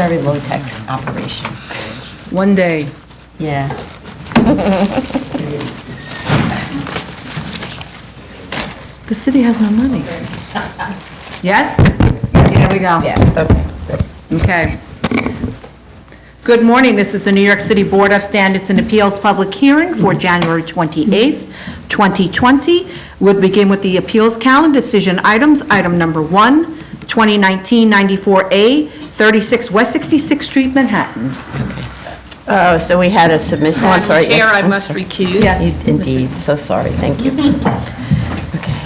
very low-tech operation. One day. Yeah. The city has no money. Yes? Here we go. Yeah, okay. Okay. Good morning. This is the New York City Board of Standards and Appeals public hearing for January 28th, 2020. We'll begin with the appeals calendar decision items. Item number 1, 2019-94A, 36 West 66th Street, Manhattan. So we had a submission, I'm sorry. Chair, yes, I I'm must sorry. recuse. Yes. Indeed, so sorry, thank you. Okay.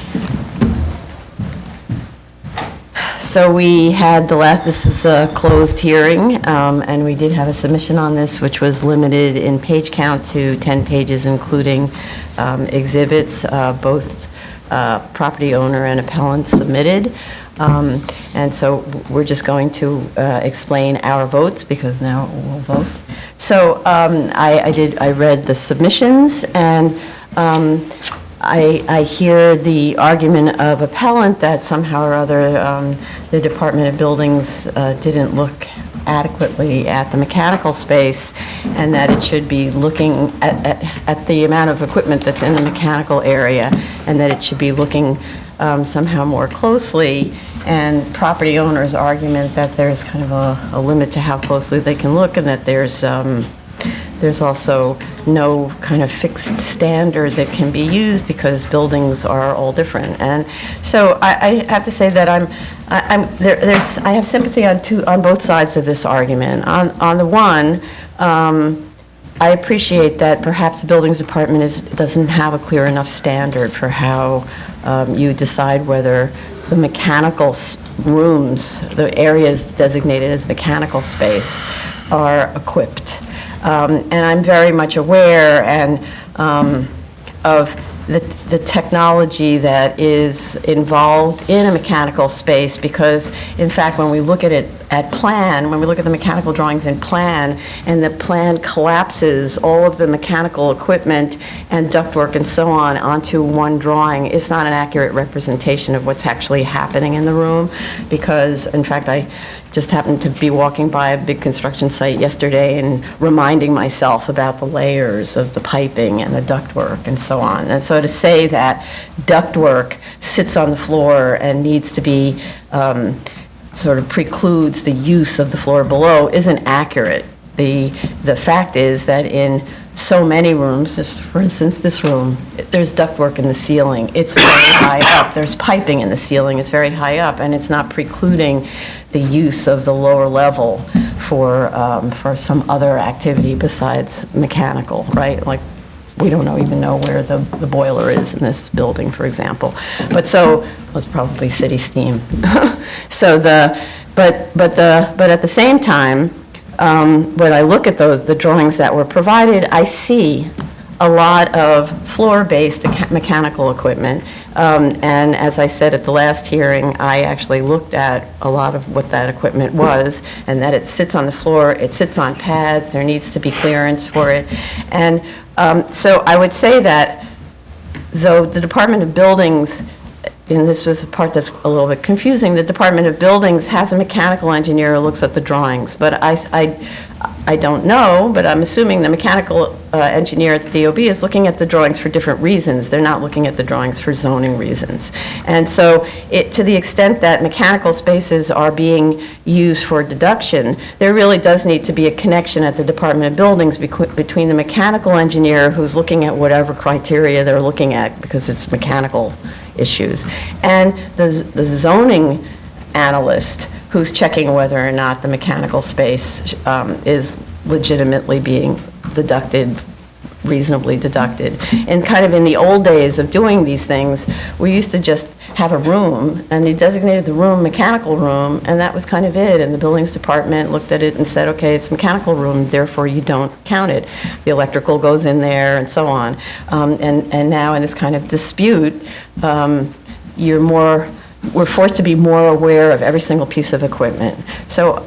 So we had this is a closed hearing, and we did have a submission on this, which was limited in page count to 10 pages, including exhibits, both property owner and appellant submitted. And so we're just going to explain our votes, because now we'll vote. So I read the submissions, and I hear the argument of appellant that somehow or other the Department of Buildings didn't look adequately at the mechanical space, and that it should be looking at the amount of equipment that's in the mechanical area, and that it should be looking somehow more closely. And property owners' argument that there's kind of a limit to how closely they can look, and that there's also no kind of fixed standard that can be used because buildings are all different. And so I have to say that I have sympathy on both sides of this argument. On the one, I appreciate that perhaps the buildings department doesn't have a clear enough standard for how you decide whether the mechanical rooms, the areas designated as mechanical space, are equipped. And I'm very much aware of the technology that is involved in a mechanical space, because in fact when we look at it at plan, when we look at the mechanical drawings in plan, and the plan collapses all of the mechanical equipment and ductwork and so on onto one drawing, it's not an accurate representation of what's actually happening in the room. Because in fact I just happened to be walking by a big construction site yesterday and reminding myself about the layers of the piping and the ductwork and so on. And so to say that ductwork sits on the floor and needs to be sort of precludes the use of the floor below isn't accurate. The fact is that in so many rooms, just for instance this room, there's ductwork in the ceiling. It's very high up. There's piping in the ceiling. It's very high up, and it's not precluding the use of the lower level for some other activity besides mechanical, right? Like we don't even know where the boiler is in this building, for example. But so it's probably city steam. So but at the same time, when I look at the drawings that were provided, I see a lot of floor-based mechanical equipment. And as I said at the last hearing, I actually looked at a lot of what that equipment was, and that it sits on the floor, it sits on pads, there needs to be clearance for it. And so I would say that though the Department of Buildings, and this was a part that's a little bit confusing, the Department of Buildings has a mechanical engineer who looks at the drawings, but I don't know, but I'm assuming the mechanical engineer at the DOB is looking at the drawings for different reasons. They're not looking at the drawings for zoning reasons. And so to the extent that mechanical spaces are being used for deduction, there really does need to be a connection at the Department of Buildings between the mechanical engineer who's looking at whatever criteria they're looking at, because it's mechanical issues, and the zoning analyst who's checking whether or not the mechanical space is legitimately being deducted, reasonably deducted. And kind of in the old days of doing these things, we used to just have a room, and they designated the room mechanical room, and that was kind of it. And the buildings department looked at it and said, okay, it's mechanical room, therefore you don't count it. The electrical goes in there and so on. And now in this kind of dispute, you're more we're forced to be more aware of every single piece of equipment. So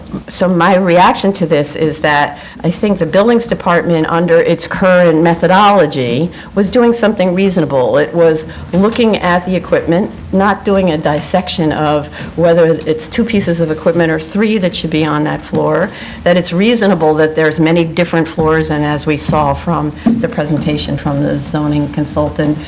my reaction to this is that I think the buildings department, under its current methodology, was doing something reasonable. It was looking at the equipment, not doing a dissection of whether it's 2 pieces of equipment or 3 that should be on that floor, that it's reasonable that there's many different floors, and as we saw from the presentation from the zoning consultant,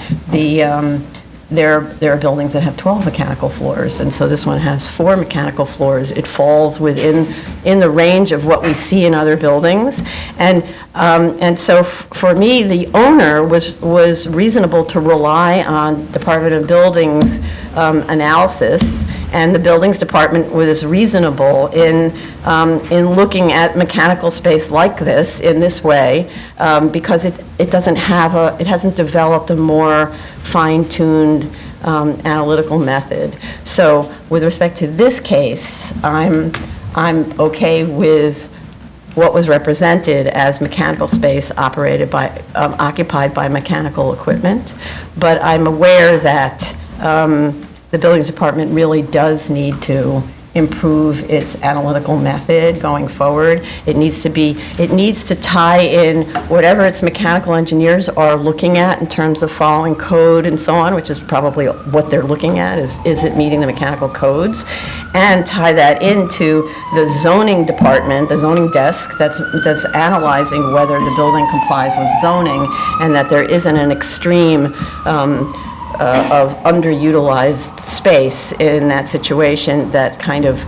there are buildings that have 12 mechanical floors, and so this one has 4 mechanical floors. It falls in the range of what we see in other buildings, and so for me, the owner was reasonable to rely on Department of Buildings analysis, and the Buildings Department was reasonable in looking at mechanical space like this in this way, because it hasn't developed a more fine-tuned analytical method. So with respect to this case, I'm okay with what was represented as mechanical space occupied by mechanical equipment, but I'm aware that the Buildings Department really does need to improve its analytical method going forward. It needs to tie in whatever its mechanical engineers are looking at in terms of following code and so on, which is probably what they're looking at, is it meeting the mechanical codes, and tie that into the zoning department, the zoning desk that's analyzing whether the building complies with zoning, and that there isn't an extreme of underutilized space in that situation that kind of,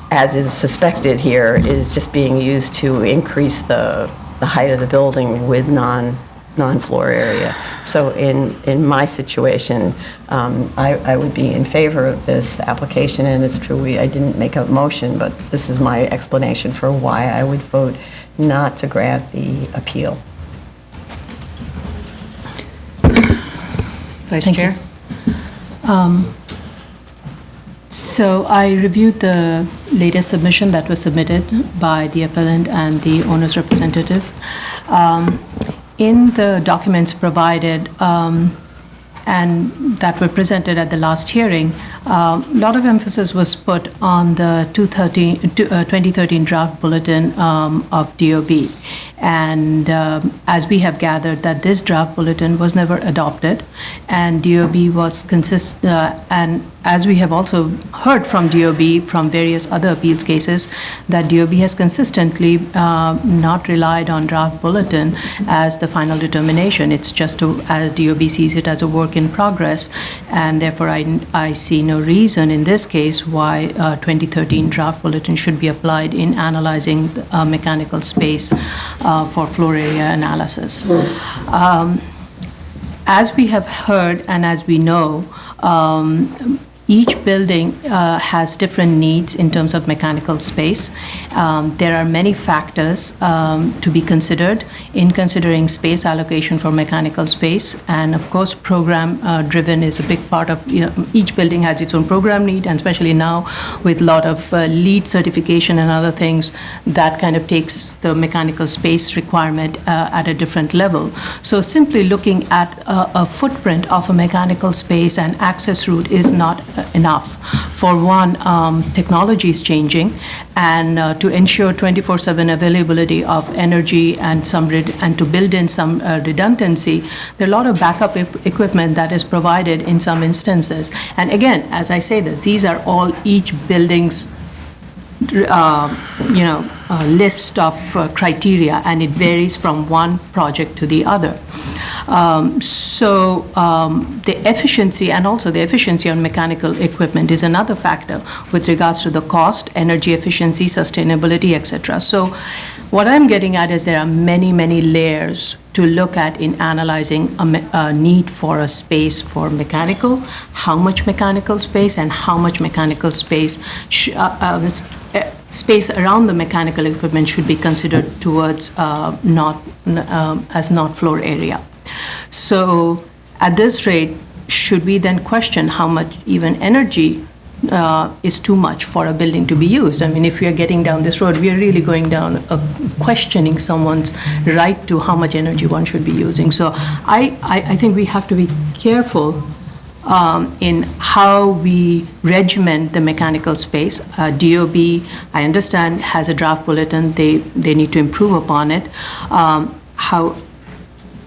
as is suspected here, is just being used to increase the height of the building with non-floor area. So in my situation, I would be in favor of this application, and it's true, I didn't make a motion, but this is my explanation for why I would vote not to grant the appeal. Vice Chair. So I reviewed the latest submission that was submitted by the appellant and the owner's representative. In the documents provided and that were presented at the last hearing, a lot of emphasis was put on the 2013 draft bulletin of DOB. And as we have gathered, that this draft bulletin was never adopted, and DOB was and as we have also heard from DOB from various other appeals cases, that DOB has consistently not relied on draft bulletin as the final determination. It's just as DOB sees it as a work in progress, and therefore I see no reason in this case why 2013 draft bulletin should be applied in analyzing mechanical space for floor area analysis. As we have heard and as we know, each building has different needs in terms of mechanical space. There are many factors to be considered in considering space allocation for mechanical space. And of course, program driven is a big part of, each building has its own program need, and especially now with a lot of LEED certification and other things, that kind of takes the mechanical space requirement at a different level. So simply looking at a footprint of a mechanical space and access route is not enough. For one, technology is changing, and to ensure 24/7 availability of energy and to build in some redundancy, there are a lot of backup equipment that is provided in some instances. And again, as I say this, these are all each building's list of criteria, and it varies from one project to the other. The efficiency, and also the efficiency on mechanical equipment, is another factor with regards to the cost, energy efficiency, sustainability, etc. So what I'm getting at is there are many, many layers to look at in analyzing a need for a space for mechanical, how much mechanical space, and how much mechanical space space around the mechanical equipment should be considered towards as not floor area. So at this rate, should we then question how much even energy is too much for a building to be used? I mean, if we are getting down this road, we are really going down questioning someone's right to how much energy one should be using. So I think we have to be careful in how we regiment the mechanical space. DOB, I understand, has a draft bulletin. They need to improve upon it.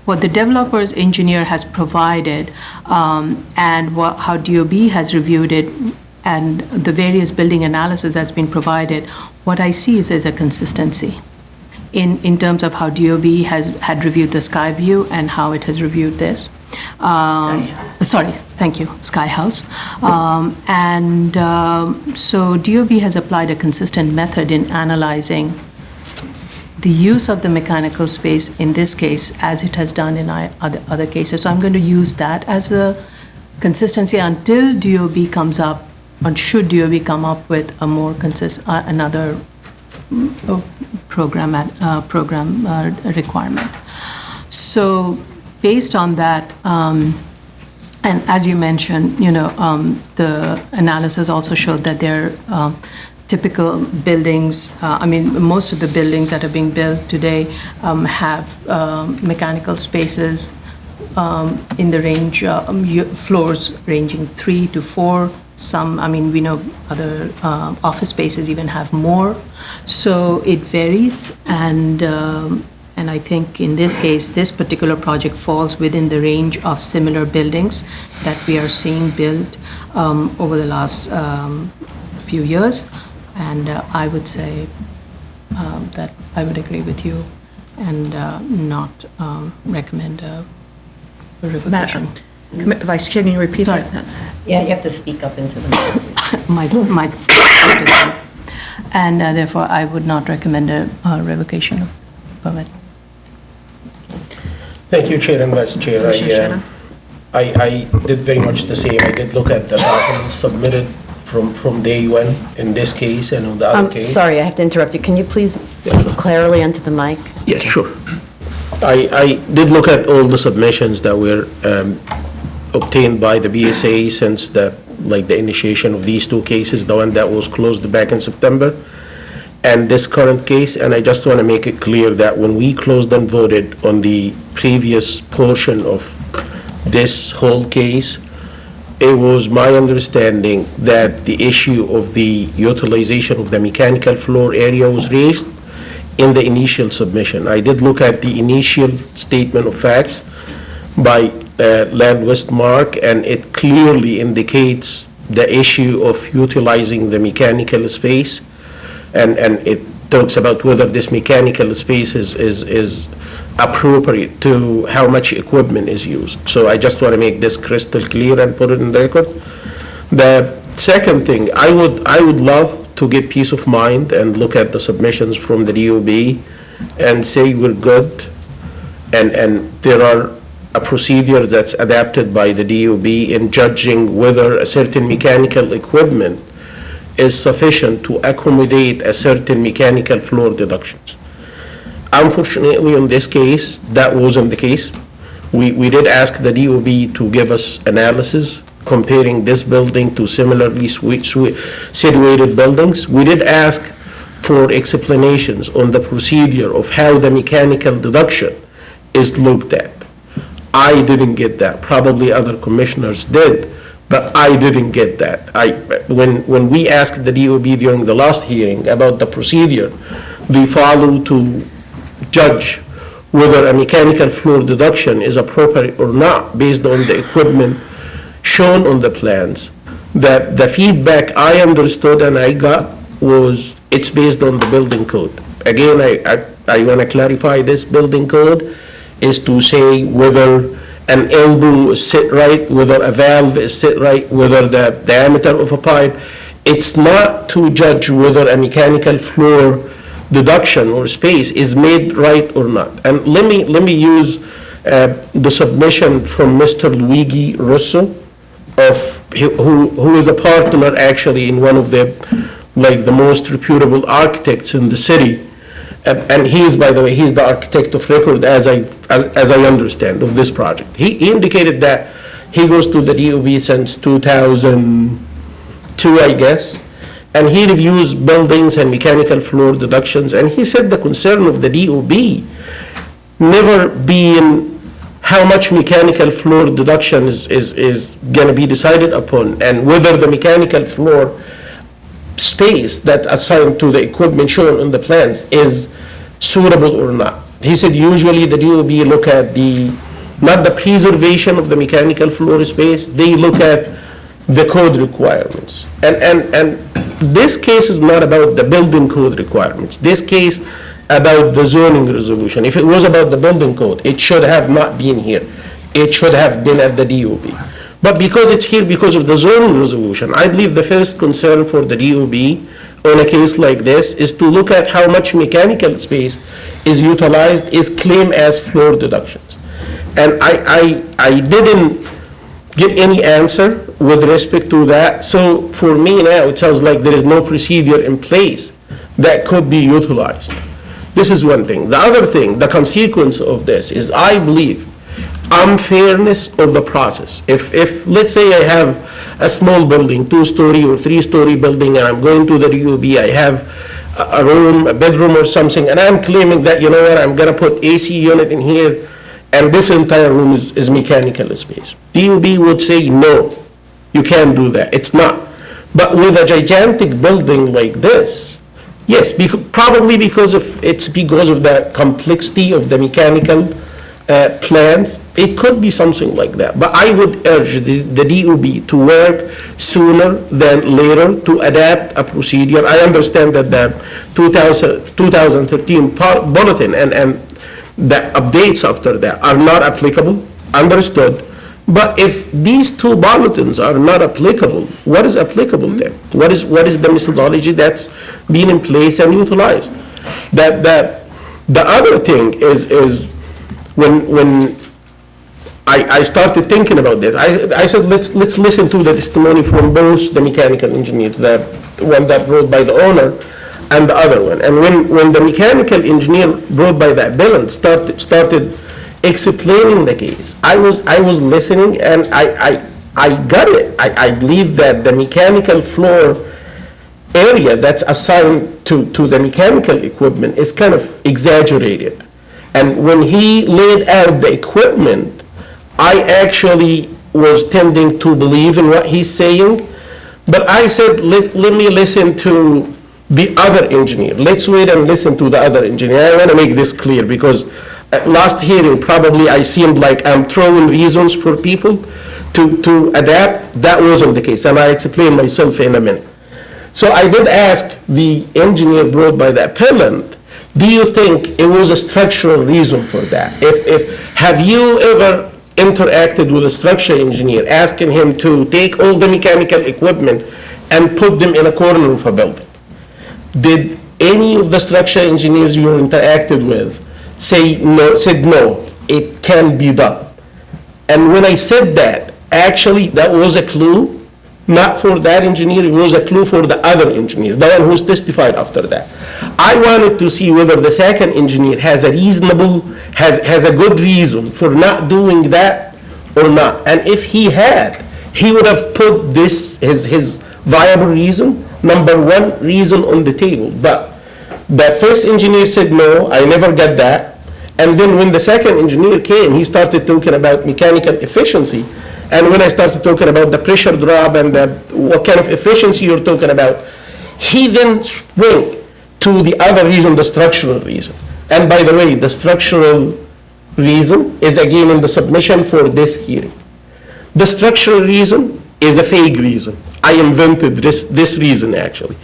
What the developer's engineer has provided and how DOB has reviewed it and the various building analysis that's been provided, what I see is there's a consistency in terms of how DOB had reviewed the Sky View and how it has reviewed this. Sorry, thank you, Sky House. So DOB has applied a consistent method in analyzing the use of the mechanical space in this case as it has done in other cases. So I'm going to use that as a consistency until DOB comes up, or should DOB come up with a more another program requirement. So based on that, and as you mentioned, the analysis also showed that there are typical buildings, most of the buildings that are being built today have mechanical spaces in the range, floors ranging 3 to 4. Some, we know other office spaces even have more. So it varies, and I think in this case, this particular project falls within the range of similar buildings that we are seeing built over the last few years. And I would say that I would agree with you and not recommend a revocation. Vice Chair, can you repeat Sorry. that? Yeah, you have to speak up into the mic. My and therefore I would not recommend a revocation of permit. Thank you, Chair and Vice Chair. Commissioner Shannon? I did very much the same. I did look at the documents submitted from day one in this case and on the other case. Sorry, I have to interrupt you. Can you please speak clearly into the mic? Yes, sure. I did look at all the submissions that were obtained by the BSA since the initiation of these two cases, the one that was closed back in September, and this current case. And I just want to make it clear that when we closed and voted on the previous portion of this whole case, it was my understanding that the issue of the utilization of the mechanical floor area was raised in the initial submission. I did look at the initial statement of facts by Land Westmark, and it clearly indicates the issue of utilizing the mechanical space, and it talks about whether this mechanical space is appropriate to how much equipment is used. So I just want to make this crystal clear and put it in the record. The second thing, I would love to get peace of mind and look at the submissions from the DOB and say we're good, and there are a procedure that's adapted by the DOB in judging whether a certain mechanical equipment is sufficient to accommodate a certain mechanical floor deductions. Unfortunately, in this case, that wasn't the case. We did ask the DOB to give us analysis comparing this building to similarly situated buildings. We did ask for explanations on the procedure of how the mechanical deduction is looked at. I didn't get that. Probably other commissioners did, but I didn't get that. When we asked the DOB during the last hearing about the procedure they follow to judge whether a mechanical floor deduction is appropriate or not based on the equipment shown on the plans, that the feedback I understood and I got was it's based on the building code. Again, I want to clarify, this building code is to say whether an elbow is sit right, whether a valve is sit right, whether the diameter of a pipe. It's not to judge whether a mechanical floor deduction or space is made right or not. And let me use the submission from Mr. Luigi Russo, who is a partner actually in one of the most reputable architects in the city. And he is, by the way, he's the architect of record as I understand of this project. He indicated that he goes to the DOB since 2002, I guess, and he reviews buildings and mechanical floor deductions, and he said the concern of the DOB never being how much mechanical floor deduction is going to be decided upon, and whether the mechanical floor space that's assigned to the equipment shown on the plans is suitable or not. He said usually the DOB look at not the preservation of the mechanical floor space, they look at the code requirements. And this case is not about the building code requirements. This case about the zoning resolution. If it was about the building code, it should have not been here. It should have been at the DOB. But because it's here because of the zoning resolution, I believe the first concern for the DOB on a case like this is to look at how much mechanical space is utilized, is claimed as floor deductions. And I didn't get any answer with respect to that. So for me now, it sounds like there is no procedure in place that could be utilized. This is one thing. The other thing, the consequence of this is, I believe, unfairness of the process. If let's say I have a small building, 2-story or 3-story building, and I'm going to the DOB, I have a room, a bedroom or something, and I'm claiming that, you know what, I'm gonna put AC unit in here, and this entire room is mechanical space. DOB would say, no, you can't do that. It's not. But with a gigantic building like this, yes, probably because of the complexity of the mechanical plans, it could be something like that. But I would urge the DOB to work sooner than later to adapt a procedure. I understand that the 2013 bulletin and the updates after that are not applicable, understood. But if these two bulletins are not applicable, what is applicable then? What is the methodology that's been in place and utilized? The other thing is when I started thinking about this, I said let's listen to the testimony from both the mechanical engineers, the one that brought by the owner and the other one. And when the mechanical engineer brought by the appellant started explaining the case, I was listening, and I got it. I believe that the mechanical floor area that's assigned to the mechanical equipment is kind of exaggerated. And when he laid out the equipment, I actually was tending to believe in what he's saying. But I said, let me listen to the other engineer. Let's wait and listen to the other engineer. I want to make this clear because last hearing, probably I seemed like I'm throwing reasons for people to adapt. That wasn't the case, and I explain myself in a minute. So I did ask the engineer brought by the appellant, do you think it was a structural reason for that? Have you ever interacted with a structural engineer asking him to take all the mechanical equipment and put them in a corner of a building? Did any of the structural engineers you interacted with said no, it can be done? And when I said that, actually that was a clue, not for that engineer, it was a clue for the other engineer, the one who's testified after that. I wanted to see whether the second engineer has a good reason for not doing that or not. And if he had, he would have put this, his viable reason, number one reason on the table. But the first engineer said, no, I never got that. And then when the second engineer came, he started talking about mechanical efficiency. And when I started talking about the pressure drop and what kind of efficiency you're talking about, he then swung to the other reason, the structural reason. And by the way, the structural reason is again in the submission for this hearing. The structural reason is a fake reason. I invented this reason actually.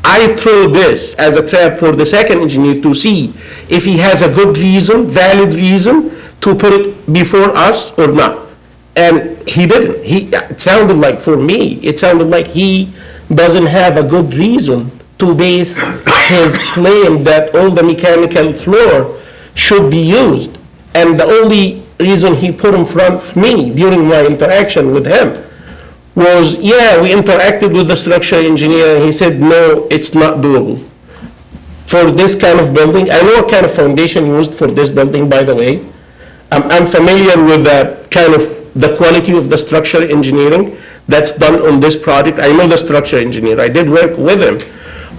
I throw this as a trap for the second engineer to see if he has a good reason, valid reason to put it before us or not. And he didn't. It sounded like, for me, it sounded like he doesn't have a good reason to base his claim that all the mechanical floor should be used. And the only reason he put in front of me during my interaction with him was, yeah, we interacted with the structural engineer, and he said, no, it's not doable. For this kind of building, I know what kind of foundation used for this building, by the way. I'm familiar with the quality of the structural engineering that's done on this project. I know the structural engineer. I did work with him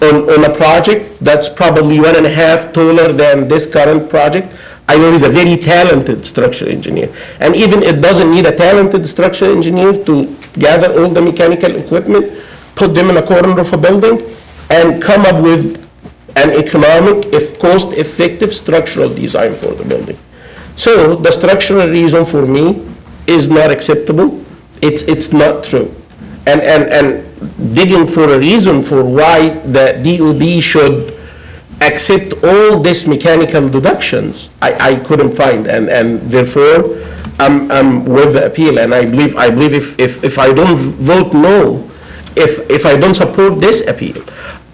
on a project that's probably 1.5 taller than this current project. I know he's a very talented structural engineer. And even it doesn't need a talented structural engineer to gather all the mechanical equipment, put them in a corner of a building, and come up with an economic, if cost-effective structural design for the building. So the structural reason for me is not acceptable. It's not true. And digging for a reason for why the DOB should accept all these mechanical deductions, I couldn't find, and therefore, I'm with the appeal, and I believe if I don't vote no, if I don't support this appeal,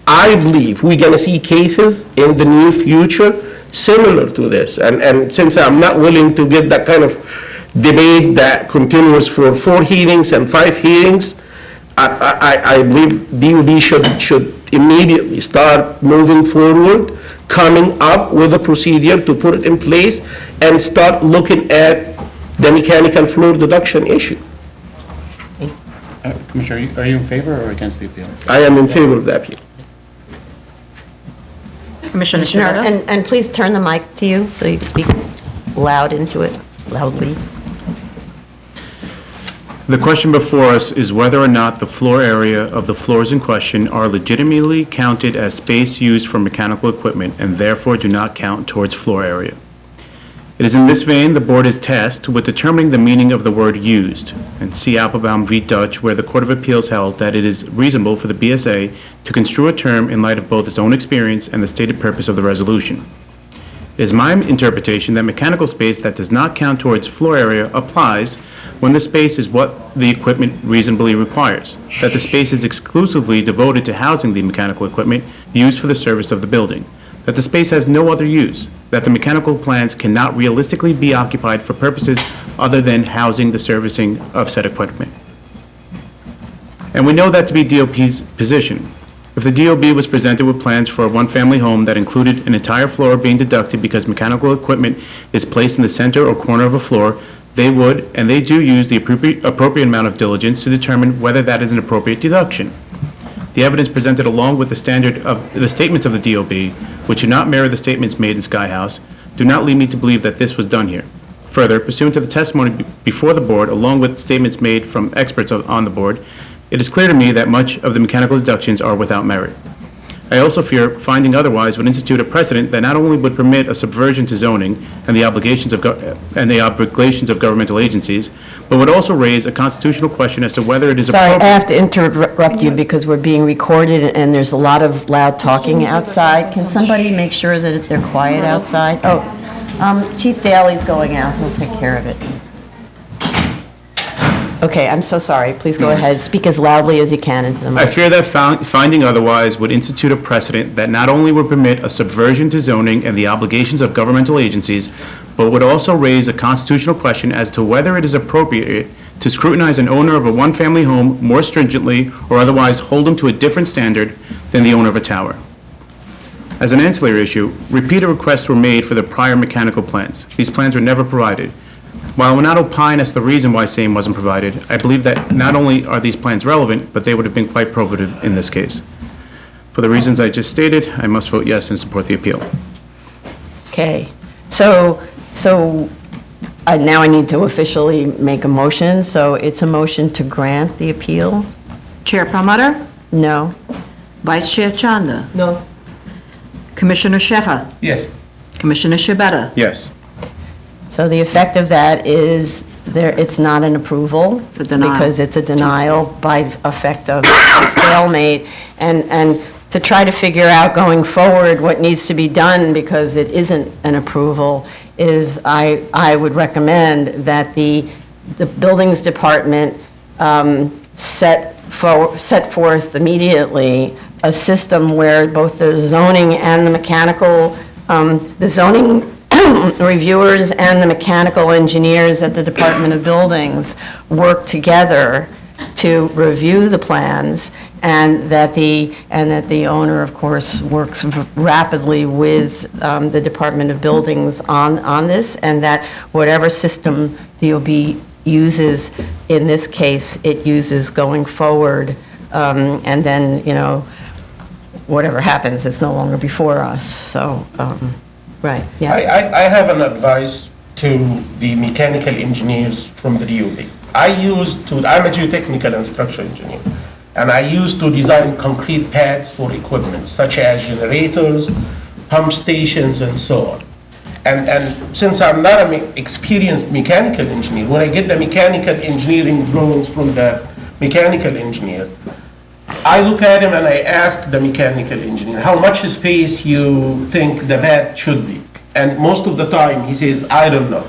I believe we're gonna see cases in the near future similar to this, and since I'm not willing to get that kind of debate that continues for 4 hearings and 5 hearings, I believe DOB should immediately start moving forward, coming up with a procedure to put it in place, and start looking at the mechanical floor deduction issue. Commissioner, are you in favor or against the appeal? I am in favor of the appeal. Commissioner Commissioner, Shibata? and please turn the mic to you so you speak loud into it, loudly. The question before us is whether or not the floor area of the floors in question are legitimately counted as space used for mechanical equipment and therefore do not count towards floor area. It is in this vein the board is tasked with determining the meaning of the word used, and see Applebaum v. Dutch, where the Court of Appeals held that it is reasonable for the BSA to construe a term in light of both its own experience and the stated purpose of the resolution. It is my interpretation that mechanical space that does not count towards floor area applies when the space is what the equipment reasonably requires, that the space is exclusively devoted to housing the mechanical equipment used for the service of the building, that the space has no other use, that the mechanical plants cannot realistically be occupied for purposes other than housing the servicing of said equipment. And we know that to be DOP's position. If the DOB was presented with plans for a one-family home that included an entire floor being deducted because mechanical equipment is placed in the center or corner of a floor, they would, and they do use the appropriate amount of diligence to determine whether that is an appropriate deduction. The evidence presented along with the statements of the DOB, which do not mirror the statements made in Sky House, do not lead me to believe that this was done here. Further, pursuant to the testimony before the board, along with statements made from experts on the board, it is clear to me that much of the mechanical deductions are without merit. I also fear finding otherwise would institute a precedent that not only would permit a subversion to zoning and the obligations of governmental agencies, but would also raise a constitutional question as to whether it is Sorry, I appropriate. have to interrupt you because we're being recorded and there's a lot of loud talking outside. Can somebody make sure that they're quiet outside? Oh, Chief Daly's going out, he'll take care of it. Okay, I'm so sorry, please go ahead, speak as loudly as you can into the I mic. fear that finding otherwise would institute a precedent that not only would permit a subversion to zoning and the obligations of governmental agencies, but would also raise a constitutional question as to whether it is appropriate to scrutinize an owner of a one-family home more stringently or otherwise hold him to a different standard than the owner of a tower. As an ancillary issue, repeated requests were made for the prior mechanical plans. These plans were never provided. While I will not opine as to the reason why same wasn't provided, I believe that not only are these plans relevant, but they would have been quite probative in this case. For the reasons I just stated, I must vote yes and support the appeal. Okay, so now I need to officially make a motion, so it's a motion to grant the appeal? Chair Perlmutter? No? Vice Chair Chanda? No. Commissioner Shetta? Yes. Commissioner Shibata? Yes. So the effect of that is it's not an approval. It's a denial. Because it's a denial by effect of a stalemate. And to try to figure out going forward what needs to be done because it isn't an approval is I would recommend that the Buildings Department set forth immediately a system where both the zoning and the mechanical, the zoning reviewers and the mechanical engineers at the Department of Buildings work together to review the plans, and that the owner, of course, works rapidly with the Department of Buildings on this, and that whatever system the OB uses, in this case, it uses going forward, and then, whatever happens, it's no longer before us, so. Right, yeah. I have an advice to the mechanical engineers from the DOB. I'm a geotechnical and structural engineer, and I used to design concrete pads for equipment such as generators, pump stations, and so on. And since I'm not an experienced mechanical engineer, when I get the mechanical engineering drawings from the mechanical engineer, I look at him and I ask the mechanical engineer, how much space you think the pad should be? And most of the time, he says, I don't know.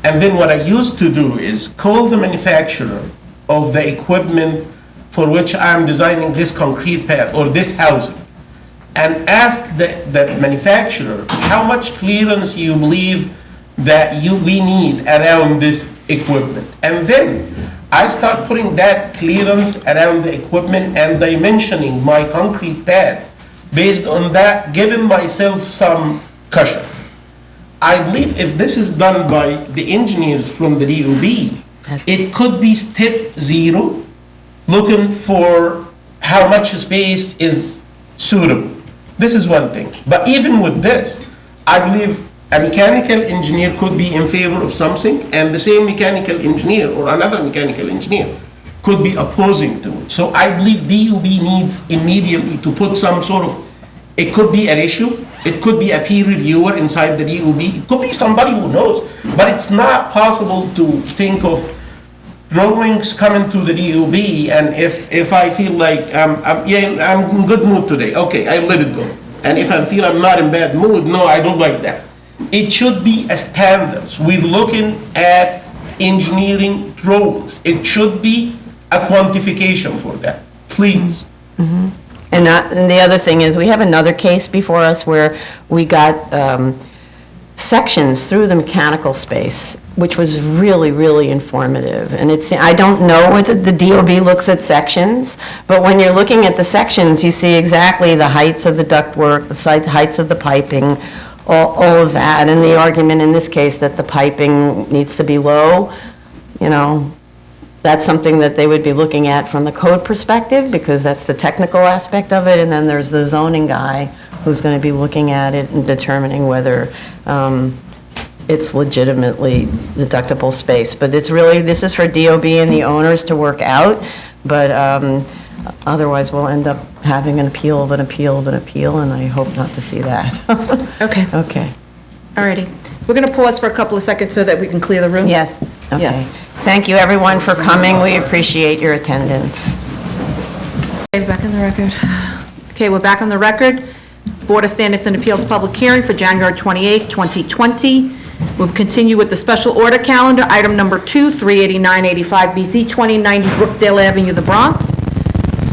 And then what I used to do is call the manufacturer of the equipment for which I'm designing this concrete pad or this housing, and ask the manufacturer how much clearance you believe that we need around this equipment. And then I start putting that clearance around the equipment and dimensioning my concrete pad based on that, giving myself some cushion. I believe if this is done by the engineers from the DOB, it could be step 0, looking for how much space is suitable. This is one thing. But even with this, I believe a mechanical engineer could be in favor of something, and the same mechanical engineer or another mechanical engineer could be opposing to it. So I believe DOB needs immediately to put some sort of, it could be an issue, it could be a peer reviewer inside the DOB, it could be somebody who knows, but it's not possible to think of drawings coming to the DOB, and if I feel like I'm in good mood today, okay, I let it go. And if I feel I'm not in bad mood, no, I don't like that. It should be a standards. We're looking at engineering drawings. It should be a quantification for that, please. And the other thing is, we have another case before us where we got sections through the mechanical space, which was really, really informative. And I don't know whether the DOB looks at sections, but when you're looking at the sections, you see exactly the heights of the ductwork, the heights of the piping, all of that. And the argument in this case that the piping needs to be low, that's something that they would be looking at from the code perspective, because that's the technical aspect of it. And then there's the zoning guy who's going to be looking at it and determining whether it's legitimately deductible space. But it's really, this is for DOB and the owners to work out, but otherwise we'll end up having an appeal of an appeal of an appeal, and I hope not to see that. Okay, Okay. all righty. We're going to pause for a couple of seconds so that we can clear the room. Yes, okay. Yeah. Thank you, everyone, for coming. We appreciate your attendance. Okay, back on the record. Okay, we're back on the record. Board of Standards and Appeals public hearing for January 28th, 2020. We'll continue with the special order calendar, item number 2, 38985 BZ, 2090 Brookdale Avenue, the Bronx.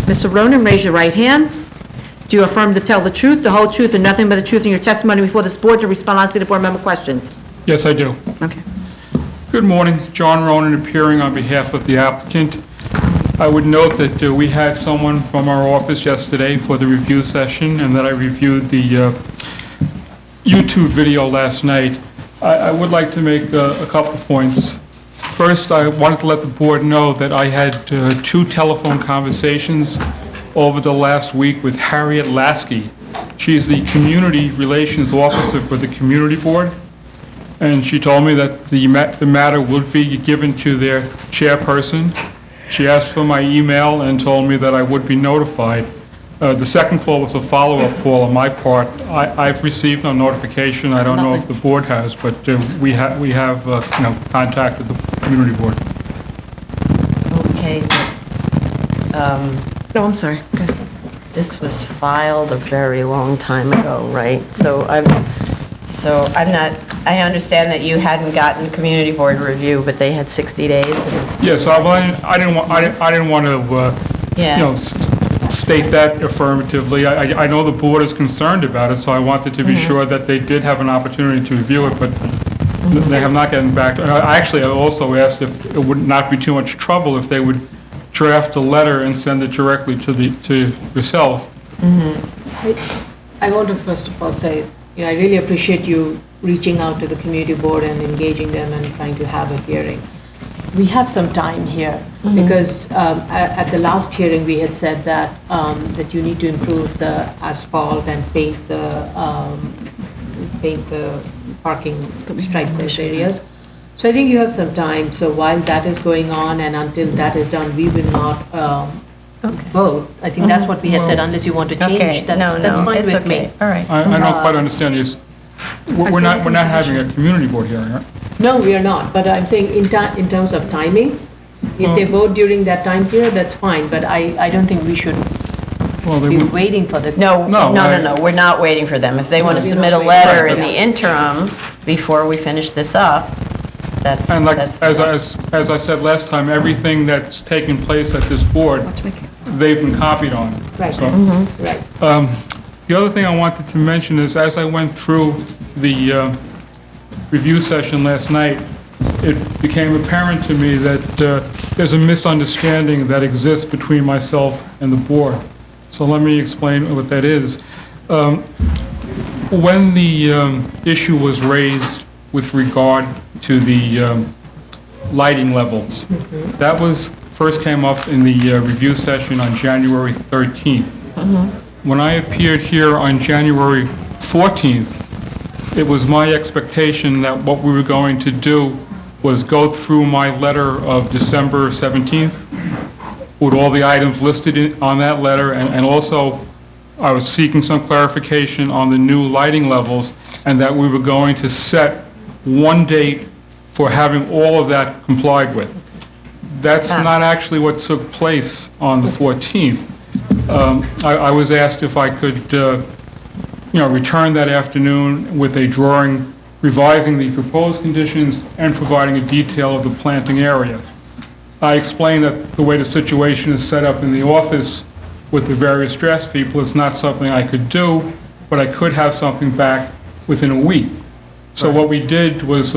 Mr. Ronan, raise your right hand. Do you affirm to tell the truth, the whole truth, and nothing but the truth in your testimony before this board to respond honestly to board member questions? Yes, I do. Okay. Good morning. John Ronan appearing on behalf of the applicant. I would note that we had someone from our office yesterday for the review session, and that I reviewed the YouTube video last night. I would like to make a couple points. First, I wanted to let the board know that I had 2 telephone conversations over the last week with Harriet Lasky. She is the Community Relations Officer for the Community Board, and she told me that the matter would be given to their chairperson. She asked for my email and told me that I would be notified. The second call was a follow-up call on my part. I've received no notification. I don't know if the board has, but we have contacted the Community Board. Okay. No, I'm sorry. Go ahead. This was filed a very long time ago, right? So I'm not, I understand that you hadn't gotten community board review, but they had 60 days and it's. Yes, I didn't want to, state that affirmatively. I know the board is concerned about it, so I wanted to be sure that they did have an opportunity to review it, but they have not gotten back. I also asked if it would not be too much trouble if they would draft a letter and send it directly to yourself. I want to first of all say, I really appreciate you reaching out to the community board and engaging them and trying to have a hearing. We have some time here because at the last hearing we had said that that you need to improve the asphalt and pave the paint the parking stripe those areas. So I think you have some time, so while that is going on and until that is done, we will not vote. I think that's what we had said, unless you want to Okay, change, that's fine it's with me. okay. All right. I don't quite understand this. We're not having a community board hearing, right? No, we are not, but I'm saying in terms of timing, if they vote during that time period, that's fine, but I don't think we should Well, they be would, waiting for the. No, No, no, I- no, we're not waiting for them. If they want to we're submit not a waiting. letter Right, in the interim before we finish this up, that's. and like, that's- as I said last time, everything that's taken place at this board, they've been copied on. Right. So, Right. The other thing I wanted to mention is, as I went through the review session last night, it became apparent to me that there's a misunderstanding that exists between myself and the board. So let me explain what that is. When the issue was raised with regard to the lighting levels, that was, first came up in the review session on January 13th. When I appeared here on January 14th, it was my expectation that what we were going to do was go through my letter of December 17th with all the items listed on that letter, and also I was seeking some clarification on the new lighting levels, and that we were going to set one date for having all of that complied with. That's not actually what took place on the 14th. I was asked if I could, return that afternoon with a drawing revising the proposed conditions and providing a detail of the planting area. I explained that the way the situation is set up in the office with the various draftspeople, it's not something I could do, but I could have something back within a week. So what we did was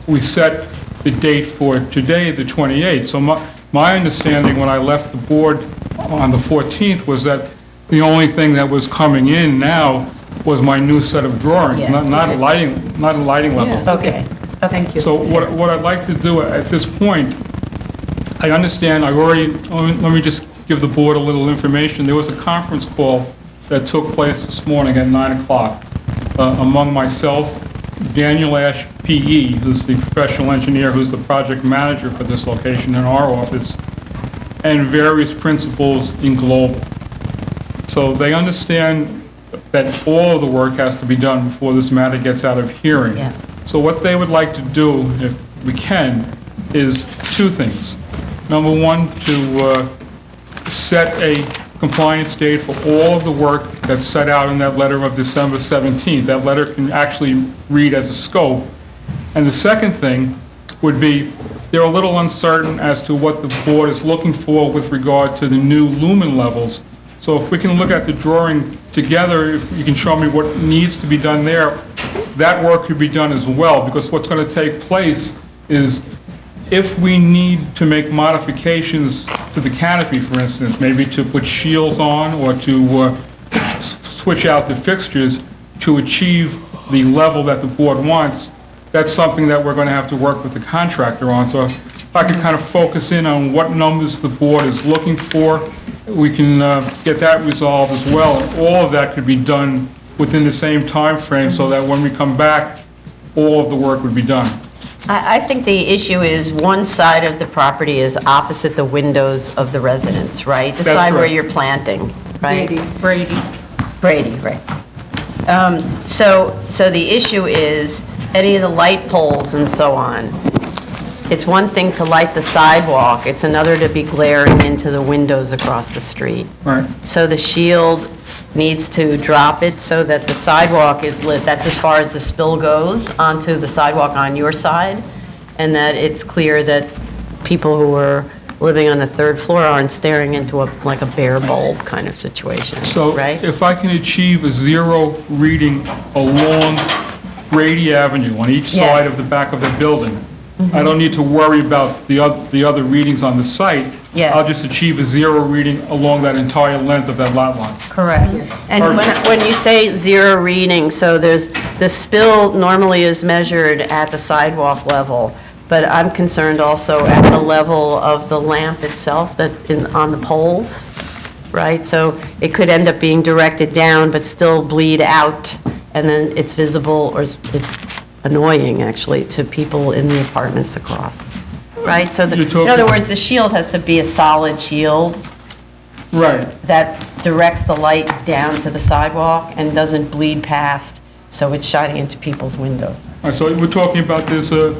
we set the date for today, the 28th. So my understanding when I left the board on the 14th was that the only thing that was coming in now was my new set of drawings, Yes. not a lighting level. Okay, Thank you. So what I'd like to do at this point, I understand, let me just give the board a little information. There was a conference call that took place this morning at 9 o'clock among myself, Daniel Ash, PE, who's the professional engineer, who's the project manager for this location in our office, and various principals in Global. So they understand that all of the work has to be done before this matter gets out of hearing. Yes. So what they would like to do, if we can, is two things. Number one, to set a compliance date for all of the work that's set out in that letter of December 17th. That letter can actually read as a scope. And the second thing would be, they're a little uncertain as to what the board is looking for with regard to the new lumen levels. So if we can look at the drawing together, if you can show me what needs to be done there, that work could be done as well, because what's going to take place is if we need to make modifications to the canopy, for instance, maybe to put shields on or to switch out the fixtures to achieve the level that the board wants, that's something that we're going to have to work with the contractor on. So if I could kind of focus in on what numbers the board is looking for, we can get that resolved as well. And all of that could be done within the same time frame, so that when we come back, all of the work would be done. I think the issue is one side of the property is opposite the windows of the residents, right? The That's side where correct. you're planting, right? Brady. Brady, right. So the issue is any of the light poles and so on. It's one thing to light the sidewalk, it's another to be glaring into the windows across the street. Right. So the shield needs to drop it so that the sidewalk is lit, that's as far as the spill goes, onto the sidewalk on your side, and that it's clear that people who are living on the third floor aren't staring into like a bare bulb kind of situation, So right? if I can achieve a zero reading along Brady Avenue on each Yes. side of the back of the building, I don't need to worry about the other readings on the site. Yes. I'll just achieve a zero reading along that entire length of that lot line. Correct. And when you say zero reading, so the spill normally is measured at the sidewalk level, but I'm concerned also at the level of the lamp itself on the poles, right? So it could end up being directed down, but still bleed out and then it's visible, or it's annoying, actually, to people in the apartments across, right? So, You're in talking- other words, the shield has to be a solid shield Right. that directs the light down to the sidewalk and doesn't bleed past, so it's shining into people's windows. All right, so we're talking about this, the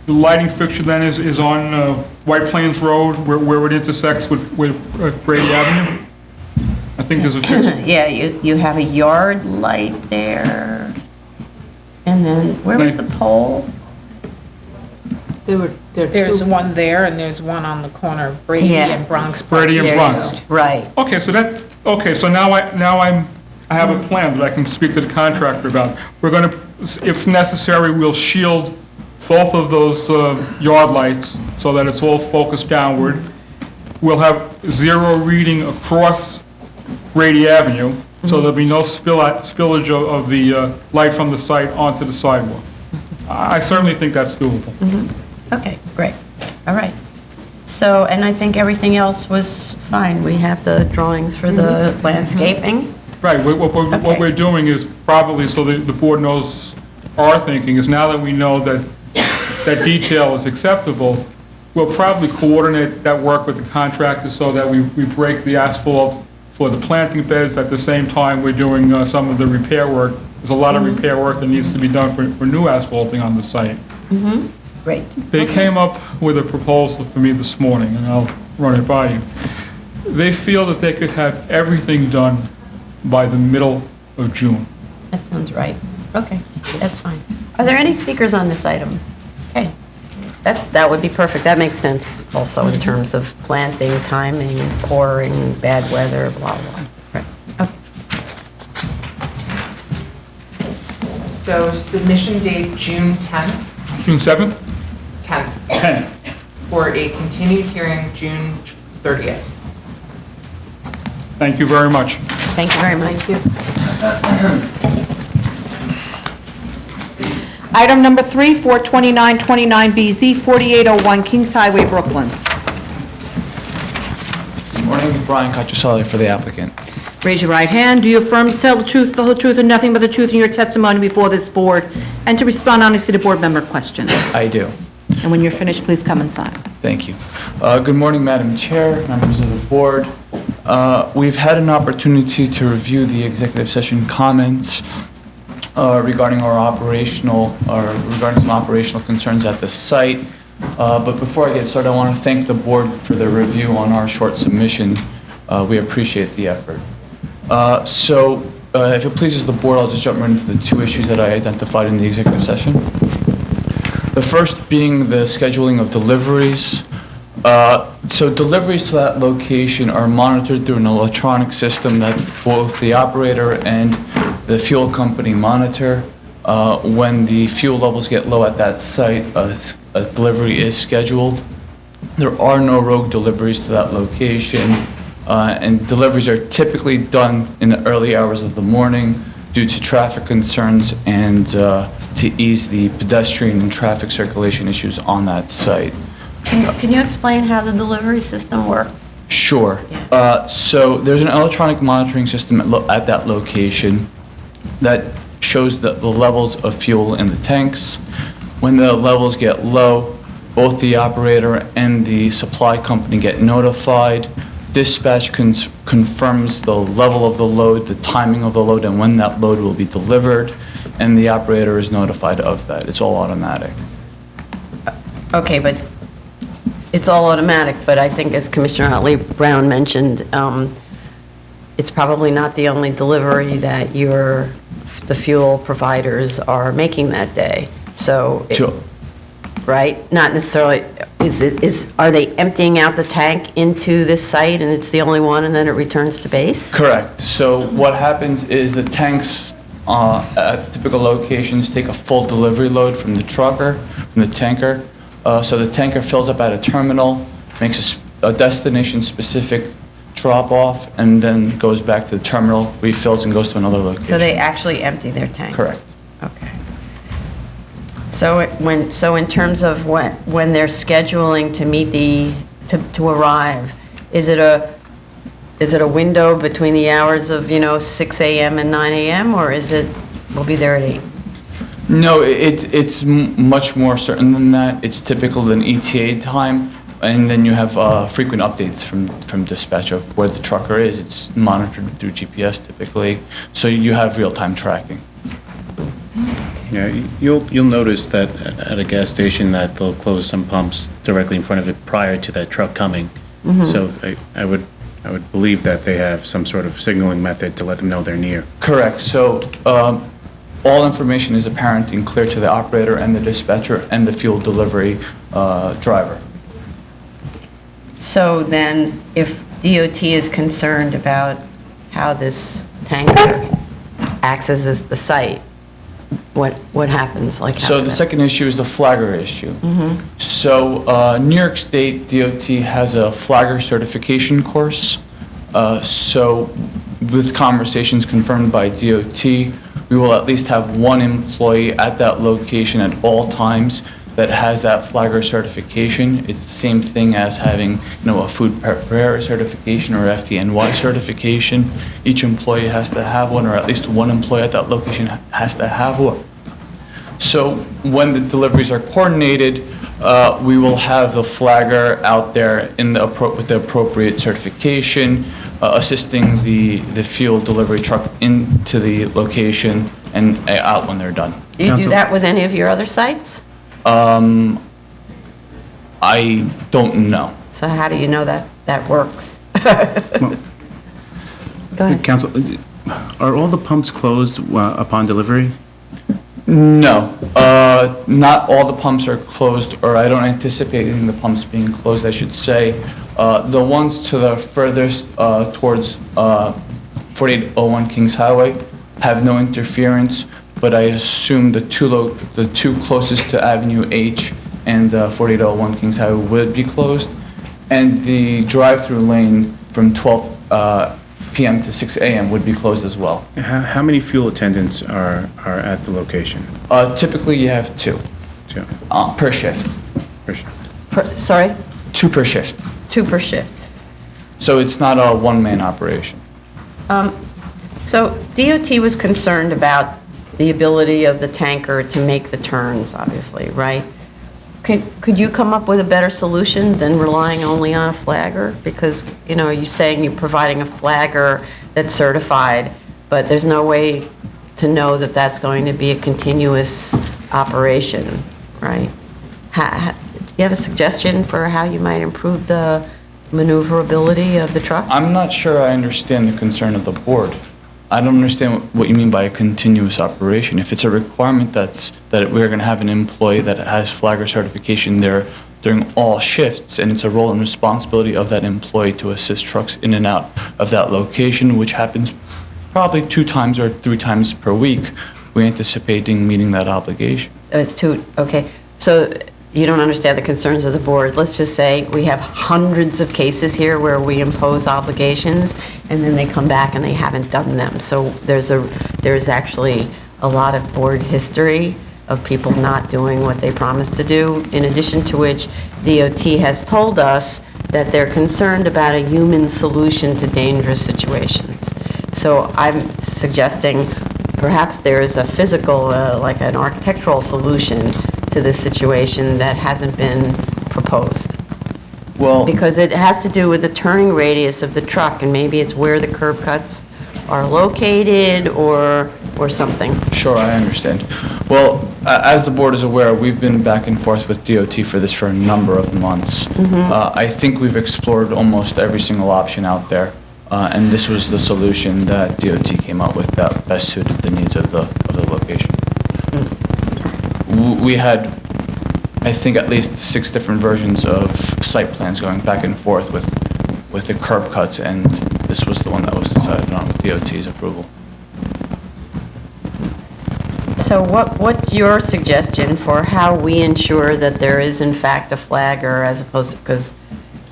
lighting fixture then is on White Plains Road where it intersects with Brady Avenue? I think there's a fixture. Yeah, you have a yard light there, and then, where was the pole? There are There's two. one there, and there's one on the corner of Brady Yeah. and Bronx. Brady and There you Bronx. go. Right. Okay, so now I have a plan that I can speak to the contractor about. We're going to, if necessary, we'll shield both of those yard lights so that it's all focused downward. We'll have zero reading across Brady Avenue, so there'll be no spillage of the light from the site onto the sidewalk. I certainly think that's doable. Okay, great. All right. So, and I think everything else was fine. We have the drawings for the landscaping. Right, what Okay. we're doing is probably, so the board knows our thinking, is now that we know that that detail is acceptable, we'll probably coordinate that work with the contractor so that we break the asphalt for the planting beds. At the same time, we're doing some of the repair work. There's a lot of repair work that needs to be done for new asphalting on the site. Great. They came up with a proposal for me this morning, and I'll run it by you. They feel that they could have everything done by the middle of June. That sounds right. Okay, that's fine. Are there any speakers on this item? Okay. That would be perfect. That makes sense also in terms of planting, timing, pouring, bad weather, blah, blah. Right. Okay. So submission date, June 10th, June 7th? 10th, 10. for a continued hearing, June 30th. Thank you very much. Thank you very much. Item number 3, 42929BZ, 4801 Kings Highway, Brooklyn. Good morning, Brian Cacciaselli for the applicant. Raise your right hand. Do you affirm to tell the truth, the whole truth, and nothing but the truth in your testimony before this board, and to respond honestly to board member questions? I do. And when you're finished, please come inside. Thank you. Good morning, Madam Chair, members of the board. We've had an opportunity to review the executive session comments regarding regarding some operational concerns at the site. But before I get started, I want to thank the board for the review on our short submission. We appreciate the effort. If it pleases the board, I'll just jump right into the two issues that I identified in the executive session. The first being the scheduling of deliveries. So deliveries to that location are monitored through an electronic system that both the operator and the fuel company monitor. When the fuel levels get low at that site, a delivery is scheduled. There are no rogue deliveries to that location, and deliveries are typically done in the early hours of the morning due to traffic concerns and to ease the pedestrian and traffic circulation issues on that site. Can you explain how the delivery system works? Sure. So there's an electronic monitoring system at that location that shows the levels of fuel in the tanks. When the levels get low, both the operator and the supply company get notified. Dispatch confirms the level of the load, the timing of the load, and when that load will be delivered, and the operator is notified of that. It's all automatic. Okay, but it's all automatic, but I think as Commissioner Otley Brown mentioned, it's probably not the only delivery that the fuel providers are making that day. So, Sure. right? Not necessarily, are they emptying out the tank into this site and it's the only one and then it returns to base? Correct. So what happens is the tanks at typical locations take a full delivery load from the trucker, from the tanker. So the tanker fills up at a terminal, makes a destination-specific drop-off, and then goes back to the terminal, refills, and goes to another location. So they actually empty their tanks? Correct. Okay. So in terms of when they're scheduling to meet to arrive, is it is it a window between the hours of, 6 a.m. and 9 a.m., or is it, we'll be there at 8? No, it's much more certain than that. It's typical an ETA time, and then you have frequent updates from dispatch of where the trucker is. It's monitored through GPS typically, so you have real-time tracking. Yeah, you'll notice that at a gas station that they'll close some pumps directly in front of it prior to that truck coming. So I would believe that they have some sort of signaling method to let them know they're near. Correct. So all information is apparent and clear to the operator and the dispatcher and the fuel delivery driver. So then, if DOT is concerned about how this tanker accesses the site, what happens? Like, So the second issue is the flagger issue. So New York State DOT has a flagger certification course. So with conversations confirmed by DOT, we will at least have one employee at that location at all times that has that flagger certification. It's the same thing as having, a food preparer certification or FDNY certification. Each employee has to have one, or at least one employee at that location has to have one. So when the deliveries are coordinated, we will have the flagger out there with the appropriate certification, assisting the fuel delivery truck into the location and out when they're done. Do you do that with any of your other sites? I don't know. So how do you know that works? Go ahead. Council, are all the pumps closed upon delivery? No, not all the pumps are closed, or I don't anticipate the pumps being closed, I should say. The ones to the furthest towards 4801 Kings Highway have no interference, but I assume the two closest to Avenue H and 4801 Kings Highway would be closed, and the drive-through lane from 12 p.m. to 6 a.m. would be closed as well. How many fuel attendants are at the location? Typically, you have two. Two. Per shift. Per shift. Sorry? 2 per shift. 2 per shift. So it's not a one-man operation. So DOT was concerned about the ability of the tanker to make the turns, obviously, right? Could you come up with a better solution than relying only on a flagger? Because, you're saying you're providing a flagger that's certified, but there's no way to know that that's going to be a continuous operation, right? You have a suggestion for how you might improve the maneuverability of the truck? I'm not sure I understand the concern of the board. I don't understand what you mean by a continuous operation. If it's a requirement that we're going to have an employee that has flagger certification there during all shifts, and it's a role and responsibility of that employee to assist trucks in and out of that location, which happens probably 2 times or 3 times per week, we're anticipating meeting that obligation. It's 2, okay. So you don't understand the concerns of the board. Let's just say we have hundreds of cases here where we impose obligations, and then they come back and they haven't done them. So there's actually a lot of board history of people not doing what they promised to do, in addition to which DOT has told us that they're concerned about a human solution to dangerous situations. So I'm suggesting perhaps there's a physical, like an architectural solution to this situation that hasn't been proposed. Well, Because it has to do with the turning radius of the truck, and maybe it's where the curb cuts are located or something. sure, I understand. Well, as the board is aware, we've been back and forth with DOT for this for a number of months. I think we've explored almost every single option out there, and this was the solution that DOT came up with that best suited the needs of the location. We had, I think, at least 6 different versions of site plans going back and forth with the curb cuts, and this was the one that was decided on with DOT's approval. So what's your suggestion for how we ensure that there is in fact a flagger, as opposed to, because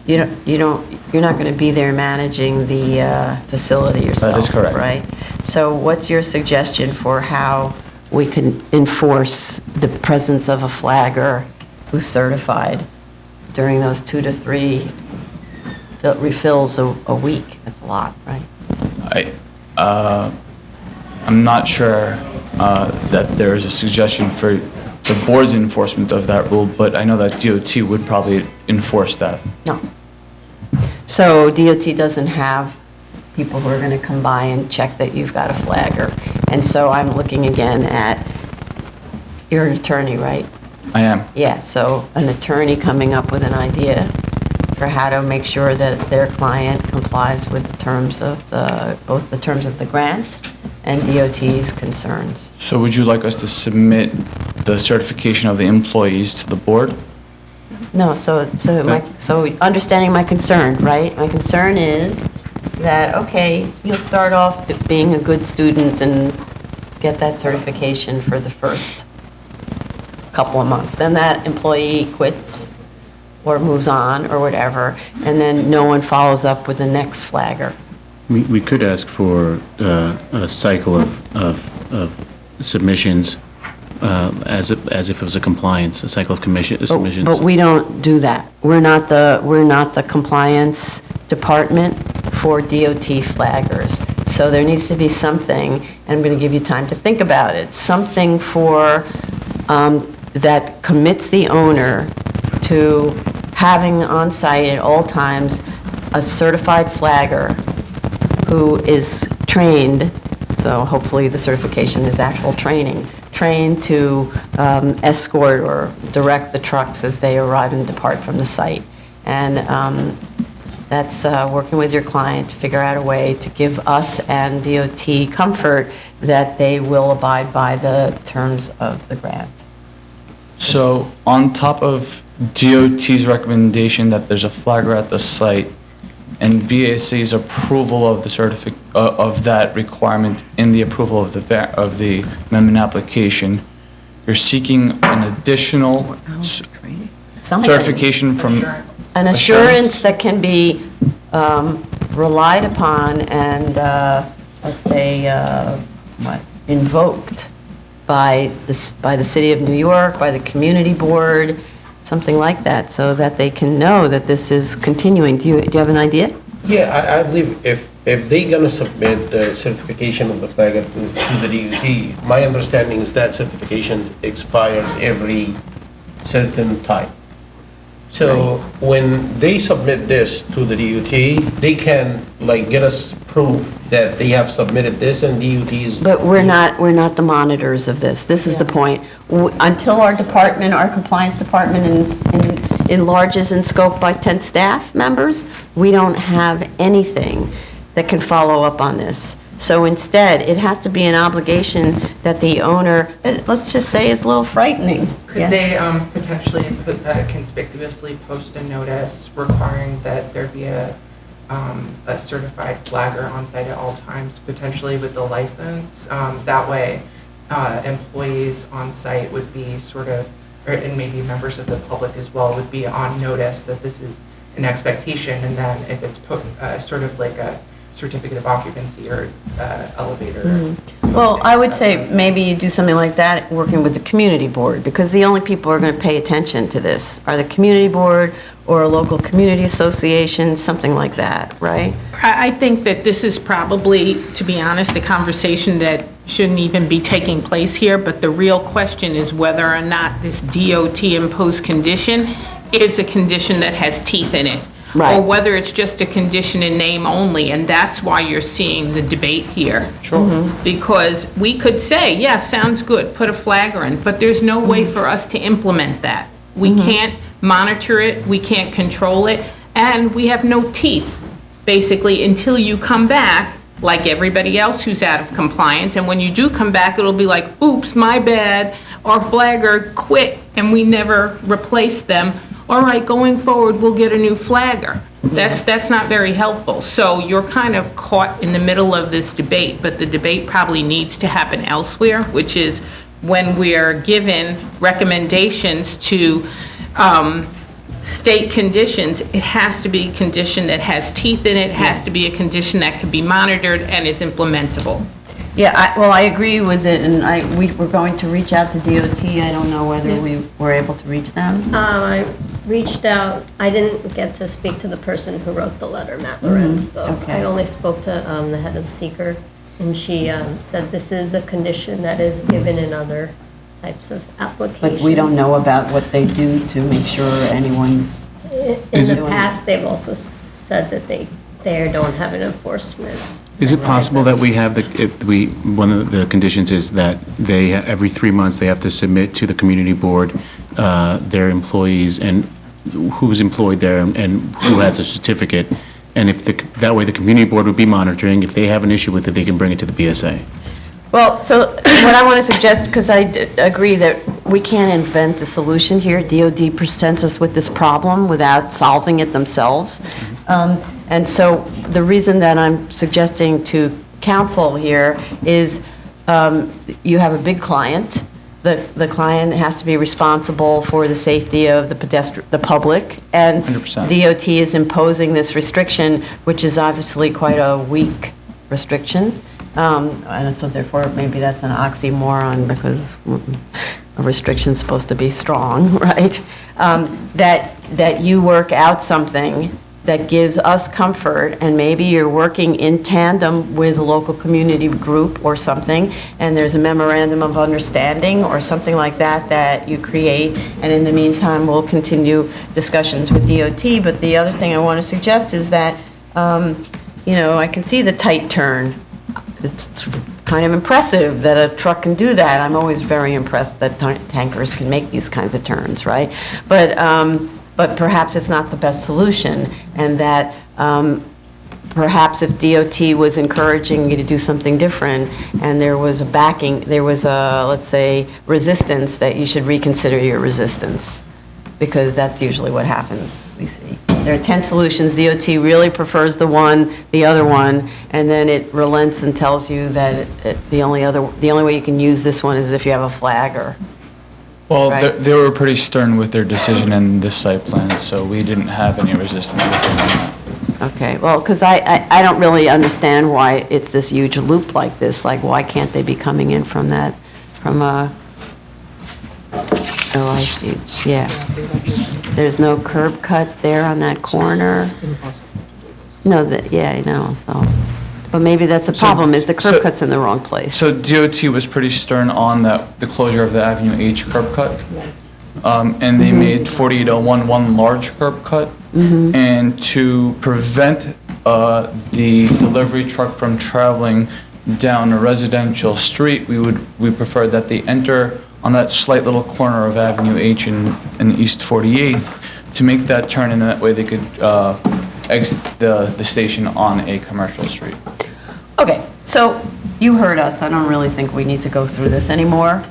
you're not going to be there managing the facility yourself, That is correct. right? So what's your suggestion for how we can enforce the presence of a flagger who's certified during those 2 to 3 refills a week? That's a lot, right? I'm not sure that there is a suggestion for the board's enforcement of that rule, but I know that DOT would probably enforce that. No. So DOT doesn't have people who are going to come by and check that you've got a flagger. And so I'm looking again at, you're an attorney, right? I am. Yeah, so an attorney coming up with an idea for how to make sure that their client complies with the terms of both the terms of the grant and DOT's concerns. So would you like us to submit the certification of the employees to the board? No, so understanding my concern, right? My concern is that, okay, you'll start off being a good student and get that certification for the first couple of months. Then that employee quits or moves on or whatever, and then no one follows up with the next flagger. We could ask for a cycle of submissions as if it was a compliance, a cycle of submissions. But we don't do that. We're not the compliance department for DOT flaggers. So there needs to be something, and I'm going to give you time to think about it, something for, that commits the owner to having on site at all times a certified flagger who is trained, so hopefully the certification is actual training, trained to escort or direct the trucks as they arrive and depart from the site. And that's working with your client to figure out a way to give us and DOT comfort that they will abide by the terms of the grant. So on top of DOT's recommendation that there's a flagger at the site and BAC's approval of the of that requirement in the approval of the amendment application, you're seeking an additional certification from An assurance that can be relied upon and, let's say, invoked by the city of New York, by the community board, something like that, so that they can know that this is continuing. Do you have an idea? Yeah, I believe if they're gonna submit the certification of the flagger to the DOT, my understanding is that certification expires every certain time. So when they submit this to the DOT, they can like get us proof that they have submitted this and DOT is. But we're not the monitors of this. This is the point. Until our department, our compliance department enlarges in scope by 10 staff members, we don't have anything that can follow up on this. So instead, it has to be an obligation that the owner, let's just say, is a little frightening. Could they potentially conspicuously post a notice requiring that there be a certified flagger on site at all times, potentially with the license? That way, employees on site would be sort of, and maybe members of the public as well, would be on notice that this is an expectation, and then if it's sort of like a certificate of occupancy or elevator. Well, I would say maybe you do something like that working with the community board, because the only people who are going to pay attention to this are the community board or a local community association, something like that, right? I think that this is probably, to be honest, a conversation that shouldn't even be taking place here, but the real question is whether or not this DOT imposed condition is a condition that has teeth in it. Right. Or whether it's just a condition in name only, and that's why you're seeing the debate here. Sure. Because we could say, yeah, sounds good, put a flagger in, but there's no way for us to implement that. We can't monitor it, we can't control it, and we have no teeth, basically, until you come back, like everybody else who's out of compliance, and when you do come back, it'll be like, oops, my bad, our flagger quit, and we never replaced them. All right, going forward, we'll get a new flagger. That's not very helpful. So you're kind of caught in the middle of this debate, but the debate probably needs to happen elsewhere, which is when we're given recommendations to state conditions, it has to be a condition that has teeth in it, has to be a condition that can be monitored and is implementable. Yeah, I agree with it, and we're going to reach out to DOT. I don't know whether we were able to reach them. reached out, I didn't get to speak to the person who wrote the letter, Matt Lorenz, though. okay. I only spoke to the head of the seeker, and she said this is a condition that is given in other types of applications. But we don't know about what they do to make sure anyone's, In the past, they've also said that they don't have an enforcement. Is it possible that we have one of the conditions is that they, every 3 months, they have to submit to the community board their employees and who's employed there and who has a certificate? And if that way the community board would be monitoring, if they have an issue with it, they can bring it to the BSA. well, so what I want to suggest, because I agree that we can't invent a solution here. DOD presents us with this problem without solving it themselves. And so the reason that I'm suggesting to council here is you have a big client. The client has to be responsible for the safety of the public. And 100%. DOT is imposing this restriction, which is obviously quite a weak restriction. And so therefore, maybe that's an oxymoron because a restriction's supposed to be strong, right? That you work out something that gives us comfort, and maybe you're working in tandem with a local community group or something, and there's a memorandum of understanding or something like that that you create, and in the meantime, we'll continue discussions with DOT. But the other thing I want to suggest is that, I can see the tight turn. It's kind of impressive that a truck can do that. I'm always very impressed that tankers can make these kinds of turns, right? But perhaps it's not the best solution, and that perhaps if DOT was encouraging you to do something different, and there was let's say, resistance, that you should reconsider your resistance, because that's usually what happens, we see. There are 10 solutions, DOT really prefers the other one, and then it relents and tells you that the only way you can use this one is if you have a flagger. Well, Right. they were pretty stern with their decision in this site plan, so we didn't have any resistance with them on that. Okay, well, because I don't really understand why it's this huge loop like this. Like, why can't they be coming in from a, oh, I see, yeah. There's no curb cut there on that corner? No, yeah, I know, so, but maybe that's the problem, is the curb cut's in the wrong place. So DOT was pretty stern on the closure of the Avenue H curb cut. And they made 4801 one large curb cut. And to prevent the delivery truck from traveling down a residential street, we preferred that they enter on that slight little corner of Avenue H in East 48th to make that turn, and that way they could exit the station on a commercial street. Okay, so you heard us. I don't really think we need to go through this anymore.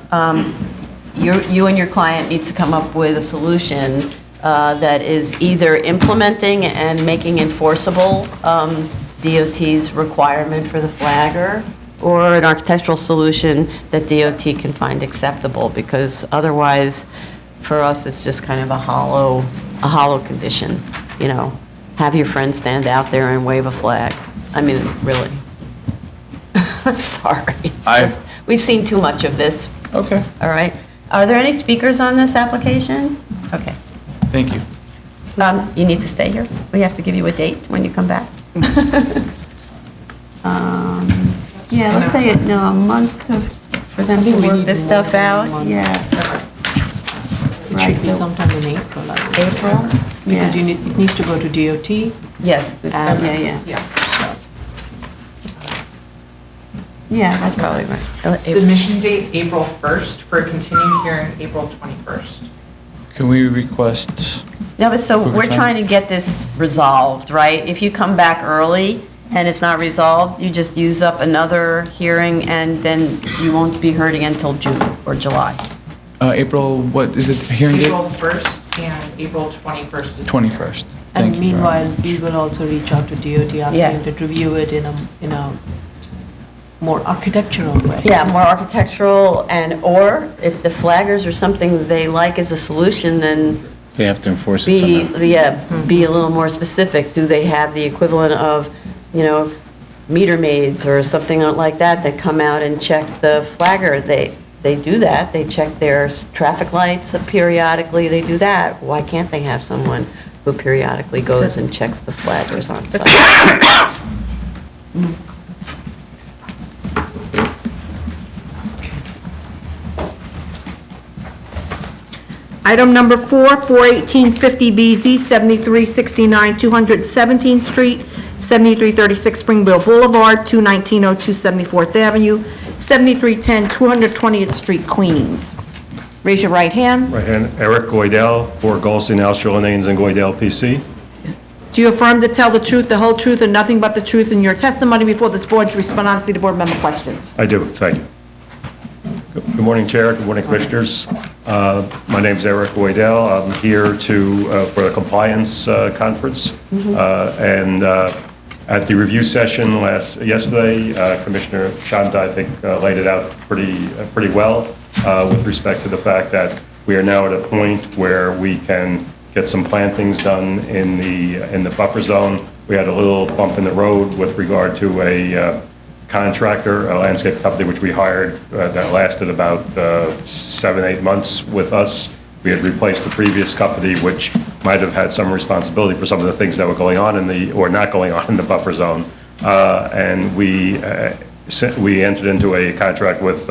You and your client needs to come up with a solution that is either implementing and making enforceable DOT's requirement for the flagger, or an architectural solution that DOT can find acceptable, because otherwise, for us, it's just kind of a hollow condition, Have your friend stand out there and wave a flag. I mean, really. I'm sorry. We've seen too much of this. Okay. All right. Are there any speakers on this application? Okay. Thank you. You need to stay here. We have to give you a date when you come back. Yeah, let's say a month for them to work this stuff out. Yeah. It should be sometime in April, I would say. April? Because Yeah. it needs to go to DOT. Yes. Yeah. Yeah, that's probably right. Submission date, April 1st, for a continued hearing, April 21st. Can we request? No, but so Quicker we're time? trying to get this resolved, right? If you come back early and it's not resolved, you just use up another hearing, and then you won't be heard again until June or July. April, what is it, hearing date? April 1st and April 21st is. 21st. Thank And you very meanwhile, much. we will also reach out to DOT, asking Yeah. them to review it in a more architectural way. Yeah, more architectural, or if the flaggers are something they like as a solution, then They have to enforce it somehow. be a little more specific. Do they have the equivalent of, meter maids or something like that come out and check the flagger? They they do that, they check their traffic lights periodically, they do that, why can't they have someone who periodically goes and checks the flaggers on site? Item number 4, 41850BZ, 7369 217th Street, 7336 Springville Boulevard, 21902 74th Avenue, 7310 220th Street, Queens. Raise your right hand. Right hand, Eric Goydell, for Goldstein, Alström, Lanes, and Goydell, PC. Do you affirm to tell the truth, the whole truth, and nothing but the truth in your testimony before this board to respond honestly to board member questions? I do, thank you. Good morning, Chair, good morning, Commissioners. My name is Eric Goydell. I'm here for the compliance conference. And at the review session yesterday, Commissioner Chanda, I think, laid it out pretty well with respect to the fact that we are now at a point where we can get some plantings done in the buffer zone. We had a little bump in the road with regard to a contractor, a landscape company which we hired that lasted about 7-8 months with us. We had replaced the previous company, which might have had some responsibility for some of the things that were going on or not going on in the buffer zone. And we entered into a contract with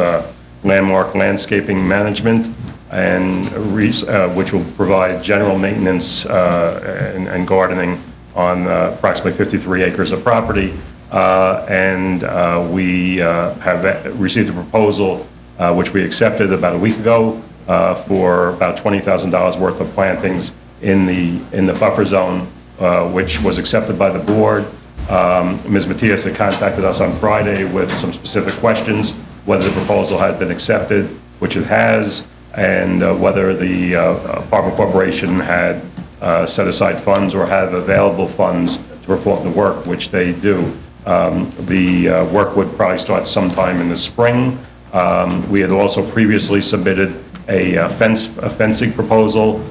Landmark Landscaping Management, and which will provide general maintenance and gardening on approximately 53 acres of property. We have received a proposal, which we accepted about a week ago, for about $20,000 worth of plantings in the buffer zone, which was accepted by the board. Ms. Matias had contacted us on Friday with some specific questions, whether the proposal had been accepted, which it has, and whether the apartment corporation had set aside funds or had available funds to perform the work, which they do. The work would probably start sometime in the spring. We had also previously submitted a fencing proposal,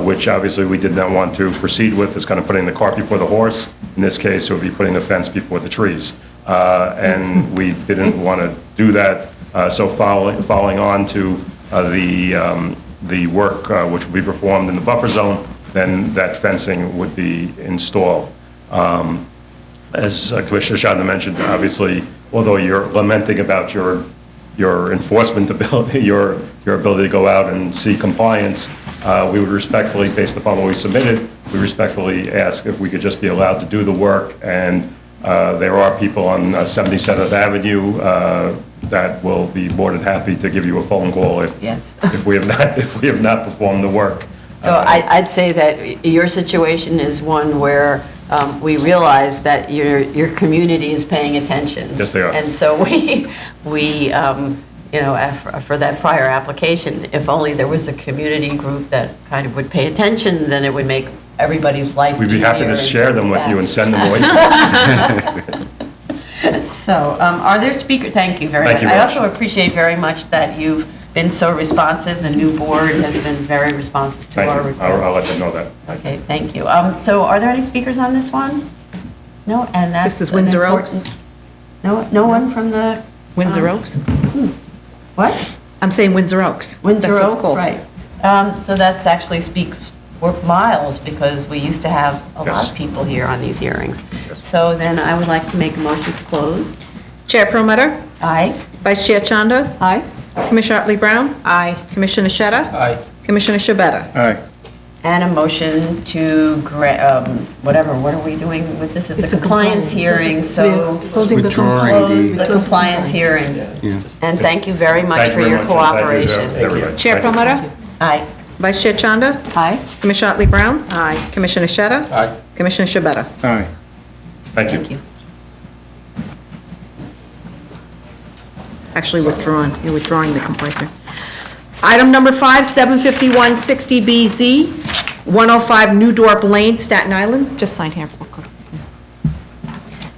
which obviously we did not want to proceed with. It's kind of putting the cart before the horse. In this case, it would be putting the fence before the trees. And we didn't want to do that. So following on to the work which will be performed in the buffer zone, then that fencing would be installed. As Commissioner Chanda mentioned, obviously, although you're lamenting about your enforcement ability, your ability to go out and see compliance, we would respectfully, based upon what we submitted, we respectfully ask if we could just be allowed to do the work. And there are people on 77th Avenue that will be more than happy to give you a phone call if we have not performed the work. So I'd say that your situation is one where we realize that your community is paying attention. Yes, they are. And so we for that prior application, if only there was a community group that kind of would pay attention, then it would make everybody's life easier. We'd be happy to share them with you and send them away. So are there speakers? Thank you very much. I also appreciate very much that you've been so responsive. The new board has been very responsive to our requests. I'll let them know that. Okay, thank you. So are there any speakers on this one? No, and that's. This is Windsor Oaks. No one from the. Windsor Oaks? What? I'm saying Windsor Oaks. Windsor That's what it's Oaks, called. right. So that actually speaks for miles, because we used to have a lot of people here on these hearings. So then I would like to make a motion to close. Chair Promoter? Aye. Vice Chair Chanda? Aye. Commissioner Otley Brown? Aye. Commissioner Sheta? Aye. Commissioner Shabeta? Aye. And a motion to, what are we doing with this? It's a compliance hearing, so Closing the close the compliance hearing. And thank you very much Thank for you very your much. cooperation. Thank you, everybody. Chair Thank you. Promoter? Aye. Vice Chair Chanda? Aye. Commissioner Otley Brown? Aye. Commissioner Sheta? Aye. Commissioner Shabeta? Aye. Thank you. Thank you. Actually withdrawn. You're withdrawing the complaints here. Item number 5, 75160BZ, 105 New Dorp Lane, Staten Island. Just sign here.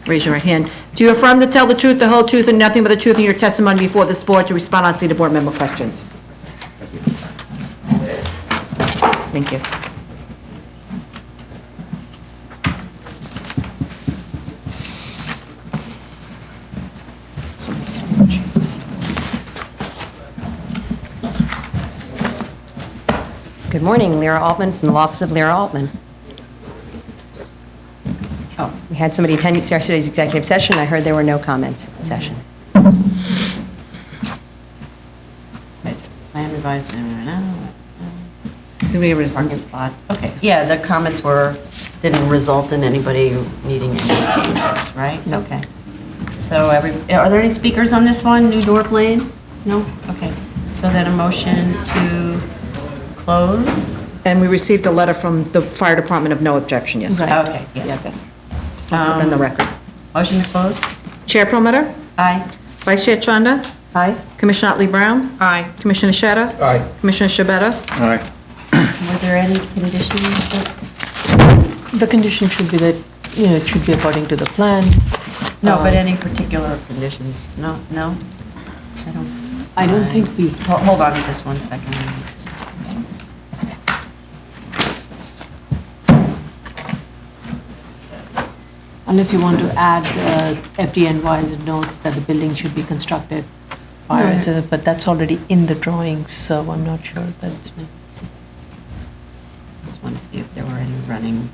Raise your right hand. Do you affirm to tell the truth, the whole truth, and nothing but the truth in your testimony before this board to respond honestly to board member questions? Thank you. Good morning, Lyra Altman from the Law Office of Lyra Altman. Oh, we had somebody attend yesterday's executive session. I heard there were no comments at the session. Plan revised, do we have a parking spot? Okay, yeah, the comments didn't result in anybody needing any changes, right? Okay. So are there any speakers on this one, new door plane? No? Okay. So then a motion to close? And we received a letter from the fire department of no objection yesterday. Okay, yeah. Yes. Just want to put that in the record. Motion to close? Chair Promoter, Aye. Vice Chair Chanda, Aye. Commissioner Otley Brown, Aye. Commissioner Sheta, Aye. Commissioner Shabeta. Aye. Were there any conditions that? The condition should be that, it should be according to the plan. No, but any particular conditions? No? I don't think we, Hold on just one second. unless you want to add FDNY's notes that the building should be constructed prior, but that's already in the drawings, so I'm not sure that it's been. Just want to see if there were any running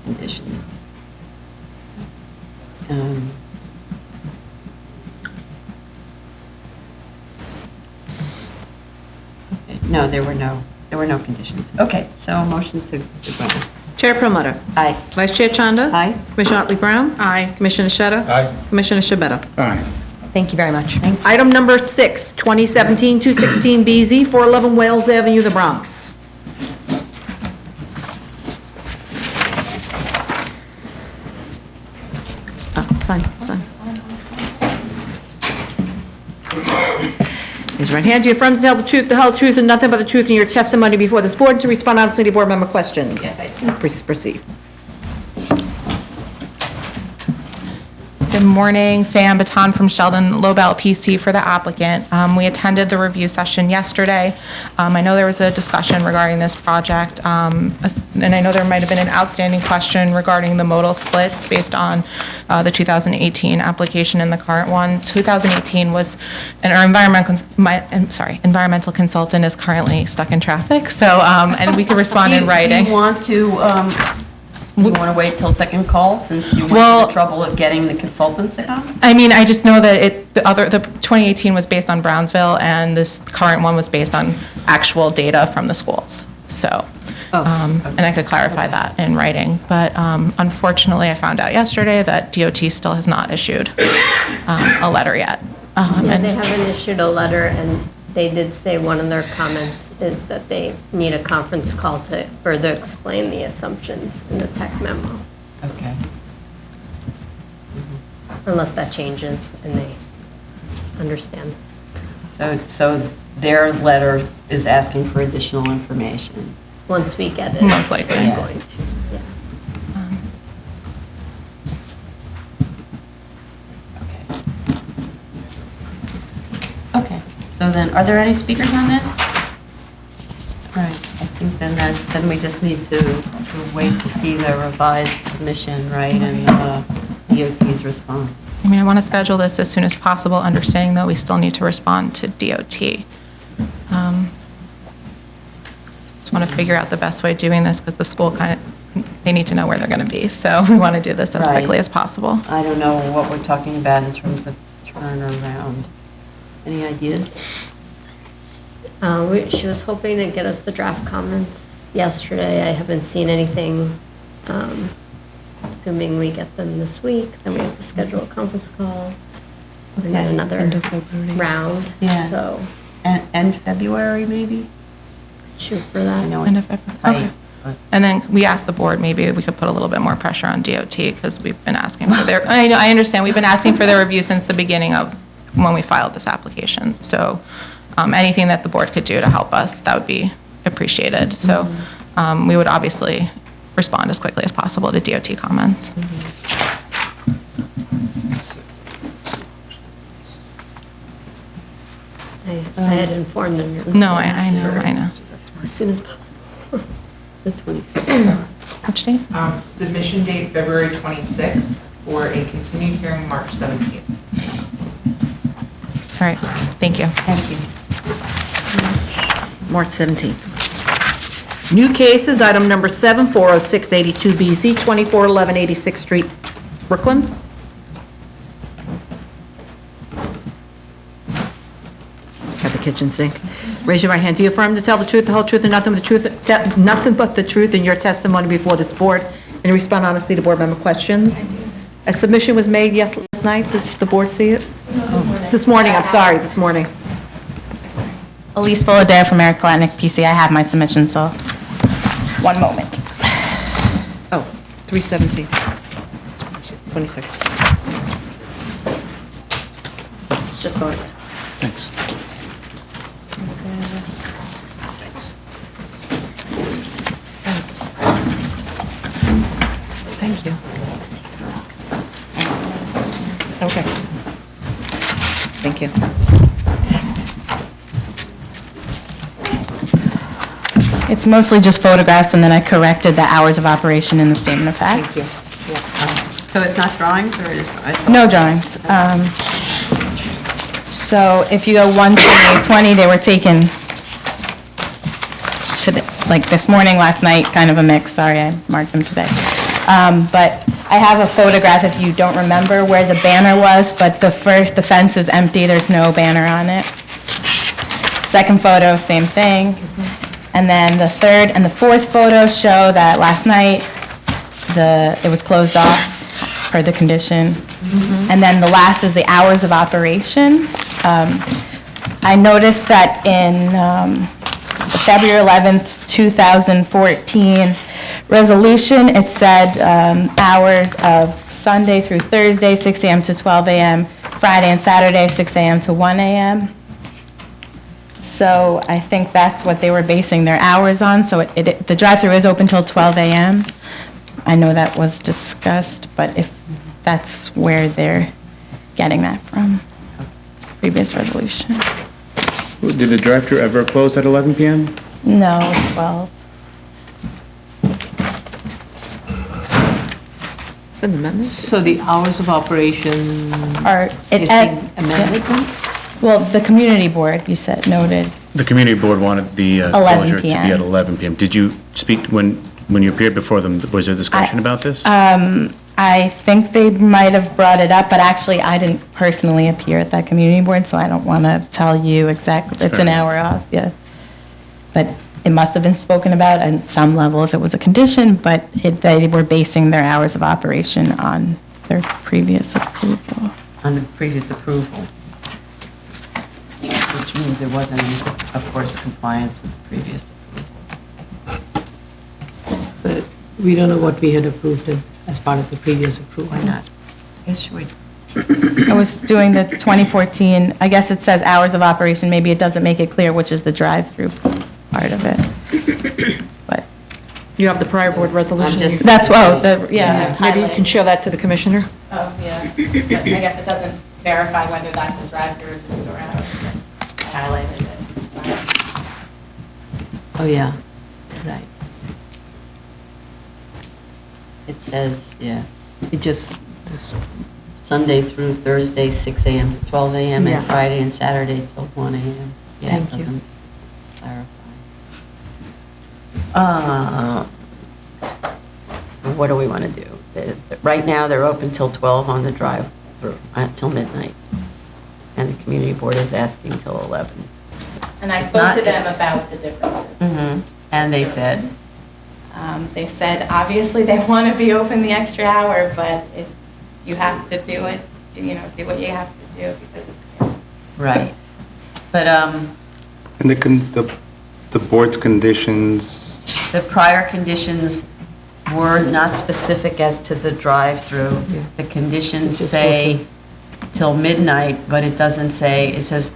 conditions. Okay, no, there were no conditions. Okay, so a motion to go. Chair Promoter, Aye. Vice Chair Chanda. Aye. Commissioner Otley Brown. Aye. Commissioner Sheta. Aye. Commissioner Shabeta. Aye. Thank you very much. Item number 6, 2017-216 BZ, 411 Wales Avenue, the Bronx. Sign. Raise your right hand. Do you affirm to tell the truth, the whole truth, and nothing but the truth in your testimony before this board, and to respond honestly to board member questions? Yes, I do. Please proceed. Good morning, Fan Baton from Sheldon Lobel PC for the applicant. We attended the review session yesterday. I know there was a discussion regarding this project, and I know there might have been an outstanding question regarding the modal splits based on the 2018 application and the current one. 2018 was, and our environmental consultant is currently stuck in traffic, so, and we could respond in writing. Do you want to wait till second call since you went Well- through the trouble of getting the consultant to come? I mean, I just know that the 2018 was based on Brownsville, and this current one was based on actual data from the schools, so. And I could clarify that in writing, but unfortunately, I found out yesterday that DOT still has not issued a letter yet. Yeah, they haven't issued a letter, and they did say one of their comments is that they need a conference call to further explain the assumptions in the tech memo, Okay. unless that changes and they understand. So their letter is asking for additional information. Once we get it. Most likely. It's Yeah. going to, yeah. Okay, so then, are there any speakers on this? All right, I think then we just need to wait to see the revised submission, right, and DOT's response. I mean, I want to schedule this as soon as possible, understanding that we still need to respond to DOT. Just want to figure out the best way of doing this, because the school they need to know where they're going to be, so we want to do this as Right. quickly as possible. I don't know what we're talking about in terms of turnaround. Any ideas? She was hoping to get us the draft comments yesterday. I haven't seen anything. Assuming we get them this week, then we have to schedule a conference call. And then Okay. another End of February. round. Yeah. So End February, maybe? shoot for that. I know End it's of February. tight. Okay. but- And then we asked the board, maybe we could put a little bit more pressure on DOT, because we've been asking for their, I understand, we've been asking for their review since the beginning of when we filed this application. So anything that the board could do to help us, that would be appreciated. So we would obviously respond as quickly as possible to DOT comments. I had informed them. No, I know. As soon as possible. The 26th. Which date? Submission date February 26th for a continued hearing March 17th. All right, thank you. Thank you. March 17th. New cases, item number 7, 40682BZ, 2411 86th Street, Brooklyn. Got the kitchen sink. Raise your right hand. Do you affirm to tell the truth, the whole truth, and nothing but the truth, nothing but the truth in your testimony before this board, and respond honestly to board member questions? A submission was made last night. Did the board see it? This morning, I'm sorry, this morning. Elise Fullader from Eric Palatnik, PC. I have my submission, so one moment. Oh, 317. 26. Just voted. Thanks. Thank you. Okay. Thank you. It's mostly just photographs, and then I corrected the hours of operation in the statement of facts. So it's not drawings, or is? No drawings. So if you go 1/28/20, they were taken today, like this morning, last night, kind of a mix. Sorry, I marked them today. But I have a photograph, if you don't remember, where the banner was, but the fence is empty, there's no banner on it. Second photo, same thing. And then the third and the fourth photo show that last night, it was closed off per the condition. And then the last is the hours of operation. I noticed that in February 11th, 2014 resolution, it said hours of Sunday through Thursday, 6 a.m. to 12 a.m., Friday and Saturday, 6 a.m. to 1 a.m. So I think that's what they were basing their hours on. So the drive-through is open till 12 a.m. I know that was discussed, but if that's where they're getting that from, previous resolution. Did the drive-thru ever close at 11 p.m.? No, 12. It's an amendment? So the hours of operation Are, is being amended then? Well, the community board, you said, noted. The community board wanted the 11 closure to be p.m. at 11 p.m. Did you speak, when you appeared before them, was there discussion about this? I think they might have brought it up, but actually, I didn't personally appear at that community board, so I don't want to tell you exactly. It's an hour off, yeah. But it must have been spoken about at some level if it was a condition, but they were basing their hours of operation on their previous approval. On the previous approval, which means it wasn't, of course, compliance with the previous approval. But we don't know what we had approved as part of the previous approval. Why not? Yes, we. I was doing the 2014, I guess it says hours of operation, maybe it doesn't make it clear which is the drive-through part of it. But You have the prior board resolution? that's, yeah. Maybe you can show that to the commissioner? Oh, yeah. But I guess it doesn't verify whether that's a drive-through or just store hours. Highlighted it. Sorry. Oh, yeah, right. It says, yeah, It just, this- Sunday through Thursday, 6 a.m. to 12 a.m., Yeah. and Friday and Saturday till 1 a.m. Yeah, it Thank you. doesn't clarify. What do we want to do? Right now, they're open till 12 on the drive-through, till midnight. And the community board is asking till 11. And I It's spoke not- to them about the differences. And they said? They said, obviously, they want to be open the extra hour, but if you have to do it, do what you have to do, because. Right. But, And the board's conditions, the prior conditions were not specific as to the drive-through. The conditions say till midnight, but it doesn't say, it says,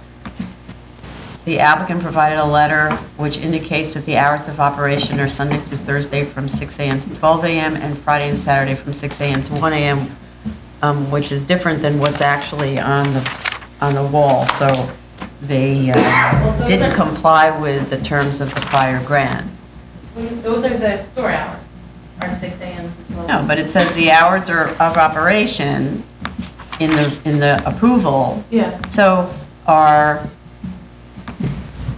the applicant provided a letter which indicates that the hours of operation are Sunday through Thursday from 6 a.m. to 12 a.m. and Friday and Saturday from 6 a.m. to 1 a.m., which is different than what's actually on the wall. So they didn't comply with the terms of the prior grant. Those are the store hours, are 6 a.m. to 12. No, but it says the hours of operation in the approval. Yeah. So are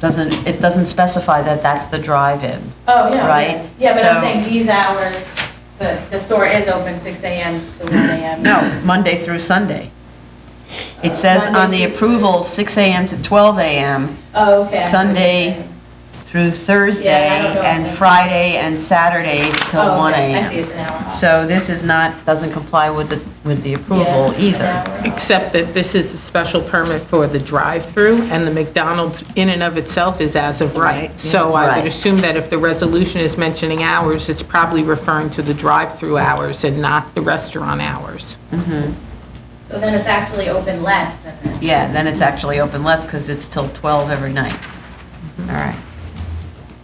it doesn't specify that that's the drive-in. Oh, yeah. Right? Yeah, but I'm So- saying these hours, the store is open 6 a.m. to 1 a.m. No, Monday through Sunday. It says on the approval, 6 a.m. to 12 a.m. Oh, okay. Sunday through Thursday, Yeah, I don't know. and Friday and Saturday till Oh, 1 okay. a.m. I see, it's an hour. So this is not, doesn't comply with the approval either. Except that this is a special permit for the drive-through, and the McDonald's in and of itself is as of right. So I Right. would assume that if the resolution is mentioning hours, it's probably referring to the drive-through hours and not the restaurant hours. So then it's actually open less than that. Yeah, then it's actually open less because it's till 12 every night. All right.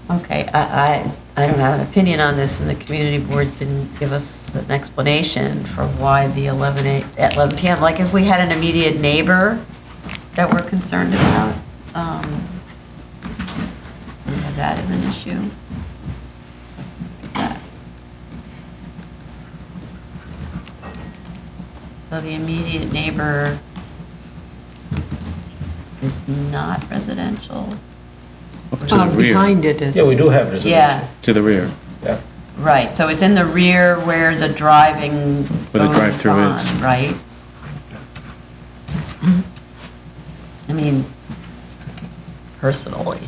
Okay, I don't have an opinion on this, and the community board didn't give us an explanation for why the 11 p.m. Like, if we had an immediate neighbor that we're concerned about, that is an issue. So the immediate neighbor is not residential? To the rear. Behind it is. Yeah, we do have residential. Yeah, To the rear. Yeah. right, so it's in the rear where the driving Where the goes drive-through on, is. right? I mean, personally,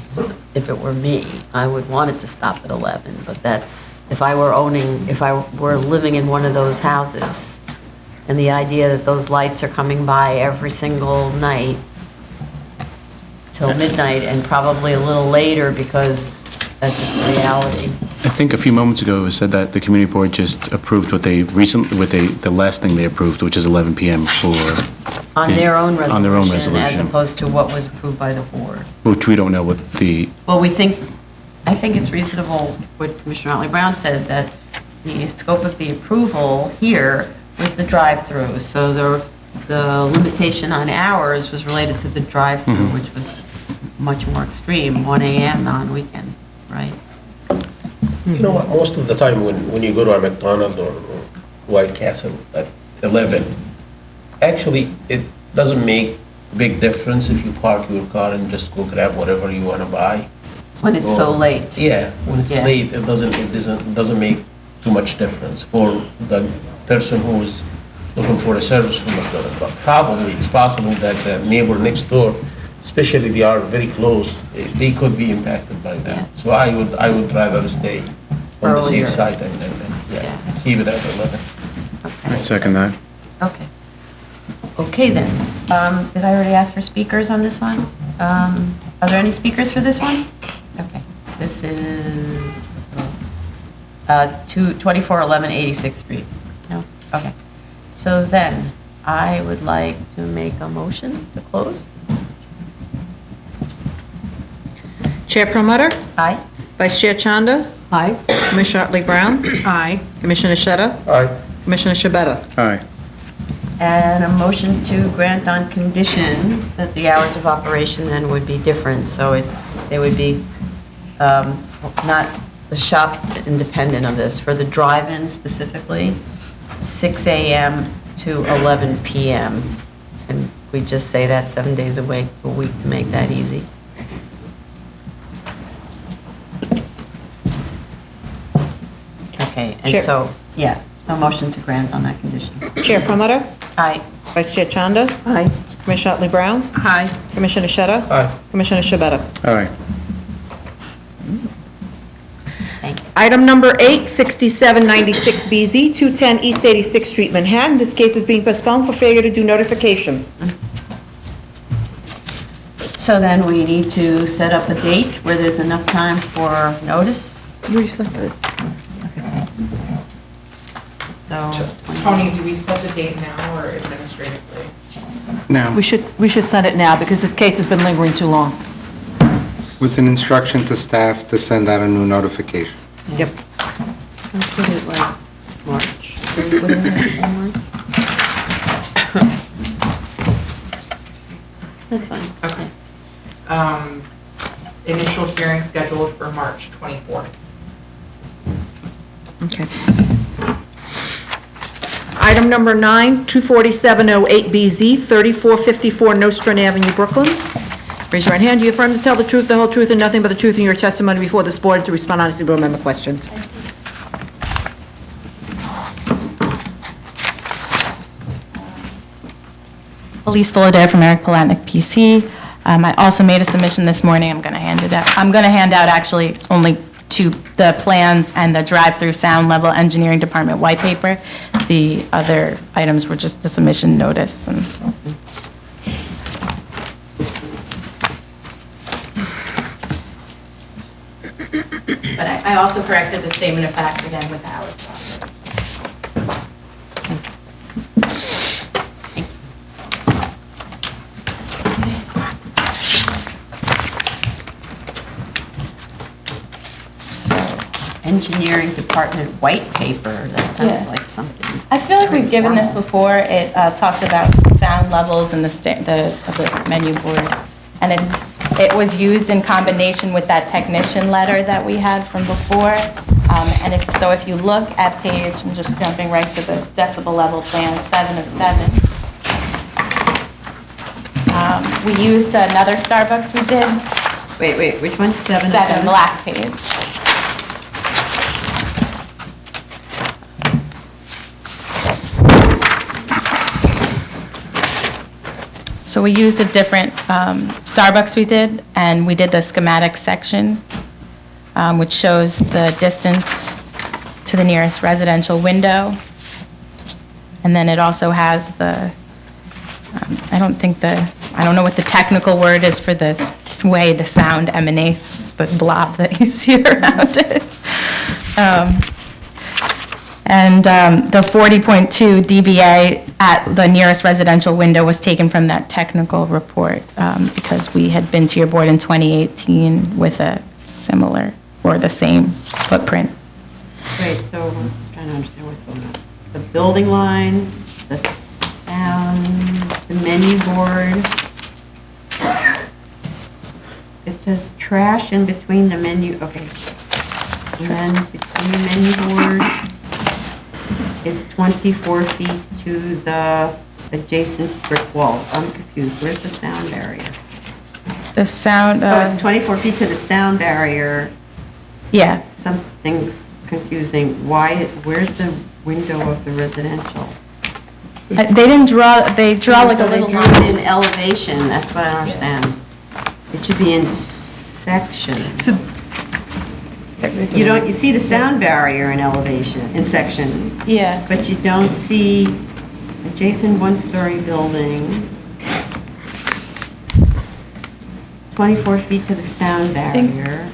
if it were me, I would want it to stop at 11, but that's, if I were living in one of those houses, and the idea that those lights are coming by every single night till midnight, and probably a little later, because that's just the reality. I think a few moments ago it was said that the community board just approved the last thing they approved, which is 11 p.m. On their own On their own resolution, as resolution. opposed to what was approved by the board. Which we don't know what the, Well, I think it's reasonable, what Commissioner Otley Brown said, that the scope of the approval here was the drive-through. So the limitation on hours was related to the drive-through, which was much more extreme, 1 a.m. on weekends, right? You know what, most of the time when you go to a McDonald's or White Castle at 11, actually, it doesn't make big difference if you park your car and just go grab whatever you want to buy. When it's so late. Yeah, when it's Yeah. late, it doesn't make too much difference for the person who's looking for a service from McDonald's. But probably, it's possible that the neighbor next door, especially they are very close, they could be impacted by that. Yeah. So I would rather stay on the Earlier. safe side and keep it at 11. I second that. Okay. Okay, then. Did I already ask for speakers on this one? Are there any speakers for this one? Okay. This is 2411 86th Street. No? Okay. So then, I would like to make a motion to close. Chair Promoter, Aye. Vice Chair Chanda, Aye. Commissioner Otley Brown, Aye. Commissioner Shetta, Aye. Commissioner Shabeta. Aye. And a motion to grant on condition that the hours of operation then would be different. So they would be not the shop independent of this. For the drive-in specifically, 6 a.m. to 11 p.m. And we just say that 7 days a week to make that easy. Okay, and Chair. so, yeah, a motion to grant on that condition. Chair Promoter, Aye. Vice Chair Chanda, Aye. Commissioner Otley Brown, Aye. Commissioner Shetta, Aye. Commissioner Shabeta. Aye. Thank you. Item number 8, 6796BZ, 210 East 86th Street, Manhattan. This case is being postponed for failure to do notification. So then we need to set up a date where there's enough time for notice. So, Tony, do we set the date now or administratively? Now, We should send it now because this case has been lingering too long. with an instruction to staff to send out a new notification. Yep. put it like March. Can we put it in March? That's fine. Okay. Initial hearing scheduled for March 24th. Okay. Item number 9, 24708BZ, 3454 Nostrand Avenue, Brooklyn. Raise your right hand. Do you affirm to tell the truth, the whole truth, and nothing but the truth in your testimony before this board and to respond honestly to board member questions? Elise Fullader from Eric Palatnik, PC. I also made a submission this morning. I'm going to hand it out. I'm going to hand out actually only the plans and the drive-through sound level engineering department white paper. The other items were just the submission notice and. But I also corrected the statement of facts again with Alice. Engineering department white paper, that sounds Yeah. like something. I feel like we've very given this formal. before. It talks about sound levels and the menu board. And it was used in combination with that technician letter that we had from before. And if you look at page, and just jumping right to the decibel level plan, 7 of 7. We used another Starbucks we did. Wait, which one? 7 of 7, the last page. So we used a different Starbucks we did, and we did the schematic section, which shows the distance to the nearest residential window. And then it also has the, I don't know what the technical word is for the way the sound emanates, the blob that you see around it. And the 40.2 dBA at the nearest residential window was taken from that technical report because we had been to your board in 2018 with a similar or the same footprint. Wait, so I'm just trying to understand what's going on. The building line, the sound, the menu board. It says trash in between the menu, okay. And then between the menu board is 24 feet to the adjacent brick wall. I'm confused. Where's the sound barrier? The sound. Oh, it's 24 feet to the sound barrier. Yeah. Something's confusing. Where's the window of the residential? They didn't draw, they draw like a So they little drew line. it in elevation, that's what I don't understand. It should be in sections. You see the sound barrier in elevation, in section. Yeah. But you don't see adjacent one-story building, 24 feet to the sound barrier.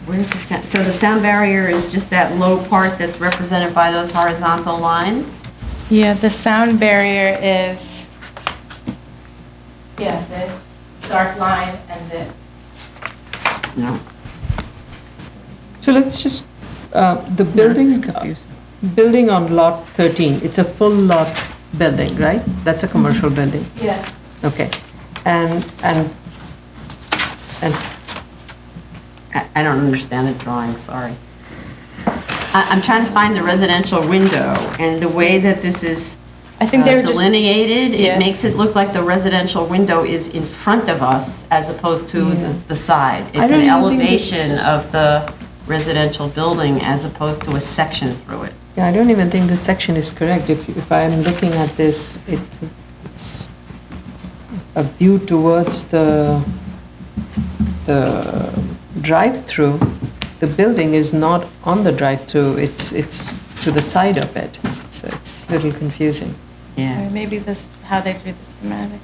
Where's the sound? So the sound barrier is just that low part that's represented by those horizontal lines? Yeah, the sound barrier is, yeah, this dark line and this. No. So let's just, the building on lot 13, it's a full lot building, right? That's a commercial building? Yeah. Okay. And I don't understand the drawing, sorry. I'm trying to find the residential window, and the way that this is I think they were just delineated, yeah. it makes it look like the residential window is in front of us as opposed to the side. It's an elevation of the residential building as opposed to a section through it. yeah, I don't even think this section is correct. If I am looking at this, it's a view towards the drive-through. The building is not on the drive-through, it's to the side of it. So it's a little confusing. Yeah. Maybe this, how they drew the schematic.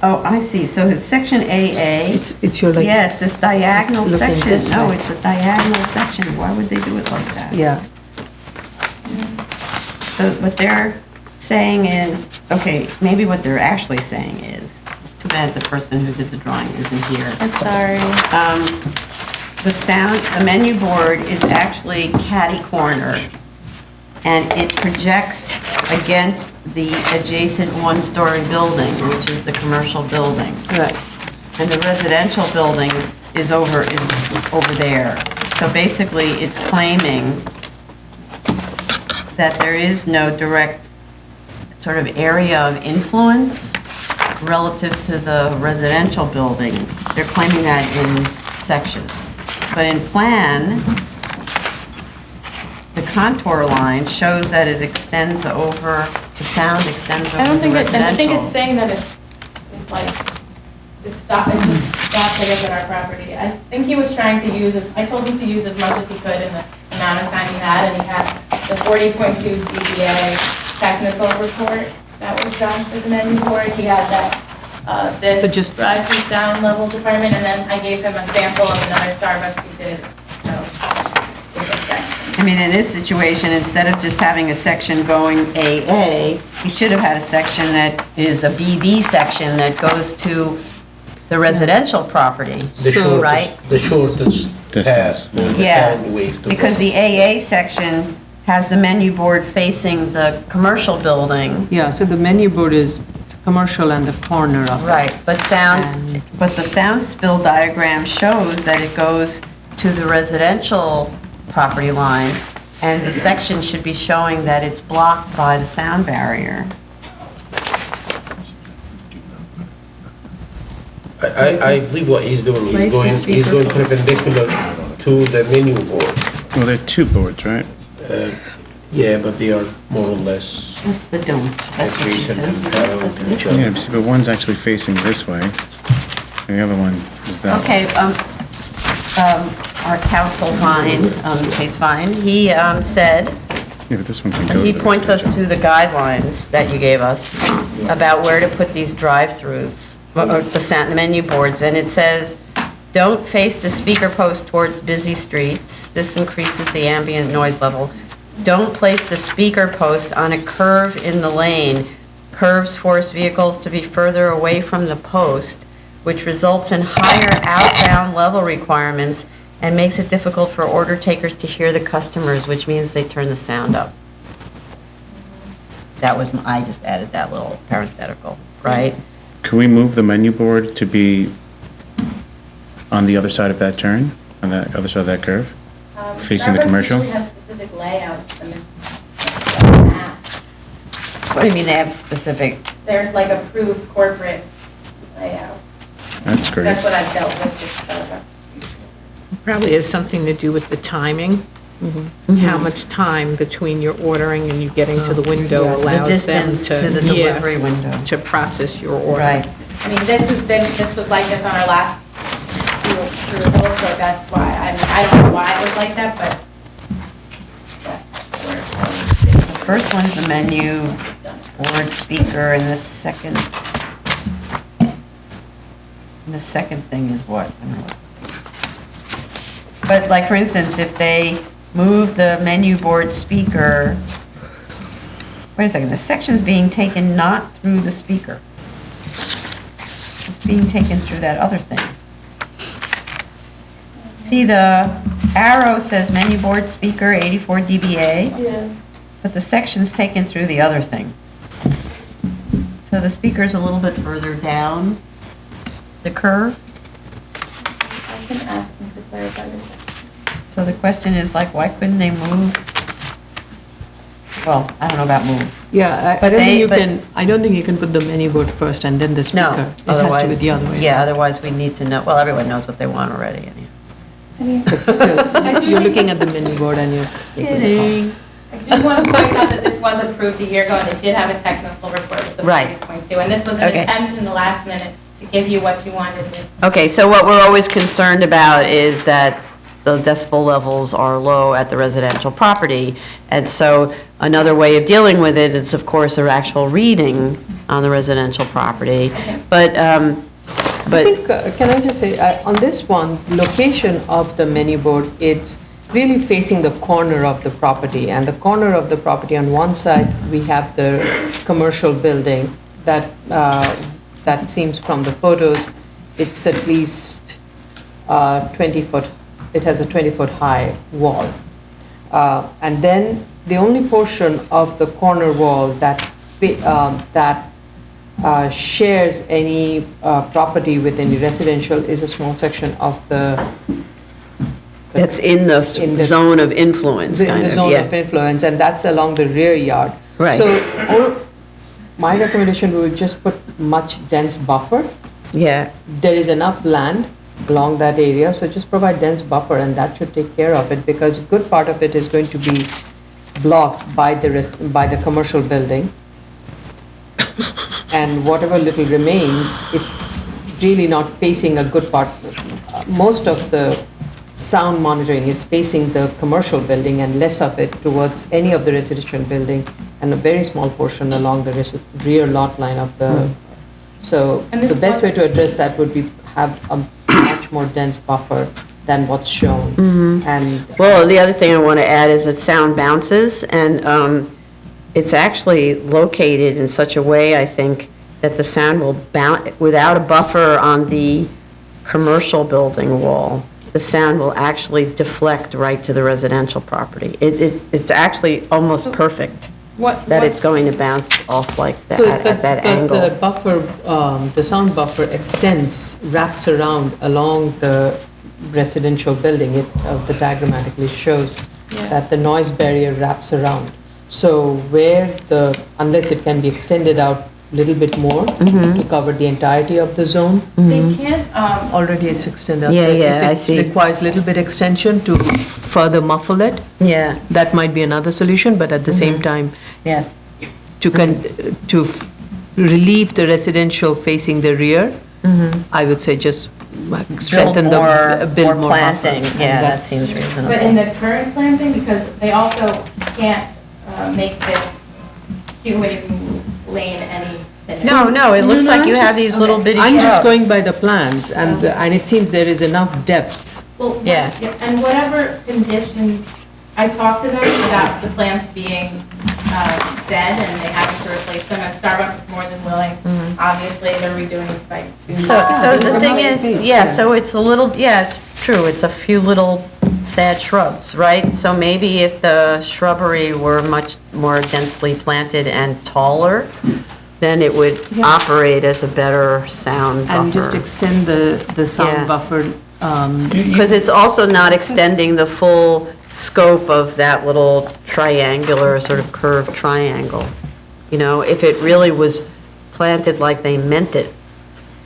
Oh, I see, so it's section AA. It's your like. Yeah, it's this diagonal It's looking section. this No, way. it's a diagonal section. Why would they do it like that? Yeah. So what they're saying is, okay, maybe what they're actually saying is, it's too bad the person who did the drawing isn't here. I'm sorry. The menu board is actually catty-cornered, and it projects against the adjacent one-story building, which is the commercial building. Right. And the residential building is over there. So basically, it's claiming that there is no direct sort of area of influence relative to the residential building. They're claiming that in section. But in plan, the contour line shows that it extends over, the sound extends over I don't the think residential. I think it's saying that it's like, it just stops, I guess, at our property. I think he was trying to use, I told him to use as much as he could in the amount of time he had, and he had the 40.2 dBA technical report that was done for the menu board. He had that, So just- this drive-through sound level department, and then I gave him a sample of another Starbucks we did, so. it was that. I mean, in this situation, instead of just having a section going AA, you should have had a section that is a BB section that goes to the residential property, right? The shortest path for the Yeah, sound wave to because go. the AA section has the menu board facing the commercial building. Yeah, so the menu board is it's commercial and the corner of it. Right, but the sound spill diagram shows that it goes to the residential property line, and the section should be showing that it's blocked by the sound barrier. I believe what he's doing, Place the he's going speaker. perpendicular to the menu board. Well, there are two boards, right? Yeah, but they are more or less That's the don't, that's what she adjacent and said. parallel to each other. Yeah, see, but one's actually facing this way. The other one is that way. Okay, our counsel Vine, Chase Vine, he said, Yeah, but this one can go. he to the points us residential. to the guidelines that you gave us about where to put these drive-throughs, or the menu boards, and it says, don't face the speaker post towards busy streets. This increases the ambient noise level. Don't place the speaker post on a curve in the lane. Curves force vehicles to be further away from the post, which results in higher outbound level requirements and makes it difficult for order takers to hear the customers, which means they turn the sound up. That was, I just added that little parenthetical, right? Can we move the menu board to be on the other side of that turn, on that other side of that curve? Facing the commercial? Starbucks usually has specific layouts, and this What do you mean they have specific? there's like approved corporate layouts. That's great. That's what I've dealt with Starbucks. Probably has something to do with the timing. How much time between your ordering and you getting to the window The allows them distance to. to the yeah, delivery window. To process your order. Right. I mean, this was like this on our last approval, so that's why, I don't know why it was like that, but that's where it was. First one's the menu, board speaker, and the second thing is what? I don't know. But like, for instance, if they move the menu board speaker, wait a second, the section's being taken not through the speaker. It's being taken through that other thing. See, the arrow says menu board speaker, 84 dBA. Yeah. But the section's taken through the other thing. So the speaker's a little bit further down the curve. I can ask them to clarify this. So the question is like, why couldn't they move? Well, I don't know about move. Yeah, But I don't think you can put the menu board first and then the speaker. No, It has to be otherwise, the other way. yeah, otherwise we need to know, well, everyone knows what they want already. anyhow. But still, you're looking at the menu board and you're taking the call. I do want to point out that this was approved a year ago, and it did have a technical report with the Right. 40.2, and this was an Okay. attempt in the last minute to give you what you wanted. Okay, so what we're always concerned about is that the decibel levels are low at the residential property. And so another way of dealing with it is, of course, an actual reading on the residential property. But, I think, can I just say, on this one, location of the menu board, it's really facing the corner of the property. And the corner of the property, on one side, we have the commercial building that, that seems from the photos, it's at least 20 foot, it has a 20-foot high wall. And then the only portion of the corner wall that shares any property with any residential is a small section of the That's in the zone of influence, kind the of, zone yeah. of influence, and that's along the rear yard. Right. So my recommendation would just put much dense buffer. Yeah, There is enough land along that area, so just provide dense buffer and that should take care of it because a good part of it is going to be blocked by by the commercial building. And whatever little remains, it's really not facing a good part. Most of the sound monitoring is facing the commercial building and less of it towards any of the residential building and a very small portion along the rear lot line of the, so And this the best way was- to address that would be have a much more dense buffer than what's shown. And well, the other thing I want to add is that sound bounces, and it's actually located in such a way, I think, that the sound will bounce, without a buffer on the commercial building wall, the sound will actually deflect right to the residential property. It's actually almost perfect that it's going to bounce off like that, at that angle. But the buffer, the sound buffer extends, wraps around along the residential building. The diagrammatically shows that the noise barrier wraps around. So unless it can be extended out a little bit more to cover the entirety of the zone. They can't, already it's extended. Yeah, So yeah, I see. If it requires a little bit extension to further muffle it, Yeah, that might be another solution, but at the same time, yes. to relieve the residential facing the rear, I would say just strengthen the, build more planting, buffer. yeah, And that that's- seems reasonable. But in the current planting, because they also can't make this Q-wave lane any thinner. No, it looks like you have these little bitty shrubs. I'm just going by the plans and it seems there is enough depth. Well, Yeah. and whatever conditions, I talked to them about the plants being dead and they having to replace them, and Starbucks is more than willing. Obviously, they're redoing the site too. So the thing is, yeah, so it's a little, yeah, it's true, it's a few little sad shrubs, right? So maybe if the shrubbery were much more densely planted and taller, then it would operate as a better sound buffer. And just extend the Yeah. sound buffer. Because it's also not extending the full scope of that little triangular, sort of curved triangle. You know, if it really was planted like they meant it.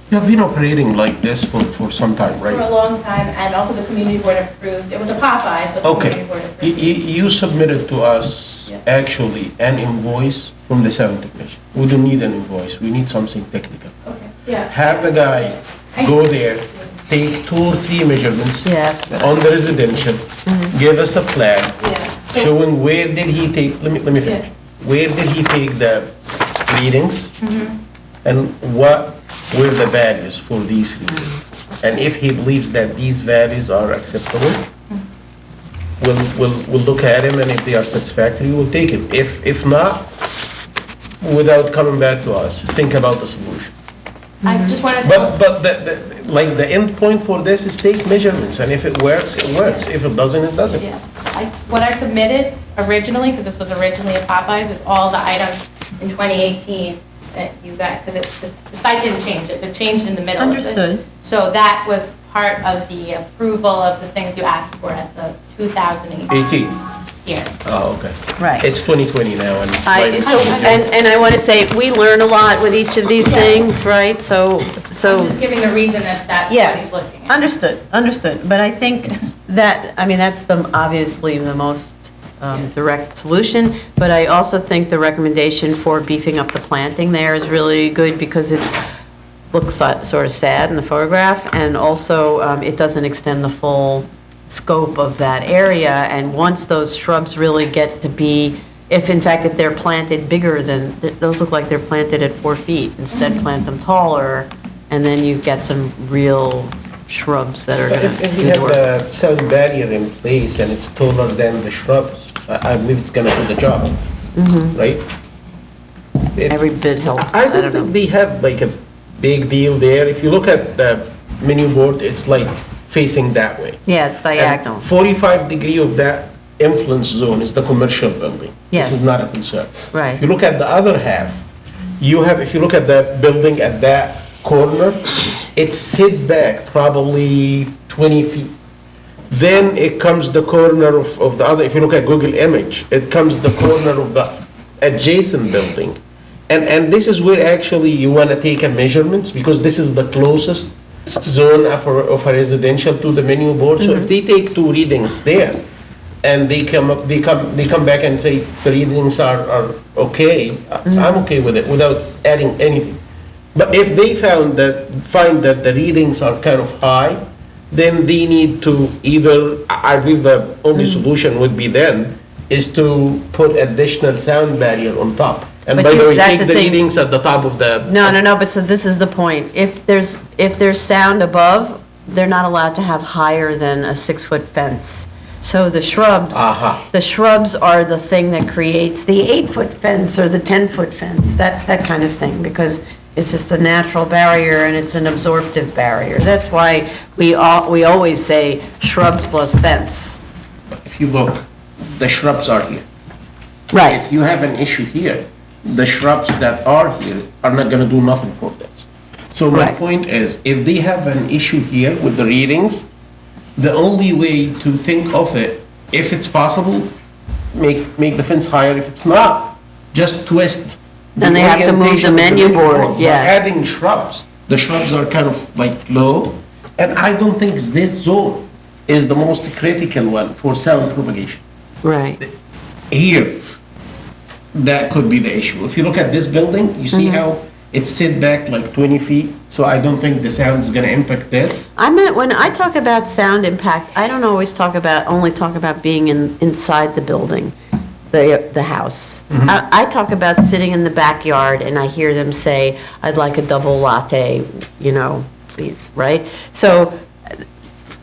You have been operating like this for some time, For a right? long time, and also the community board approved, it was a Popeyes, but the Okay. community board approved. You submitted to us Yeah. actually an invoice from the sound technician. We don't need an invoice, we need something technical. Okay, yeah. Have the guy go there, take 2 or 3 measurements Yeah. on the residential, give us a plan Yeah. So- showing where did he take, let me finish. Where did he take the readings? And what were the values for these readings? And if he believes that these values are acceptable, we'll look at him, and if they are satisfactory, we'll take him. If not, without coming back to us, think about the solution. I just want to But like the end point for this is take measurements, and if it works, it works. If it doesn't, it doesn't. Yeah, what I submitted originally, because this was originally a Popeyes, is all the items in 2018 that you got, because the site didn't change, it changed in the middle of it. Understood. So that was part of the approval of the things you asked for at the 2018 18. hearing. Oh, okay. Right. It's 2020 now, and. And I want to say, we learn a lot with each of these things, right? So. I'm just giving the reason that that's Yeah. what he's looking at. Understood. But I think that, I mean, that's obviously the most direct solution, but I also think the recommendation for beefing up the planting there is really good because looks sort of sad in the photograph, and also it doesn't extend the full scope of that area, and once those shrubs really get to be, if they're planted bigger than, those look like they're planted at 4 feet, instead plant them taller, and then you get some real shrubs that are But going if to we do have the work. the sound barrier in place and it's taller than the shrubs, I believe it's gonna do the job, right? Every bit helps, I I don't don't know. think they have like a big deal there. If you look at the menu board, it's like facing that way. Yeah, it's diagonal. And 45 degree of that influence zone is the commercial building. Yes. This is not a concern. Right. If you look at the other half, if you look at the building at that corner, it's sit back probably 20 feet. Then it comes the corner of the other, if you look at Google image, it comes the corner of the adjacent building, And this is where actually you want to take a measurements, because this is the closest zone of a residential to the menu board. So if they take two readings there, and they come back and say the readings are okay, I'm okay with it, without adding anything. But if they find that the readings are kind of high, then they need to either, I believe the only solution would be then, is to put additional sound barrier on top. And But by the way, that's take the the thing. readings at the top of the. No, but so this is the point. If there's sound above, they're not allowed to have higher than a 6-foot fence. So the shrubs, the shrubs are the thing that creates the 8-foot fence or the 10-foot fence, that kind of thing, because it's just a natural barrier and it's an absorptive barrier. That's why we always say shrubs plus fence. If you look, the shrubs are here. Right. If you have an issue here, the shrubs that are here are not gonna do nothing for this. So my Right. point is, if they have an issue here with the readings, the only way to think of it, if it's possible, make the fence higher. If it's not, just twist. Then they have to move the orientation of menu board, By yeah. adding shrubs, the shrubs are kind of like low, and I don't think this zone is the most critical one for sound propagation. Right. Here, that could be the issue. If you look at this building, you see how it's set back like 20 feet, so I don't think the sound is gonna impact this. When I talk about sound impact, I don't always only talk about being inside the building, the house. I talk about sitting in the backyard and I hear them say, "I'd like a double latte, please," right? So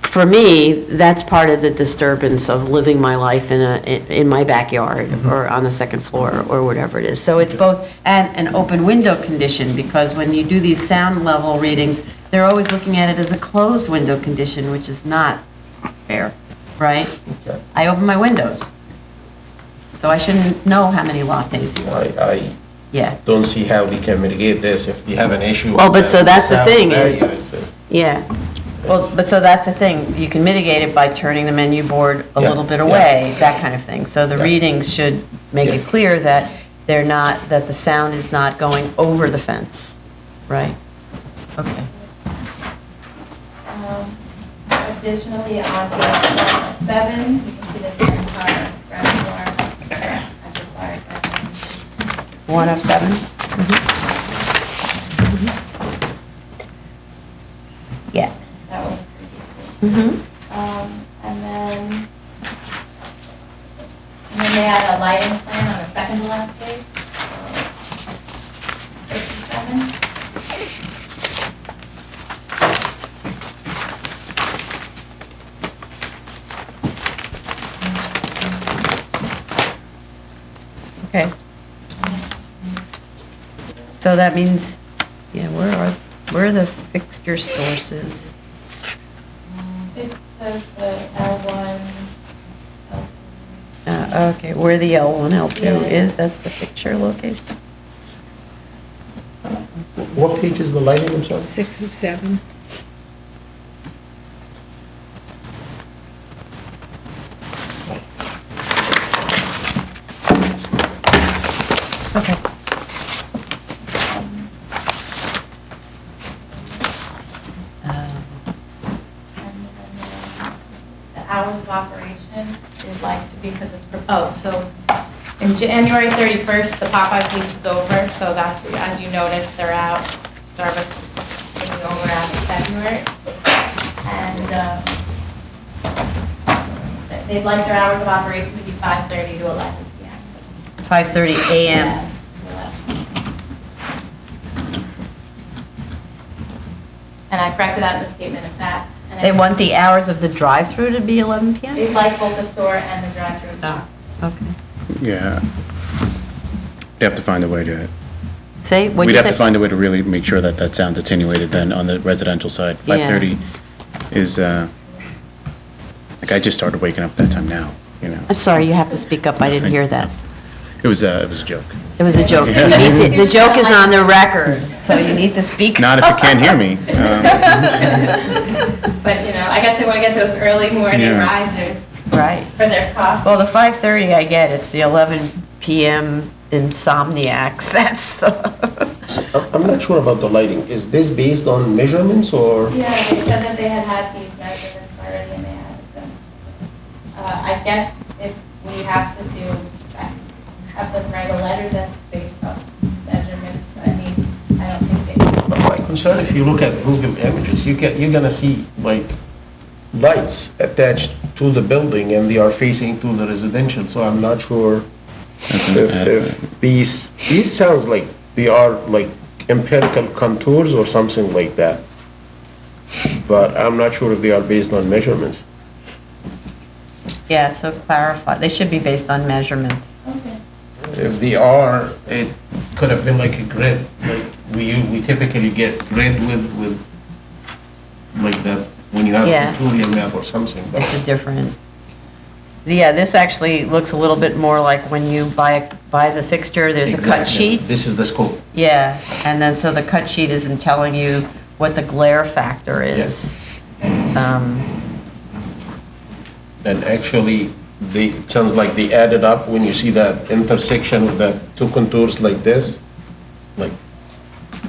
for me, that's part of the disturbance of living my life in my backyard or on the second floor or whatever it is. So it's both an open window condition, because when you do these sound level readings, they're always looking at it as a closed window condition, which is not fair, right? Okay. I open my windows, so I shouldn't know how many lattes you want. I Yeah, don't see how we can mitigate this if they have an issue. Well, but with so that's the sound thing barrier. yeah. Well, but so that's the thing, you can mitigate it by turning the menu board a Yeah, little bit yeah. away, that kind of thing. So the Yeah. readings should make it Yeah. clear that that the sound is not going over the fence, right? Okay. Additionally, on page 7, you can see the 10-car ground floor as required by 1 of 7? Yeah. that was previously. And then they had a lighting plan on the second to last page. 67. Okay. So that means, where are the fixture sources? It says the L1, Okay, where the L1, L2 is, that's the fixture location? What page is the lighting, I'm sorry? 6 of 7. Okay. the hours of operation is like to be, because it's, so in January 31st, the Popeyes lease is over, so that, as you noticed, they're out. Starbucks is taking over after February. And they'd like their hours of operation to be 5:30 to 11 p.m. 5:30 a.m. Yeah, to 11. And I corrected that in the statement of facts. And They want the hours of the drive-through to be 11 p.m.? They'd like both the store and the drive-through. Oh, okay. Yeah. They have to find a way to, Say, what'd we'd you have to say? find a way to really make sure that that sound's attenuated then on the residential side. Yeah. 5:30 is, like, I just started waking up that time now, I'm sorry, you have to speak up, I didn't hear that. It was a joke. It was a joke. Yeah. The joke is on the record, so you need to speak Not if you can't hear me. But, I guess they want to get those early morning Yeah. risers Right. for their coffee. Well, the 5:30 I get, it's the 11 p.m. insomniacs, that's the... I'm not sure about the lighting. Is this based on measurements or? Yeah, they said that they had these measurements already and they had them. I guess if we have to have them write a letter that's based on measurements, I mean, I don't think they. My concern, if you look at Google Images, you're gonna see like lights attached to the building and they are facing to the residential, so I'm not sure if these sounds like they are like empirical contours or something like that. But I'm not sure if they are based on measurements. Yeah, so clarify, they should be based on measurements. Okay. If they are, it could have been like a grid, like we typically get grid with like that, when you have Yeah. a pictorial map or something. but- It's a different, yeah, this actually looks a little bit more like when you buy the fixture, there's a cut Exactly. sheet. This is the scope. Yeah, and then so the cut sheet isn't telling you what the glare factor is. And actually, it sounds like they added up when you see that intersection of the two contours like this, like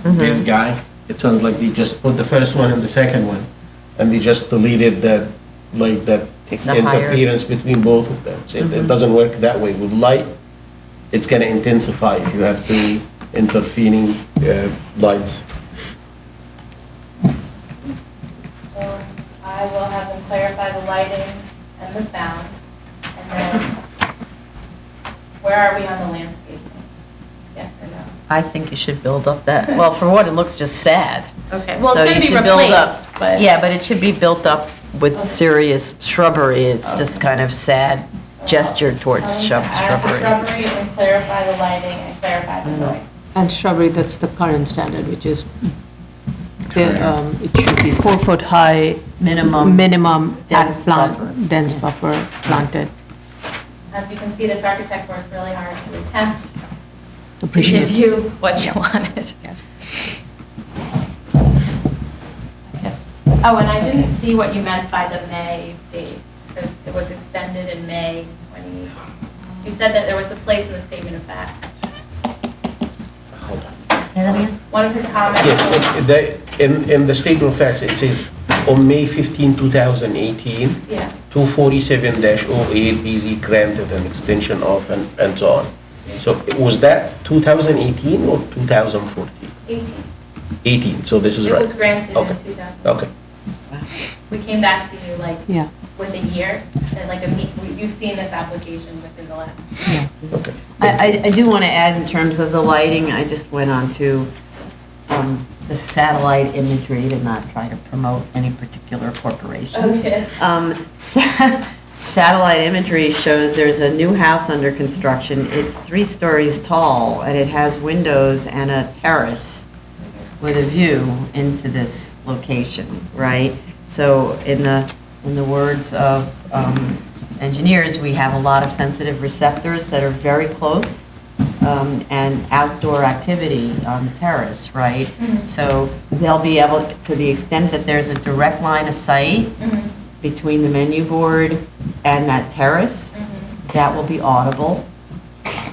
this guy. It sounds like they just put the first one and the second one, and they just deleted that, like that The higher. interference between both of them. So it doesn't work that way. With light, it's gonna intensify if you have two intervening lights. So I will have them clarify the lighting and the sound. And then, where are we on the landscaping? Yes or no? I think you should build up that, well, for what, it looks just sad. Okay, well, So it's you gonna be should build up- replaced, but. Yeah, but it should be built up with serious shrubbery. It's just kind of sad gesture towards Add the shrubbery. shrubbery and clarify the lighting and clarify the noise. And shrubbery, that's the current standard, which is, it should be 4-foot high. Minimum dense buffer. dense buffer planted. As you can see, this architect worked really hard to attempt to Appreciate give it. you what you wanted. Yes. Oh, and I didn't see what you meant by the May date, because it was extended in May 20. You said that there was a place in the statement of facts. Hold on. Say that again? One of his comments. Yes, in the statement of facts, it says, on May 15, 2018, Yeah. 247-08 BZ granted an extension of and so on. So was that 2018 or 2014? 18. 18, so this is It right. was granted Okay. in 2000. Okay. We came back to you like Yeah. with a year, and like you've seen this application within the last. Okay. I do want to add in terms of the lighting, I just went on to the satellite imagery to not try to promote any particular corporation. Okay. Satellite imagery shows there's a new house under construction. It's 3 stories tall, and it has windows and a terrace with a view into this location, right? So in the words of engineers, we have a lot of sensitive receptors that are very close, and outdoor activity on the terrace, right? So they'll be able, to the extent that there's a direct line of sight between the menu board and that terrace, that will be audible,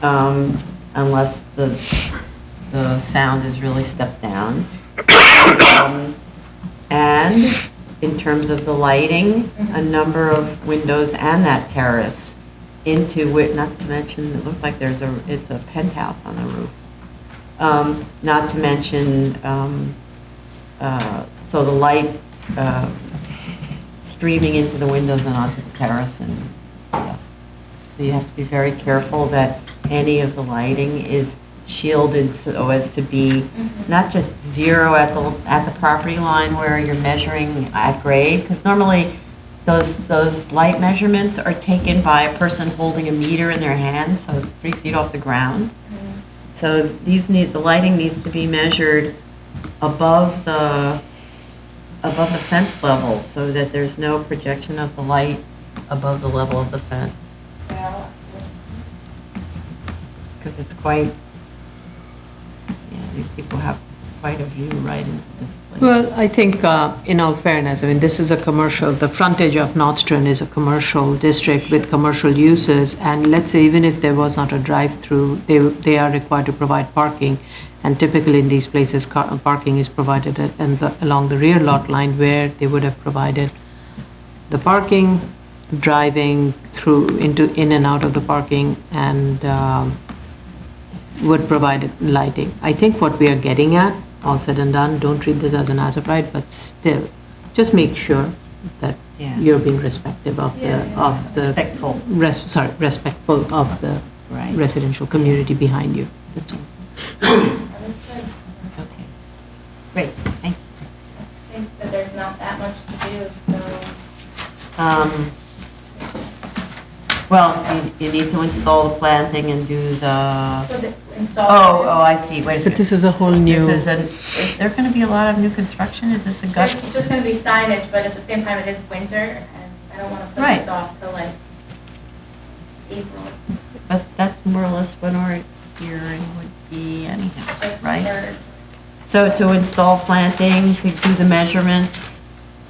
unless the sound is really stepped down. And in terms of the lighting, a number of windows and that terrace into it, not to mention, it looks like it's a penthouse on the roof. Not to mention, so the light streaming into the windows and onto the terrace and stuff. So you have to be very careful that any of the lighting is shielded so as to be not just zero at the property line where you're measuring at grade, because normally those light measurements are taken by a person holding a meter in their hand, so it's 3 feet off the ground. So the lighting needs to be measured above the fence level so that there's no projection of the light above the level of the fence. Because it's quite, these people have quite a view right into this place. Well, I think, in all fairness, I mean, this is a commercial, the frontage of Nordstrom is a commercial district with commercial uses, and let's say even if there was not a drive-through, they are required to provide parking, and typically in these places, parking is provided along the rear lot line where they would have provided the parking, driving through, in and out of the parking, and would provide lighting. I think what we are getting at, all said and done, don't treat this as an as-of-right, but still, just make sure that Yeah. you're being respectful of the. Respectful. Respectful of the Right. residential community behind you, that's all. Okay. Great, thank you. I think that there's not that much to do, so. Well, you need to install the planting and do the, So the install. oh, I see, wait a But second. this is a whole new. Is there going to be a lot of new construction? Is this a gut? It's just gonna be signage, but at the same time, it is winter, and I don't wanna put Right. this off till like April. But that's more or less when our hearing would be anyhow, Just right? for- So to install planting, to do the measurements,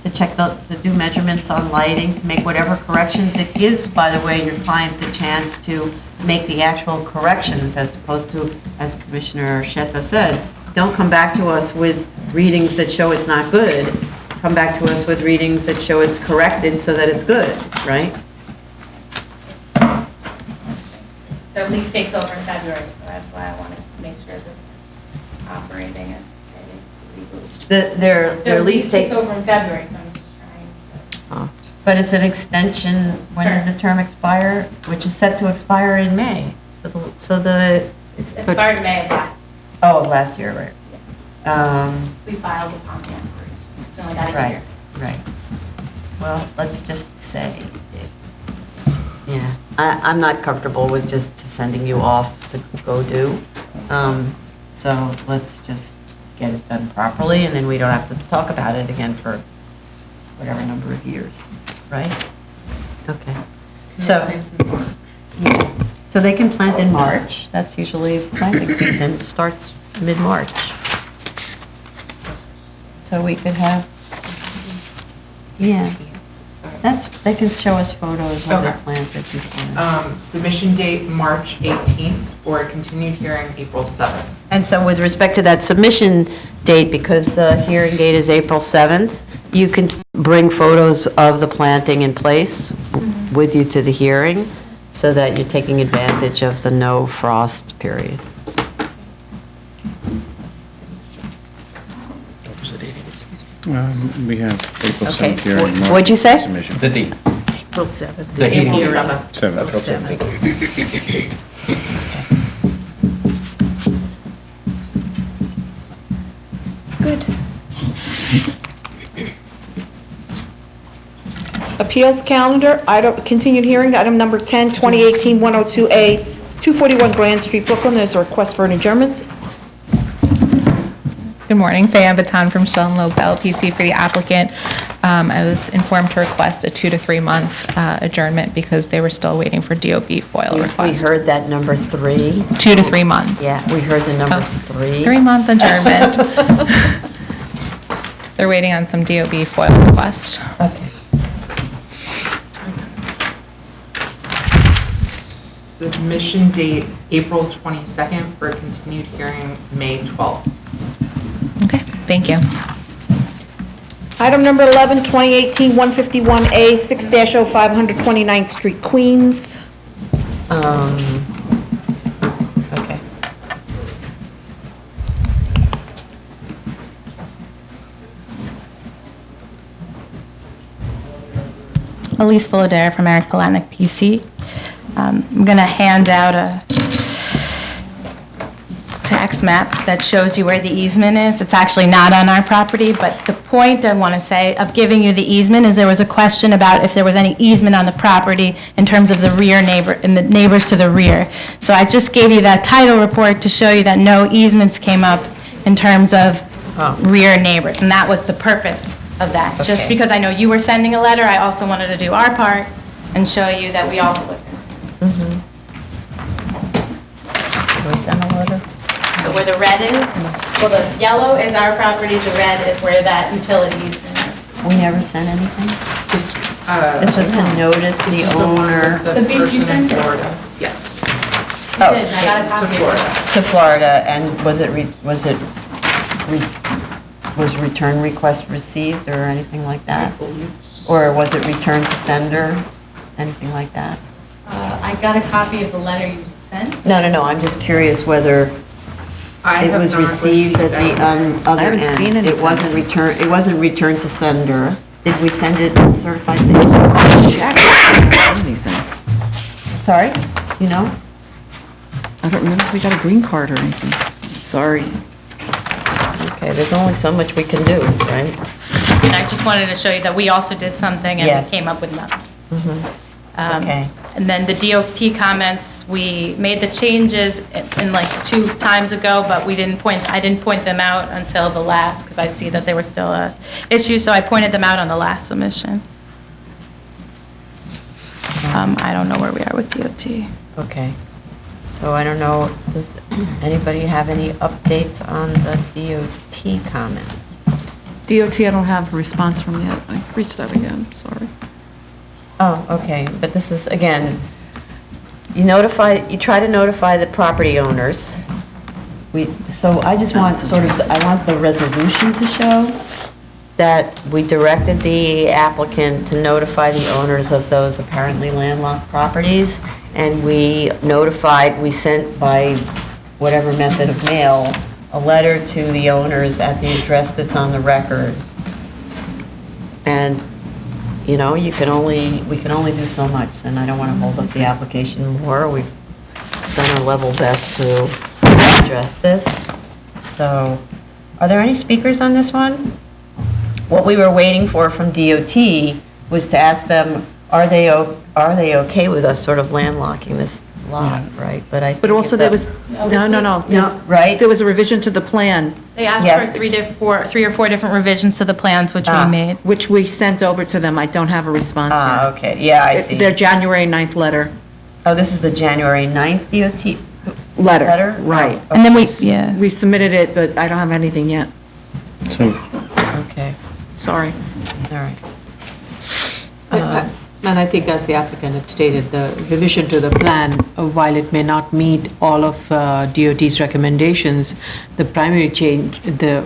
to do measurements on lighting, to make whatever corrections it gives, by the way, your client the chance to make the actual corrections as opposed to, as Commissioner Shetta said, don't come back to us with readings that show it's not good. Come back to us with readings that show it's corrected so that it's good, right? Just the lease takes over in February, so that's why I wanna just make sure that operating is legally. Their lease takes take, over in February, so I'm just trying to. but it's an extension, when did the term expire? Which is set to expire in May. So the. It's expired in May of last, Oh, last year, right. we filed upon the expiration, so only got a Right, year. right. Well, let's just say, yeah, I'm not comfortable with just sending you off to go do. So let's just get it done properly, and then we don't have to talk about it again for whatever number of years, right? Okay. So, yeah. So they can plant in March. That's usually planting season. It starts mid-March. So we could have, yeah. They can show us photos when they Okay. planted before. Submission date, March 18th, for a continued hearing, April 7th. And so with respect to that submission date, because the hearing date is April 7th, you can bring photos of the planting in place with you to the hearing, so that you're taking advantage of the no frost period. We have April Okay. 7th here. and March What'd you say? submission. The date. April 7th. The hearing. April 7th. 7th. April 7th. Good. Appeals calendar, continued hearing, item number 10, 2018-102A, 241 Grand Street, Brooklyn. There's a request for an adjournment. Good morning, Faye Baton from Sheldon Lobel, PC for the applicant. I was informed to request a 2 to 3 month adjournment because they were still waiting for DOB FOIL We request. heard that number 3. 2 to 3 months. Yeah, we heard the number Oh, 3. 3-month adjournment. They're waiting on some DOB FOIL request. Okay. Submission date, April 22nd, for a continued hearing, May 12th. Okay, thank you. Item number 11, 2018-151A, 6-05, 129th Street, Queens. Okay. Elise Fullader from Eric Polanic, PC. I'm going to hand out a tax map that shows you where the easement is. It's actually not on our property, but the point I want to say of giving you the easement is there was a question about if there was any easement on the property in terms of the rear neighbor, and the neighbors to the rear. So I just gave you that title report to show you that no easements came up in terms of rear neighbors, and that was the purpose of that. Just Okay. because I know you were sending a letter, I also wanted to do our part and show you that we also listened. Do we send a letter? So where the red is, well, the yellow is our property, the red is where that utilities. We never sent anything? This This was to notice the owner The So Beach, you person in sent it? Florida. Yes. You did, I got a copy. To Florida. to Florida, and was return request received or anything like that? Or was it returned to sender, anything like that? I got a copy of the letter you sent. No, I'm just curious whether I it have was not received at the other end. haven't seen anything. It wasn't returned to sender. Did we send it certified? Sorry, you know? I don't remember if we got a green card or anything. Sorry. Okay, there's only so much we can do, right? And I just wanted to show you that we also did something and Yes. we came up with nothing. Okay. And then the DOT comments, we made the changes in like 2 times ago, but I didn't point them out until the last, because I see that they were still a issue, so I pointed them out on the last submission. I don't know where we are with DOT. Okay. So I don't know, does anybody have any updates on the DOT comments? DOT, I don't have a response from yet. I reached out again, sorry. Oh, okay, but this is, again, you try to notify the property owners. So I just want I want the resolution to show that we directed the applicant to notify the owners of those apparently landlocked properties, and we sent by whatever method of mail, a letter to the owners at the address that's on the record. And you know, we can only do so much, and I don't want to hold up the application more. We've done our level best to address this. So, are there any speakers on this one? What we were waiting for from DOT was to ask them, are they okay with us sort of landlocking this lot, right? But also there was, no, right? There was a revision to the plan. They asked Yes. for 3 or 4 different revisions to the plans, which we made. Which we sent over to them. I don't have a response yet. Okay, yeah, I see. Their January 9th letter. Oh, this is the January 9th DOT Letter, right. Oh, And then okay. We submitted it, but I don't have anything yet. Okay, Sorry. all right. And I think as the applicant had stated, the revision to the plan, while it may not meet all of DOT's recommendations, the primary change, the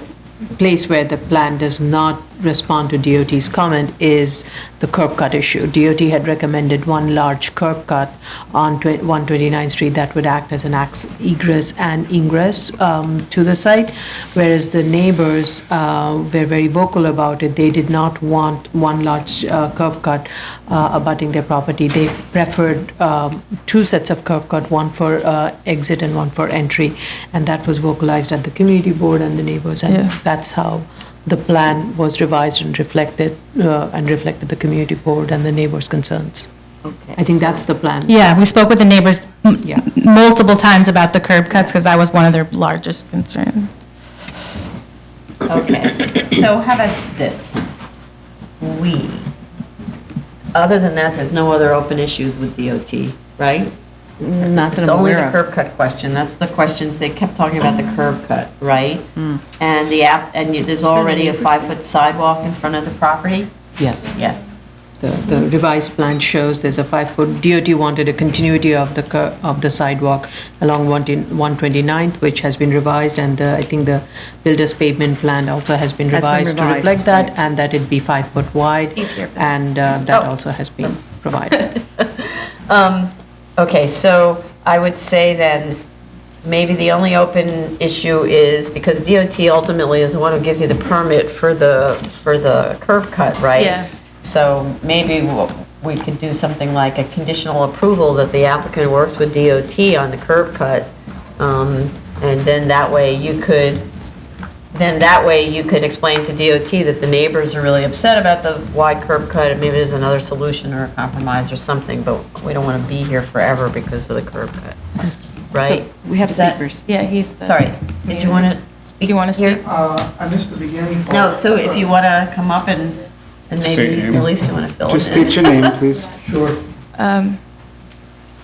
place where the plan does not respond to DOT's comment is the curb cut issue. DOT had recommended one large curb cut on 129th Street that would act as an egress and ingress to the site, whereas the neighbors were very vocal about it. They did not want one large curb cut abutting their property. They preferred 2 sets of curb cut, one for exit and one for entry, and that was vocalized at the community board and the neighbors, and that's how the plan was revised and reflected the community board and the neighbors' concerns. Okay. I think that's the plan. Yeah, we spoke with the neighbors Yeah. multiple times about the curb cuts, because that was one of their largest concerns. Okay, so how about this? Other than that, there's no other open issues with DOT, right? Not that It's I'm only aware the of. curb cut question, that's the questions, they kept talking about the curb cut, right? Hmm. And there's already a 5-foot sidewalk in front of the property? Yes. Yes. The revised plan shows there's a 5-foot, DOT wanted a continuity of the sidewalk along 129th, which has been revised, and I think the builder's pavement plan also has been Has been revised to revised, reflect that, right. and that it be 5 foot wide. Easier for And that also has been provided. Okay, so I would say then, maybe the only open issue is, because DOT ultimately is the one who gives you the permit for the curb cut, right? Yeah. So maybe we could do something like a conditional approval that the applicant works with DOT on the curb cut, and then that way you could explain to DOT that the neighbors are really upset about the wide curb cut, and maybe there's another solution or a compromise or something, but we don't want to be here forever because of the curb cut, right? So we have Is that- speakers. Yeah, he's the... Sorry, did you want to speak? Do you want to speak? I missed the beginning. No, so if you want to come up and maybe, Say your name. at least you want to fill Just it in. state your name, please. Sure.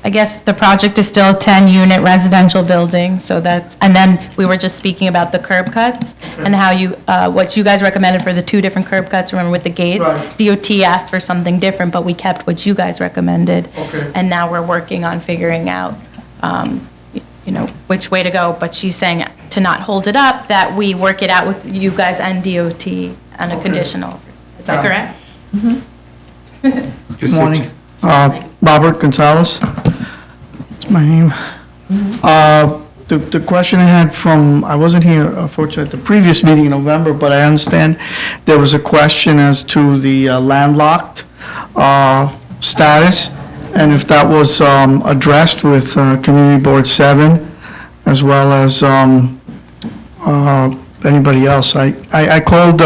I I guess the project is still a 10-unit residential building, so that's, and then we were just speaking about the curb cuts and how you, what you guys recommended for the 2 different curb cuts, remember with the gates? Right. DOT asked for something different, but we kept what you guys recommended. Okay. And now we're working on figuring out, which way to go, but she's saying to not hold it up, that we work it out with you guys and DOT on a conditional. Is that correct? Good morning. Robert Gonzalez. That's my name. The question I had from, I wasn't here, unfortunately, at the previous meeting in November, but I understand there was a question as to the landlocked status, and if that was addressed with Community Board 7, as well as anybody else. I called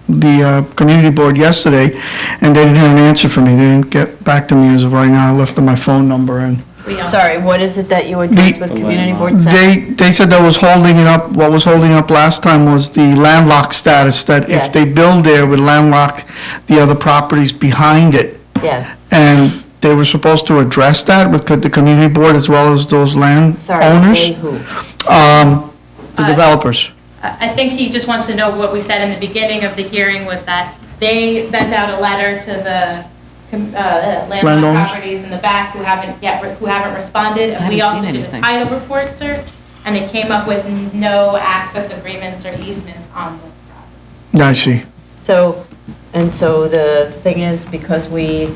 the community board yesterday, and they didn't have an answer for me. They didn't get back to me as of right now. I left them my phone number, and Sorry, what is it that you addressed with Community Board 7? they said that was holding it up, what was holding up last time was the landlocked status, that Yes. if they build there, would landlock the other properties behind it. Yes. And they were supposed to address that with the community board as well as those land Sorry, owners. they who? The developers. I think he just wants to know what we said in the beginning of the hearing was that they sent out a letter to the landlocked Landowners? properties in the back who haven't responded. And we also did a title report search, and it came up with no access agreements or easements on this property. I see. So the thing is, because we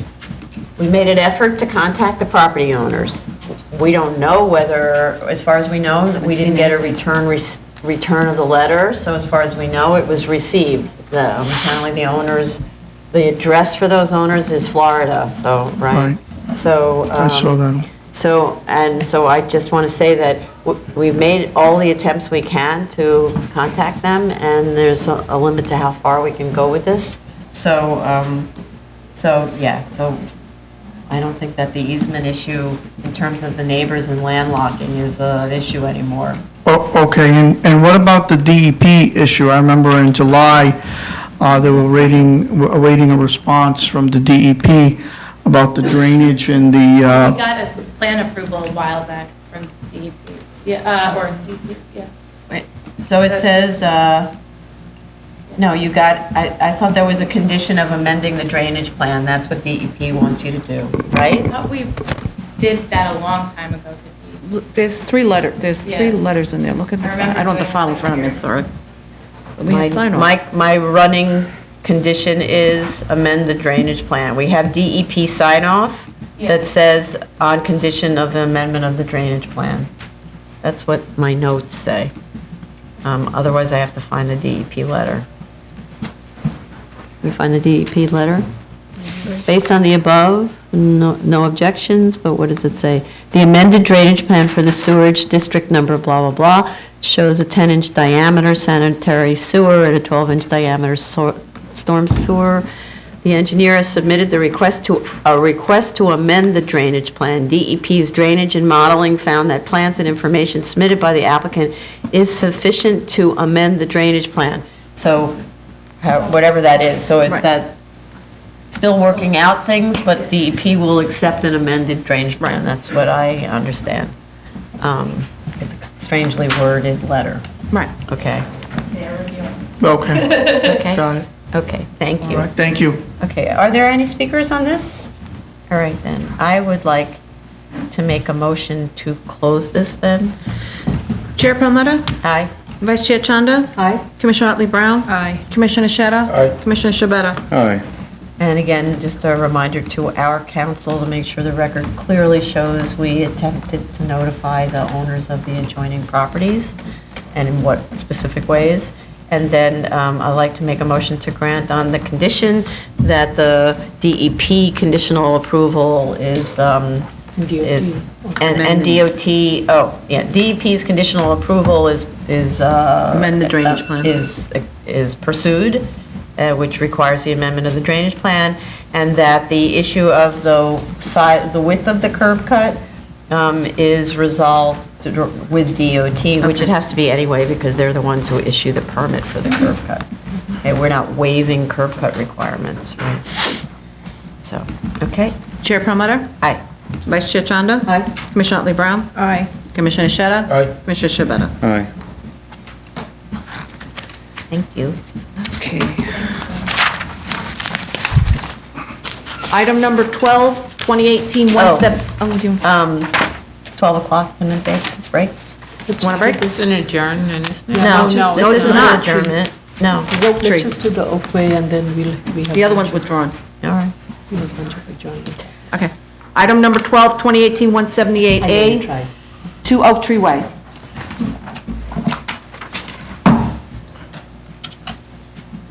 made an effort to contact the property owners. We don't know whether, as far as we know, we didn't get a return of the letter, so as far as we know, it was received. Apparently the owners, the address for those owners is Florida, so, right? So. I saw that. So I just want to say that we've made all the attempts we can to contact them, and there's a limit to how far we can go with this. So I don't think that the easement issue, in terms of the neighbors and landlocking, is an issue anymore. Okay, and what about the DEP issue? I remember in July, they were awaiting a response from the DEP about the drainage and the, We got a plan approval a while back from DEP. Wait, so it says, no, you got, I thought there was a condition of amending the drainage plan. That's what DEP wants you to do, right? I thought we did that a long time ago for DEP. There's three letters in there, look at the, I don't have the file in front of me, sorry. We have sign off. My running condition is amend the drainage plan. We have DEP sign off that says on condition of the amendment of the drainage plan. That's what my notes say. Otherwise, I have to find the DEP letter. We find the DEP letter? Based on the above, no objections, but what does it say? The amended drainage plan for the sewerage district number blah, blah, blah, shows a 10-inch diameter sanitary sewer and a 12-inch diameter storm sewer. The engineer has submitted a request to amend the drainage plan. DEP's drainage and modeling found that plans and information submitted by the applicant is sufficient to amend the drainage plan. So, whatever that is, so it's that still working out things, but DEP will accept an amended drainage plan. That's what I understand. It's a strangely worded letter. Right. Okay. okay, Okay. got it. Okay, thank you. All right, thank you. Okay, are there any speakers on this? All right, then, I would like to make a motion to close this then. Chair Palmetto? Aye. Vice Chair Chanda? Aye. Commissioner Otley Brown? Aye. Commissioner Sheta? Aye. Commissioner Shabeta? Aye. And again, just a reminder to our council to make sure the record clearly shows we attempted to notify the owners of the adjoining properties and in what specific ways. And then I'd like to make a motion to grant on the condition that the DEP conditional approval is, and DOT, DEP's conditional approval is Amend the drainage plan. Is pursued, which requires the amendment of the drainage plan, and that the issue of the width of the curb cut is resolved with DOT, which it has to be anyway, because they're the ones who issue the permit for the curb cut. Okay, we're not waiving curb cut requirements, right? So, okay. Chair Palmetto? Aye. Vice Chair Chanda? Aye. Commissioner Otley Brown? Aye. Commissioner Sheta? Aye. Commissioner Shabeta? Aye. Thank you. Okay. Item number 12, 2018-17. Oh, do you It's 12 o'clock, and then break? want a break? It's an adjournment, isn't it? No, no, this it's is not. not adjournment. No. Oak tree. Let's just do the Oakway and then we have. The other one's withdrawn. All right. We have a bunch of adjournment. Okay. Item number 12, 2018-178A. I didn't try. 2 Oak Tree Way.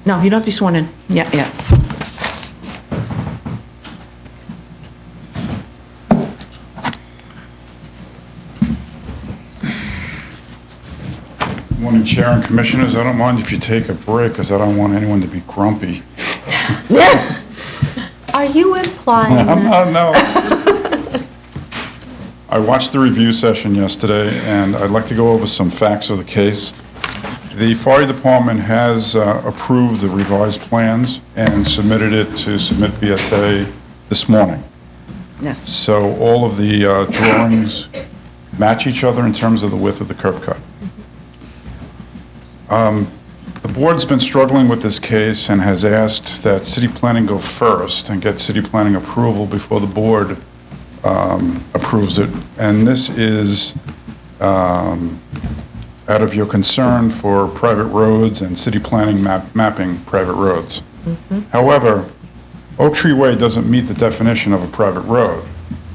No, you don't have to be sworn in. Yeah. Morning, Chair and Commissioners. I don't mind if you take a break, because I don't want anyone to be grumpy. Are you implying that? No. I watched the review session yesterday, and I'd like to go over some facts of the case. The fire department has approved the revised plans and submitted it to Submit BSA this morning. Yes. So all of the drawings match each other in terms of the width of the curb cut. The board's been struggling with this case and has asked that city planning go first and get city planning approval before the board approves it. And this is out of your concern for private roads and city planning mapping private roads. However, Oak Tree Way doesn't meet the definition of a private road.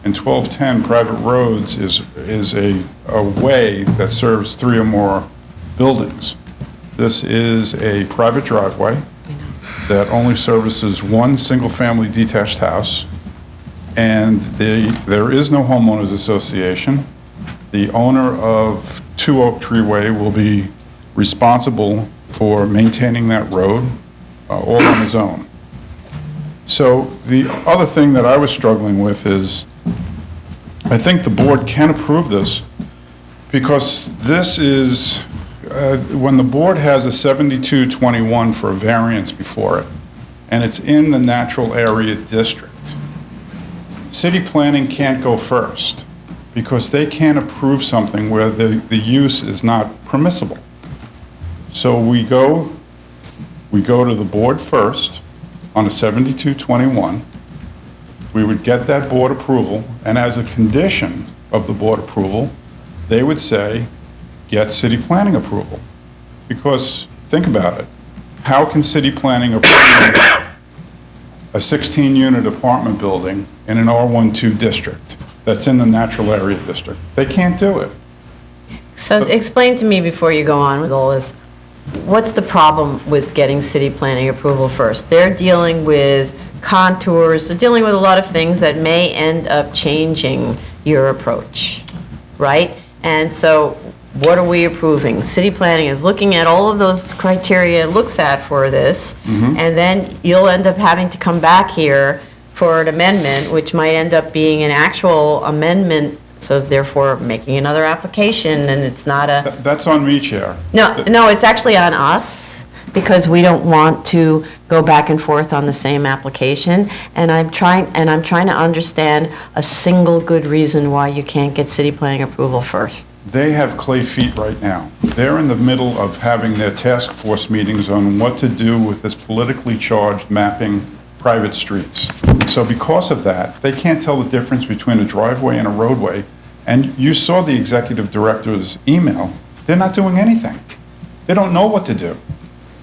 In 1210, private roads is a way that serves 3 or more buildings. This is a private driveway that only services one single-family detached house, and there is no homeowners association. The owner of 2 Oak Tree Way will be responsible for maintaining that road all on his own. So the other thing that I was struggling with is, I think the board can approve this because this is, when the board has a 7221 for a variance before it, and it's in the natural area district, city planning can't go first because they can't approve something where the use is not permissible. So we go to the board first on a 7221. We would get that board approval, and as a condition of the board approval, they would say, get city planning approval. Because, think about it, how can city planning approve a 16-unit apartment building in an R12 district that's in the natural area district? They can't do it. So explain to me before you go on with all this, what's the problem with getting city planning approval first? They're dealing with contours, they're dealing with a lot of things that may end up changing your approach, right? And so what are we approving? City planning is looking at all of those criteria it looks at for this, and then you'll end up having to come back here for an amendment, which might end up being an actual amendment, so therefore making another application, and it's not a... That's on me, Chair. No, it's actually on us, because we don't want to go back and forth on the same application, and I'm trying to understand a single good reason why you can't get city planning approval first. They have clay feet right now. They're in the middle of having their task force meetings on what to do with this politically charged mapping private streets. So because of that, they can't tell the difference between a driveway and a roadway. And you saw the executive director's email. They're not doing anything. They don't know what to do.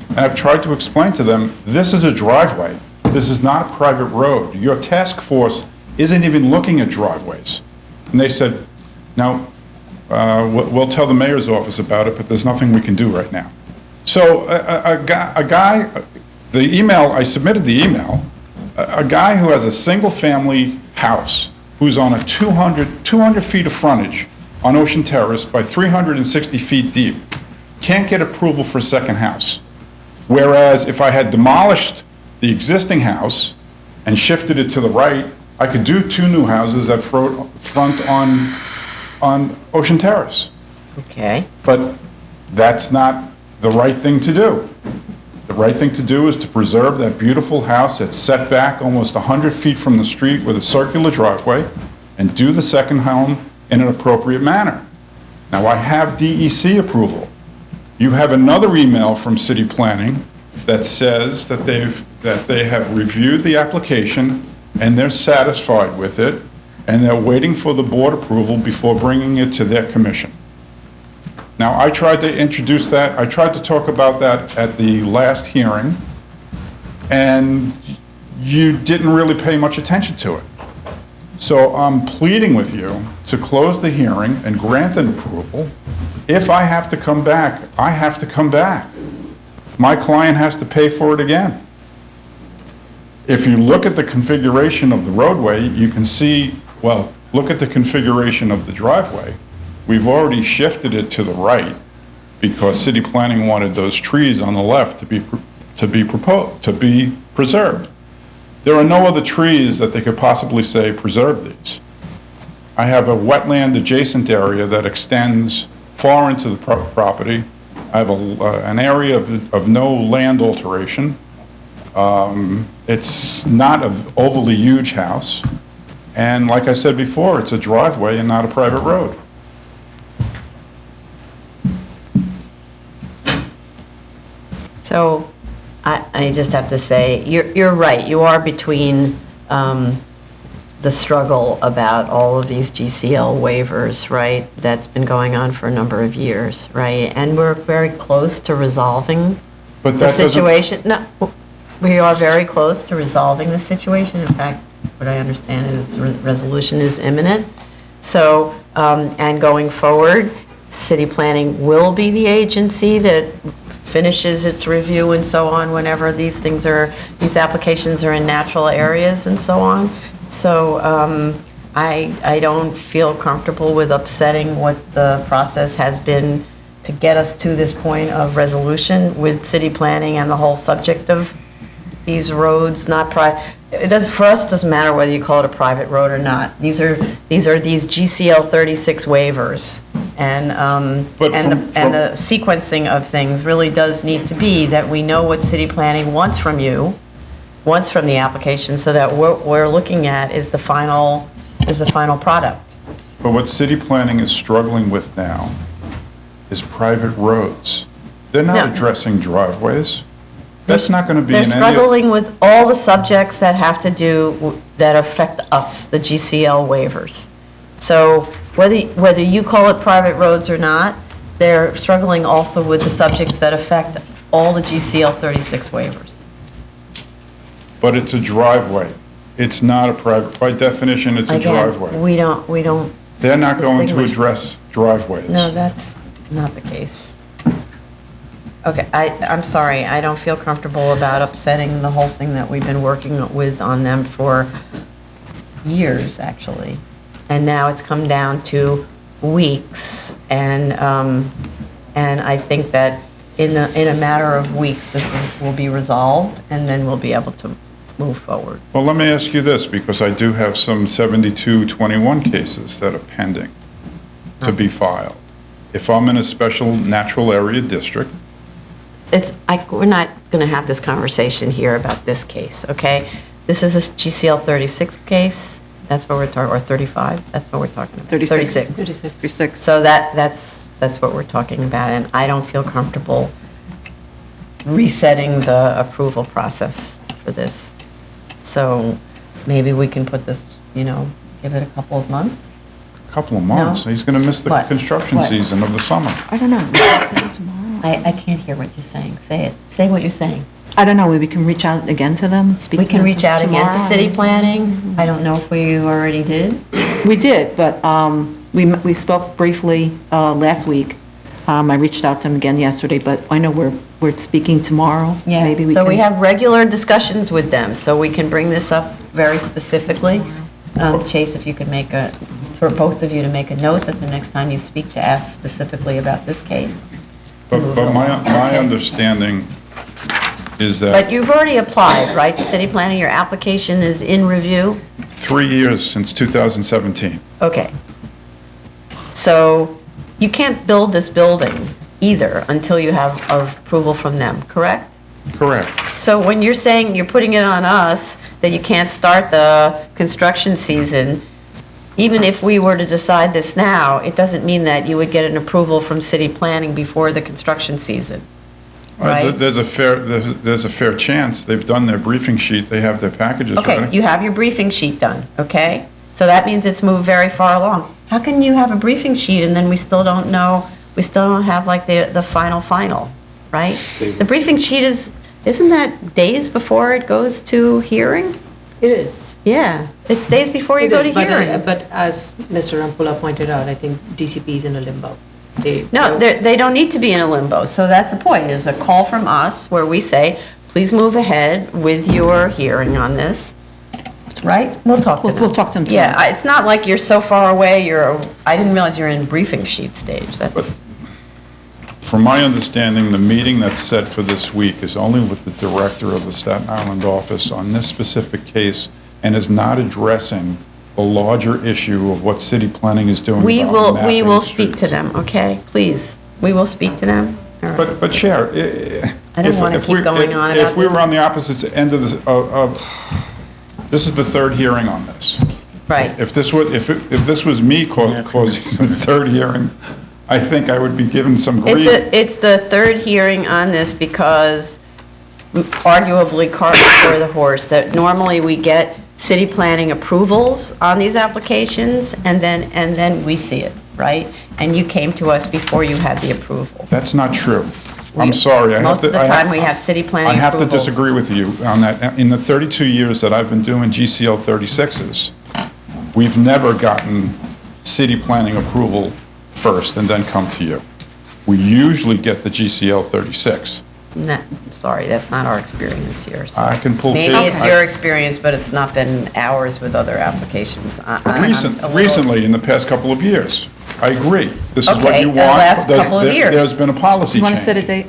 And I've tried to explain to them, this is a driveway. This is not a private road. Your task force isn't even looking at driveways. And they said, no, we'll tell the mayor's office about it, but there's nothing we can do right now. So a guy, the email, I submitted the email, a guy who has a single-family house, who's on a 200 feet of frontage on Ocean Terrace by 360 feet deep, can't get approval for a second house. Whereas if I had demolished the existing house and shifted it to the right, I could do 2 new houses that front on Ocean Terrace. Okay. But that's not the right thing to do. The right thing to do is to preserve that beautiful house that's set back almost 100 feet from the street with a circular driveway, and do the second home in an appropriate manner. Now, I have DEC approval. You have another email from city planning that says that they have reviewed the application and they're satisfied with it, and they're waiting for the board approval before bringing it to their commission. Now, I tried to introduce that, I tried to talk about that at the last hearing, and you didn't really pay much attention to it. So I'm pleading with you to close the hearing and grant an approval. If I have to come back, I have to come back. My client has to pay for it again. If you look at the configuration of the roadway, you can see, well, look at the configuration of the driveway. We've already shifted it to the right because city planning wanted those trees on the left to be preserved. There are no other trees that they could possibly say preserve these. I have a wetland adjacent area that extends far into the property. I have an area of no land alteration. It's not an overly huge house. And like I said before, it's a driveway and not a private road. So I just have to say, you're right. You are between the struggle about all of these GCL waivers, right? That's been going on for a number of years, right? And we're very close to resolving the situation. No, we are very close to resolving the situation. In fact, what I understand is resolution is imminent. So, and going forward, city planning will be the agency that finishes its review and so on whenever these applications are in natural areas and so on. So I don't feel comfortable with upsetting what the process has been to get us to this point of resolution with city planning and the whole subject of these roads, not private. For us, it doesn't matter whether you call it a private road or not. These are these GCL 36 waivers. And the sequencing of things really does need to be that we know what city planning wants from you, wants from the application, so that what we're looking at is the final product. But what city planning is struggling with now is private roads. They're not addressing driveways. That's not going to be in any They're struggling with all the subjects that have to do, that affect us, the GCL waivers. So whether you call it private roads or not, they're struggling also with the subjects that affect all the GCL 36 waivers. But it's a driveway. It's not a private, by definition, it's a driveway. We don't. They're not going to address driveways. No, that's not the case. Okay, I'm sorry, I don't feel comfortable about upsetting the whole thing that we've been working with on them for years, actually. And now it's come down to weeks, and I think that in a matter of weeks, this will be resolved, and then we'll be able to move forward. Well, let me ask you this, because I do have some 7221 cases that are pending to be filed. If I'm in a special natural area district, we're not going to have this conversation here about this case, okay? This is a GCL 36 case. That's what we're talking, or 35, that's what we're talking about. 36. So that's what we're talking about, and I don't feel comfortable resetting the approval process for this. So maybe we can put this, give it a couple of months? a couple of months. No. He's going to miss the What? construction What? season of the summer. I don't know. We have to do tomorrow. I can't hear what you're saying. Say it. Say what you're saying. I don't know, maybe we can reach out again to them, speak We to can them reach out again to tomorrow. city planning. I don't know if we already did. We did, but we spoke briefly last week. I reached out to him again yesterday, but I know we're speaking tomorrow. Yeah, Maybe we so we can- have regular discussions with them, so we can bring this up very specifically. Chase, if you could for both of you to make a note that the next time you speak to ask specifically about this case. But my understanding is But that you've already applied, right, to city planning? Your application is in review? 3 years since 2017. Okay. So you can't build this building either until you have approval from them, correct? Correct. So when you're saying you're putting it on us, that you can't start the construction season, even if we were to decide this now, it doesn't mean that you would get an approval from city planning before the construction season. Right. There's a fair chance. They've done their briefing sheet, they have their packages ready. Okay, you have your briefing sheet done, okay? So that means it's moved very far along. How can you have a briefing sheet and then we still don't know, we still don't have like the final, right? The briefing sheet isn't that days before it goes to hearing? It is. Yeah, it's days before you It go is, to but, hearing. But as Mr. Rampula pointed out, I think DCP is in a limbo. No, they don't need to be in a limbo, so that's the point, is a call from us where we say, please move ahead with your hearing on this, right? We'll talk to them. We'll talk to them tomorrow. Yeah, it's not like you're so far away, I didn't realize you're in briefing sheet stage, that's, From my understanding, the meeting that's set for this week is only with the director of the Staten Island office on this specific case and is not addressing the larger issue of what city planning is doing we about will mapping speak to streets. them, okay? Please, we will speak to them. All right. But Chair, I don't want to keep going on about if we this. were on the opposite end of this is the third hearing on this. Right. If this was me causing the third hearing, I think I would be given some grief. It's the third hearing on this because arguably cart before the horse, that normally we get city planning approvals on these applications and then we see it, right? And you came to us before you had the approval. That's not true. I'm sorry. Most of the time, we have city planning I have to approvals. disagree with you on that. In the 32 years that I've been doing GCL 36s, we've never gotten city planning approval first and then come to you. We usually get the GCL 36. No, sorry, that's not our experience here. so. I can pull Maybe case- it's your experience, but it's not been ours with other applications. Recently, in the past couple of years. I agree. This is what Okay, you the want. last couple of years. There's been a policy You change. want to set a date?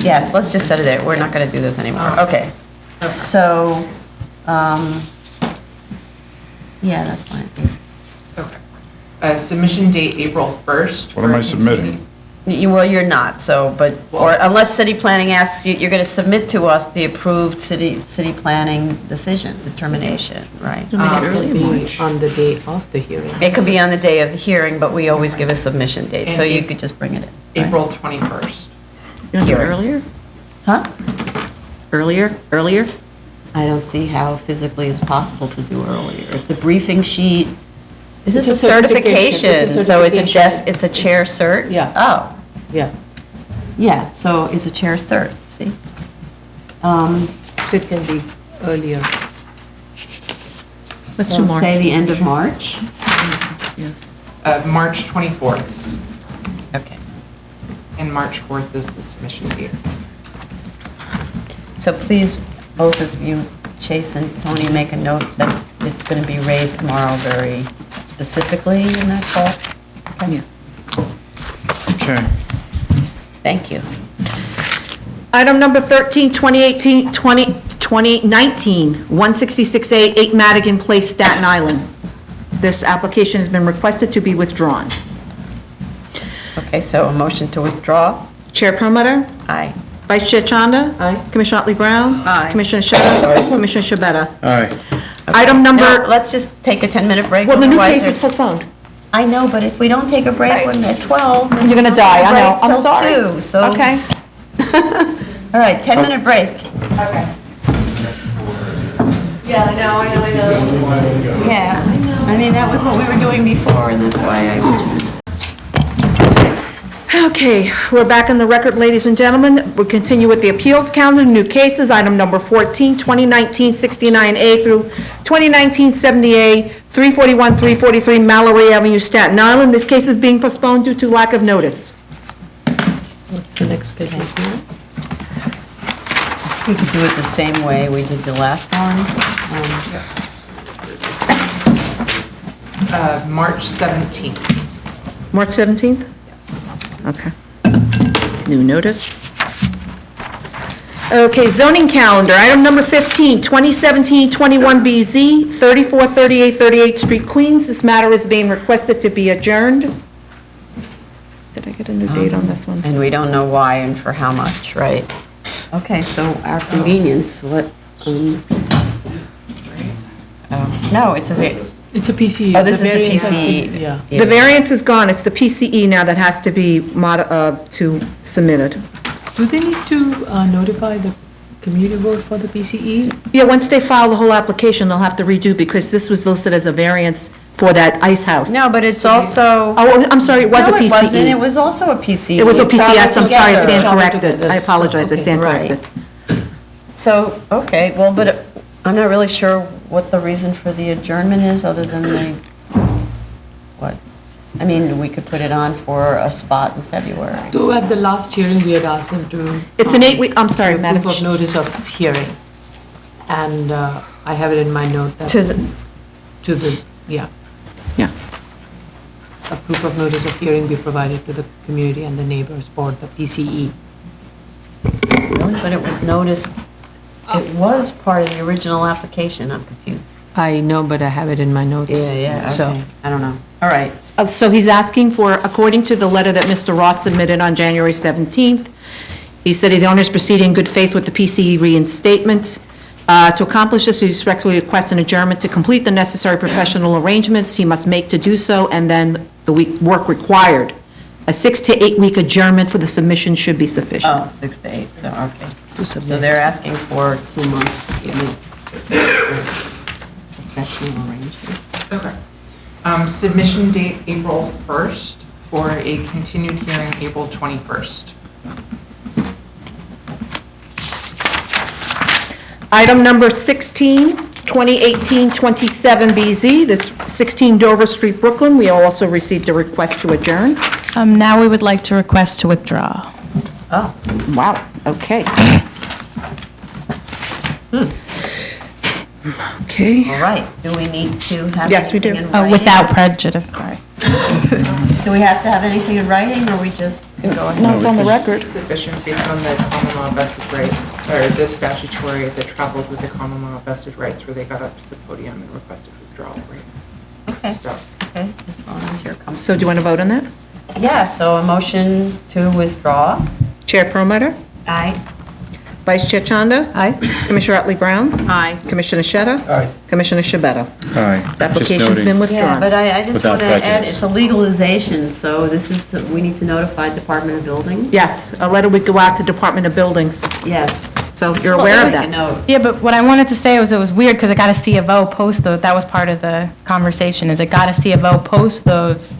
Yes, let's just set a date. We're not going to do this anymore. Okay. So, yeah, that's fine. Okay. Submission date, April 1st. What am I submitting? Well, you're not, so, but, or unless city planning asks you, you're going to submit to us the approved city planning decision, determination, right? It could be on the day of the hearing. It could be on the day of the hearing, but we always give a submission date, so you could just bring it in. right? April 21st. You want to do it earlier? Huh? Earlier? I don't see how physically it's possible to do earlier. If the briefing sheet, is this It's a a certification. certification? It's a So it's a certification. it's a chair cert? Yeah. Oh, Yeah. yeah, so it's a chair cert, see? So it can be earlier. Let's So do March. say the end of March? March 24th, Okay. and March 4th is the submission date. So please, both of you, Chase and Tony, make a note that it's going to be raised tomorrow very specifically in that call. Okay. Okay. Thank you. Item number 13, 2019, 166A, 8 Madigan Place, Staten Island. This application has been requested to be withdrawn. Okay, so a motion to withdraw? Chair Perlmutter? Aye. Vice Chair Chanda? Aye. Commissioner Otley Brown? Aye. Commissioner Sheta? Commissioner Shabeta? Aye. Item Now, number, let's just take a 10-minute break. well, the new otherwise case is there's- postponed. I know, but if we don't take a break when at 12, then You're we gonna don't take die, a I know. break I'm till sorry. 2, so. Okay. All right, 10-minute break. Okay. Yeah, I know. Yeah, I mean, that was what we were doing before, and that's why I. Okay, we're back on the record, ladies and gentlemen. We'll continue with the appeals calendar, new cases, item number 14, 2019-69A through 2019-70A, 341, 343 Mallory Avenue, Staten Island. This case is being postponed due to lack of notice. What's the next schedule? We could do it the same way we did the last one. March 17th. March 17th? Okay. New notice. Okay, zoning calendar, item number 15, 2017-21BZ, 3438 38th Street, Queens. This matter is being requested to be adjourned. Did I get a new date on this one? And we don't know why and for how much, right? Okay, so our convenience, what, no, it's a, It's a PCE. Oh, this is the variance has PCE. been- Yeah. The variance is gone, it's the PCE now that has to be submitted. Do they need to notify the community board for the PCE? Yeah, once they file the whole application, they'll have to redo, because this was listed as a variance for that ice house. No, but it's also. Oh, I'm sorry, it was a No, PCE. it wasn't. It was also a PCE. It was a PCS, I'm sorry, I stand Probably corrected. together. I apologize, I stand Right. corrected. So, okay, well, but I'm not really sure what the reason for the adjournment is, other than what? I mean, we could put it on for a spot in February. Though at the last hearing, we had asked them to. It's an 8-week, I'm sorry, Madam. Proof of notice of hearing. And I have it in my note that. To the. To the, yeah. Yeah. A proof of notice of hearing be provided to the community and the neighbors for the PCE. Really? But it was noticed, it was part of the original application, I'm confused. I know, but I have it in my notes. Yeah, So, okay, I don't know. All right. So he's asking for, according to the letter that Mr. Ross submitted on January 17th, he said the owner is proceeding in good faith with the PCE reinstatements. To accomplish this, he respectfully requests an adjournment to complete the necessary professional arrangements he must make to do so, and then the work required. A 6 to 8 week adjournment for the submission should be sufficient. Oh, 6 to 8, so, okay. So they're asking for 2 months to submit professional arrangement. Okay. Submission date April 1st for a continued hearing April 21st. Item number 16, 2018-27BZ, this 16 Dover Street, Brooklyn. We also received a request to adjourn. Now we would like to request to withdraw. Oh, wow, okay. Okay. All right, do we need to have? Yes, we do. anything in writing? Without prejudice, sorry. Do we have to have anything in writing, or we just can go ahead? No, it's on the record. Sufficient based on the common law vested rights, or the statutory that traveled with the common law vested rights where they got up to the podium and requested withdrawal. Okay. So, Okay, as long as you're comfortable. So do you want to vote on that? Yeah, so a motion to withdraw. Chair Perlmutter? Aye. Vice Chair Chanda? Aye. Commissioner Otley Brown? Aye. Commissioner Shetta? Aye. Commissioner Shabeta? Aye. This application's been Yeah, withdrawn. but I just Without want to add, prejudice. it's a legalization, so this is, we need to notify Department of Building. Yes, a letter would go out to Department of Buildings, Yes. so you're aware of that. Yeah, but what I wanted to say was it was weird because it got a C of O post those. That was part of the conversation, is it got a C of O post those.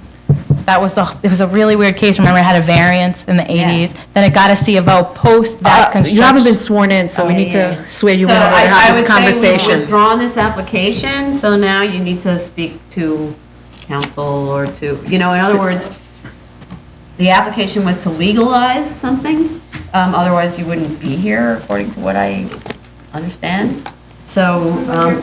That was it was a really weird case. Remember, it had a variance in the 80s. Then it got a C of O post that construction. You haven't been sworn in, so we need to swear you in So in order to I have this would say conversation. we've withdrawn this application, so now you need to speak to council or to, in other words, the application was to legalize something, otherwise you wouldn't be here, according to what I understand. So,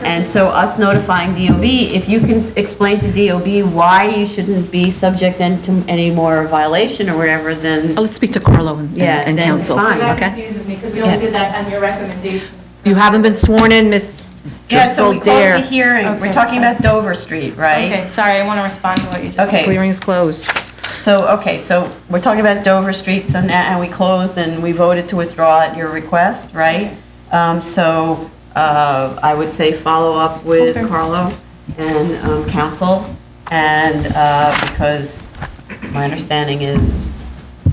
and so us notifying DOB, if you can explain to DOB why you shouldn't be subject then to any more violation or whatever, then, Let's speak to Carlo and yeah, then council. fine. That Okay. confuses me because we only did that on your recommendation. You haven't been sworn in, Ms. Yeah, so we Driscoll closed Dare. the hearing, we're Okay, talking sorry. about Dover Street, right? Okay, sorry, I want to respond to what you just Okay. Hearing is closed. So, okay, so we're talking about Dover Street, so now, and we closed and we voted to withdraw at your request, right? So, I would say follow up with Okay. Carlo and, council, and, because my understanding is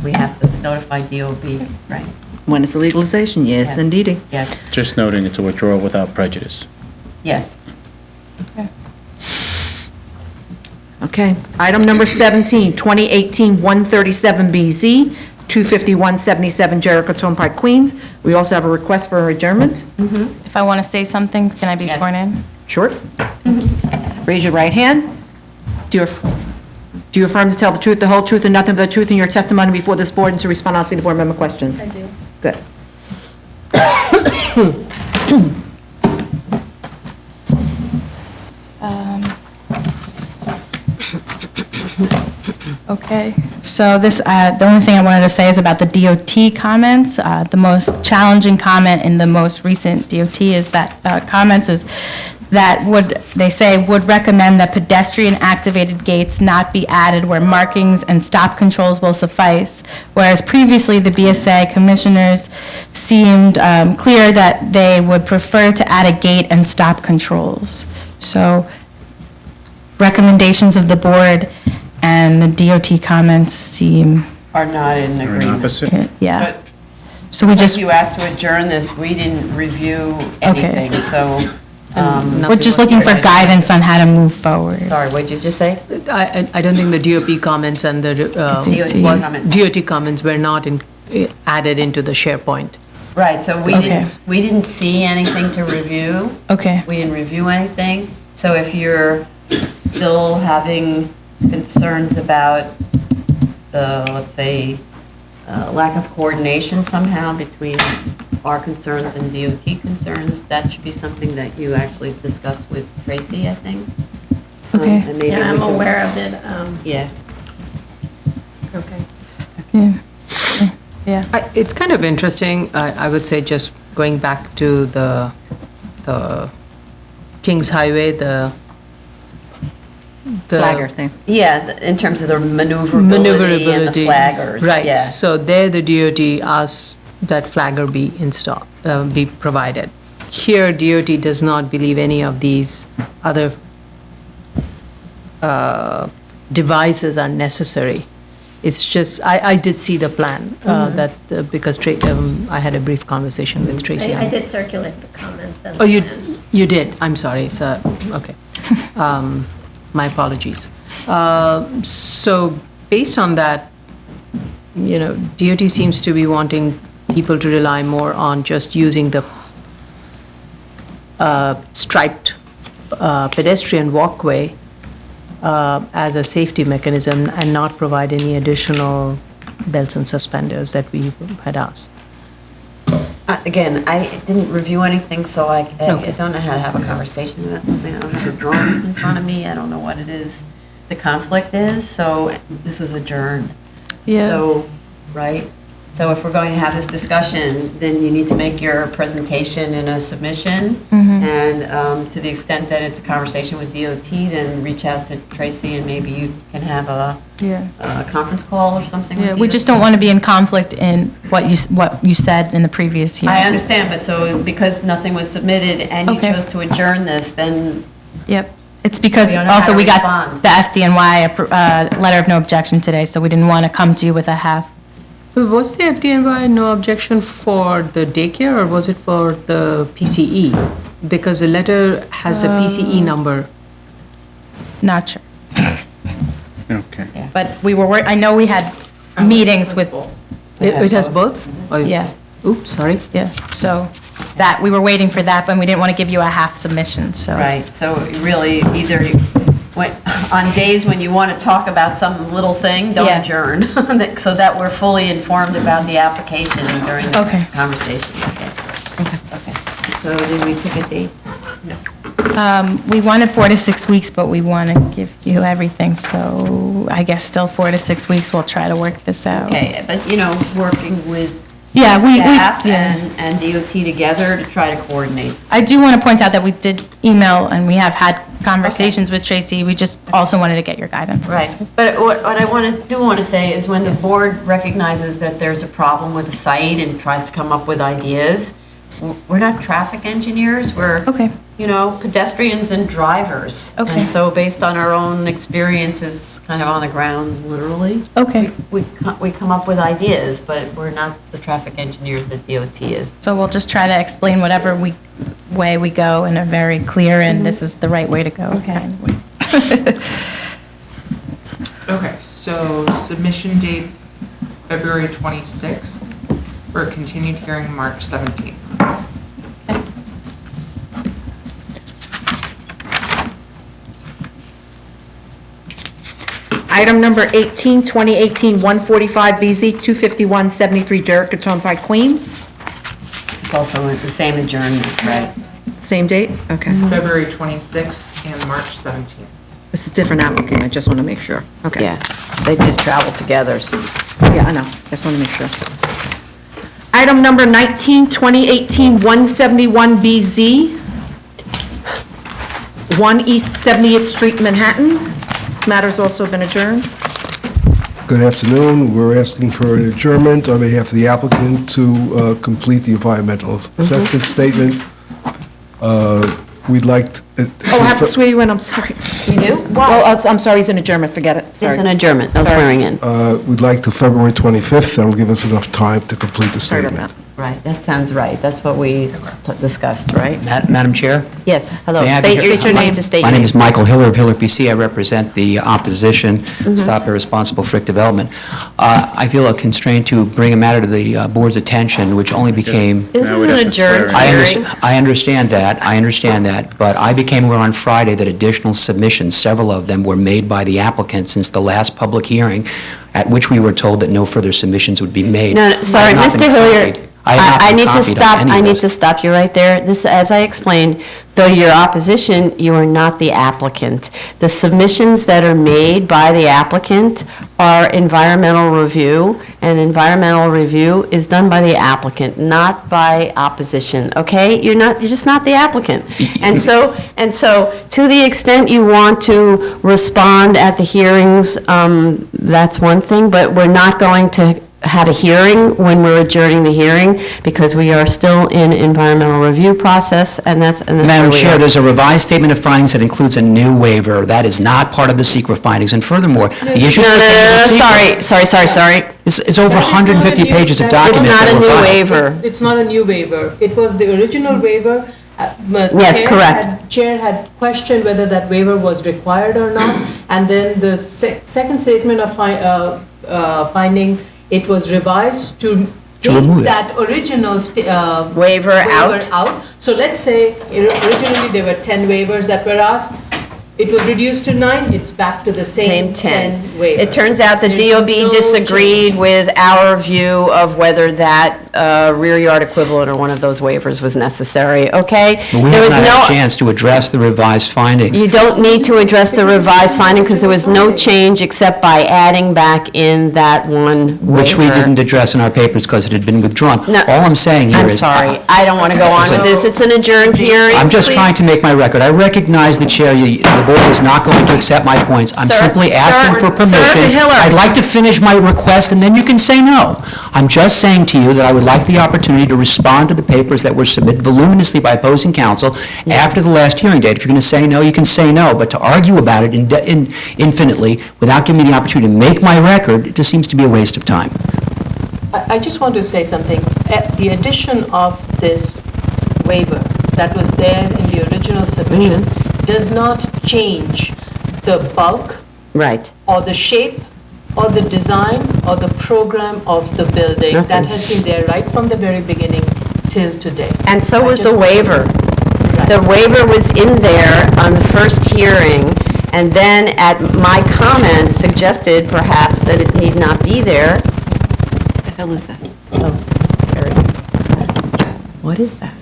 we have to notify DOB, right? When it's a legalization, yes, Yeah. indeedy. Yes, Just noting it's a withdrawal without prejudice. yes. Okay. Item number 17, 2018-137BZ, 25177 Jericho Turnpike, Queens. We also have a request for adjournment. If I want to say something, can I be sworn in? Sure. Raise your right hand. Do you affirm to tell the truth, the whole truth, and nothing but the truth in your testimony before this board and to respond honestly to board member questions? I do. Good. Okay, so this, the only thing I wanted to say is about the DOT comments. The most challenging comment in the most recent DOT is that, comments is that they say, would recommend that pedestrian activated gates not be added where markings and stop controls will suffice, whereas previously the BSA commissioners seemed clear that they would prefer to add a gate and stop controls. So recommendations of the board and the DOT comments seem, Are not in agreement. yeah. But So we just, you asked to adjourn this, we didn't review anything, so. we're just looking for guidance on how to move forward. Sorry, what did you just say? I don't think the DOP comments and the DOT comments. DOT comments were not added into the SharePoint. Right, so Okay. we didn't see anything to review. Okay. We didn't review anything. So if you're still having concerns about the, let's say, lack of coordination somehow between our concerns and DOT concerns, that should be something that you actually discussed with Tracy, I think. Okay. And maybe Yeah, I'm we can- aware of it. Yeah. Okay. Yeah. It's kind of interesting, I would say, just going back to the Kings Highway, the Flagger thing. Yeah, in terms of the maneuverability and the flaggers. Right, yeah. so there the DOT asks that flagger be installed, be provided. Here, DOT does not believe any of these other devices are necessary. It's just, I did see the plan, that, because I had a brief conversation with Tracy. I did circulate the comments. And Oh, the plan. you did, I'm sorry, so, okay. My apologies. So, based on that, DOT seems to be wanting people to rely more on just using the striped pedestrian walkway as a safety mechanism and not provide any additional belts and suspenders that we had asked. Again, I didn't review anything, so I Okay. don't know how to have a conversation about something. I don't have the drawings in front of me. I don't know what it is the conflict is, so this was adjourned. Yeah. So, right? So if we're going to have this discussion, then you need to make your presentation in a submission. And to the extent that it's a conversation with DOT, then reach out to Tracy and maybe you can have a conference call or something. Yeah, with we DOT. just don't want to be in conflict in what you said in the previous hearing. I understand, but so because nothing was submitted and you Okay. chose to adjourn this, then Yep. It's because We don't know also how to we got respond. the FDNY letter of no objection today, so we didn't want to come to you with a half. Was the FDNY no objection for the daycare or was it for the PCE? Because the letter has the PCE number. Not sure. Okay. But we were, I know we had meetings with, It has both? Oh, yeah, Oops, sorry. yeah. So that, we were waiting for that, but we didn't want to give you a half submission, so. right, so really either on days when you want to talk about some little thing, don't Yeah. adjourn, so that we're fully informed about the application during Okay. the conversation. Okay. So did we pick a date? We wanted 4 to 6 weeks, but we want to give you everything, so I guess still 4 to 6 weeks, we'll try to work this out. Okay, but working with Yeah, we- staff yeah. and DOT together to try to coordinate. I do want to point out that we did email and we have had conversations with Tracy, we just also wanted to get your guidance. Right, but what I want to say is when the board recognizes that there's a problem with the site and tries to come up with ideas, we're not traffic engineers, we're, pedestrians and drivers. Okay. And so based on our own experiences, kind of on the ground, literally. Okay. We come up with ideas, but we're not the traffic engineers that DOT is. So we'll just try to explain whatever way we go in a very clear and this is the right way to go kind of way. Okay, so submission date, February 26th, for a continued hearing, March 17th. Item number 18, 2018-145BZ, 25173 Derrick Turnpike, Queens. It's also the same adjournment, right? Same date? Okay. February 26th and March 17th. This is a different applicant, I just want to make sure. Okay. Yeah, they just travel together, so. Yeah, I know, just want to make sure. Item number 19, 2018-171BZ, 1 East 70th Street, Manhattan. This matter's also been adjourned. Good afternoon. We're asking for an adjournment on behalf of the applicant to complete the environmental assessment statement. We'd like to... Oh, I have to swear you in, I'm sorry. You do? Well, I'm sorry, he's an adjournment, forget it, sorry. It's an adjournment, no Sorry. swearing in. We'd like to February 25th. That'll give us enough time to complete the Sorry about statement. Right, that sounds right. That's what we discussed, right? Madam Chair? Yes, hello. May I State be- your name to state My your name is Michael Hiller of Hiller PC. I represent the opposition, Stop Irresponsible Frick Development. I feel a constraint to bring a matter to the board's attention, which only became... This is an adjourned hearing. I understand that, but I became aware on Friday that additional submissions, several of them, were made by the applicant since the last public hearing, at which we were told that no further submissions would be made. No, sorry, I have not Mr. been Hilliard, copied. I have not I been need to copied on stop, any of I need this. to stop you right there. This, as I explained, though you're opposition, you are not the applicant. The submissions that are made by the applicant are environmental review, and environmental review is done by the applicant, not by opposition, okay? You're just not the applicant. And so, to the extent you want to respond at the hearings, that's one thing, but we're not going to have a hearing when we're adjourning the hearing, because we are still in environmental review process, and that's where Madam we Chair, are. there's a revised statement of findings that includes a new waiver. That is not part of the secret findings, and furthermore, the issues... Sorry. It's over 150 pages of documents that were filed. It's not a new waiver. It was the original waiver. But Yes, Chair correct. Chair had questioned whether that waiver was required or not, and then the second statement of finding, it was revised to remove take it. that original waiver out. So let's say originally there were 10 waivers that were asked. It was reduced to 9, it's back to the same 10 waivers. It turns out the There's DOB no disagreed with our view of whether that rear yard equivalent or one of those waivers was necessary, okay? But we There have was not had a no. chance to address the revised findings. You don't need to address the revised finding, because there was no change except by adding back in that one waiver. Which we didn't address in our papers because it had been withdrawn. No. All I'm saying here I'm is... sorry, I don't want to go on with this. It's an adjourned hearing. I'm just Please. trying to make my record. I recognize the chair, the board is not going to accept my points. I'm Sir, simply asking for sir, permission. Mr. Hiller. I'd like to finish my request, and then you can say no. I'm just saying to you that I would like the opportunity to respond to the papers that were submitted voluminously by opposing counsel after the last hearing date. If you're going to say no, you can say no, but to argue about it infinitely without giving me the opportunity to make my record, it just seems to be a waste of time. I just want to say something. The addition of this waiver that was there in the original submission does not change the bulk Right. or the shape or the design or the program of the building. That Nothing. has been there right from the very beginning till today. And so I was just the want to- waiver. The waiver was in there on the first hearing, and then at my comment suggested perhaps that it need not be there. What the hell is that? What is that?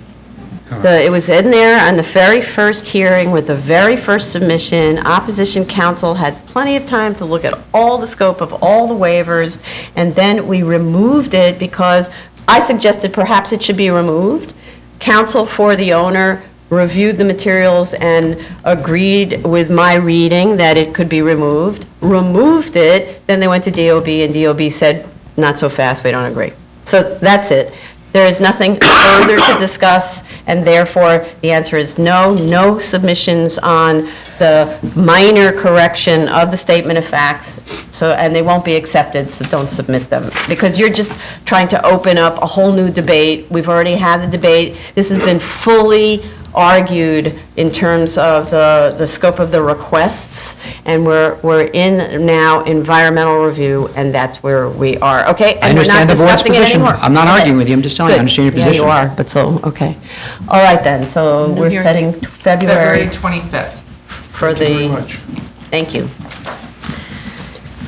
It was in there on the very first hearing with the very first submission. Opposition counsel had plenty of time to look at all the scope of all the waivers, and then we removed it because I suggested perhaps it should be removed. Counsel for the owner reviewed the materials and agreed with my reading that it could be removed. Removed it, then they went to DOB, and DOB said, not so fast, we don't agree. So that's it. There is nothing further to discuss, and therefore, the answer is no submissions on the minor correction of the statement of facts, and they won't be accepted, so don't submit them. Because you're just trying to open up a whole new debate. We've already had the debate. This has been fully argued in terms of the scope of the requests, and we're in now environmental review, and that's where we are, okay? I And we're not understand the board's discussing it position. anymore. I'm not Okay. arguing with you, I'm just telling you, I Good. understand your position. Yeah, you are, but so, okay. All right then, so we're hearing setting date. February February 25th. for the... Thank you.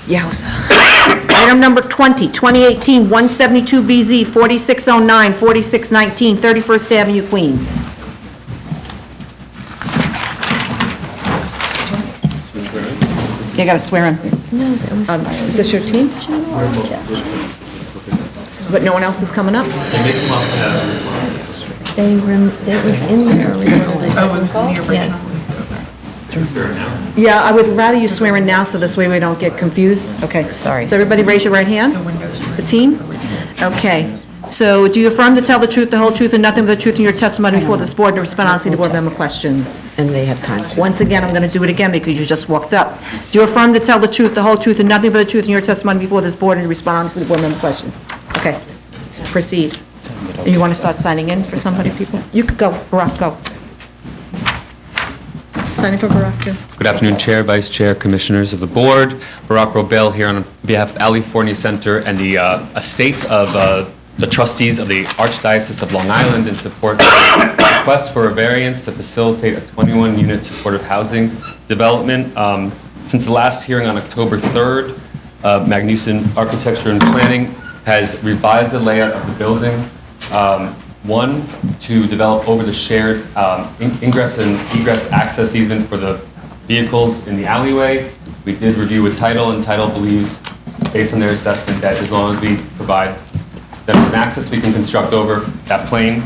Item number 20, 2018-172BZ, 4609, 4619, 31st Avenue, Queens. You got to swear in. Is this your team? But no one else is coming up? It was in there originally. Oh, it was in the original? Yes. Yeah, I would rather you swear in now, so this way we don't get confused. Okay. Sorry. So everybody raise your right hand. The team? Okay. So do you affirm to tell the truth, the whole truth, and nothing but the truth in your testimony before this board, and to respond honestly to board member questions? And they have time. Once again, I'm going to do it again because you just walked up. Do you affirm to tell the truth, the whole truth, and nothing but the truth in your testimony before this board, and to respond honestly to board member questions? Okay, proceed. You want to start signing in for somebody, people? You could go, Barack, go. Signing for Barack, too. Good afternoon, Chair, Vice Chair, Commissioners of the Board. Barack Robel here on behalf of Ali Forney Center and the estate of the trustees of the Archdiocese of Long Island in support of the request for a variance to facilitate a 21-unit supportive housing development. Since the last hearing on October 3rd, Magnuson Architecture and Planning has revised the layout of the building. One, to develop over the shared ingress and egress access easement for the vehicles in the alleyway. We did review with Title, and Title believes, based on their assessment, that as long as we provide them some access, we can construct over that plane.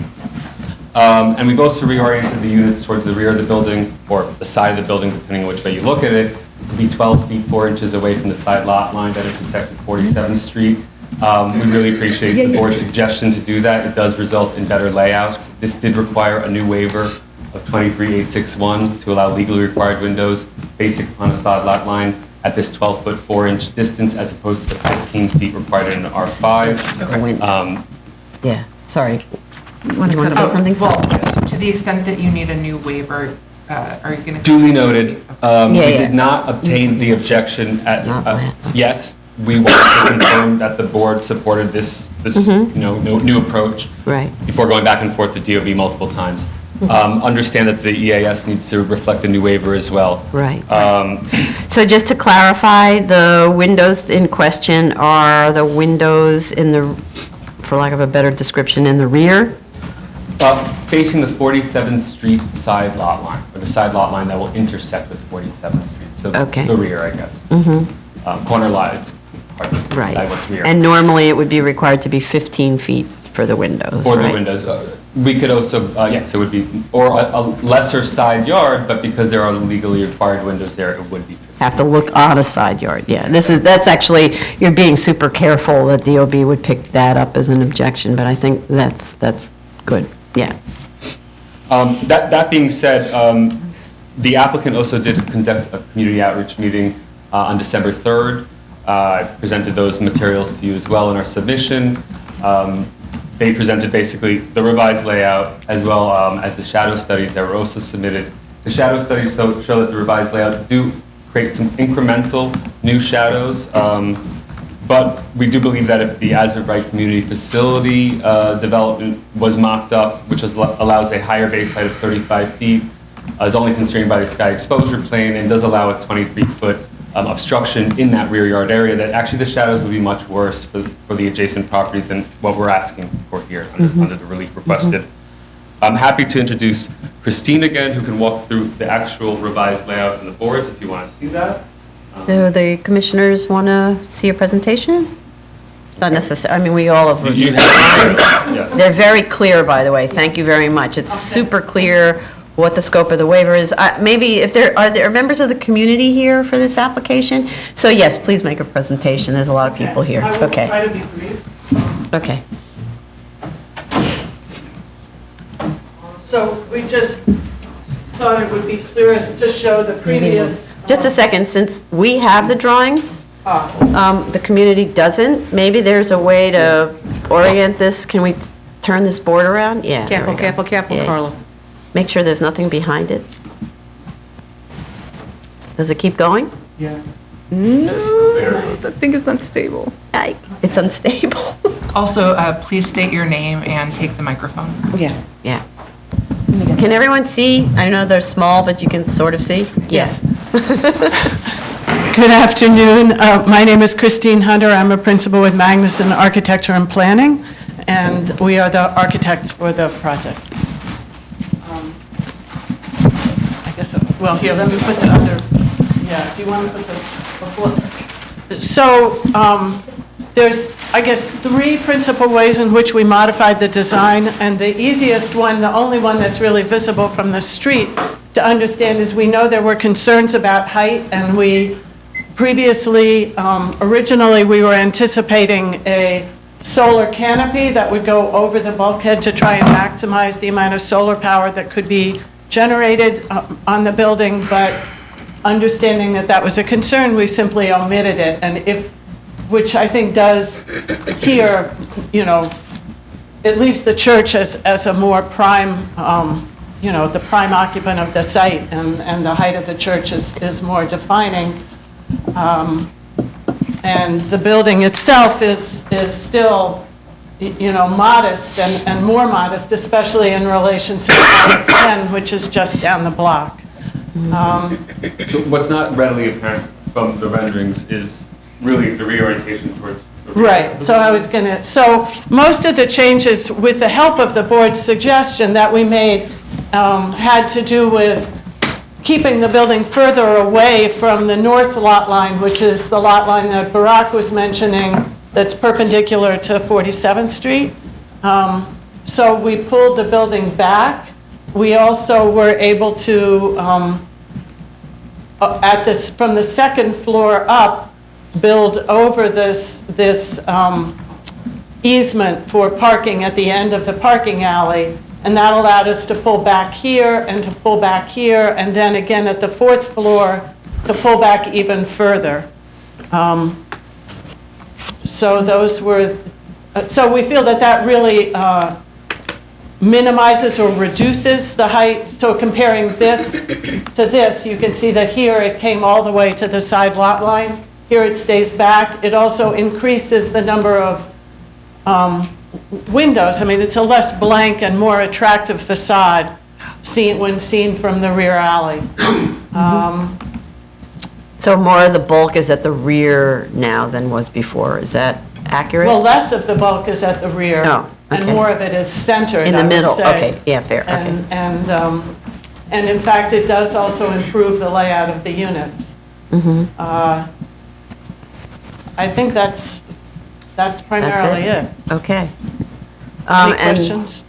And we've also reoriented the units towards the rear of the building, or the side of the building, depending on which way you look at it, to be 12 feet 4 inches away from the side lot line that intersects with 47th Street. We really appreciate the board's suggestion to do that. It does result in better layouts. This did require a new waiver of 23861 to allow legally required windows basic on a side lot line at this 12-foot 4-inch distance as opposed to the 15 feet required in an R5. Yeah, sorry. You want to say something? Well, to the extent that you need a new waiver, are you going to? Duly noted. We did not obtain the objection yet. We wanted to confirm that the board supported this new approach before going back and forth to DOB multiple times. Understand that the EAS needs to reflect the new waiver as well. Right. So just to clarify, the windows in question are the windows in the, for lack of a better description, in the rear? Facing the 47th Street side lot line, or the side lot line that will intersect with 47th Street. So the rear, I guess. Corner lot, it's hard to decide what's rear. And normally it would be required to be 15 feet for the windows, For the windows. We could also, yes, it would be, or a lesser side yard, but because there are legally required windows there, it would be. Have to look on a side yard, yeah. That's actually, you're being super careful that DOB would pick that up as an objection, but I think that's good, yeah. That being said, the applicant also did conduct a community outreach meeting on December 3rd, presented those materials to you as well in our submission. They presented basically the revised layout as well as the shadow studies that were also submitted. The shadow studies show that the revised layout do create some incremental new shadows, but we do believe that if the as-of-right community facility development was mocked up, which allows a higher base height of 35 feet, is only constrained by the sky exposure plane and does allow a 23-foot obstruction in that rear yard area, that actually the shadows would be much worse for the adjacent properties than what we're asking for here under the relief requested. I'm happy to introduce Christine again, who can walk through the actual revised layout in the boards if you want to see that. Do the commissioners want to see a presentation? Not necessarily, I mean, we all have reviewed the drawings. Yes. They're very clear, by the way, thank you very much. It's super clear what the scope of the waiver is. Maybe if are there members of the community here for this application? So yes, please make a presentation, there's a lot of people here. I will Okay. try to be brief. Okay. So we just thought it would be clearest to show the previous. Just a second, since we have the drawings, the community doesn't, maybe there's a way to orient this. Can we turn this board around? Yeah. there we Careful, go. careful, Yeah. Carla. Make sure there's nothing behind it. Does it keep going? Yeah. No, that thing is unstable. It's unstable. Also, please state your name and take the microphone. Yeah. Yeah. Can everyone see? I know they're small, but you can sort of see? Yes. Good afternoon. My name is Christine Hunter. I'm a principal with Magnuson Architecture and Planning, and we are the architects for the project. I guess, well, here, let me put the other, yeah, do you want to put the before? So there's, I guess, three principal ways in which we modified the design, and the easiest one, the only one that's really visible from the street to understand is we know there were concerns about height, and we previously, originally we were anticipating a solar canopy that would go over the bulkhead to try and maximize the amount of solar power that could be generated on the building, but understanding that that was a concern, we simply omitted it. And which I think does here, it leaves the church as a more prime, the prime occupant of the site, and the height of the church is more defining. And the building itself is still, modest and more modest, especially in relation to House 10, which is just down the block. So what's not readily apparent from the renderings is really the reorientation towards the rear. Right, so most of the changes, with the help of the board's suggestion that we made, had to do with keeping the building further away from the north lot line, which is the lot line that Barack was mentioning, that's perpendicular to 47th Street. So we pulled the building back. We also were able to, from the second floor up, build over this easement for parking at the end of the parking alley. And that allowed us to pull back here and to pull back here, and then again at the fourth floor to pull back even further. So we feel that really minimizes or reduces the height. So comparing this to this, you can see that here it came all the way to the side lot line. Here it stays back. It also increases the number of windows. I mean, it's a less blank and more attractive facade when seen from the rear alley. So more of the bulk is at the rear now than was before, is that accurate? Well, less of the bulk is at the rear. Oh, and okay. more of it is centered, In the I would middle, say. okay, yeah, fair, okay. And in fact, it does also improve the layout of the units. I think that's primarily it. Okay. Any questions?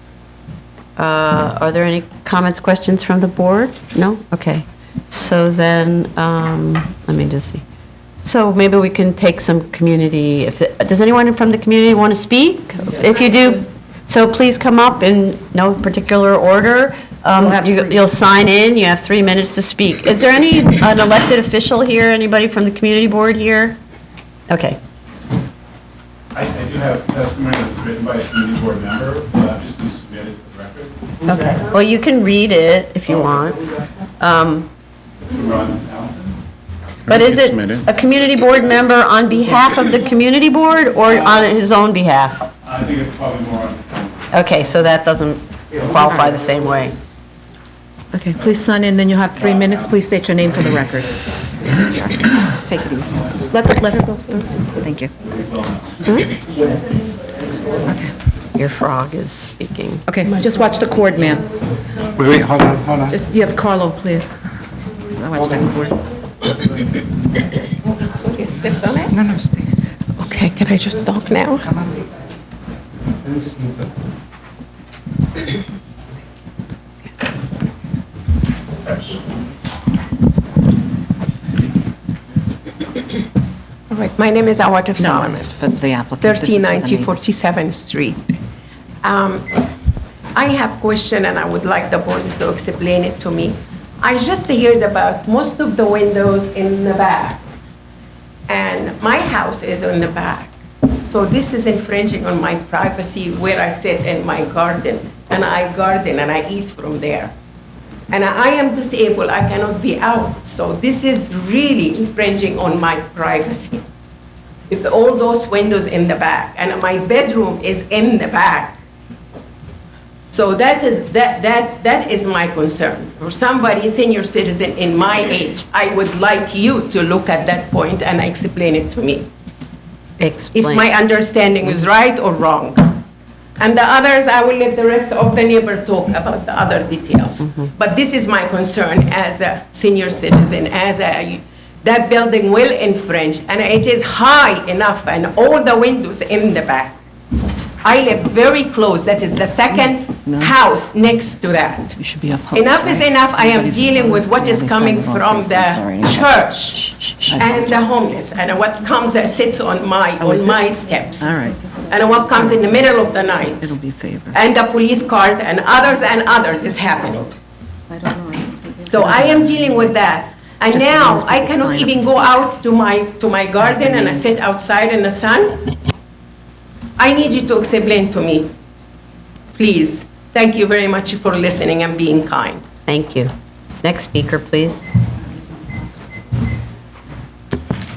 Are there any comments, questions from the board? No? Okay. So then, let me just see. So maybe we can take some community, does anyone from the community want to speak? If you do, so please come up in no particular order. You'll sign in, you have 3 minutes to speak. Is there an elected official here, anybody from the community board here? Okay. I do have testimony that's written by a community board member, but I'm just going to submit it to the record. Okay. Well, you can read it if you want. It's from Ron Allison. But is it a community board member on behalf of the community board or on his own behalf? I think it's probably more on the Okay, so that doesn't qualify the same way. Okay, please sign in, then you have 3 minutes. Please state your name for the record. Just take it easy. Let her go through. Thank you. Your frog is speaking. Okay, just watch the cord, ma'am. Wait, hold on. Just, you have Carlo, please. Watch that cord. You stepped on it? No, stay. Okay, can I just talk now? All right, my name is Awatef Solomon. No, it's for the applicant. This is for the 1390 neighbor. 47th Street. I have question and I would like the board to explain it to me. I just heard about most of the windows in the back, and my house is in the back. So this is infringing on my privacy where I sit in my garden, and I garden and I eat from there. And I am disabled, I cannot be out. So this is really infringing on my privacy. With all those windows in the back, and my bedroom is in the back. So that is my concern. For somebody, senior citizen in my age, I would like you to look at that point and explain it to me. Explain. If my understanding is right or wrong. And the others, I will let the rest of the neighbor talk about the other details. But this is my concern as a senior citizen, that building will infringe, and it is high enough, and all the windows in the back. I live very close, that is the second house next to that. You should be opposed. Enough is enough, I am Everybody's dealing with opposed. what is The other coming side of from our the face. I'm sorry. church and the homeless, and what comes, sits on my steps. All right. and what comes in the middle of the night. It'll be favored. And the police cars and others is happening. So I am dealing with that. And Just now as long as I people cannot sign up even and go out to my garden and I sit outside in the sun. I need you to explain to me, please. Thank you very much for listening and being kind. Thank you. Next speaker, please.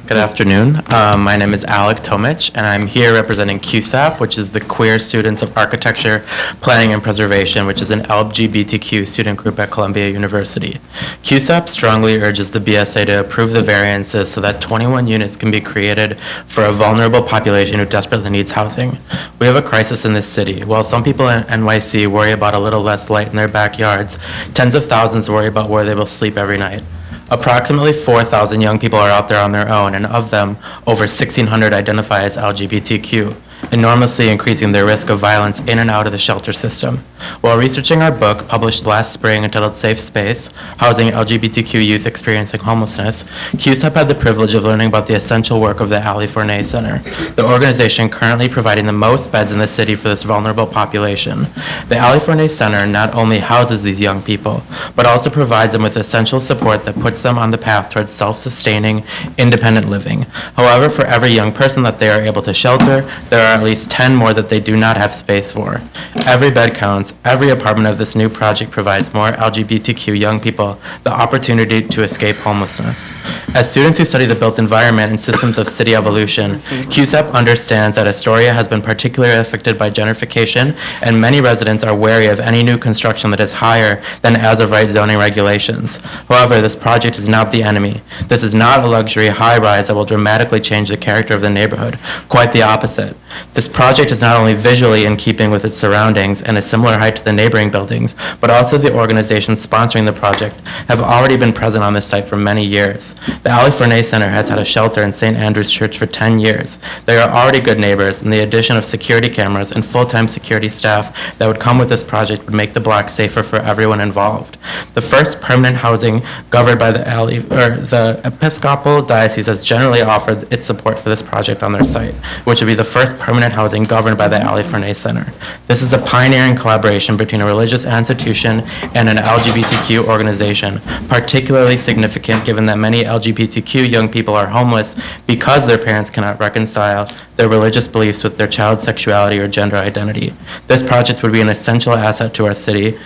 Good afternoon. My name is Alec Tomich, and I'm here representing QSAP, which is the Queer Students of Architecture, Planning and Preservation, which is an LGBTQ student group at Columbia University. QSAP strongly urges the BSA to approve the variances so that 21 units can be created for a vulnerable population who desperately needs housing. We have a crisis in this city. While some people in NYC worry about a little less light in their backyards, tens of thousands worry about where they will sleep every night. Approximately 4,000 young people are out there on their own, and of them, over 1,600 identify as LGBTQ, enormously increasing their risk of violence in and out of the shelter system. While researching our book, published last spring entitled Safe Space, Housing LGBTQ Youth Experiencing Homelessness, QSAP had the privilege of learning about the essential work of the Ali Fournet Center, the organization currently providing the most beds in the city for this vulnerable population. The Ali Fournet Center not only houses these young people, but also provides them with essential support that puts them on the path towards self-sustaining, independent living. However, for every young person that they are able to shelter, there are at least 10 more that they do not have space for. Every bed counts. Every apartment of this new project provides more LGBTQ young people the opportunity to escape homelessness. As students who study the built environment and systems of city evolution, QSAP understands that Astoria has been particularly affected by gentrification, and many residents are wary of any new construction that is higher than as-of-right zoning regulations. However, this project is not the enemy. This is not a luxury high-rise that will dramatically change the character of the neighborhood. Quite the opposite. This project is not only visually in keeping with its surroundings and a similar height to the neighboring buildings, but also the organizations sponsoring the project have already been present on this site for many years. The Ali Fournet Center has had a shelter in St. Andrew's Church for 10 years. They are already good neighbors, and the addition of security cameras and full-time security staff that would come with this project would make the block safer for everyone involved. The first permanent housing governed by the Episcopal Diocese has generally offered its support for this project on their site, which would be the first permanent housing governed by the Ali Fournet Center. This is a pioneering collaboration between a religious institution and an LGBTQ organization, particularly significant given that many LGBTQ young people are homeless because their parents cannot reconcile their religious beliefs with their child's sexuality or gender identity. This project would be an essential asset to our city,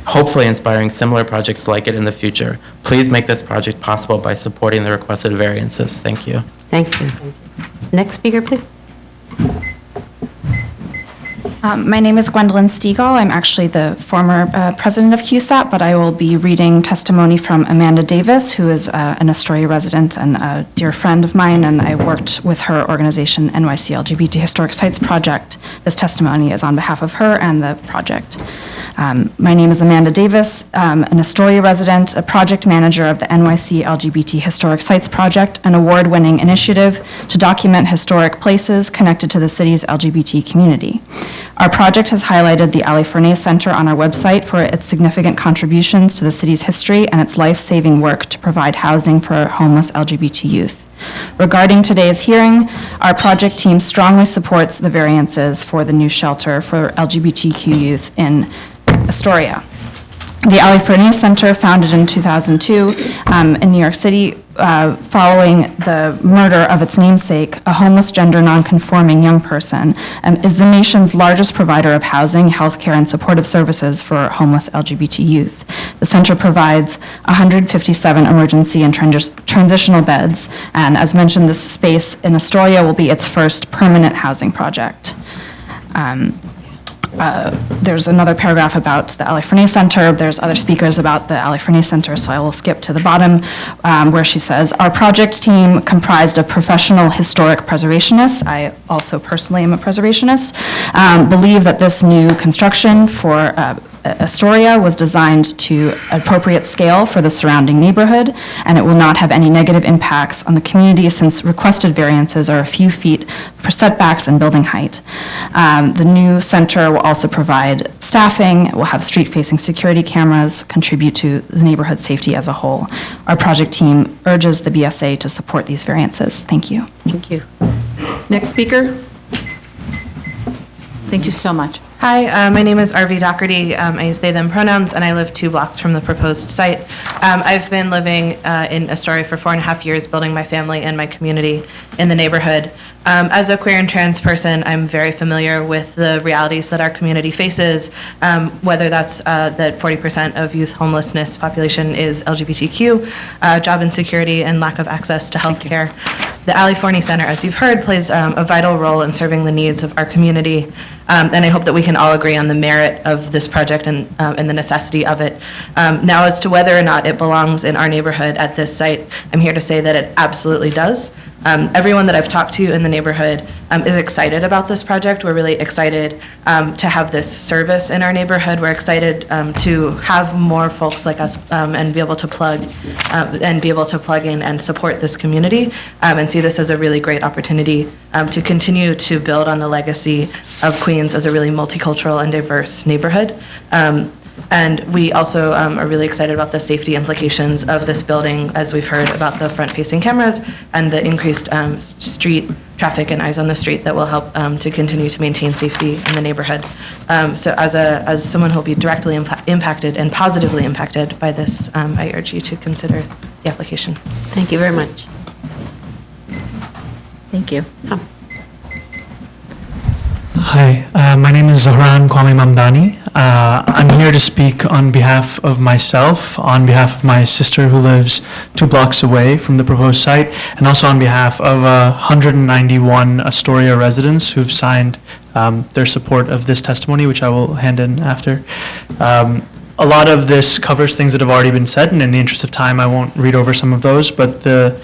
hopefully inspiring similar projects like it in the future. Please make this project possible by supporting the requested variances. Thank you. Thank you. Next speaker, please. My name is Gwendolyn Stegall. I'm actually the former president of QSAP, but I will be reading testimony from Amanda Davis, who is an Astoria resident and a dear friend of mine, and I worked with her organization, NYC LGBT Historic Sites Project. This testimony is on behalf of her and the project. My name is Amanda Davis, an Astoria resident, a project manager of the NYC LGBT Historic Sites Project, an award-winning initiative to document historic places connected to the city's LGBT community. Our project has highlighted the Ali Fournet Center on our website for its significant contributions to the city's history and its life-saving work to provide housing for homeless LGBT youth. Regarding today's hearing, our project team strongly supports the variances for the new shelter for LGBTQ youth in Astoria. The Ali Fournet Center, founded in 2002 in New York City, following the murder of its namesake, a homeless gender nonconforming young person, is the nation's largest provider of housing, healthcare, and supportive services for homeless LGBT youth. The center provides 157 emergency and transitional beds, and as mentioned, this space in Astoria will be its first permanent housing project. There's another paragraph about the Ali Fournet Center. There's other speakers about the Ali Fournet Center, so I will skip to the bottom where she says, our project team comprised of professional historic preservationists, I also personally am a preservationist, believe that this new construction for Astoria was designed to appropriate scale for the surrounding neighborhood, and it will not have any negative impacts on the community since requested variances are a few feet for setbacks and building height. The new center will also provide staffing, will have street-facing security cameras, contribute to the neighborhood safety as a whole. Our project team urges the BSA to support these variances. Thank you. Thank you. Next speaker. Thank you so much. Hi, my name is RV Doherty. I use they, them pronouns, and I live 2 blocks from the proposed site. I've been living in Astoria for 4.5 years, building my family and my community in the neighborhood. As a queer and trans person, I'm very familiar with the realities that our community faces, whether that's that 40% of youth homelessness population is LGBTQ, job insecurity, and lack of access to health care. The Ali Forney Center, as you've heard, plays a vital role in serving the needs of our community, and I hope that we can all agree on the merit of this project and the necessity of it. Now, as to whether or not it belongs in our neighborhood at this site, I'm here to say that it absolutely does. Everyone that I've talked to in the neighborhood is excited about this project. We're really excited to have this service in our neighborhood. We're excited to have more folks like us and be able to plug in and support this community and see this as a really great opportunity to continue to build on the legacy of Queens as a really multicultural and diverse neighborhood. And we also are really excited about the safety implications of this building, as we've heard about the front-facing cameras and the increased street traffic and eyes on the street that will help to continue to maintain safety in the neighborhood. So as someone who will be directly impacted and positively impacted by this, I urge you to consider the application. Thank you very much. Thank you. Hi, my name is Zahran Kwame Mamdani. I'm here to speak on behalf of myself, on behalf of my sister who lives 2 blocks away from the proposed site, and also on behalf of 191 Astoria residents who've signed their support of this testimony, which I will hand in after. A lot of this covers things that have already been said, and in the interest of time, I won't read over some of those, but the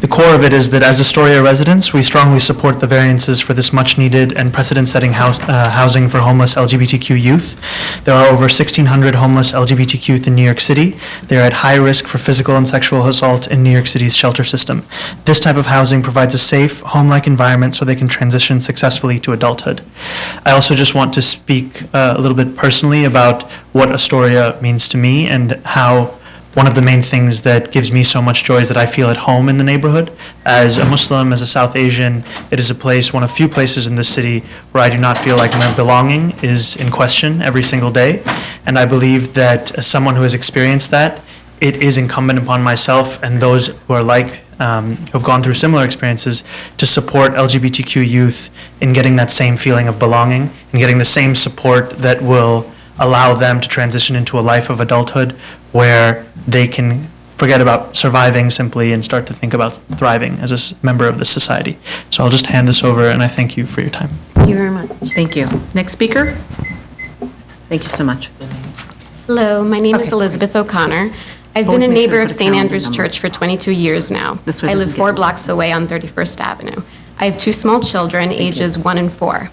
core of it is that as Astoria residents, we strongly support the variances for this much-needed and precedent-setting housing for homeless LGBTQ youth. There are over 1,600 homeless LGBTQ youth in New York City. They are at high risk for physical and sexual assault in New York City's shelter system. This type of housing provides a safe, home-like environment so they can transition successfully to adulthood. I also just want to speak a little bit personally about what Astoria means to me and how one of the main things that gives me so much joy is that I feel at home in the neighborhood. As a Muslim, as a South Asian, it is a place, one of few places in this city where I do not feel like my belonging is in question every single day. And I believe that as someone who has experienced that, it is incumbent upon myself and those who are like who have gone through similar experiences to support LGBTQ youth in getting that same feeling of belonging and getting the same support that will allow them to transition into a life of adulthood where they can forget about surviving simply and start to think about thriving as a member of the society. So I'll just hand this over, and I thank you for your time. Thank you very much. Thank you. Next speaker? Thank you so much. Hello, my name is Elizabeth O'Connor. I've been a neighbor of St. Andrew's Church for 22 years now. I live 4 blocks away on 31st Avenue. I have 2 small children, ages 1 and 4.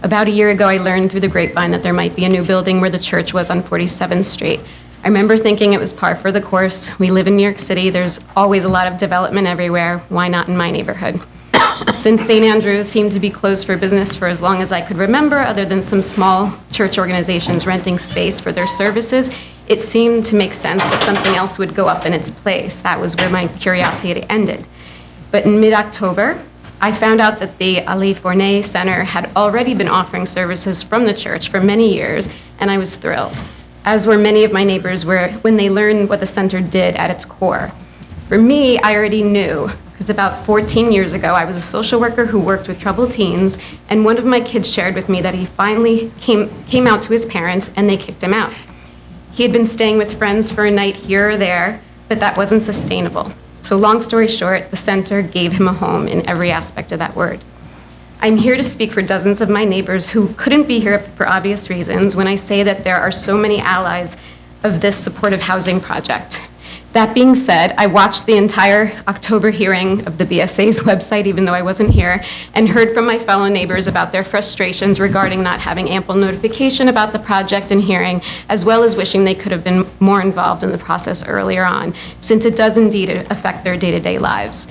About a year ago, I learned through the grapevine that there might be a new building where the church was on 47th Street. I remember thinking it was par for the course. We live in New York City. There's always a lot of development everywhere. Why not in my neighborhood? Since St. Andrew's seemed to be closed for business for as long as I could remember, other than some small church organizations renting space for their services, it seemed to make sense that something else would go up in its place. That was where my curiosity ended. But in mid-October, I found out that the Ali Forney Center had already been offering services from the church for many years, and I was thrilled, as were many of my neighbors when they learned what the center did at its core. For me, I already knew, because about 14 years ago, I was a social worker who worked with troubled teens, and one of my kids shared with me that he finally came out to his parents, and they kicked him out. He had been staying with friends for a night here or there, but that wasn't sustainable. So long story short, the center gave him a home in every aspect of that word. I'm here to speak for dozens of my neighbors who couldn't be here for obvious reasons when I say that there are so many allies of this supportive housing project. That being said, I watched the entire October hearing of the BSA's website, even though I wasn't here, and heard from my fellow neighbors about their frustrations regarding not having ample notification about the project and hearing, as well as wishing they could have been more involved in the process earlier on, since it does indeed affect their day-to-day lives.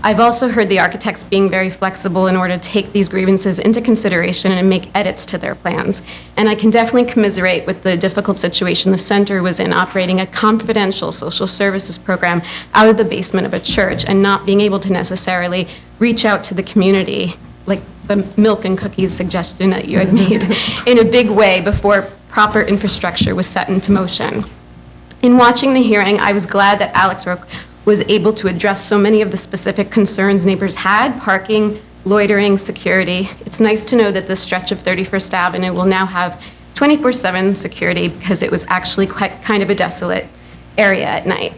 I've also heard the architects being very flexible in order to take these grievances into consideration and make edits to their plans. And I can definitely commiserate with the difficult situation the center was in, operating a confidential social services program out of the basement of a church and not being able to necessarily reach out to the community like the milk and cookies suggestion that you had made in a big way before proper infrastructure was set into motion. In watching the hearing, I was glad that Alex Roque was able to address so many of the specific concerns neighbors had: parking, loitering, security. It's nice to know that this stretch of 31st Avenue will now have 24/7 security, because it was actually kind of a desolate area at night.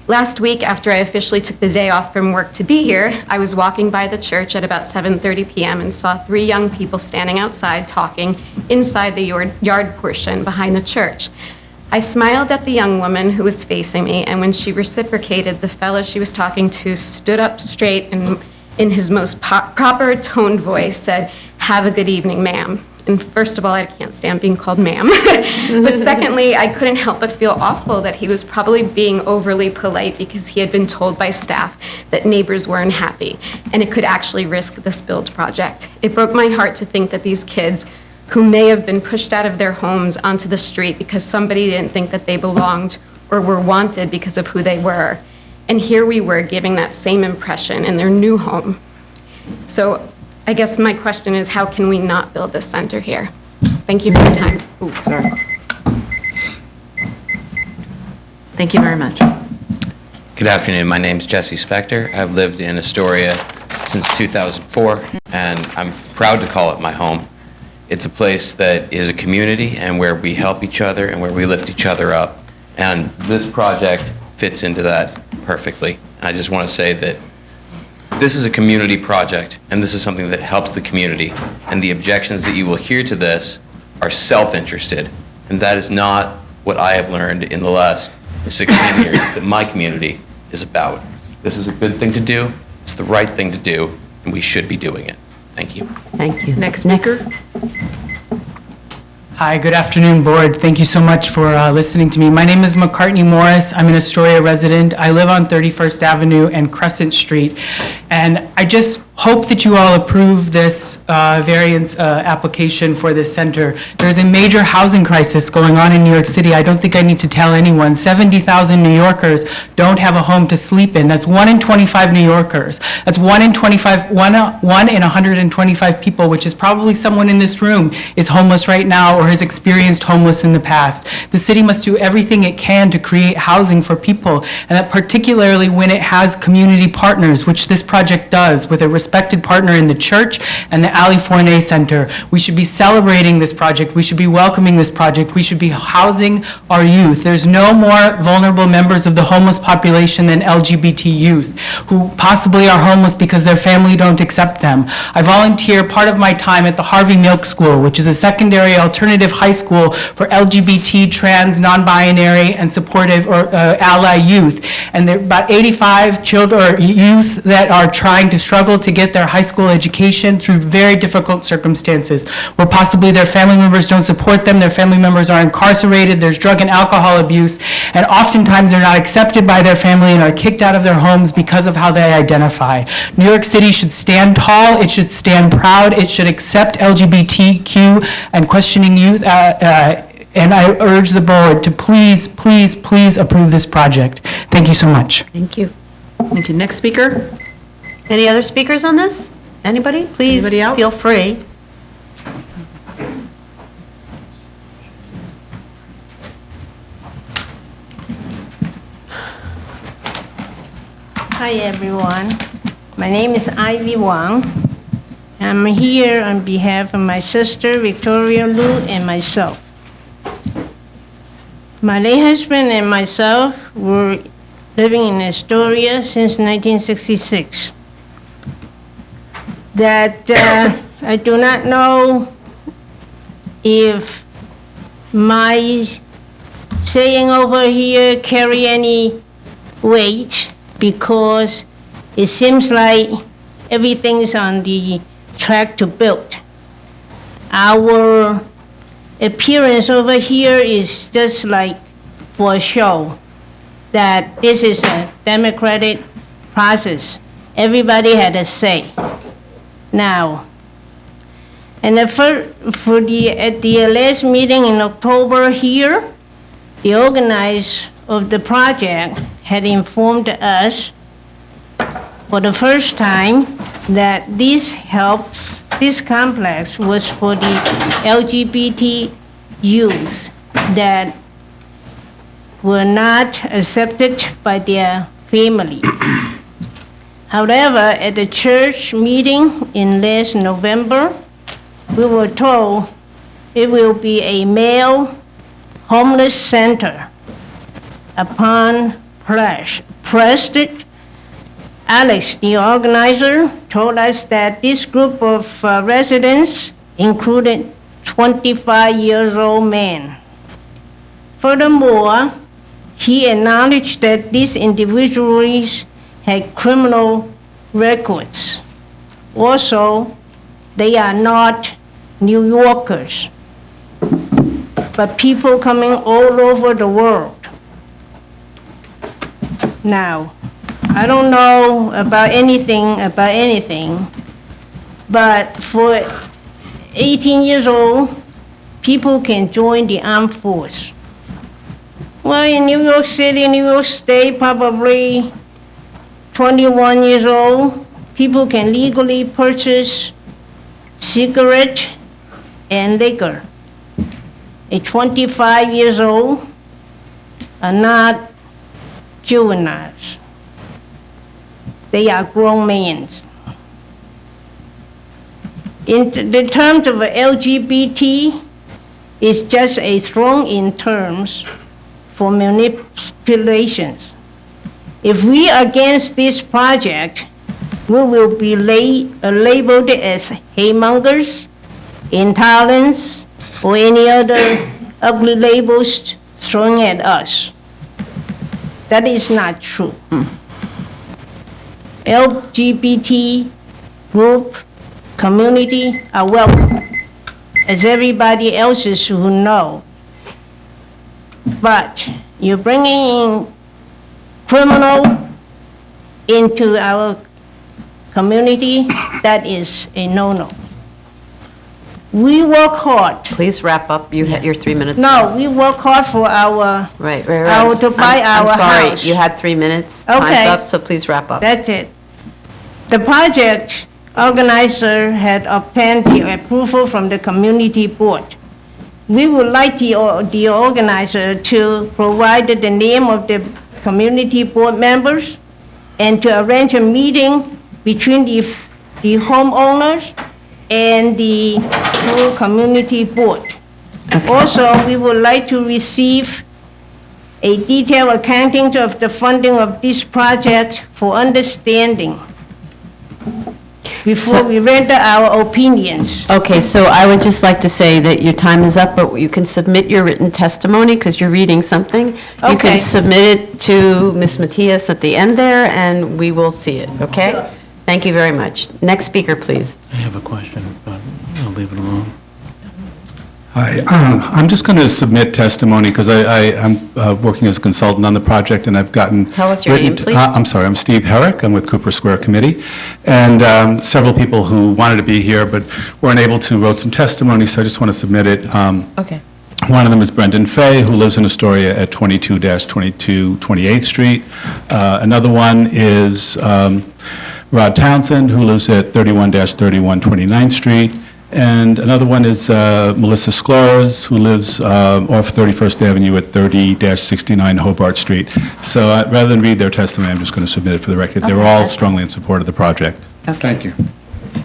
Last week, after I officially took the day off from work to be here, I was walking by the church at about 7:30 p.m. and saw 3 young people standing outside talking inside the yard portion behind the church. I smiled at the young woman who was facing me, and when she reciprocated, the fellow she was talking to stood up straight and in his most proper toned voice said, "Have a good evening, ma'am." And first of all, I can't stand being called ma'am. But secondly, I couldn't help but feel awful that he was probably being overly polite because he had been told by staff that neighbors were unhappy, and it could actually risk this build project. It broke my heart to think that these kids, who may have been pushed out of their homes onto the street because somebody didn't think that they belonged or were wanted because of who they were, and here we were giving that same impression in their new home. So I guess my question is, how can we not build this center here? Thank you for your time. Oh, sorry. Thank you very much. Good afternoon. My name's Jesse Spector. I've lived in Astoria since 2004, and I'm proud to call it my home. It's a place that is a community and where we help each other and where we lift each other up. And this project fits into that perfectly. And I just want to say that this is a community project, and this is something that helps the community. And the objections that you will hear to this are self-interested. And that is not what I have learned in the last 16 years that my community is about. This is a good thing to do. It's the right thing to do, and we should be doing it. Thank you. Thank you. Next speaker. Hi, good afternoon, board. Thank you so much for listening to me. My name is McCartney Morris. I'm an Astoria resident. I live on 31st Avenue and Crescent Street. And I just hope that you all approve this variance application for this center. There's a major housing crisis going on in New York City. I don't think I need to tell anyone. 70,000 New Yorkers don't have a home to sleep in. That's 1 in 25 New Yorkers. That's 1 in 125 people, which is probably someone in this room, is homeless right now or has experienced homeless in the past. The city must do everything it can to create housing for people, and that particularly when it has community partners, which this project does, with a respected partner in the church and the Ali Fournet Center. We should be celebrating this project. We should be welcoming this project. We should be housing our youth. There's no more vulnerable members of the homeless population than LGBT youth, who possibly are homeless because their family don't accept them. I volunteer part of my time at the Harvey Milk School, which is a secondary alternative high school for LGBT, trans, non-binary, and supportive or ally youth. And there are about 85 children or youth that are trying to struggle to get their high school education through very difficult circumstances, where possibly their family members don't support them, their family members are incarcerated, there's drug and alcohol abuse, and oftentimes they're not accepted by their family and are kicked out of their homes because of how they identify. New York City should stand tall, it should stand proud, it should accept LGBTQ and questioning youth, and I urge the board to please, please, please approve this project. Thank you so much. Thank you. Thank you. Next speaker. Any other speakers on this? Anybody? Please Anybody else? feel free. Hi, everyone. My name is Ivy Wang. I'm here on behalf of my sister, Victoria Lu, and myself. My late husband and myself were living in Astoria since 1966. That I do not know if my saying over here carry any weight, because it seems like everything is on the track to build. Our appearance over here is just like for a show, that this is a democratic process. Everybody had a say. Now, and at the last meeting in October here, the organizer of the project had informed us for the first time that this complex was for the LGBT youth that were not accepted by their families. However, at the church meeting in last November, we were told it will be a male homeless center. Upon President Alex, the organizer, told us that this group of residents included 25-year-old men. Furthermore, he acknowledged that these individuals had criminal records. Also, they are not New Yorkers, but people coming all over the world. Now, I don't know about anything, but for 18 years old, people can join the armed force. Well, in New York City, New York State, probably 21 years old, people can legally purchase cigarette and liquor. At 25 years old are not juveniles. They are grown men. In the terms of LGBT, it's just a thrown in terms for manipulations. If we are against this project, we will be labeled as hate-mongers, intolerance, or any other ugly labels thrown at us. That is not true. LGBT group, community are welcome, as everybody else is who know. But you're bringing in criminal into our community, that is a no-no. We work hard. Please wrap up. You had your 3 minutes. No, we work hard for our, Right. to buy our I'm sorry, house. you had 3 minutes. Okay. Time's up, so please wrap up. That's it. The project organizer had obtained the approval from the community board. We would like the organizer to provide the name of the community board members and to arrange a meeting between the homeowners and the whole community board. Also, we would like to receive a detailed accounting of the funding of this project for understanding before we render our opinions. Okay, so I would just like to say that your time is up, but you can submit your written testimony because you're reading something. You Okay. can submit it to Ms. Matias at the end there, and we will see it, okay? Sure. Thank you very much. Next speaker, please. I have a question, but I'll leave it alone. Hi, I'm just going to submit testimony because I'm working as a consultant on the project and I've gotten... Tell us your name, please. I'm sorry, I'm Steve Herrick, I'm with Cooper Square Committee, and several people who wanted to be here but weren't able to wrote some testimony, so I just want to submit it. Okay. One of them is Brendan Fay, who lives in Astoria at 22-22 28th Street. Another one is Rod Townsend, who lives at 31-31 29th Street. And another one is Melissa Sclores, who lives off 31st Avenue at 30-69 Hobart Street. So rather than read their testimony, I'm just going to submit it for the record. They're all strongly in support of the project. Okay. Thank you.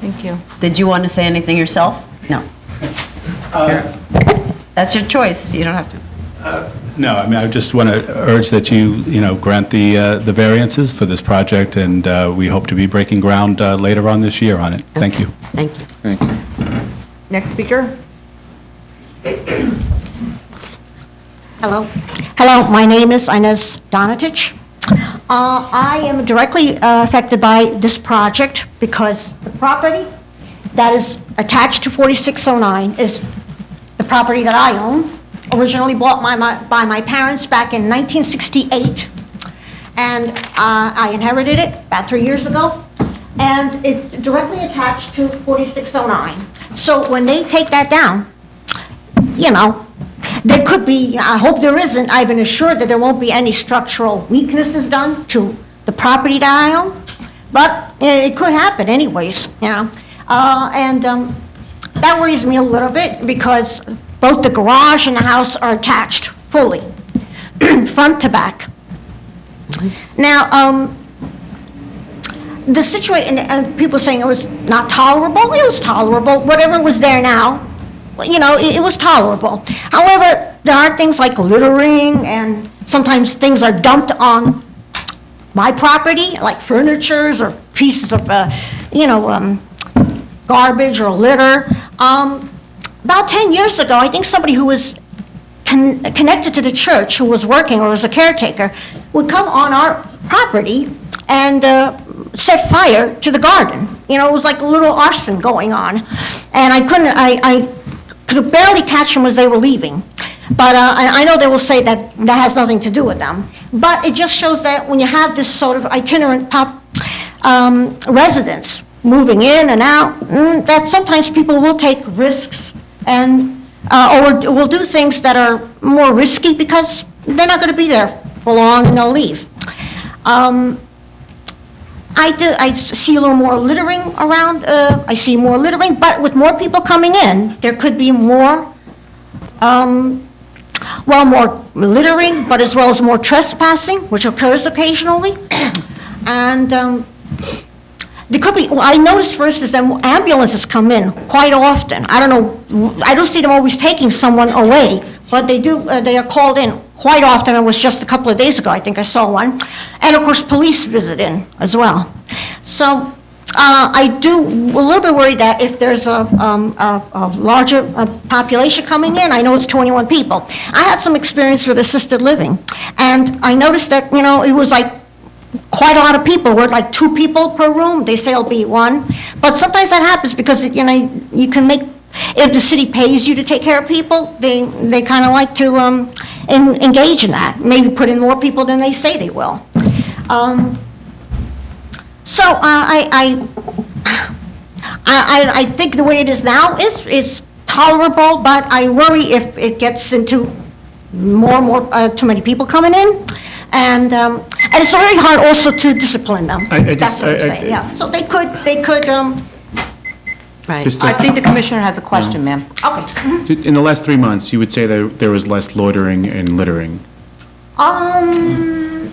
Thank you. Did you want to say anything yourself? No. That's your choice. You don't have to. No, I mean, I just want to urge that you grant the variances for this project, and we hope to be breaking ground later on this year on it. Thank you. Thank you. Thank you. Next speaker. Hello. Hello, my name is Inez Donatich. I am directly affected by this project because the property that is attached to 4609 is the property that I own, originally bought by my parents back in 1968. And I inherited it about 3 years ago. And it's directly attached to 4609. So when they take that down, there could be, I hope there isn't, I've been assured that there won't be any structural weaknesses done to the property that I own. But it could happen anyways, you know. And that worries me a little bit because both the garage and the house are attached fully, front to back. Now, the situation, and people saying it was not tolerable, it was tolerable. Whatever was there now, you know, it was tolerable. However, there are things like littering, and sometimes things are dumped on my property, like furnitures or pieces of, garbage or litter. About 10 years ago, I think somebody who was connected to the church, who was working or was a caretaker, would come on our property and set fire to the garden. You know, it was like a little arson going on. And I could barely catch them as they were leaving. But I know they will say that that has nothing to do with them. But it just shows that when you have this sort of itinerant residents moving in and out, that sometimes people will take risks and or will do things that are more risky because they're not going to be there for long and they'll leave. I see a little more littering around. I see more littering, but with more people coming in, there could be more, more littering, but as well as more trespassing, which occurs occasionally. And there could be, I noticed first is that ambulances come in quite often. I don't know, I don't see them always taking someone away, but they do, they are called in quite often. It was just a couple of days ago, I think I saw one. And of course, police visit in as well. So I do a little bit worried that if there's a larger population coming in, I know it's 21 people. I had some experience with assisted living, and I noticed that, you know, it was like quite a lot of people. We're like 2 people per room. They say it'll be 1. But sometimes that happens because, you know, you can make, if the city pays you to take care of people, they kind of like to engage in that. Maybe put in more people than they say they will. So I think the way it is now is tolerable, but I worry if it gets into more and more, too many people coming in. And it's very hard also to discipline them. That's what I'm saying, yeah. So they could. Right. I think the commissioner has a question, ma'am. Okay. In the last 3 months, you would say that there was less loitering and littering? Well,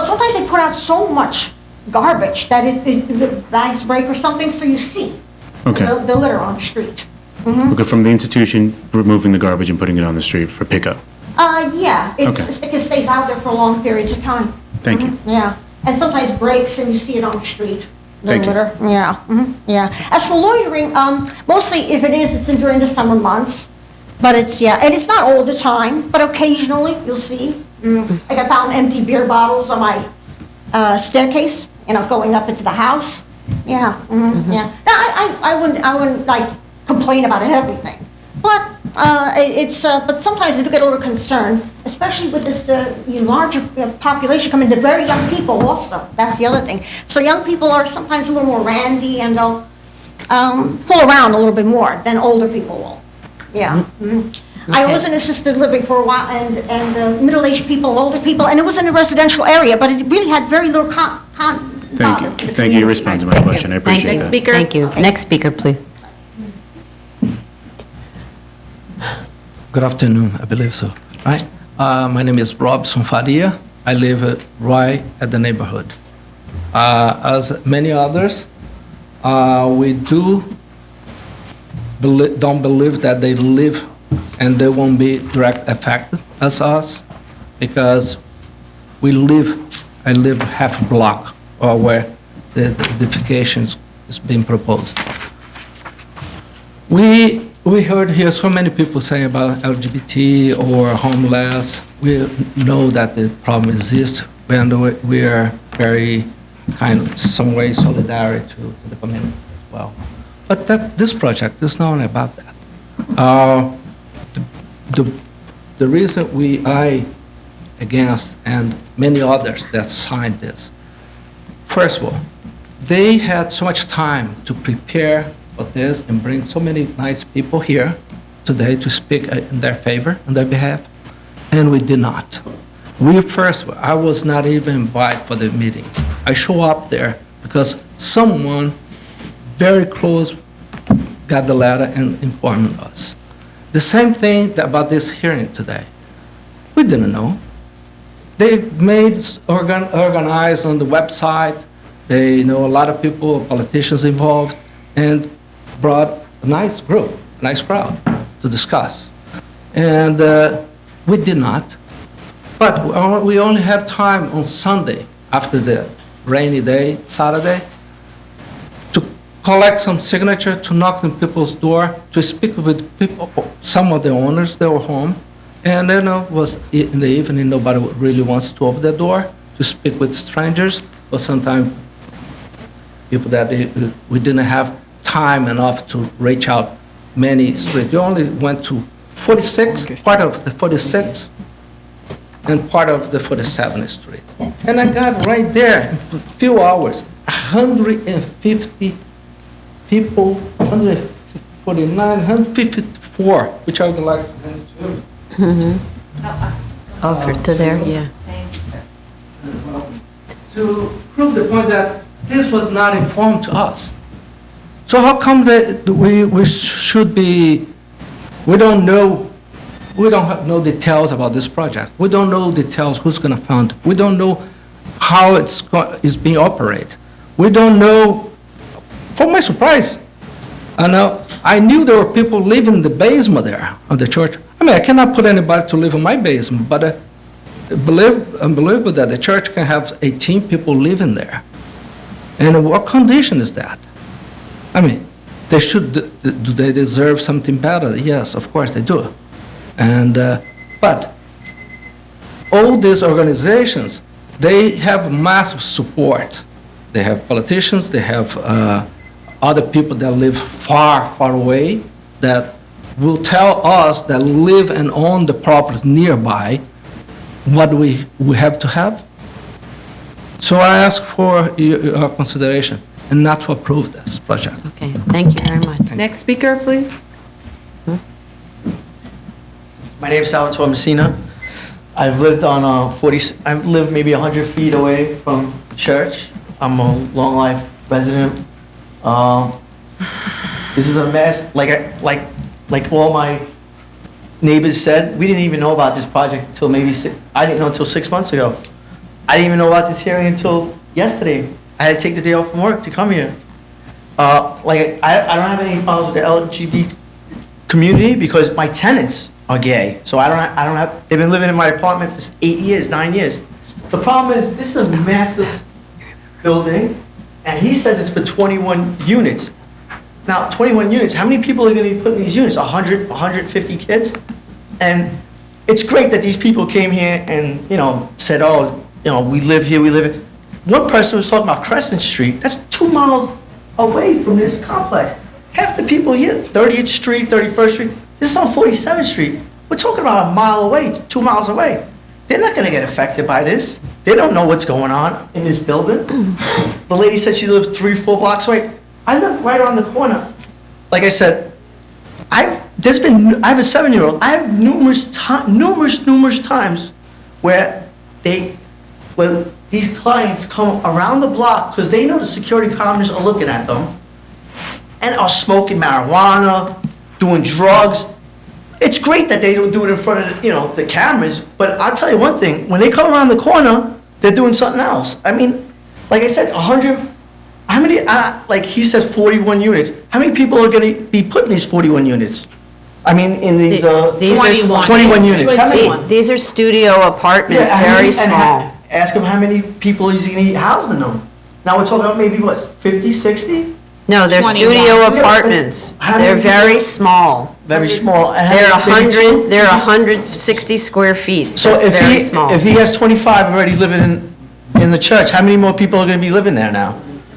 sometimes they put out so much garbage that the bags break or something, so you see Okay. the litter on the street. Okay, from the institution, removing the garbage and putting it on the street for pickup? Yeah, it stays out there for long periods of time. Thank you. Yeah, and sometimes breaks and you see it on the street, the Thank you. litter. Yeah, yeah. As for loitering, mostly if it is, it's during the summer months. But it's, yeah, and it's not all the time, but occasionally you'll see. Like I found empty beer bottles on my staircase, you know, going up into the house. Yeah, yeah. No, I wouldn't like complain about everything. But but sometimes I do get a little concerned, especially with this larger population coming, the very young people also. That's the other thing. So young people are sometimes a little more randy, and they'll pull around a little bit more than older people will. Yeah. I was in assisted living for a while, and middle-aged people, older people, and it was in a residential area, but it really had very little Thank you. Thank you. You responded to my question. I appreciate that. Thank you. Next speaker, please. Good afternoon, I believe so. Right? My name is Robson Faria. I live right at the neighborhood. As many others, we don't believe that they live and they won't be direct affected as us, because I live half a block where the edification is being proposed. We heard here so many people say about LGBT or homeless. We know that the problem exists, and we are very kind of some way solidary to the community as well. But this project is not about that. The reason I against, and many others that signed this, first of all, they had so much time to prepare for this and bring so many nice people here today to speak in their favor, on their behalf, and we did not. I was not even invited for the meetings. I show up there because someone very close got the letter and informed us. The same thing about this hearing today. We didn't know. They made, organized on the website, they know a lot of people, politicians involved, and brought a nice group, a nice crowd to discuss. And we did not. But we only had time on Sunday, after the rainy day, Saturday, to collect some signature, to knock on people's door, to speak with people, some of the owners that were home. And then it was in the evening, nobody really wants to open the door to speak with strangers, or sometimes people that we didn't have time enough to reach out many streets. We only went to 46, part of the 46, and part of the 47th Street. And I got right there, in a few hours, 150 people, 149, 154, which I would like to hand to you. Over to there, yeah. To prove the point that this was not informed to us. So how come that we should be, we don't know details about this project. We don't know details who's going to fund. We don't know how it's being operated. We don't know, for my surprise, I knew there were people living in the basement there of the church. I mean, I cannot put anybody to live in my basement, but unbelievable that the church can have 18 people living there. And what condition is that? I mean, do they deserve something better? Yes, of course they do. And, but all these organizations, they have massive support. They have politicians, they have other people that live far, far away that will tell us that live and own the properties nearby what we have to have. So I ask for your consideration and not to approve this project. Okay, thank you very much. Next speaker, please. My name is Salvatore Messina. I've lived on I've lived maybe 100 feet away from church. I'm a long life resident. This is a mess. Like all my neighbors said, we didn't even know about this project until I didn't know until 6 months ago. I didn't even know about this hearing until yesterday. I had to take the day off from work to come here. I don't have any problems with the LGBT community because my tenants are gay. So I don't have, they've been living in my apartment for 8 years, 9 years. The problem is, this is a massive building, and he says it's for 21 units. Now, 21 units, how many people are gonna be put in these units? 100, 150 kids? And it's great that these people came here and, said, oh, we live here, we live here. One person was talking about Crescent Street. That's 2 miles away from this complex. Half the people here, 30th Street, 31st Street, this is on 47th Street. We're talking about a mile away, 2 miles away. They're not gonna get affected by this. They don't know what's going on in this building. The lady said she lives 3-4 blocks away. I live right around the corner. Like I said, I have a 7-year-old. I have numerous times where these clients come around the block because they know the security cameras are looking at them and are smoking marijuana, doing drugs. It's great that they don't do it in front of the cameras, but I'll tell you one thing, when they come around the corner, they're doing something else. I mean, like I said, 100, how many, like he says 41 units, how many people are gonna be put in these 41 units? I mean, in these 21 units. How many? These are studio apartments, Yeah, very small. Ask him how many people is he gonna house in them. Now we're talking about maybe, what, 50, 60? No, they're 21. studio apartments. How many They're very people- small. Very small. And how They're many- 160 square feet. So That's very small. if he has 25 already living in the church, how many more people are gonna be living there now?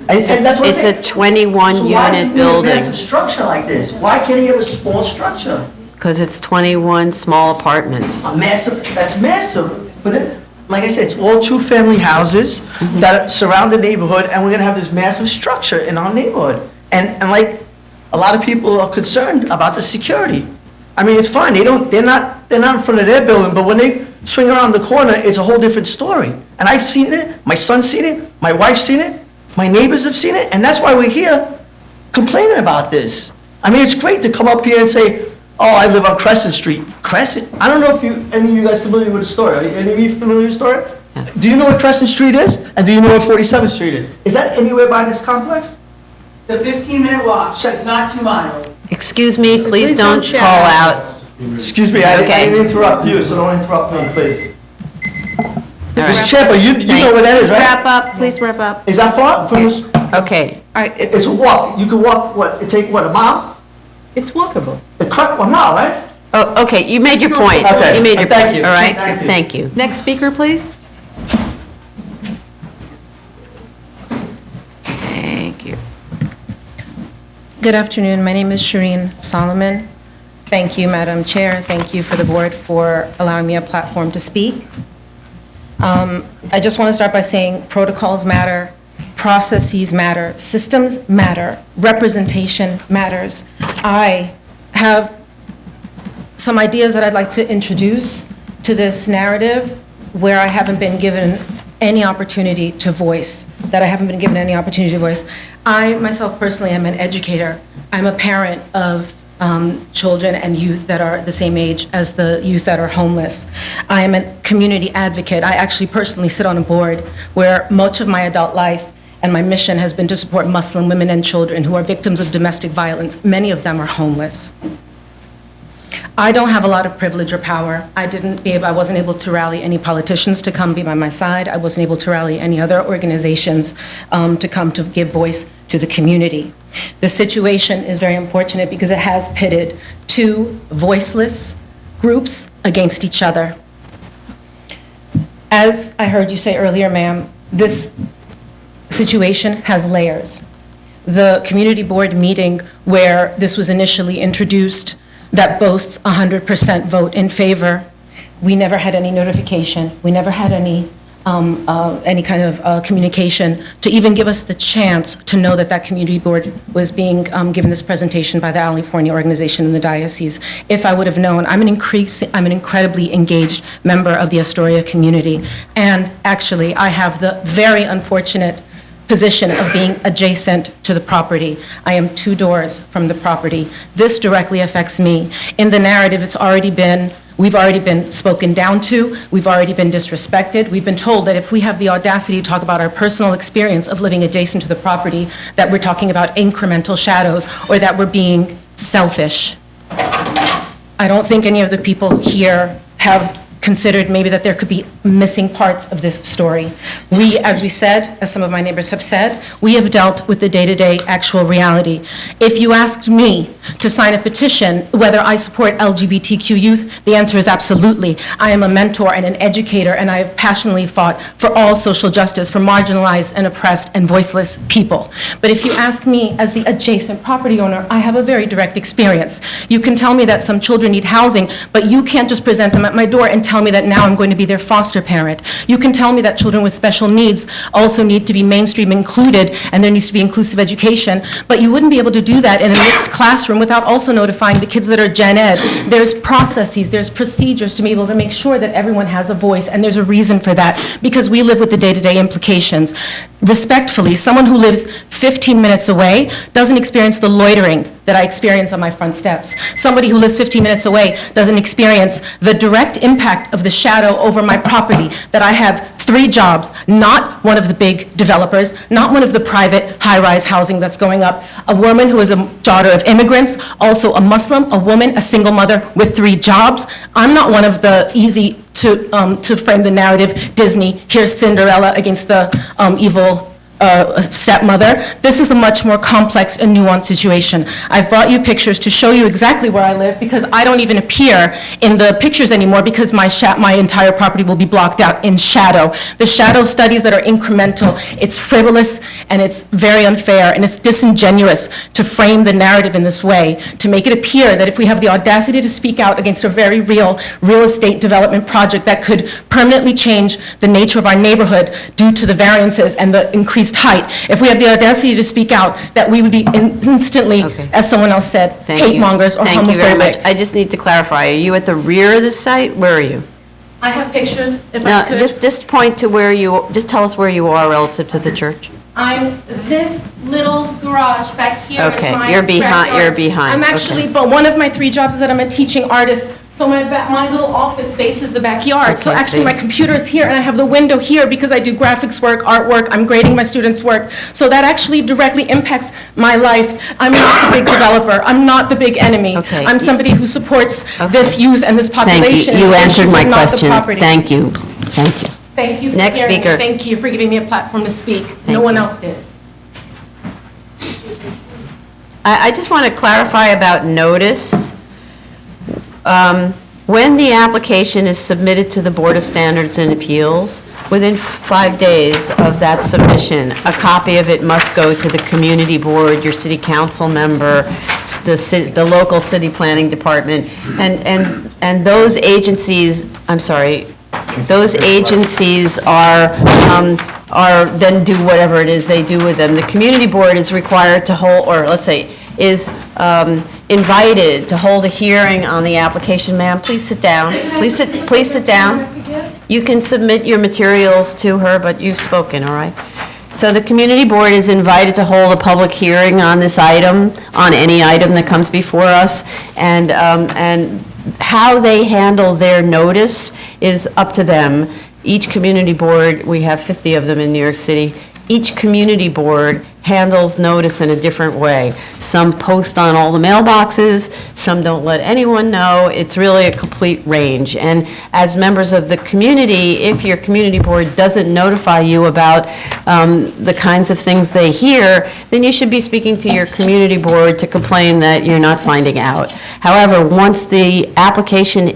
And that's what I'm It's saying. a 21 So why does he unit need a building. massive structure like this? Why can't he have a small structure? Because it's 21 small apartments. A massive, that's massive. But like I said, it's all two-family houses that surround the neighborhood, and we're gonna have this massive structure in our neighborhood. And like, a lot of people are concerned about the security. I mean, it's fine, they're not in front of their building, but when they swing around the corner, it's a whole different story. And I've seen it, my son's seen it, my wife's seen it. My neighbors have seen it, and that's why we're here complaining about this. I mean, it's great to come up here and say, oh, I live on Crescent Street. Crescent? I don't know if any of you guys familiar with the story. Are any of you familiar with the story? Do you know what Crescent Street is? And do you know what 47th Street is? Is that anywhere by this complex? It's a 15-minute walk, it's not 2 miles. Excuse me, So please don't shout call out. Excuse me, I didn't interrupt you, so don't interrupt me, please. Mr. Chairman, you know where that is, right? Wrap up, please wrap up. Is that far from this? Okay. All right, it's a walk. You can walk, what, it take, what, a mile? It's walkable. A mile, right? Oh, okay, you made your point. Okay, You made your thank point, you. all right? Thank you. Thank you. Next speaker, please. Thank you. Good afternoon. My name is Shireen Solomon. Thank you, Madam Chair. Thank you for the board for allowing me a platform to speak. I just want to start by saying protocols matter, processes matter, systems matter, representation matters. I have some ideas that I'd like to introduce to this narrative where I haven't been given any opportunity to voice, I myself personally am an educator. I'm a parent of children and youth that are the same age as the youth that are homeless. I am a community advocate. I actually personally sit on a board where much of my adult life and my mission has been to support Muslim women and children who are victims of domestic violence. Many of them are homeless. I don't have a lot of privilege or power. I wasn't able to rally any politicians to come be by my side. I wasn't able to rally any other organizations to come to give voice to the community. The situation is very unfortunate because it has pitted two voiceless groups against each other. As I heard you say earlier, ma'am, this situation has layers. The community board meeting where this was initially introduced that boasts 100% vote in favor, we never had any notification. We never had any kind of communication to even give us the chance to know that that community board was being given this presentation by the California organization in the diocese. If I would have known, I'm an incredibly engaged member of the Astoria community, and actually I have the very unfortunate position of being adjacent to the property. I am 2 doors from the property. This directly affects me. In the narrative, we've already been spoken down to, we've already been disrespected. We've been told that if we have the audacity to talk about our personal experience of living adjacent to the property, that we're talking about incremental shadows or that we're being selfish. I don't think any of the people here have considered maybe that there could be missing parts of this story. We, as we said, as some of my neighbors have said, we have dealt with the day-to-day actual reality. If you asked me to sign a petition whether I support LGBTQ youth, the answer is absolutely. I am a mentor and an educator, and I have passionately fought for all social justice for marginalized and oppressed and voiceless people. But if you ask me as the adjacent property owner, I have a very direct experience. You can tell me that some children need housing, but you can't just present them at my door and tell me that now I'm going to be their foster parent. You can tell me that children with special needs also need to be mainstream included and there needs to be inclusive education, but you wouldn't be able to do that in a mixed classroom without also notifying the kids that are gen ed. There's processes, there's procedures to be able to make sure that everyone has a voice, and there's a reason for that, because we live with the day-to-day implications. Respectfully, someone who lives 15 minutes away doesn't experience the loitering that I experience on my front steps. Somebody who lives 15 minutes away doesn't experience the direct impact of the shadow over my property, that I have 3 jobs, not one of the big developers, not one of the private high-rise housing that's going up, a woman who is a daughter of immigrants, also a Muslim, a woman, a single mother with 3 jobs. I'm not one of the easy to frame the narrative, Disney, here's Cinderella against the evil stepmother. This is a much more complex and nuanced situation. I've brought you pictures to show you exactly where I live, because I don't even appear in the pictures anymore because my entire property will be blocked out in shadow. The shadow studies that are incremental, it's frivolous and it's very unfair and it's disingenuous to frame the narrative in this way, to make it appear that if we have the audacity to speak out against a very real estate development project that could permanently change the nature of our neighborhood due to the variances and the increased height, if we have the audacity to speak out, that we would be instantly, as someone else said, hate mongers or homophobic. Thank you very much. I just need to clarify, are you at the rear of the site? Where are you? I have pictures, if I could. Just point to where just tell us where you are relative to the church. I'm this little garage back here is Okay, my you're behind- backyard. you're behind, I'm okay. actually, but one of my 3 jobs is that I'm a teaching artist, so my little office faces the backyard. So Okay, actually, see. my computer is here, and I have the window here because I do graphics work, artwork, I'm grading my students' work. So that actually directly impacts my life. I'm not the big developer, I'm not the big enemy. Okay. I'm somebody who supports this youth and this population. Thank you. You and answered my not the question. property. Thank you. Thank you. Thank you for Next hearing me. speaker. Thank you for giving me a platform to speak. No Thank one you. else did. I just want to clarify about notice. When the application is submitted to the Board of Standards and Appeals, within 5 days of that submission, a copy of it must go to the community board, your city council member, the local city planning department, and those agencies, I'm sorry, those agencies are then do whatever it is they do with them. The community board is required to hold, or let's say, is invited to hold a hearing on the application. Ma'am, please sit down. Please sit down. You can submit your materials to her, but you've spoken, all right? So the community board is invited to hold a public hearing on this item, on any item that comes before us, and how they handle their notice is up to them. Each community board, we have 50 of them in New York City, each community board handles notice in a different way. Some post on all the mailboxes, some don't let anyone know. It's really a complete range. And as members of the community, if your community board doesn't notify you about the kinds of things they hear, then you should be speaking to your community board to complain that you're not finding out. However, once the application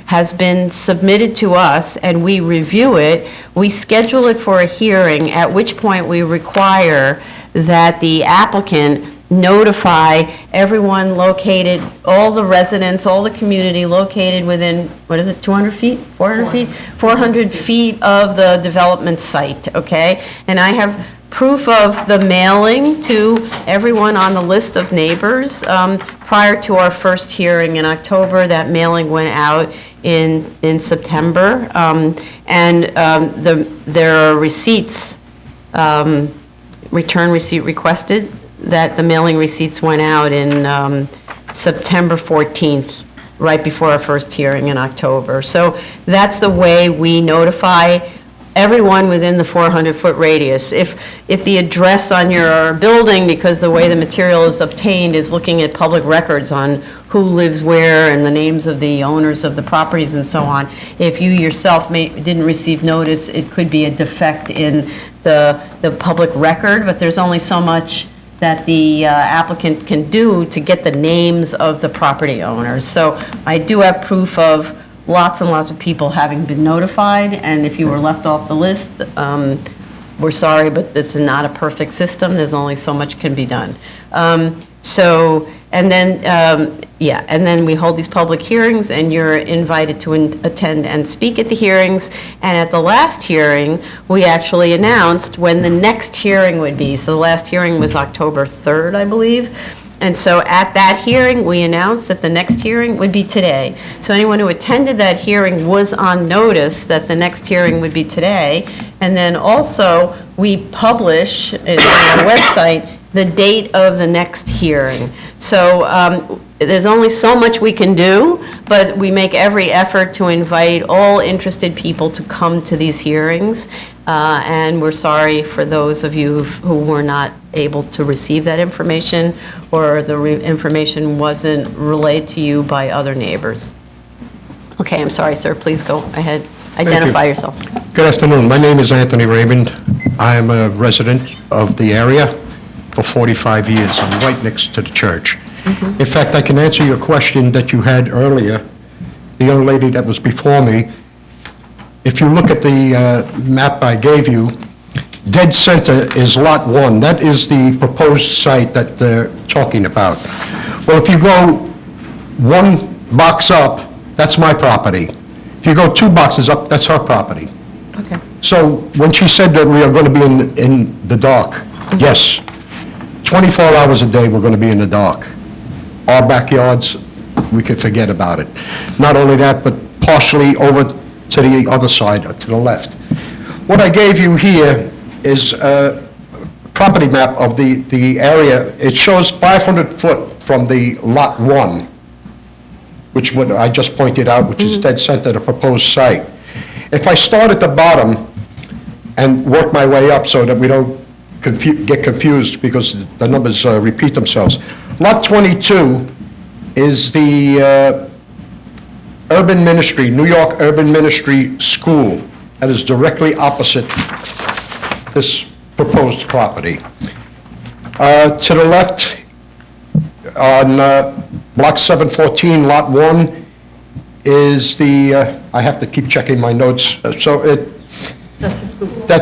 has been submitted to us and we review it, we schedule it for a hearing, at which point we require that the applicant notify everyone located, all the residents, all the community located within, 200 feet, 400 feet? 400 feet of the development site, okay? And I have proof of the mailing to everyone on the list of neighbors. Prior to our first hearing in October, that mailing went out in September. There are receipts, return receipt requested, that the mailing receipts went out in September 14th, right before our first hearing in October. So that's the way we notify everyone within the 400-foot radius. If the address on your building, because the way the material is obtained is looking at public records on who lives where and the names of the owners of the properties and so on, if you yourself didn't receive notice, it could be a defect in the public record, but there's only so much that the applicant can do to get the names of the property owners. So I do have proof of lots and lots of people having been notified, and if you were left off the list, we're sorry, but it's not a perfect system. There's only so much can be done. And then we hold these public hearings, and you're invited to attend and speak at the hearings. And at the last hearing, we actually announced when the next hearing would be. So the last hearing was October 3rd, I believe. And so at that hearing, we announced that the next hearing would be today. So anyone who attended that hearing was on notice that the next hearing would be today. And then also, we publish on our website the date of the next hearing. So there's only so much we can do, but we make every effort to invite all interested people to come to these hearings. And we're sorry for those of you who were not able to receive that information, or the information wasn't relayed to you by other neighbors. Okay, I'm sorry, sir, please go ahead. Identify yourself. Good afternoon. My name is Anthony Raymond. I'm a resident of the area for 45 years. I'm right next to the church. In fact, I can answer your question that you had earlier. The young lady that was before me, if you look at the map I gave you, dead center is Lot 1. That is the proposed site that they're talking about. Well, if you go one box up, that's my property. If you go 2 boxes up, that's her property. Okay. So when she said that we are going to be in the dark, yes, 24 hours a day we're going to be in the dark. Our backyards, we could forget about it. Not only that, but partially over to the other side, to the left. What I gave you here is property map of the area, it shows 500 foot from the Lot 1, which what I just pointed out, which is dead center, the proposed site. If I start at the bottom and work my way up so that we don't get confused because the numbers repeat themselves. Lot 22 is the Urban Ministry, New York Urban Ministry School, that is directly opposite this proposed property. To the left, on Block 714, Lot 1, is the, I have to keep checking my notes, that's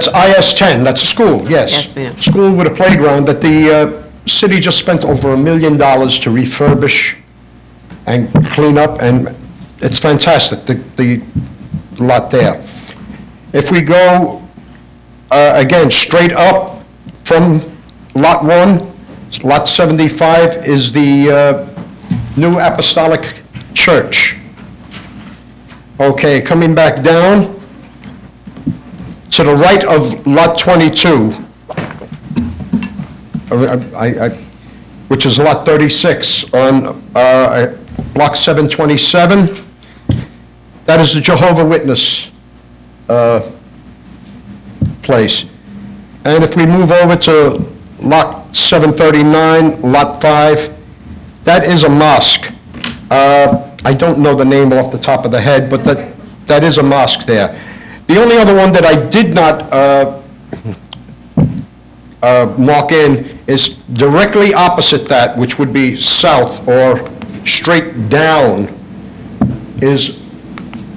IS-10, that's a school, yes. Yes, ma'am. School with a playground that the city just spent over $1 million to refurbish and clean up, and it's fantastic, the lot there. If we go, again, straight up from Lot 1, Lot 75 is the New Apostolic Church. Okay, coming back down, to the right of Lot 22, which is Lot 36 on Block 727, that is the Jehovah Witness place. And if we move over to Lot 739, Lot 5, that is a mosque. I don't know the name off the top of the head, but that is a mosque there. The only other one that I did not mark in is directly opposite that, which would be south or straight down, is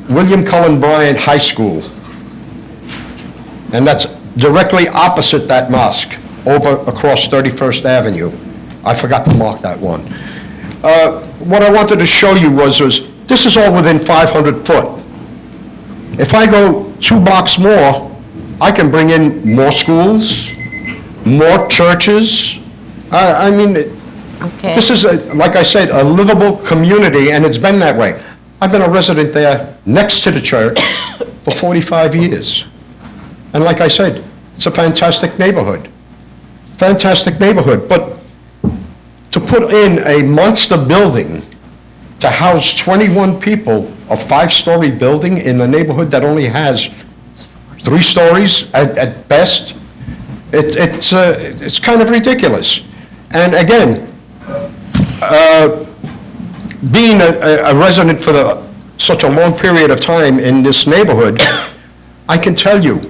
William Cullen Bryant High School. And that's directly opposite that mosque, over across 31st Avenue. I forgot to mark that one. What I wanted to show you was this is all within 500 foot. If I go 2 blocks more, I can bring in more schools, more churches. I mean, this is, like I said, a livable community, and it's been that way. I've been a resident there next to the church for 45 years. And like I said, it's a fantastic neighborhood. Fantastic neighborhood. But to put in a monster building to house 21 people, a 5-story building in a neighborhood that only has 3 stories at best, it's kind of ridiculous. And again, being a resident for such a long period of time in this neighborhood, I can tell you,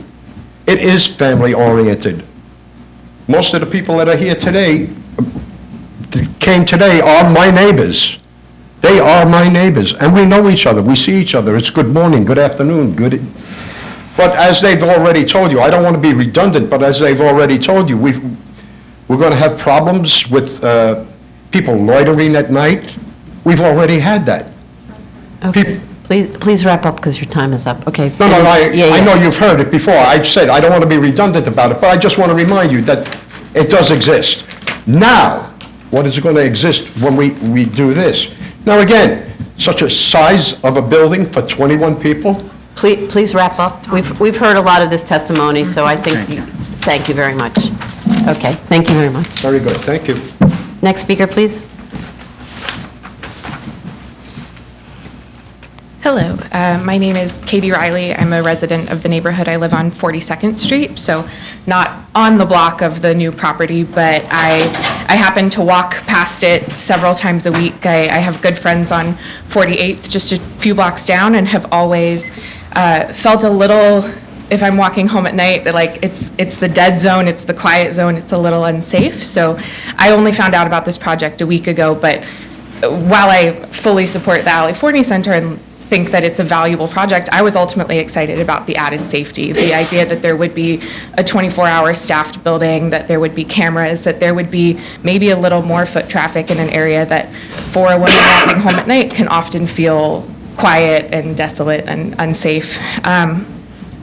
it is family-oriented. Most of the people that are here today, came today, are my neighbors. They are my neighbors, and we know each other. We see each other. It's good morning, good afternoon, good. But as they've already told you, I don't want to be redundant, but as they've already told you, we're going to have problems with people loitering at night. We've already had that. Okay, please wrap up because your time is up. Okay. No, Yeah. I know you've heard it before. I said I don't want to be redundant about it, but I just want to remind you that it does exist. Now, what is going to exist when we do this? Now, again, such a size of a building for 21 people? Please wrap up. We've heard a lot of this testimony, so I think, thank you very much. Okay, thank you very much. Very good, thank you. Next speaker, please. Hello, my name is Katie Riley. I'm a resident of the neighborhood. I live on 42nd Street, so not on the block of the new property, but I happen to walk past it several times a week. I have good friends on 48th, just a few blocks down, and have always felt a little, if I'm walking home at night, that like it's the dead zone, it's the quiet zone, it's a little unsafe. So I only found out about this project a week ago, but while I fully support the Alley Forney Center and think that it's a valuable project, I was ultimately excited about the added safety, the idea that there would be a 24-hour staffed building, that there would be cameras, that there would be maybe a little more foot traffic in an area that for a woman walking home at night can often feel quiet and desolate and unsafe.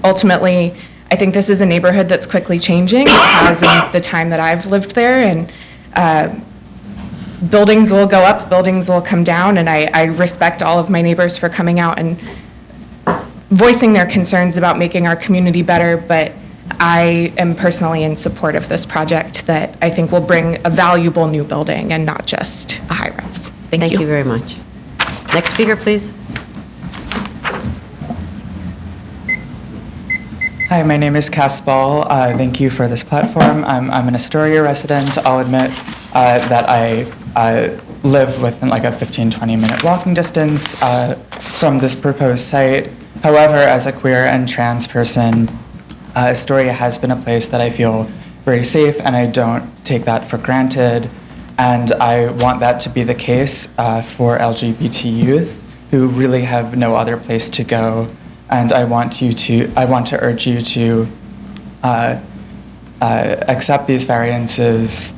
Ultimately, I think this is a neighborhood that's quickly changing. It has in the time that I've lived there, and buildings will go up, buildings will come down, and I respect all of my neighbors for coming out and voicing their concerns about making our community better, but I am personally in support of this project that I think will bring a valuable new building and not just a high-rise. Thank you. Thank you very much. Next speaker, please. Hi, my name is Cass Ball. Thank you for this platform. I'm an Astoria resident. I'll admit that I live within like a 15, 20-minute walking distance from this proposed site. However, as a queer and trans person, Astoria has been a place that I feel very safe, and I don't take that for granted. And I want that to be the case for LGBT youth who really have no other place to go. And I want to urge you to accept these variances.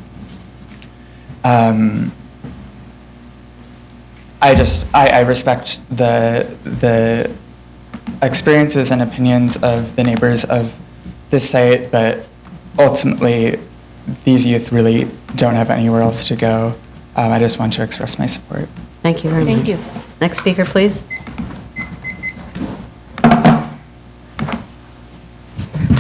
I respect the experiences and opinions of the neighbors of this site, but ultimately, these youth really don't have anywhere else to go. I just want to express my support. Thank you very much. Thank you. Next speaker, please.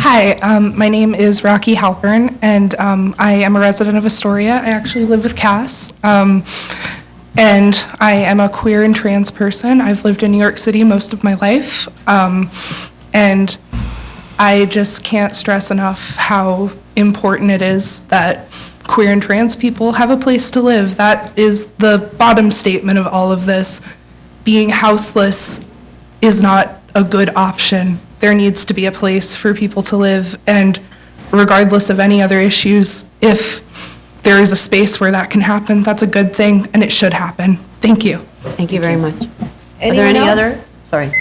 Hi, my name is Rocky Halpern, and I am a resident of Astoria. I actually live with Cass, and I am a queer and trans person. I've lived in New York City most of my life, and I just can't stress enough how important it is that queer and trans people have a place to live. That is the bottom statement of all of this. Being houseless is not a good option. There needs to be a place for people to live, and regardless of any other issues, if there is a space where that can happen, that's a good thing, and it should happen. Thank you. Thank you very much. Are there Anyone any else? other? Sorry.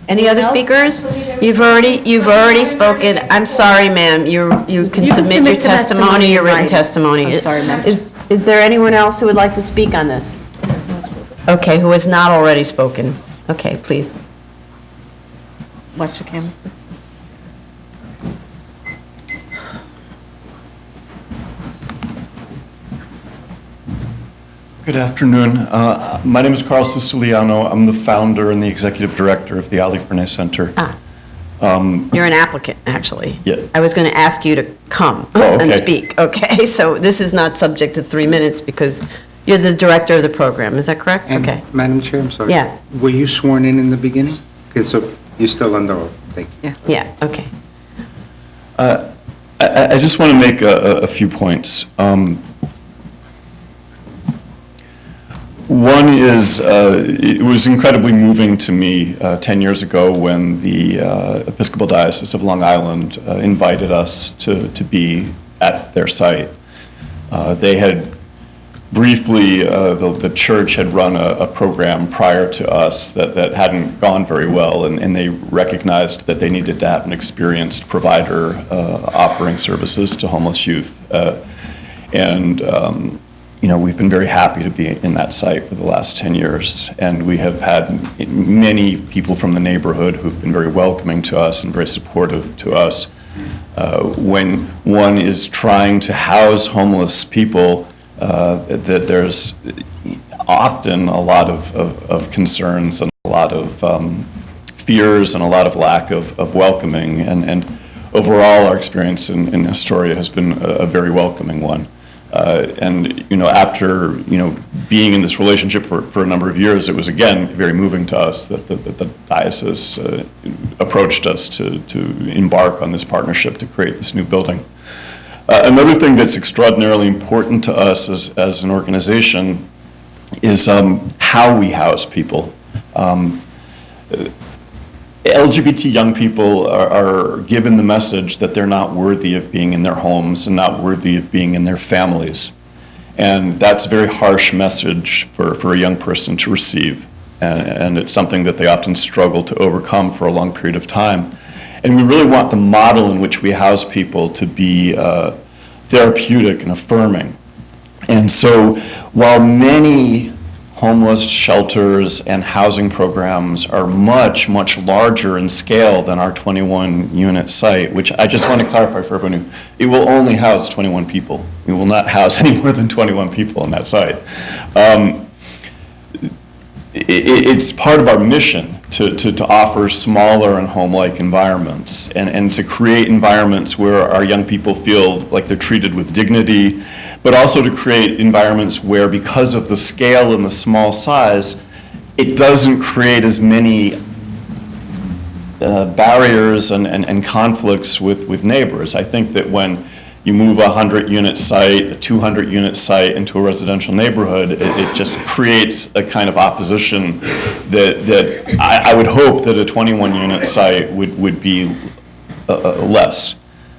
Any other else? speakers? You've already spoken. I'm sorry, ma'am. You can submit your testimony, your written testimony. I'm sorry, ma'am. Is there anyone else who would like to speak on this? Okay, who has not already spoken? Okay, please. Watch the camera. Good afternoon. My name is Carl Siciliano. I'm the founder and the executive director of the Ali Fernay Center. You're an applicant, actually. Yeah. I was going to ask you to come Oh, and okay. speak, okay? So this is not subject to 3 minutes because you're the director of the program, is that correct? And Okay. Madam Chair, I'm sorry. Yeah. Were you sworn in the beginning? Okay, so you're still under oath. Thank you. Yeah, okay. I just want to make a few points. One is, it was incredibly moving to me 10 years ago when the Episcopal Diocese of Long Island invited us to be at their site. They had briefly, the church had run a program prior to us that hadn't gone very well, and they recognized that they needed to have an experienced provider offering services to homeless youth. We've been very happy to be in that site for the last 10 years, and we have had many people from the neighborhood who've been very welcoming to us and very supportive to us. When one is trying to house homeless people, that there's often a lot of concerns and a lot of fears and a lot of lack of welcoming, and overall our experience in Astoria has been a very welcoming one. After being in this relationship for a number of years, it was again very moving to us that the diocese approached us to embark on this partnership to create this new building. Another thing that's extraordinarily important to us as an organization is how we house people. LGBT young people are given the message that they're not worthy of being in their homes and not worthy of being in their families. And that's a very harsh message for a young person to receive. And it's something that they often struggle to overcome for a long period of time. And we really want the model in which we house people to be therapeutic and affirming. And so while many homeless shelters and housing programs are much, much larger in scale than our 21-unit site, which I just want to clarify for everyone, it will only house 21 people. We will not house any more than 21 people on that site. it's part of our mission to offer smaller and home-like environments and to create environments where our young people feel like they're treated with dignity, but also to create environments where, because of the scale and the small size, it doesn't create as many barriers and conflicts with neighbors. I think that when you move a 100-unit site, a 200-unit site into a residential neighborhood, it just creates a kind of opposition that I would hope that a 21-unit site would be less.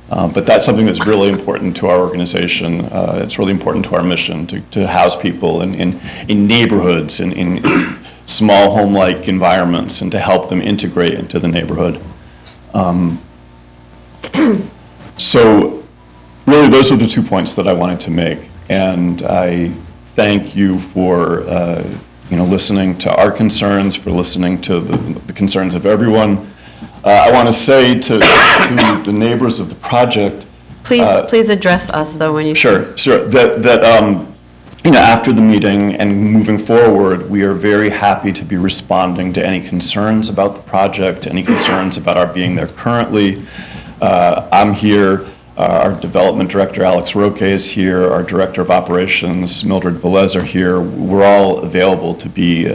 But that's something that's really important to our organization. It's really important to our mission to house people in neighborhoods, in small home-like environments, and to help them integrate into the neighborhood. So really, those are the 2 points that I wanted to make. And I thank you for listening to our concerns, for listening to the concerns of everyone. I want to say to the neighbors of the project. Please address us, though, when you. Sure. That after the meeting and moving forward, we are very happy to be responding to any concerns about the project, any concerns about our being there currently. I'm here. Our development director, Alex Roque, is here. Our director of operations, Mildred Velez, are here. We're all available to be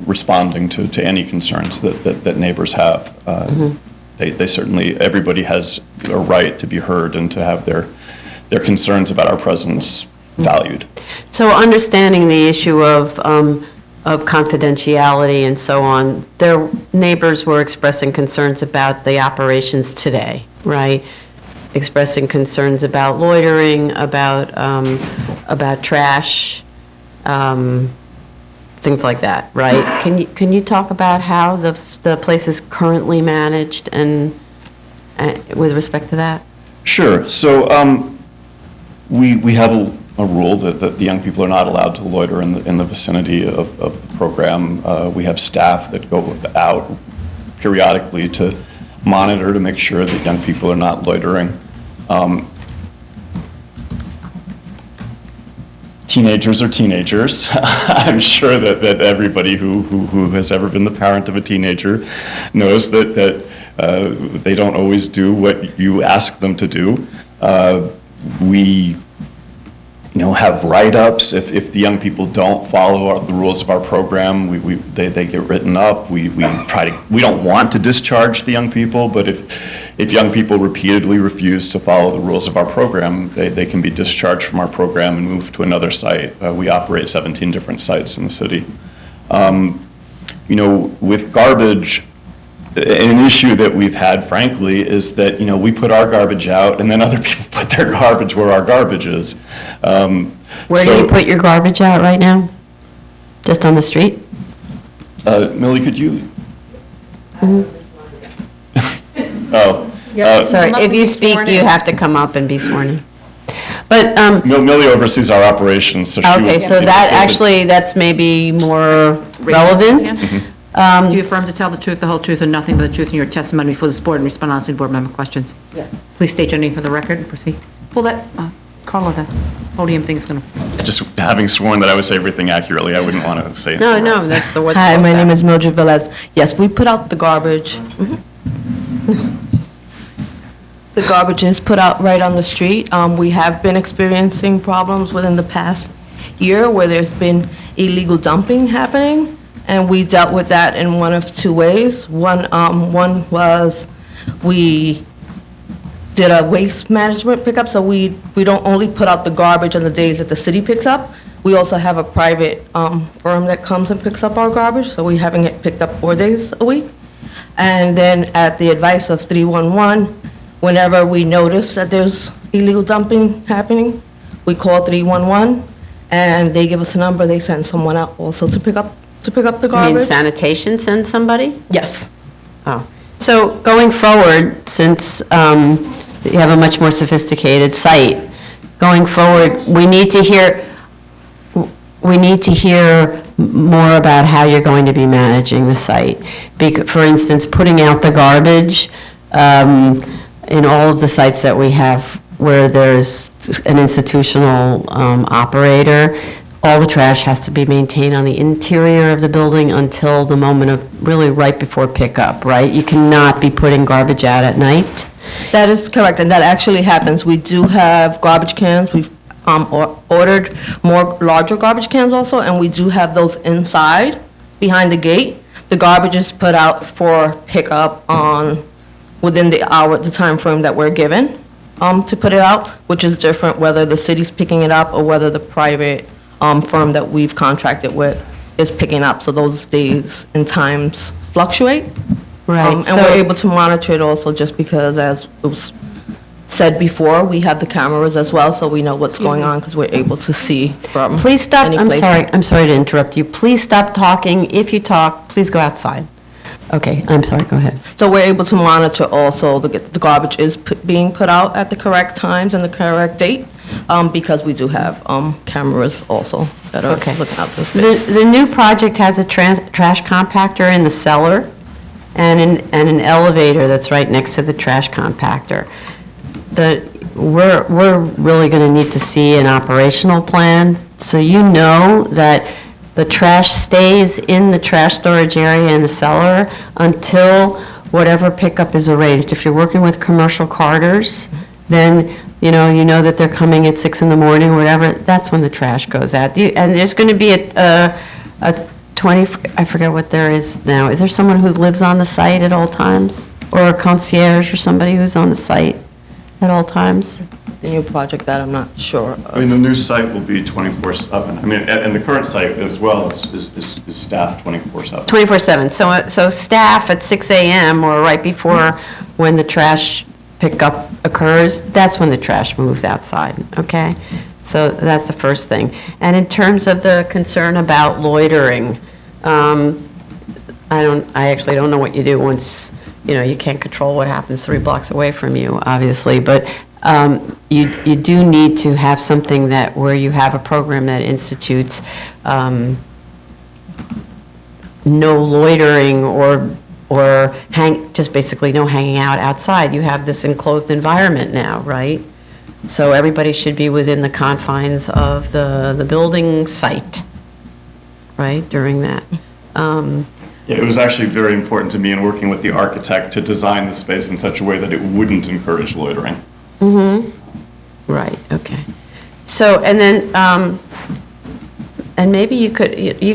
responding to any concerns that neighbors have. They certainly, everybody has a right to be heard and to have their concerns about our presence valued. So understanding the issue of confidentiality and so on, their neighbors were expressing concerns about the operations today, right? Expressing concerns about loitering, about trash, things like that, right? Can you talk about how the place is currently managed and with respect to that? Sure. So we have a rule that the young people are not allowed to loiter in the vicinity of the program. We have staff that go out periodically to monitor to make sure that young people are not loitering. Teenagers are teenagers. I'm sure that everybody who has ever been the parent of a teenager knows that they don't always do what you ask them to do. We have write-ups if the young people don't follow the rules of our program. They get written up. We don't want to discharge the young people, but if young people repeatedly refuse to follow the rules of our program, they can be discharged from our program and moved to another site. We operate 17 different sites in the city. With garbage, an issue that we've had, frankly, is that, we put our garbage out and then other people put their garbage where our garbage is. Where do you put your garbage out right now? Just on the street? Millie, could you? Sorry, if you speak, you have to come up and be sworn in. But, Millie oversees our operations, so she would. okay, so that's maybe more relevant. Do you affirm to tell the truth, the whole truth, and nothing but the truth in your testimony before this board and respond honestly to board member questions? Yeah. Please state your name for the record and proceed. Pull that, Carla, the podium thing is going to. Just having sworn that I would say everything accurately, I wouldn't want to say. No, that's the what's. Hi, my name is Mildred Velez. Yes, we put out the garbage. The garbage is put out right on the street. We have been experiencing problems within the past year where there's been illegal dumping happening, and we dealt with that in one of two ways. One was we did a waste management pickup, so we don't only put out the garbage on the days that the city picks up. We also have a private firm that comes and picks up our garbage, so we're having it picked up 4 days a week. And then at the advice of 311, whenever we notice that there's illegal dumping happening, we call 311, and they give us a number. They send someone out also to pick up the garbage. You mean sanitation sends somebody? Yes. Oh. So going forward, since you have a much more sophisticated site, going forward, we need to hear more about how you're going to be managing the site. For instance, putting out the garbage in all of the sites that we have where there's an institutional operator, all the trash has to be maintained on the interior of the building until the moment of, really right before pickup, right? You cannot be putting garbage out at night. That is correct, and that actually happens. We do have garbage cans. We've ordered more larger garbage cans also, and we do have those inside, behind the gate. The garbage is put out for pickup within the time frame that we're given to put it out, which is different whether the city's picking it up or whether the private firm that we've contracted with is picking up. So those days and times fluctuate. Right. And we're able to monitor it also just because, as it was said before, we have the cameras as well, so we know what's going on because we're able to see from Please stop, any I'm place. sorry to interrupt you. Please stop talking. If you talk, please go outside. Okay, I'm sorry, go ahead. So we're able to monitor also the garbage is being put out at the correct times and the correct date, because we do have cameras also that are looking out to the space. The new project has a trash compactor in the cellar and an elevator that's right next to the trash compactor. We're really going to need to see an operational plan, so you know that the trash stays in the trash storage area in the cellar until whatever pickup is arranged. If you're working with commercial carters, then you know that they're coming at 6 in the morning, whatever, that's when the trash goes out. And there's going to be a 20, I forget what there is now. Is there someone who lives on the site at all times? Or a concierge or somebody who's on the site at all times? The new project that I'm not sure of. I mean, the new site will be 24/7. I mean, and the current site as well is staffed 24/7. 24/7. So staff at 6 a.m. or right before when the trash pickup occurs, that's when the trash moves outside, okay? So that's the first thing. And in terms of the concern about loitering, I actually don't know what you do once, you can't control what happens 3 blocks away from you, obviously, but you do need to have something where you have a program that institutes no loitering or just basically no hanging out outside. You have this enclosed environment now, right? So everybody should be within the confines of the building site, right, during that. Yeah, it was actually very important to me in working with the architect to design the space in such a way that it wouldn't encourage loitering. Mm-hmm. Right, okay. So, and then, and maybe you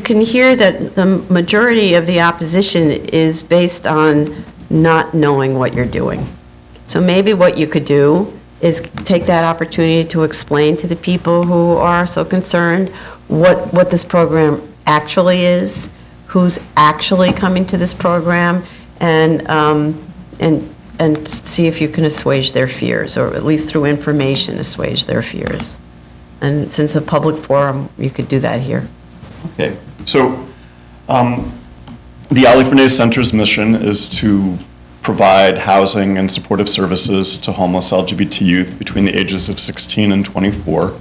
can hear that the majority of the opposition is based on not knowing what you're doing. So maybe what you could do is take that opportunity to explain to the people who are so concerned what this program actually is, who's actually coming to this program, and see if you can assuage their fears, or at least through information assuage their fears. And since a public forum, you could do that here. Okay, so the Ali Fernandez Center's mission is to provide housing and supportive services to homeless LGBT youth between the ages of 16 and 24.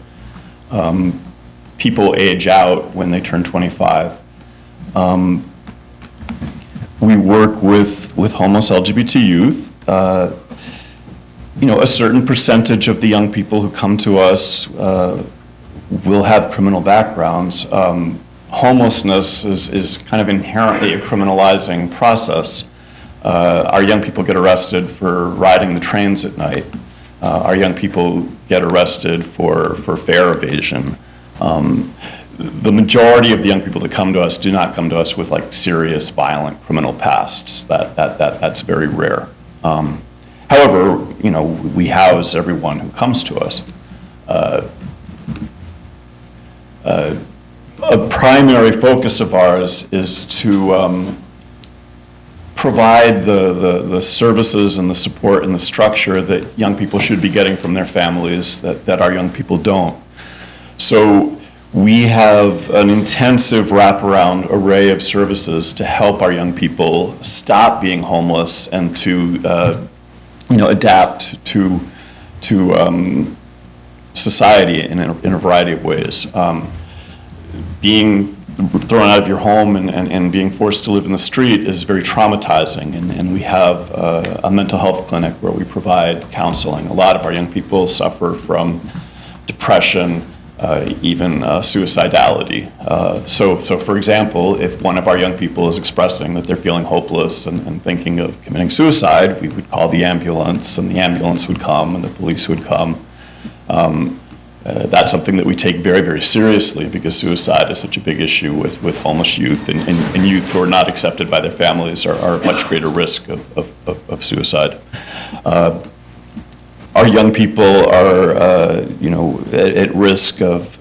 People age out when they turn 25. We work with homeless LGBT youth. A certain percentage of the young people who come to us will have criminal backgrounds. Homelessness is kind of inherently a criminalizing process. Our young people get arrested for riding the trains at night. Our young people get arrested for fare evasion. The majority of the young people that come to us do not come to us with serious violent criminal pasts. That's very rare. However, we house everyone who comes to us. A primary focus of ours is to provide the services and the support and the structure that young people should be getting from their families that our young people don't. So we have an intensive wraparound array of services to help our young people stop being homeless and to adapt to society in a variety of ways. Being thrown out of your home and being forced to live in the street is very traumatizing, and we have a mental health clinic where we provide counseling. A lot of our young people suffer from depression, even suicidality. So for example, if one of our young people is expressing that they're feeling hopeless and thinking of committing suicide, we would call the ambulance, and the ambulance would come, and the police would come. That's something that we take very, very seriously because suicide is such a big issue with homeless youth, and youth who are not accepted by their families are at much greater risk of suicide. Our young people are, at risk of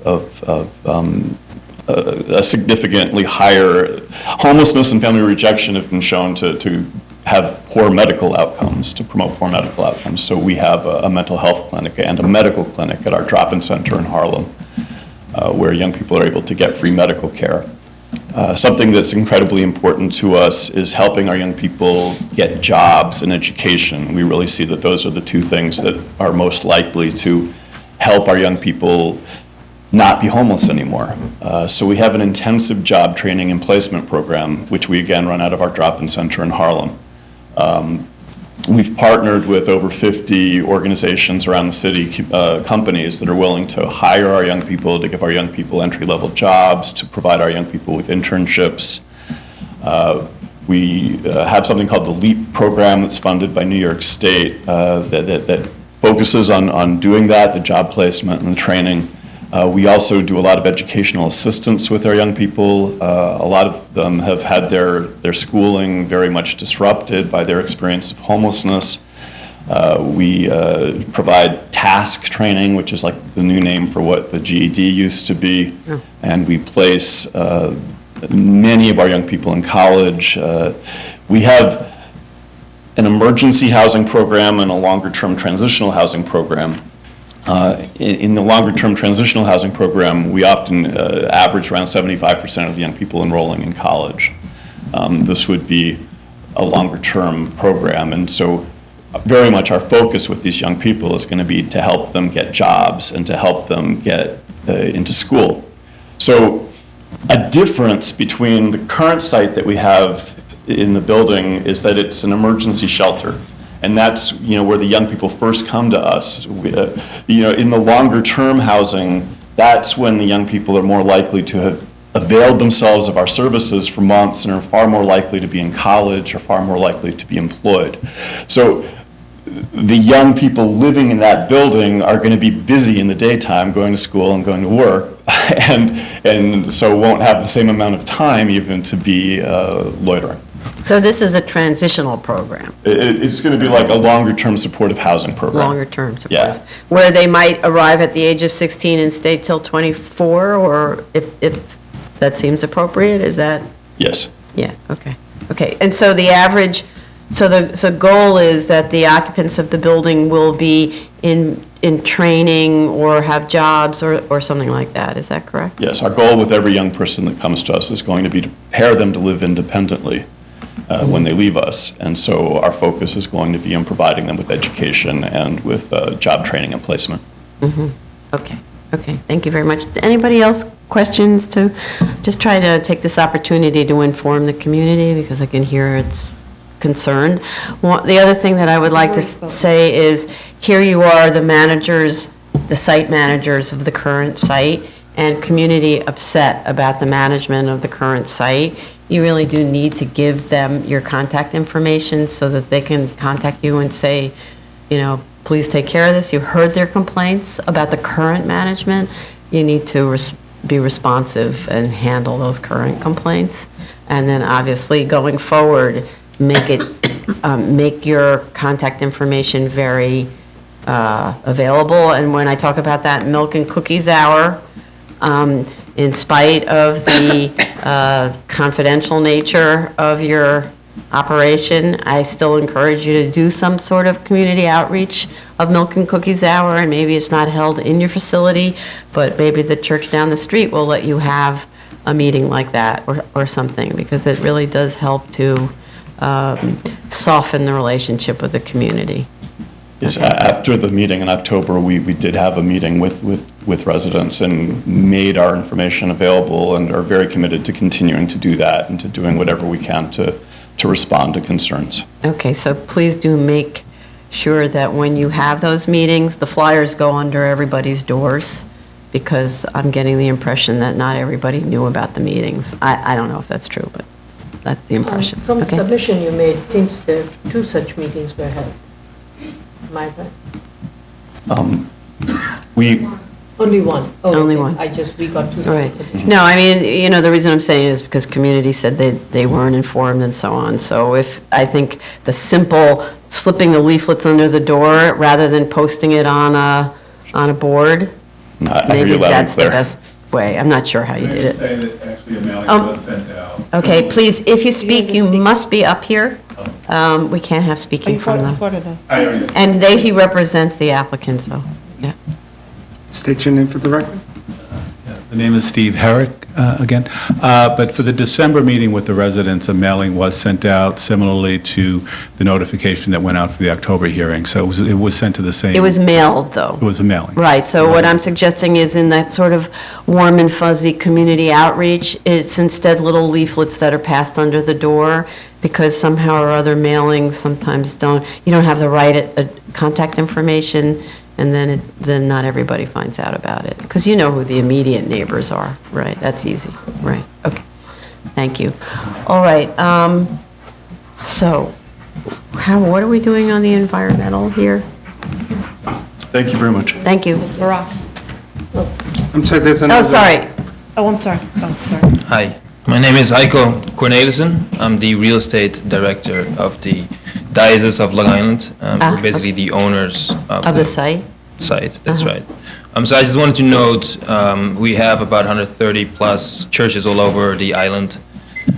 a significantly higher homelessness and family rejection have been shown to have poor medical outcomes, to promote poor medical outcomes. So we have a mental health clinic and a medical clinic at our drop-in center in Harlem, where young people are able to get free medical care. Something that's incredibly important to us is helping our young people get jobs and education. We really see that those are the two things that are most likely to help our young people not be homeless anymore. So we have an intensive job training and placement program, which we again run out of our drop-in center in Harlem. We've partnered with over 50 organizations around the city, companies that are willing to hire our young people, to give our young people entry-level jobs, to provide our young people with internships. We have something called the LEAP program that's funded by New York State that focuses on doing that, the job placement and the training. We also do a lot of educational assistance with our young people. A lot of them have had their schooling very much disrupted by their experience of homelessness. We provide task training, which is like the new name for what the GED used to be. Oh. And we place many of our young people in college. We have an emergency housing program and a longer-term transitional housing program. In the longer-term transitional housing program, we often average around 75% of the young people enrolling in college. This would be a longer-term program, and so very much our focus with these young people is going to be to help them get jobs and to help them get into school. So a difference between the current site that we have in the building is that it's an emergency shelter. And that's, where the young people first come to us. In the longer term housing, that's when the young people are more likely to have availed themselves of our services for months and are far more likely to be in college or far more likely to be employed. So the young people living in that building are going to be busy in the daytime going to school and going to work, and so won't have the same amount of time even to be loitering. So this is a transitional program? It's going to be like a longer-term supportive housing program. Longer-term supportive. Yeah. Where they might arrive at the age of 16 and stay till 24, or if that seems appropriate, is that? Yes. Yeah, okay. Okay, and so the average, so the goal is that the occupants of the building will be in training or have jobs or something like that, is that correct? Yes, our goal with every young person that comes to us is going to be to prepare them to live independently when they leave us. And so our focus is going to be on providing them with education and with job training and placement. Mm-hmm. Okay, thank you very much. Anybody else questions? To just try to take this opportunity to inform the community because I can hear it's concerned. Well, the other thing that I would like to say is here you are, the managers, the site managers of the current site, and community upset about the management of the current site. You really do need to give them your contact information so that they can contact you and say, please take care of this. You heard their complaints about the current management. You need to be responsive and handle those current complaints. And then obviously going forward, make your contact information very available. And when I talk about that milk and cookies hour, in spite of the confidential nature of your operation, I still encourage you to do some sort of community outreach of Milk and Cookies Hour, and maybe it's not held in your facility, but maybe the church down the street will let you have a meeting like that or something, because it really does help to soften the relationship with the community. Yes, after the meeting in October, we did have a meeting with residents and made our information available and are very committed to continuing to do that and to doing whatever we can to respond to concerns. Okay, so please do make sure that when you have those meetings, the flyers go under everybody's doors because I'm getting the impression that not everybody knew about the meetings. I don't know if that's true, but that's the impression. From the Okay. submission you made, it seems that 2 such meetings were held. Am I right? We, Only one? Oh, Only okay. one. We got 2 Right. separate submissions. No, I mean, the reason I'm saying is because community said they weren't informed and so on. So I think the simple slipping the leaflets under the door rather than posting it on a board, I hear maybe you loud and that's the clear. best way. I'm not sure how you did it. that actually a mailing was sent out. Okay, please, if you speak, you must be up here. We can't have speaking from them. And he represents the applicant, so, yeah. State your name for the record. The name is Steve Herrick, again. But for the December meeting with the residents, a mailing was sent out similarly to the notification that went out for the October hearing. So it was sent to the same. It was mailed, though. It was a mailing. Right, so what I'm suggesting is in that sort of warm and fuzzy community outreach, it's instead little leaflets that are passed under the door, because somehow or other mailings sometimes you don't have the right contact information, and then not everybody finds out about it. Because you know who the immediate neighbors are, right? That's easy, right, okay. Thank you. All right, so, what are we doing on the environmental here? Thank you very much. Thank you. Barack. I'm sorry, there's Oh, another. sorry. Oh, I'm sorry. Oh, sorry. Hi, my name is Heiko Cornelissen. I'm the real estate director of the Diocese of Long Island. We're basically the owners Of the site? Site, that's right. So I just wanted to note, we have about 130 plus churches all over the island.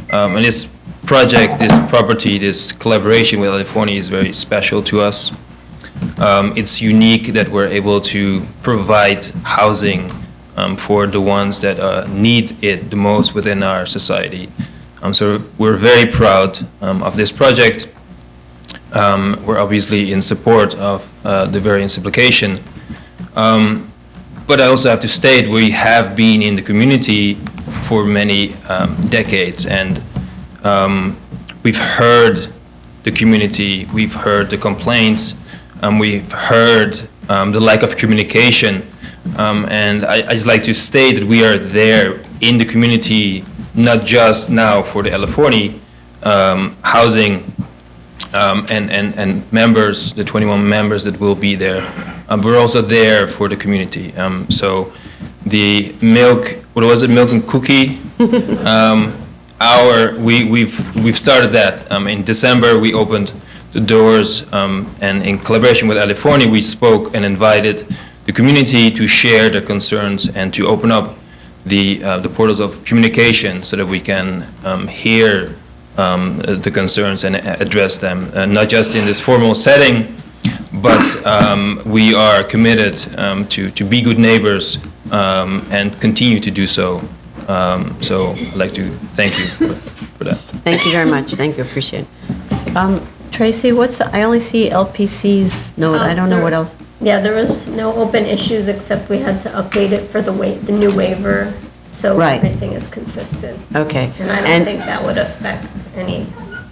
And this project, this property, this collaboration with California is very special to us. It's unique that we're able to provide housing for the ones that need it the most within our society. So we're very proud of this project. We're obviously in support of the variance application. But I also have to state we have been in the community for many decades, and we've heard the community, we've heard the complaints, we've heard the lack of communication. And I just like to state that we are there in the community, not just now for the California housing and members, the 21 members that will be there. We're also there for the community. So the milk, what was it, milk and cookie? We've started that. In December, we opened the doors, and in collaboration with California, we spoke and invited the community to share their concerns and to open up the portals of communication so that we can hear the concerns and address them, not just in this formal setting, but we are committed to be good neighbors and continue to do so. So I'd like to thank you for that. Thank you very much, thank you, appreciate it. Tracy, I only see LPC's note, I don't know what else. Yeah, there was no open issues, except we had to update it for the new waiver, so Right. everything is consistent. Okay. And I don't think that would affect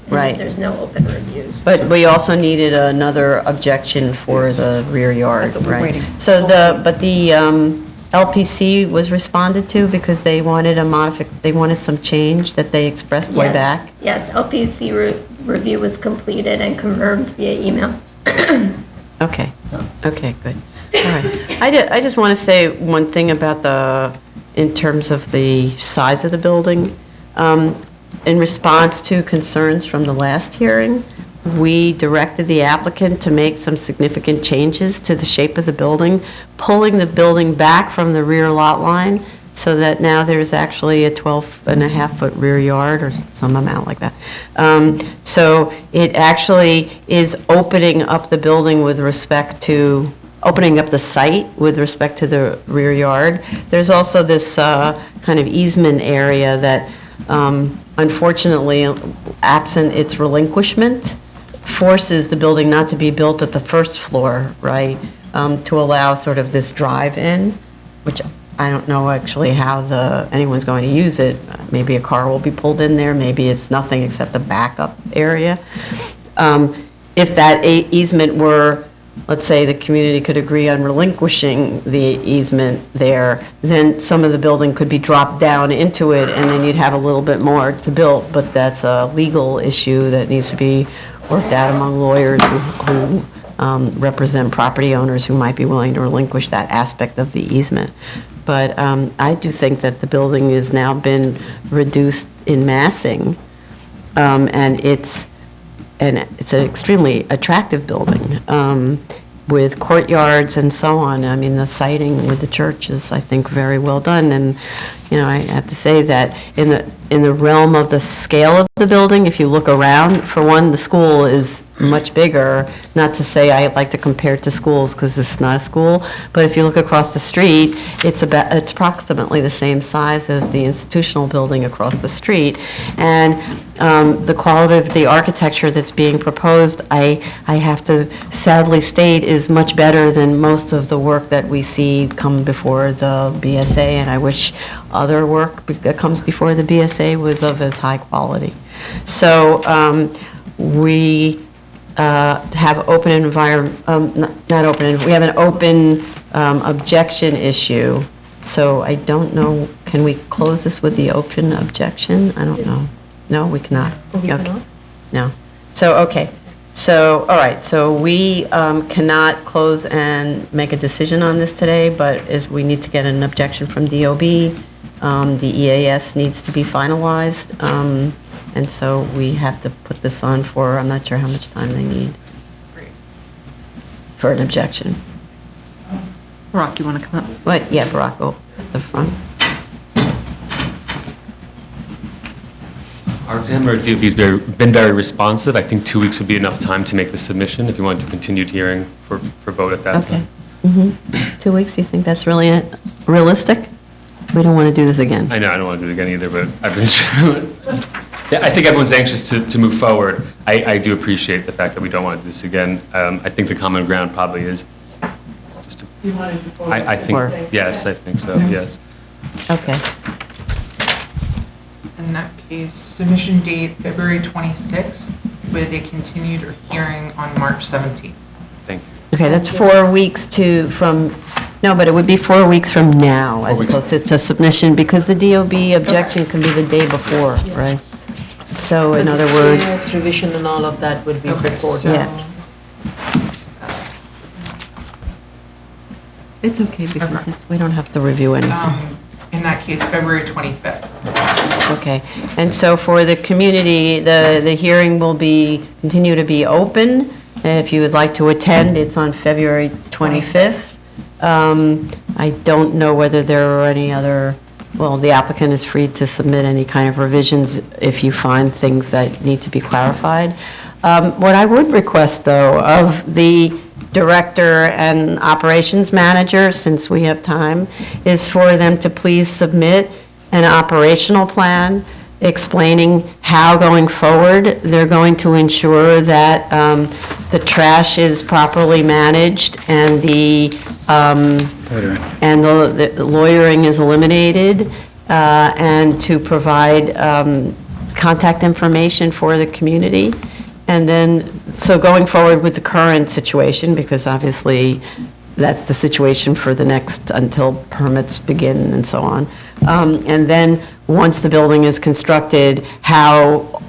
Right. there's no open reviews. But we also needed another objection for the rear yard, That's what we're right? waiting. So the LPC was responded to because they wanted they wanted some change that they expressed way Yes. back? Yes, LPC review was completed and confirmed via email. Okay, okay, good. All right. I just want to say one thing about in terms of the size of the building. In response to concerns from the last hearing, we directed the applicant to make some significant changes to the shape of the building, pulling the building back from the rear lot line so that now there's actually a 12.5-foot rear yard or some amount like that. So it actually is opening up the building with respect to, opening up the site with respect to the rear yard. There's also this kind of easement area that unfortunately, absent its relinquishment, forces the building not to be built at the first floor, right? To allow sort of this drive-in, which I don't know actually how anyone's going to use it. Maybe a car will be pulled in there, maybe it's nothing except the backup area. If that easement were let's say the community could agree on relinquishing the easement there, then some of the building could be dropped down into it, and then you'd have a little bit more to build, but that's a legal issue that needs to be worked out among lawyers who represent property owners who might be willing to relinquish that aspect of the easement. But I do think that the building has now been reduced in massing, and it's an extremely attractive building with courtyards and so on. I mean, the siding with the church is, I think, very well done. And, you know, I have to say that in the realm of the scale of the building, if you look around, for one, the school is much bigger. Not to say I like to compare it to schools, because this is not a school, but if you look across the street, it's approximately the same size as the institutional building across the street. And the quality of the architecture that's being proposed, I have to sadly state, is much better than most of the work that we see come before the BSA, and I wish other work that comes before the BSA was of as high quality. So we have open environment, not open, we have an open objection issue. So I don't know, can we close this with the open objection? I don't know. No, we cannot. Okay. No. So, okay. So, all right, so we cannot close and make a decision on this today, but we need to get an objection from DOB. The EAS needs to be finalized, and so we have to put this on for, I'm not sure how much time they need for an objection. Barack, you want to come up? What? Yeah, Barack, go to the front. Our examiner at DOB has been very responsive. I think 2 weeks would be enough time to make the submission if you wanted to continue hearing for vote at that time. Okay. 2 weeks, you think that's really realistic? We don't want to do this again. I know, I don't want to do it again either, but I've been, yeah, I think everyone's anxious to move forward. I do appreciate the fact that we don't want to do this again. I think the common ground probably is just to, I think, yes, I think so, yes. Okay. In that case, submission date February 26th with a continued hearing on March 17th. Thank you. Okay, that's 4 weeks no, but it would be 4 weeks from now as opposed to it's a submission, because the DOB objection can be the day before, right? So in other words. EAS revision and all of that would be before so- that. Yeah. It's okay because we don't have to review anything. In that case, February 25th. Okay, and so for the community, the hearing will continue to be open. If you would like to attend, it's on February 25th. I don't know whether there are any other, well, the applicant is free to submit any kind of revisions if you find things that need to be clarified. What I would request, though, of the director and operations manager, since we have time, is for them to please submit an operational plan explaining how going forward they're going to ensure that the trash is properly managed and the loitering is eliminated, and to provide contact information for the community. And then, so going forward with the current situation, because obviously that's the situation for the next, until permits begin and so on. And then, once the building is constructed, how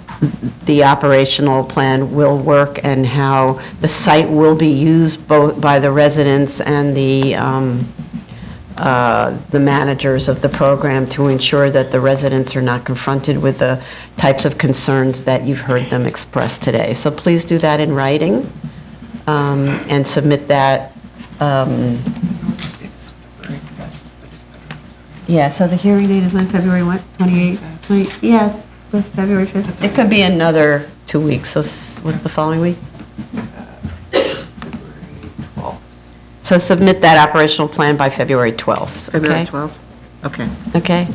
the operational plan will work and how the site will be used both by the residents and the managers of the program, to ensure that the residents are not confronted with the types of concerns that you've heard them express today. So please do that in writing, and submit that. Yeah, so the hearing date is on February what, 28th? Yeah, the February 5th. It could be another 2 weeks, so what's the following week? So submit that operational plan by February 12th, okay? February 12th? Okay. Okay.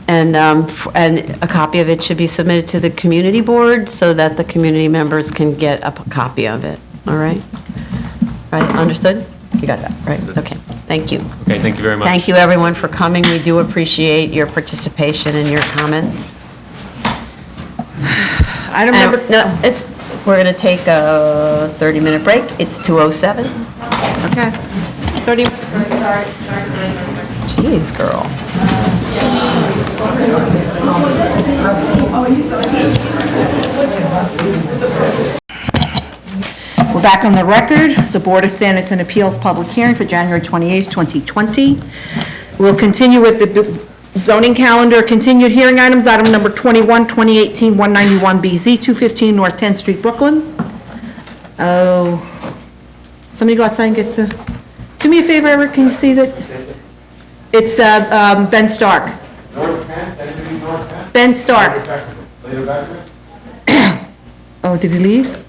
And a copy of it should be submitted to the community board so that the community members can get a copy of it, all right? All right, understood? You got that, right? Okay, thank you. Okay, thank you very much. Thank you, everyone, for coming. We do appreciate your participation and your comments. Item number, No, it's, We're going to take a 30-minute break. It's 2:07. Okay. 30. Jeez, girl. We're back on the record. It's the Board of Standards and Appeals public hearing for January 28th, 2020. We'll continue with the zoning calendar. Continued hearing items, item number 21, 2018-191BZ, 215 North 10th Street, Brooklyn. Oh, somebody go outside and get to, do me a favor, Eric, can you see that? It's Ben Stark. Ben Stark. Oh, did he leave?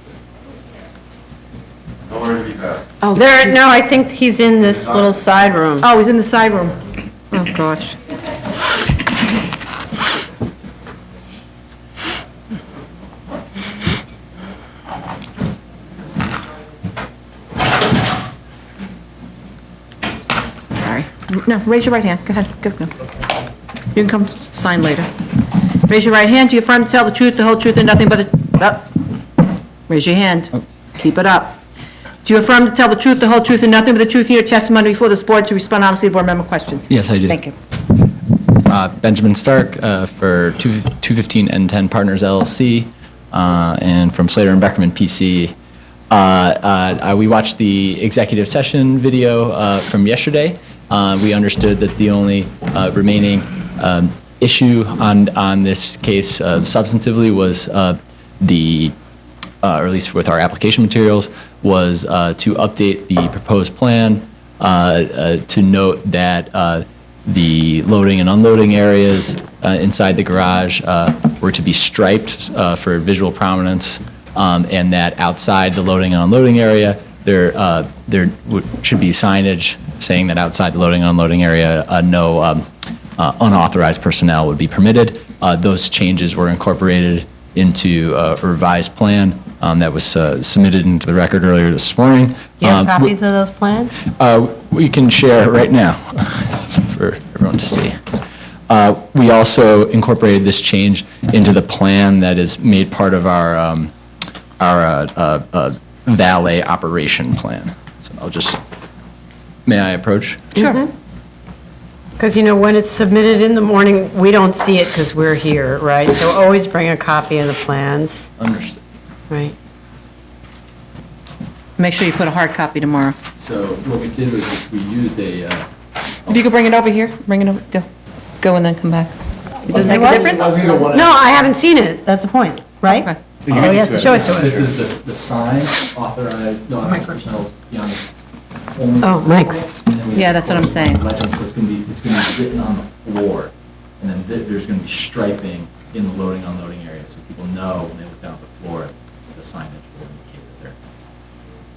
Oh, there, no, I think he's in this little side room. Oh, he's in the side room. Oh, gosh. Sorry. No, raise your right hand. Go ahead. Go. You can come sign later. Raise your right hand. Do you affirm to tell the truth, the whole truth, and nothing but the... Raise your hand. Keep it up. Do you affirm to tell the truth, the whole truth, and nothing but the truth in your testimony before this board to respond honestly to board member questions? Yes, I do. Thank you. Benjamin Stark for 215 N10 Partners LLC, and from Slater and Beckerman PC. We watched the executive session video from yesterday. We understood that the only remaining issue on this case substantively was or at least with our application materials, was to update the proposed plan to note that the loading and unloading areas inside the garage were to be striped for visual prominence, and that outside the loading and unloading area, there should be signage saying that outside the loading and unloading area, no unauthorized personnel would be permitted. Those changes were incorporated into a revised plan that was submitted into the record earlier this morning. Do you have copies of those plans? We can share right now for everyone to see. We also incorporated this change into the plan that is made part of our valet operation plan. So I'll just, may I approach? Sure. Because, you know, when it's submitted in the morning, we don't see it because we're here, right? So always bring a copy of the plans. Understood. Right. Make sure you put a hard copy tomorrow. So what we did was we used a... If you could bring it over here, bring it over, go. Go and then come back. It doesn't make a difference? No, I haven't seen it. That's the point, right? Okay. So he has to show it to us. This is the sign authorized, no, personnel beyond only. Oh, Mike's. Yeah, that's what I'm saying. Legend, so it's going to be written on the floor, and then there's going to be striping in the loading unloading area, so people know when they look down at the floor that the signage will indicate that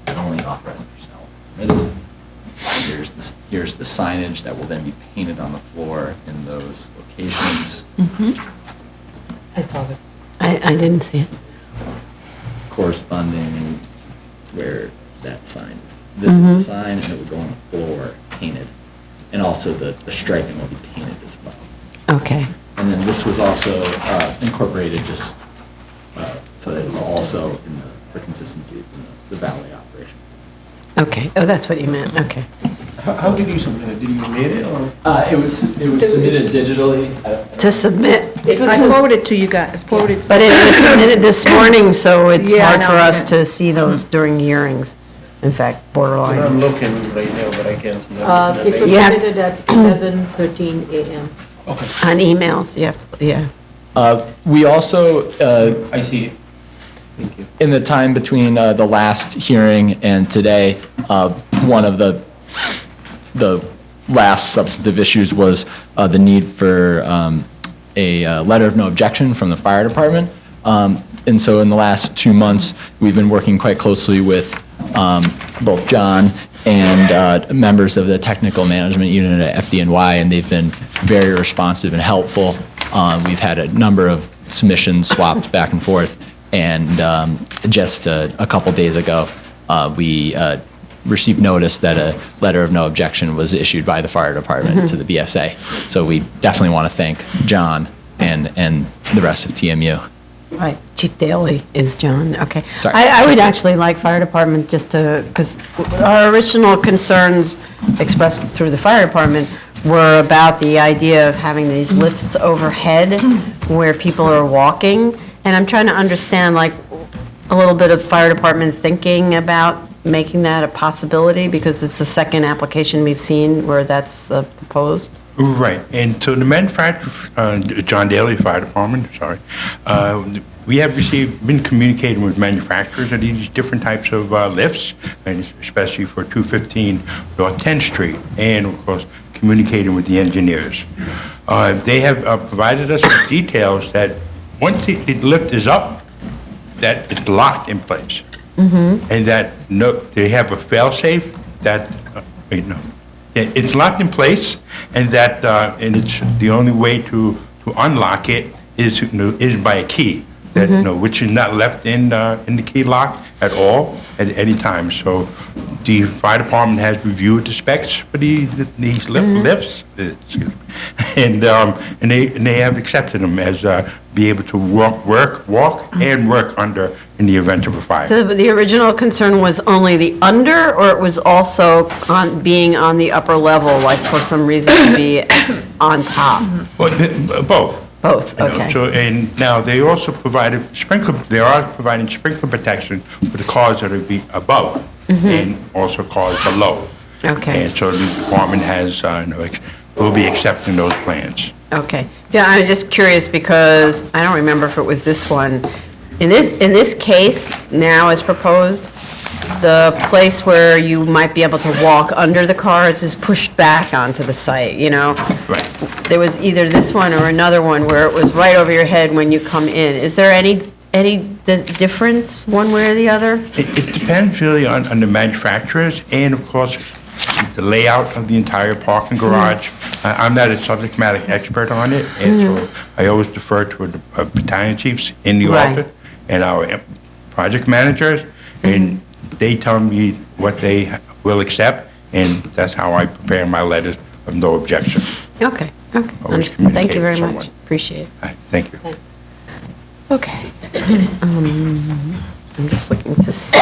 they're only authorized personnel permitted. Here's the signage that will then be painted on the floor in those locations. I saw it. I didn't see it. Corresponding where that sign is. This is the sign, and it will go on the floor painted. And also the striping will be painted as well. Okay. And then this was also incorporated just so that it's also in the consistency in the valet operation. Okay. Oh, that's what you meant. Okay. How did you submit it? Did you mail it or? It was submitted digitally. To submit. I forwarded to you guys, forwarded. But it was submitted this morning, so it's Yeah, hard no, for us yeah. to see those during hearings. In fact, borderline. I'm looking right now, but I can't see. It was You have- submitted at 11:13 a.m. On emails, yeah. We also, I see it. Thank you. in the time between the last hearing and today, one of the last substantive issues was the need for a letter of no objection from the fire department. And so in the last 2 months, we've been working quite closely with both John and members of the technical management unit at FDNY, and they've been very responsive and helpful. We've had a number of submissions swapped back and forth, and just a couple days ago, we received notice that a letter of no objection was issued by the fire department to the BSA. So we definitely want to thank John and the rest of TMU. Right. Chief Daley is John, okay. Sorry. I would actually like fire department just to, because our original concerns expressed through the fire department were about the idea of having these lifts overhead where people are walking. And I'm trying to understand, like, a little bit of fire department thinking about making that a possibility, because it's the second application we've seen where that's proposed. Right, and so the manufacturer, John Daly Fire Department, sorry, we have been communicating with manufacturers of these different types of lifts, and especially for 215 North 10th Street, and of course, communicating with the engineers. They have provided us with details that once the lift is up, that it's locked in place. And that they have a fail-safe that, it's locked in place, and that, and it's the only way to unlock it is by a key, that, which is not left in the key lock at all at any time. So the fire department has reviewed the specs for these lifts, and they have accepted them as be able to walk and work under in the event of a fire. So the original concern was only the under, or it was also being on the upper level, like for some reason to be on top? Well, both. Both, okay. So, and now they also provided they are providing sprinkler protection for the cars that are above and also cars below. Okay. And so the department has, will be accepting those plans. Okay. Yeah, I'm just curious because I don't remember if it was this one. In this case, now as proposed, the place where you might be able to walk under the cars is pushed back onto the site, Right. There was either this one or another one where it was right over your head when you come in. Is there any difference one way or the other? It depends really on the manufacturers and, of course, the layout of the entire parking garage. I'm not a subject matter expert on it, and so I always defer to a battalion chiefs in the office and our project managers, and they tell me what they will accept, and that's how I prepare my letters of no objection. Okay. Always Thank you very communicate with much. someone. Appreciate it. All right, thank you. Okay. I'm just looking to see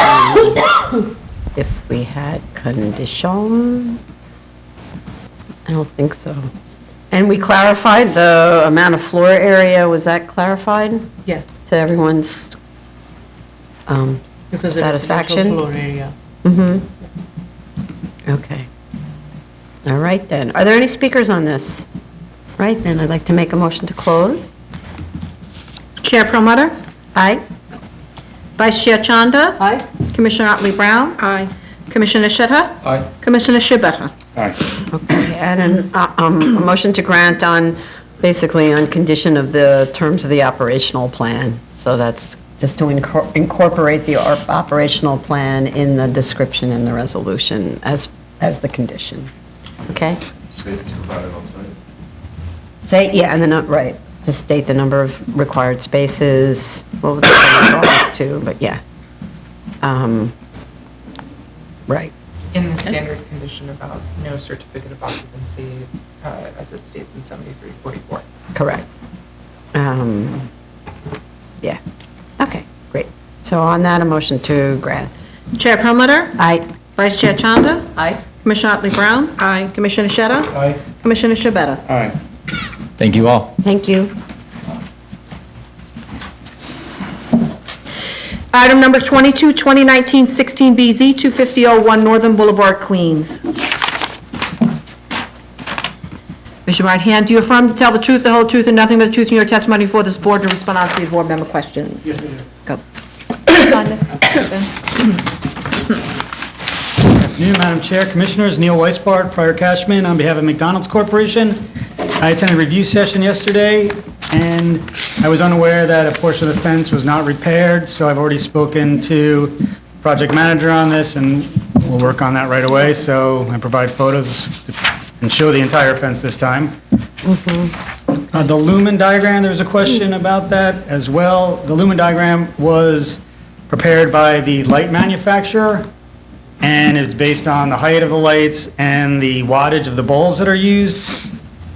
if we had condition. I don't think so. And we clarified the amount of floor area, was that clarified? Yes. To everyone's Because satisfaction? floor area. Okay. All right then. Are there any speakers on this? Right then, I'd like to make a motion to close. Chair Perlmutter? Aye. Vice Chair Chanda? Aye. Commissioner Otley Brown? Aye. Commissioner Shetta? Aye. Commissioner Shibata? Okay, and a motion to grant basically on condition of the terms of the operational plan. So that's just to incorporate the operational plan in the description in the resolution as the condition. Okay? Spaces provided on site. And then, right, to state the number of required spaces, well, that's too, but yeah. Right. In the standard condition about no certificate of occupancy, as it states in 7344. Correct. Yeah. Okay, great. So on that, a motion to grant. Chair Perlmutter? Aye. Vice Chair Chanda? Aye. Commissioner Otley Brown? Aye. Commissioner Shetta? Aye. Commissioner Shibata? Aye. Thank you all. Thank you. Item number 22, 2019-16BZ, 25001 Northern Boulevard, Queens. Raise your right hand. Do you affirm to tell the truth, the whole truth, and nothing but the truth in your testimony before this board and respond to the board member questions? Yes, I do. Go. Sign this. Afternoon, Madam Chair, Commissioners, Neil Weisbart, Prior Cashman, on behalf of McDonald's Corporation. I attended a review session yesterday, and I was unaware that a portion of the fence was not repaired, so I've already spoken to project manager on this, and we'll work on that right away. So I provide photos and show the entire fence this time. The lumen diagram, there was a question about that as well. The lumen diagram was prepared by the light manufacturer, and it's based on the height of the lights and the wattage of the bulbs that are used.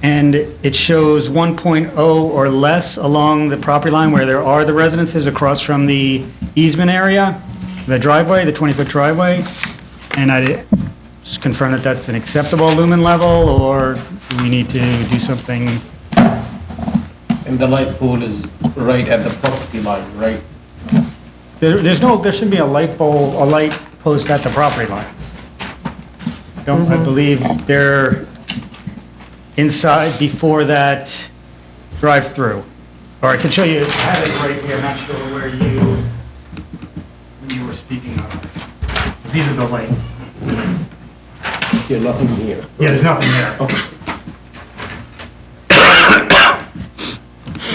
and it shows 1.0 or less along the property line where there are the residences across from the easement area, the driveway, the 20-foot driveway. And I just confirm that that's an acceptable lumen level, or do we need to do something? And the light pole is right at the property line, right? There shouldn't be a light post at the property line. I believe they're inside before that drive-through. Or I can show you, I have it right here, I'm not sure where you were speaking of. These are the light. Yeah, nothing here. Yeah, there's nothing there. Okay.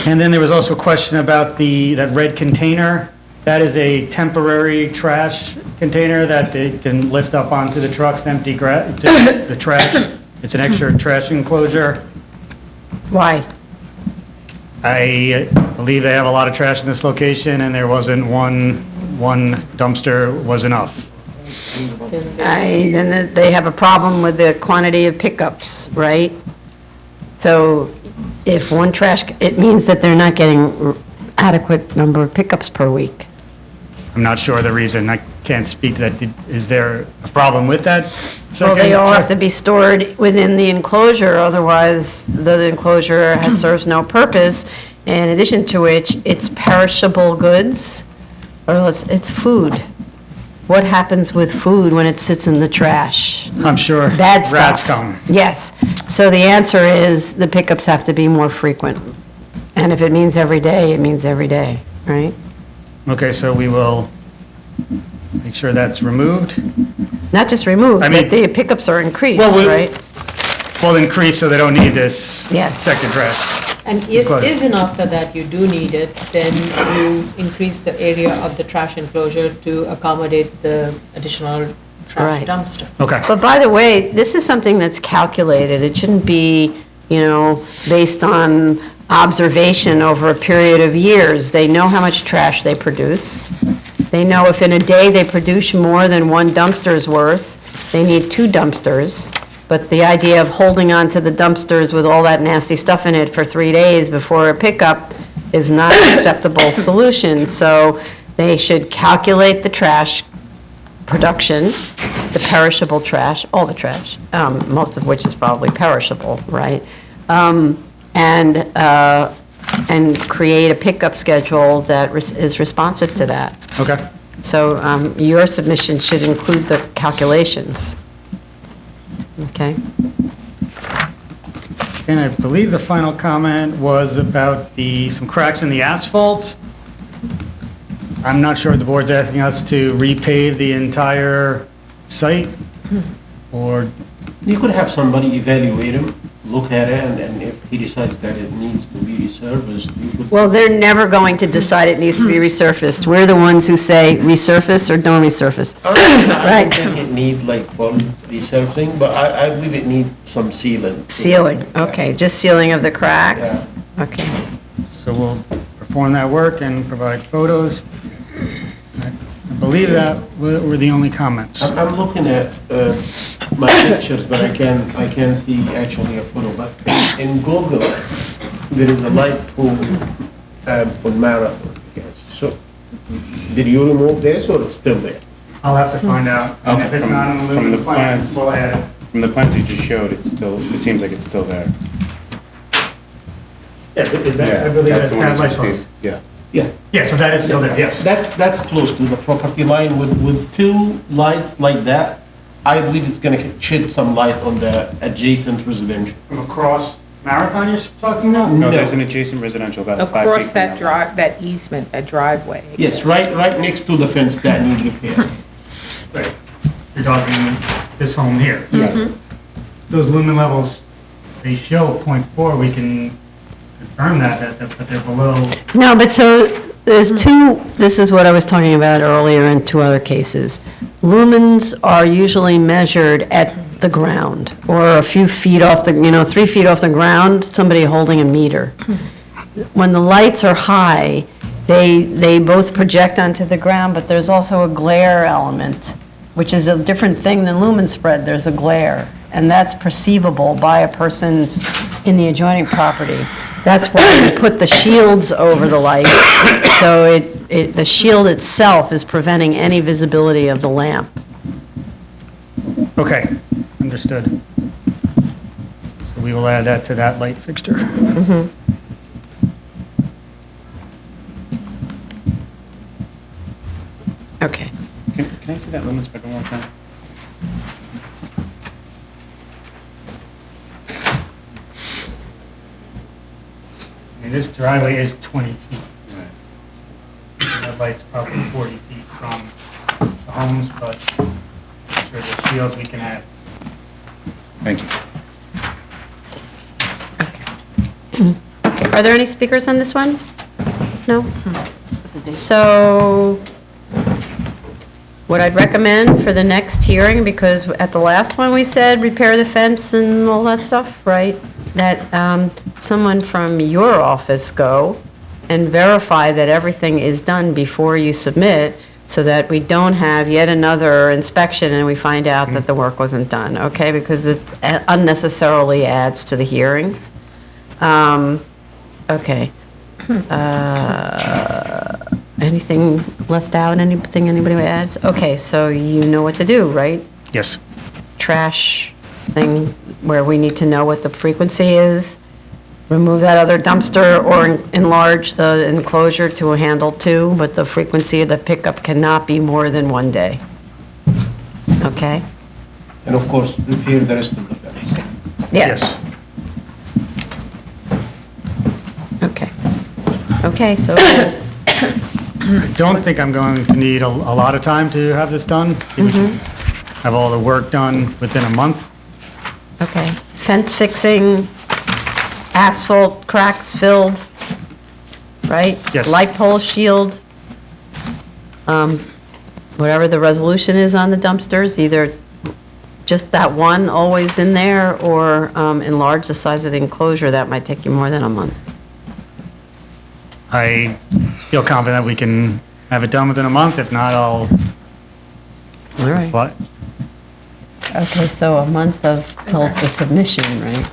And then there was also a question about that red container. That is a temporary trash container that they can lift up onto the trucks, empty the trash. It's an extra trash enclosure. Why? I believe they have a lot of trash in this location, and there wasn't one dumpster was enough. Then they have a problem with the quantity of pickups, right? So if one trash, it means that they're not getting adequate number of pickups per week. I'm not sure the reason. I can't speak to that. Is there a problem with that? Well, they all have to be stored within the enclosure, otherwise the enclosure serves no purpose. In addition to which, it's perishable goods, or it's food. What happens with food when it sits in the trash? I'm sure Bad stuff. rats come. Yes. So the answer is the pickups have to be more frequent. And if it means every day, it means every day, right? Okay, so we will make sure that's removed. Not just removed, I mean- but the pickups are increased, Well, right? Well, increase so they don't need this Yes. second trash. And if Good. even after that you do need it, then you increase the area of the trash enclosure to accommodate the additional trash Right. dumpster. Okay. But by the way, this is something that's calculated. It shouldn't be, based on observation over a period of years. They know how much trash they produce. They know if in a day they produce more than one dumpster's worth, they need 2 dumpsters. But the idea of holding on to the dumpsters with all that nasty stuff in it for 3 days before a pickup is not an acceptable solution. So they should calculate the trash production, the perishable trash, all the trash, most of which is probably perishable, right? And create a pickup schedule that is responsive to that. Okay. So your submission should include the calculations. Okay? And I believe the final comment was about some cracks in the asphalt. I'm not sure if the board's asking us to repave the entire site, or... You could have somebody evaluate him, look at it, and if he decides that it needs to be resurfaced, you could... Well, they're never going to decide it needs to be resurfaced. We're the ones who say resurface or don't resurface. I don't think it needs like full resurfacing, but I believe it needs some sealant. Sealing, okay, just sealing of the cracks? Okay. So we'll perform that work and provide photos. I believe that were the only comments. I'm looking at my pictures, but I can't see actually a photo. But in Google, there is a light pole on Marathon, I guess. So, did you remove this or it's still there? I'll have to find out. And if it's not in the From the lumen plan, plans, we'll add it. from the plans you just showed, it seems like it's still there. Yeah, is that, I Yeah, believe that's that's the one standby that's supposed post. to- Yeah. Yeah. Yeah, so that is still there, yes. That's close to the property line with 2 lights like that. I believe it's gonna shed some light on the adjacent residential. From across Marathon you're talking about? No, there's an adjacent residential about 5 feet Across from that that easement, that driveway. Yes, right next to the fence that needs repair. Right. You're talking this home here? Yes. Those lumen levels, they show .4, we can confirm that but they're below. No, but so there's 2, this is what I was talking about earlier in 2 other cases. Lumens are usually measured at the ground, or a few feet off 3 feet off the ground, somebody holding a meter. When the lights are high, they both project onto the ground, but there's also a glare element, which is a different thing than lumen spread. There's a glare, and that's perceivable by a person in the adjoining property. That's why we put the shields over the light, so the shield itself is preventing any visibility of the lamp. Okay, understood. So we will add that to that light fixture. Okay. Can I see that lumen spec one more time? I mean, this driveway is 20 feet. And that light's probably 40 feet from the homes, but I'm sure the shields we can add. Thank you. Okay, are there any speakers on this one? No? So, what I'd recommend for the next hearing, because at the last one we said repair the fence and all that stuff, right? That someone from your office go and verify that everything is done before you submit, so that we don't have yet another inspection and we find out that the work wasn't done, okay? Because it unnecessarily adds to the hearings. Okay. Anything left out, anything anybody adds? Okay, so you know what to do, right? Yes. Trash thing where we need to know what the frequency is, remove that other dumpster or enlarge the enclosure to handle 2, but the frequency of the pickup cannot be more than 1 day. Okay? And of course, repair the rest of the fence. Yes. Okay. Okay, so I don't think I'm going to need a lot of time to have this done. Have all the work done within a month. okay. Fence fixing, asphalt cracks filled, right? Yes. Light pole shield, whatever the resolution is on the dumpsters, either just that one always in there or enlarge the size of the enclosure. That might take you more than a month. I feel confident we can have it done within a month. If not, I'll. All right. What? Okay, so a month of till the submission, right?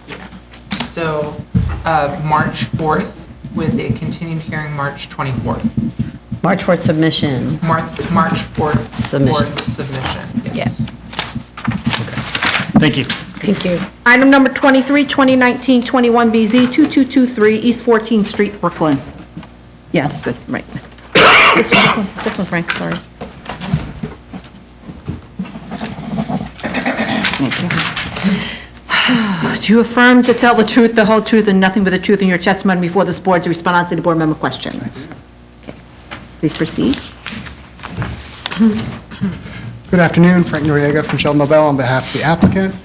So, March 4th with a continued hearing March 24th. March 4th submission. March 4th. Submission. 4th submission, yes. Yeah. Thank you. Thank you. Item number 23, 2019-21BZ, 2223 East 14th Street, Brooklyn. Yes, good, right. This one, Frank, sorry. Thank you. Do you affirm to tell the truth, the whole truth, and nothing but the truth in your testimony before this board to respond to the board member questions? Okay. Please proceed. Good afternoon, Frank Noriega from Sheldon Nobel on behalf of the applicant.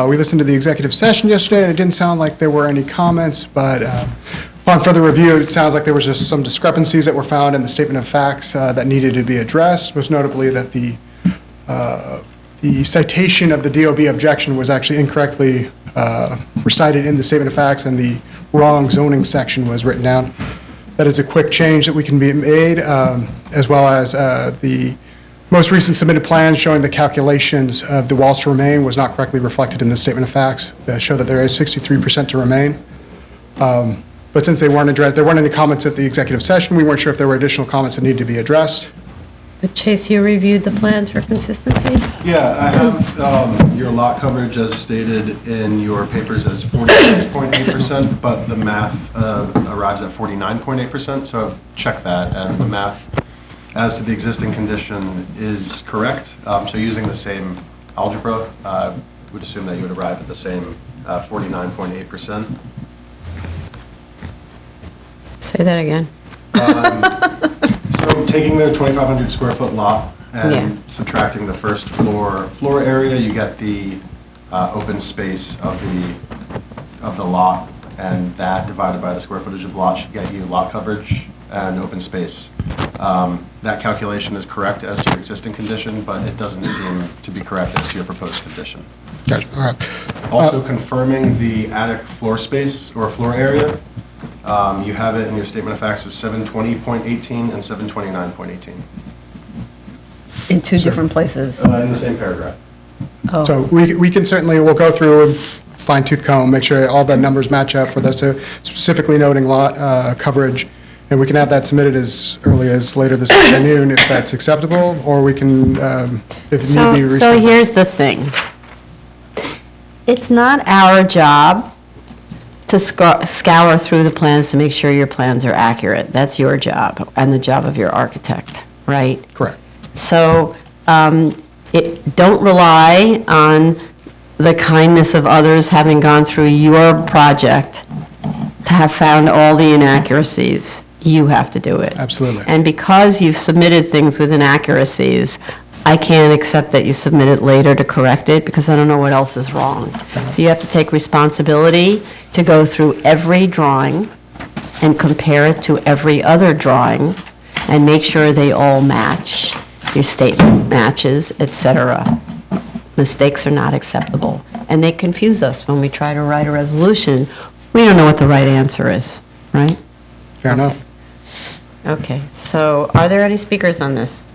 We listened to the executive session yesterday, and it didn't sound like there were any comments, but upon further review, it sounds like there was just some discrepancies that were found in the statement of facts that needed to be addressed, most notably that the citation of the DOB objection was actually incorrectly recited in the statement of facts, and the wrong zoning section was written down. That is a quick change that we can be made, as well as the most recent submitted plans showing the calculations of the walls to remain was not correctly reflected in the statement of facts that show that there is 63% to remain. But since they weren't addressed, there weren't any comments at the executive session, we weren't sure if there were additional comments that needed to be addressed. But Chase, you reviewed the plans for consistency? Yeah, I have your lot coverage as stated in your papers as 46.8%, but the math arrives at 49.8%, so check that, and the math as to the existing condition is correct. So using the same algebra, would assume that you would arrive at the same 49.8%. Say that again. So taking the 2,500 square foot lot and Yeah. subtracting the first floor area, you get the open space of the lot, and that divided by the square footage of the lot should get you lot coverage and open space. That calculation is correct as to your existing condition, but it doesn't seem to be correct as to your proposed condition. Gotcha, all right. Also confirming the attic floor space or floor area, you have it in your statement of facts as 720.18 and 729.18. In two different places? In the same paragraph. Oh. So we can certainly, we'll go through and fine tooth comb, make sure all the numbers match up for those, so specifically noting lot coverage. And we can have that submitted as early as later this afternoon if that's acceptable, or we can, if need be. So here's the thing. It's not our job to scour through the plans to make sure your plans are accurate. That's your job and the job of your architect, right? Correct. So don't rely on the kindness of others having gone through your project to have found all the inaccuracies. You have to do it. Absolutely. And because you've submitted things with inaccuracies, I can't accept that you submit it later to correct it because I don't know what else is wrong. So you have to take responsibility to go through every drawing and compare it to every other drawing and make sure they all match, your statement matches, et cetera. Mistakes are not acceptable. And they confuse us when we try to write a resolution. We don't know what the right answer is, right? Fair enough. Okay, so are there any speakers on this?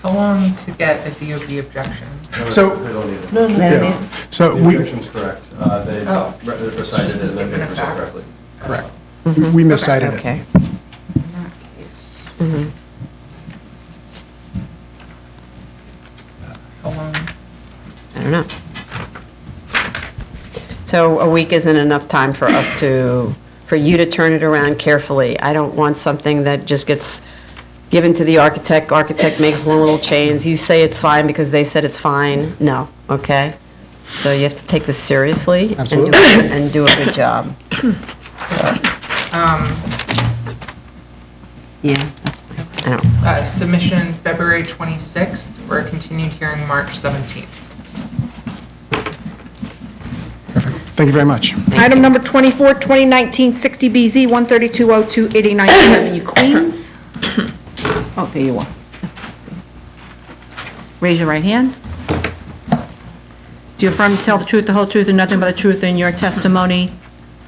How long to get a DOB objection? So- They don't need it. They don't need it? So The we, objection's correct. They Oh. recited Just it and then the they presented facts. correctly. correct. We miscited it. Okay. In that case, Mhm. how long? I don't know. So a week isn't enough time for us for you to turn it around carefully. I don't want something that just gets given to the architect makes one little change, you say it's fine because they said it's fine. No, okay? So you have to take this seriously. Absolutely. And do a good job. So, yeah, that's fine. I don't, Submission February 26th or a continued hearing March 17th. Thank you very much. Item number 24, 2019-60BZ, 13202 89th Avenue, Queens. Oh, there you are. Raise your right hand. Do you affirm to tell the truth, the whole truth, and nothing but the truth in your testimony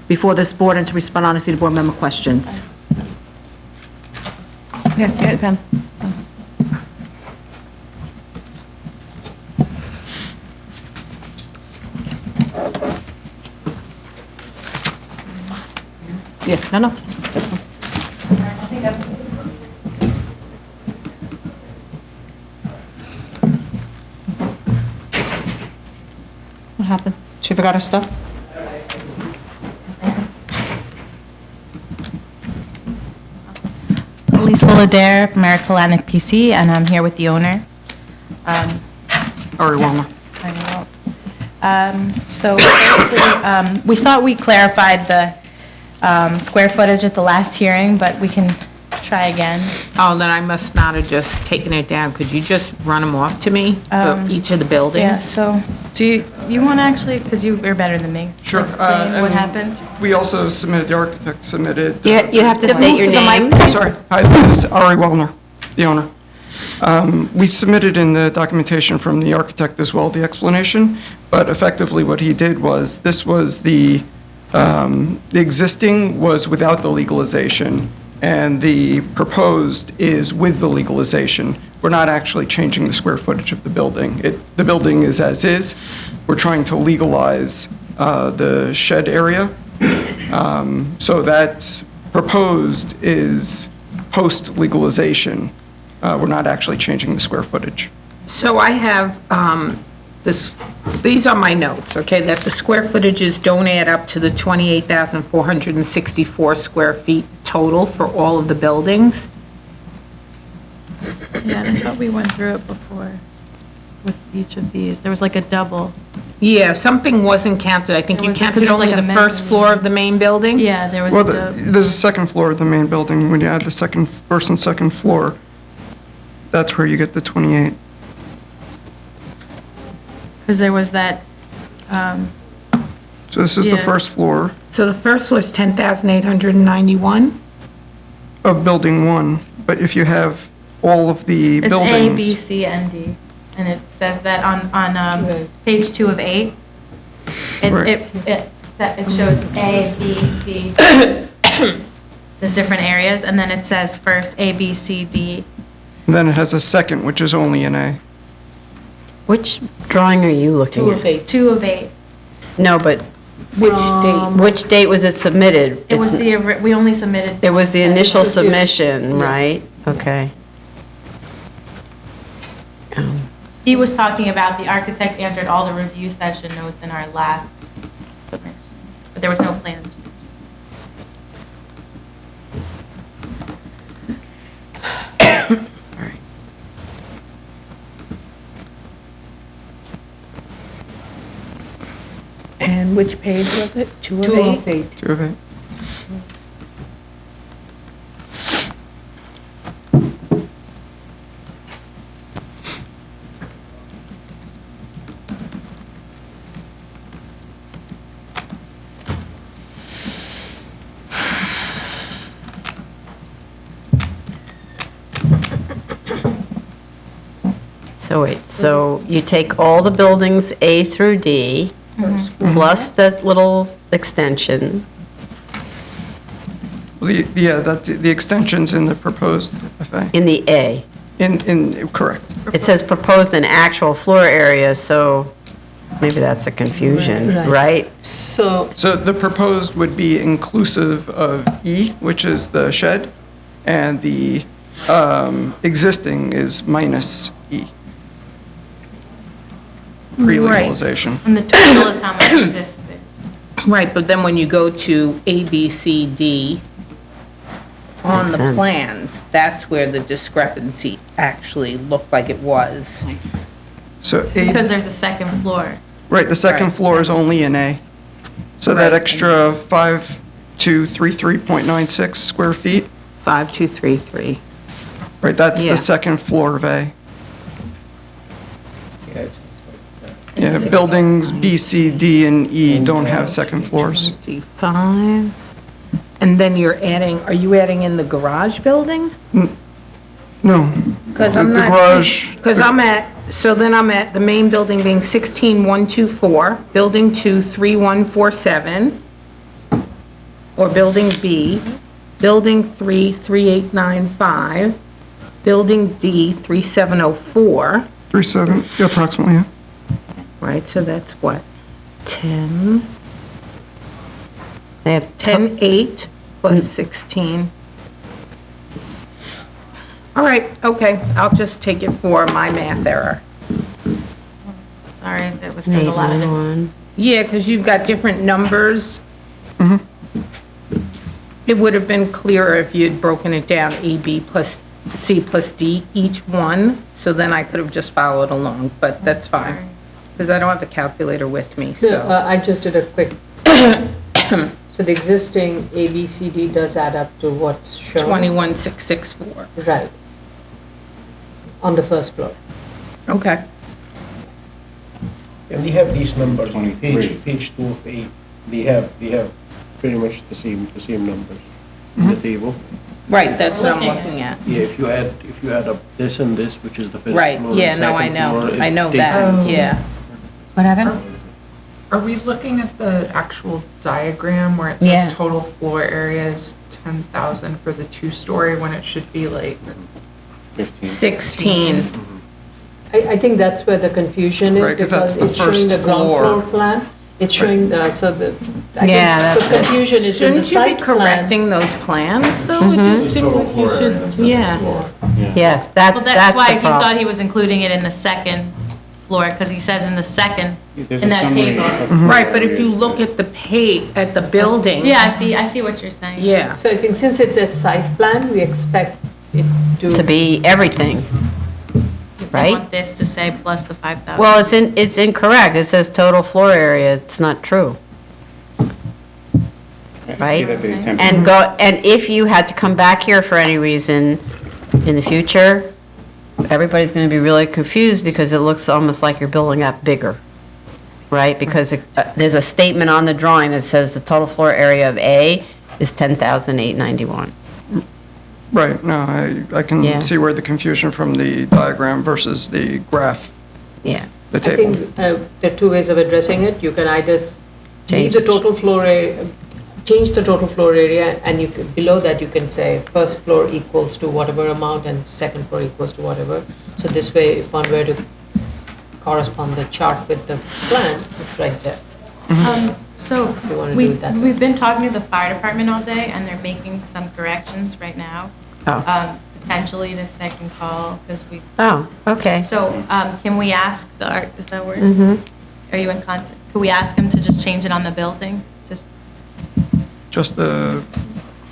before this board and to respond honestly to board member questions? Yeah, pen. Yeah, no. What happened? She forgot her stuff? Elise Fullader from Eric Polanic PC, and I'm here with the owner. Ari Walner. So firstly, we thought we clarified the square footage at the last hearing, but we can try again. Oh, then I must not have just taken it down. Could you just run them off to me for each of the buildings? Yeah, so do you want to actually, because you're better than me, Sure. explain what happened? We also submitted, the architect submitted. You have to state your name. Sorry. Hi, this is Ari Wellner, the owner. We submitted in the documentation from the architect as well, the explanation, but effectively what he did was, this was the existing was without the legalization, and the proposed is with the legalization. We're not actually changing the square footage of the building. The building is as is. We're trying to legalize the shed area. So that proposed is post-legalization. We're not actually changing the square footage. So I have these are my notes, okay, that the square footages don't add up to the 28,464 square feet total for all of the buildings. Yeah, I thought we went through it before with each of these. There was like a double. Yeah, something wasn't counted. I think There you was a- 'cause counted there's only like a the first mezzanine. floor of the main building? Yeah, there was Well, a there's a second floor of the main building. When you add the first and second floor, that's where you get the 28. because there was that, So this is the Yeah. first floor So the first floor is 10,891? of building one, but if you have all of the it's buildings. A, B, C, and D. And it says that on page 2 of 8. Right. It shows A, B, C, the different areas, and then it says first A, B, C, D. And then it has a second, which is only an A. Which drawing are you looking at? 2 of 8. No, but Which date? which date was it submitted? It was It's- we only submitted. It was the initial submission, right? Okay. He was talking about the architect answered all the review session notes in our last submission, but there was no plan. And which page was it? 2 of 8? 2 of 8. 2 of 8. So wait, so you take all the buildings A through D, plus that little extension, The extension's in the proposed FA. in the A. Correct. It says proposed and actual floor area, so maybe that's a confusion, Right. right? So, So the proposed would be inclusive of E, which is the shed, and the existing is minus E. Pre-legalization. And the total is how much existed. right, but then when you go to A, B, C, D, on Makes the sense. plans, that's where the discrepancy actually looked like it was. So Because A, there's a second floor. right, the second Right. floor is only in A. So that Right. extra 5233.96 square feet, 5233. right, that's Yeah. the second floor of A. Yes. Yeah, buildings B, C, D, and E don't have second floors. 55. And then you're adding, are you adding in the garage building? No. Because The I'm not. garage- Because I'm at, so then I'm at the main building being 16124, building 2 3147, or building B, building 3 3895, building D 3704, 37, yeah, approximately, yeah. right, so that's what? 10, They have 10, 8 plus 16. All right, okay, I'll just take it for my math error. Sorry, there's a lot of different. Yeah, because you've got different numbers. It would have been clearer if you'd broken it down, A, B plus C plus D, each one, so then I could have just followed along, but that's fine, because I don't have the calculator with me, so. I just did a quick, so the existing A, B, C, D does add up to what's shown? 21,664. Right. On the first floor. Okay. And they have these numbers, page 2 of 8, they have pretty much the same numbers in the table. Right, that's what I'm looking at. Yeah, if you add up this and this, which is the first Right, floor yeah, and no, I second know, floor, it I know takes that, it. yeah. What happened? Are we looking at the actual diagram where it Yeah. says total floor area is 10,000 for the 2-story when it should be like 16. I think that's where the confusion is, Right, 'cause that's because the it's showing the first ground floor. floor plan. It's showing, so the, I Yeah, think the that's it. confusion is in the Shouldn't you be site plan. correcting those plans, though? It just seems like you should, yeah. Yes, that's, Well, that's that's why the he thought problem. he was including it in the second floor, because he says in the second, There's in a that summary table. of Right, but if you areas. look at the at the building. Yeah, I see what you're saying. Yeah. So I think since it's a site plan, we expect it To be everything, I right? want this to say plus the 5,000. Well, it's incorrect. It says total floor area. It's not true. I see right? that they attempted- And if you had to come back here for any reason in the future, everybody's going to be really confused because it looks almost like you're building up bigger, right? Because there's a statement on the drawing that says the total floor area of A is 10,891. Right, no, I Yeah. can see where the confusion from the diagram versus the graph, Yeah. the I table. think there are two ways of addressing it. You can either leave Change the it. total floor area, change the total floor area, and you could, below that, you can say first floor equals to whatever amount and second floor equals to whatever. So this way, if one were to correspond the chart with the plan, it's right there. So you wanna do we, it that way. we've been talking to the fire department all day and they're making some corrections right now. Potentially to second call because we. Oh, okay. So can we ask the art, is that word? Mhm. Are you in contact? Could we ask him to just change it on the building? Just the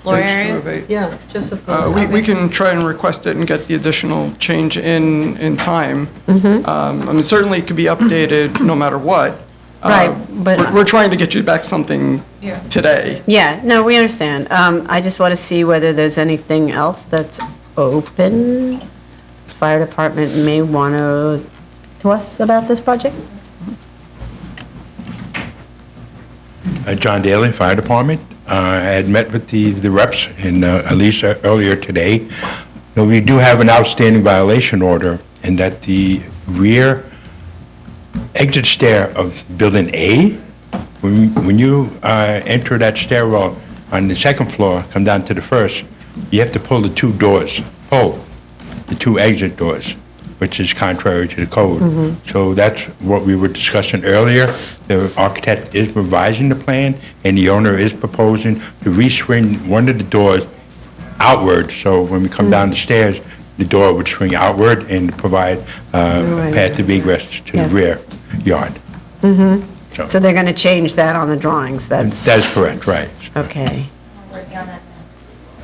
Floor page area? 2 of 8? Yeah, just a. We can try and request it and get the additional change in time. Mm-hmm. I mean, certainly it could be updated no matter what. Right, but- We're trying to get you back something today. Yeah, no, we understand. I just want to see whether there's anything else that's open. Fire department may want to us about this project? John Daly, Fire Department. I had met with the reps and Elisa earlier today. Now, we do have an outstanding violation order in that the rear exit stair of Building A, when you enter that stairwell on the second floor, come down to the first, you have to pull the two exit doors, which is contrary to the code. So that's what we were discussing earlier. The architect is revising the plan, and the owner is proposing to re-swing one of the doors outward, so when we come down the stairs, the door would swing outward and provide a path of egress to the Yes. rear yard. Mm-hmm. So they're going to change that on the drawings, that's... That's correct, right. Okay.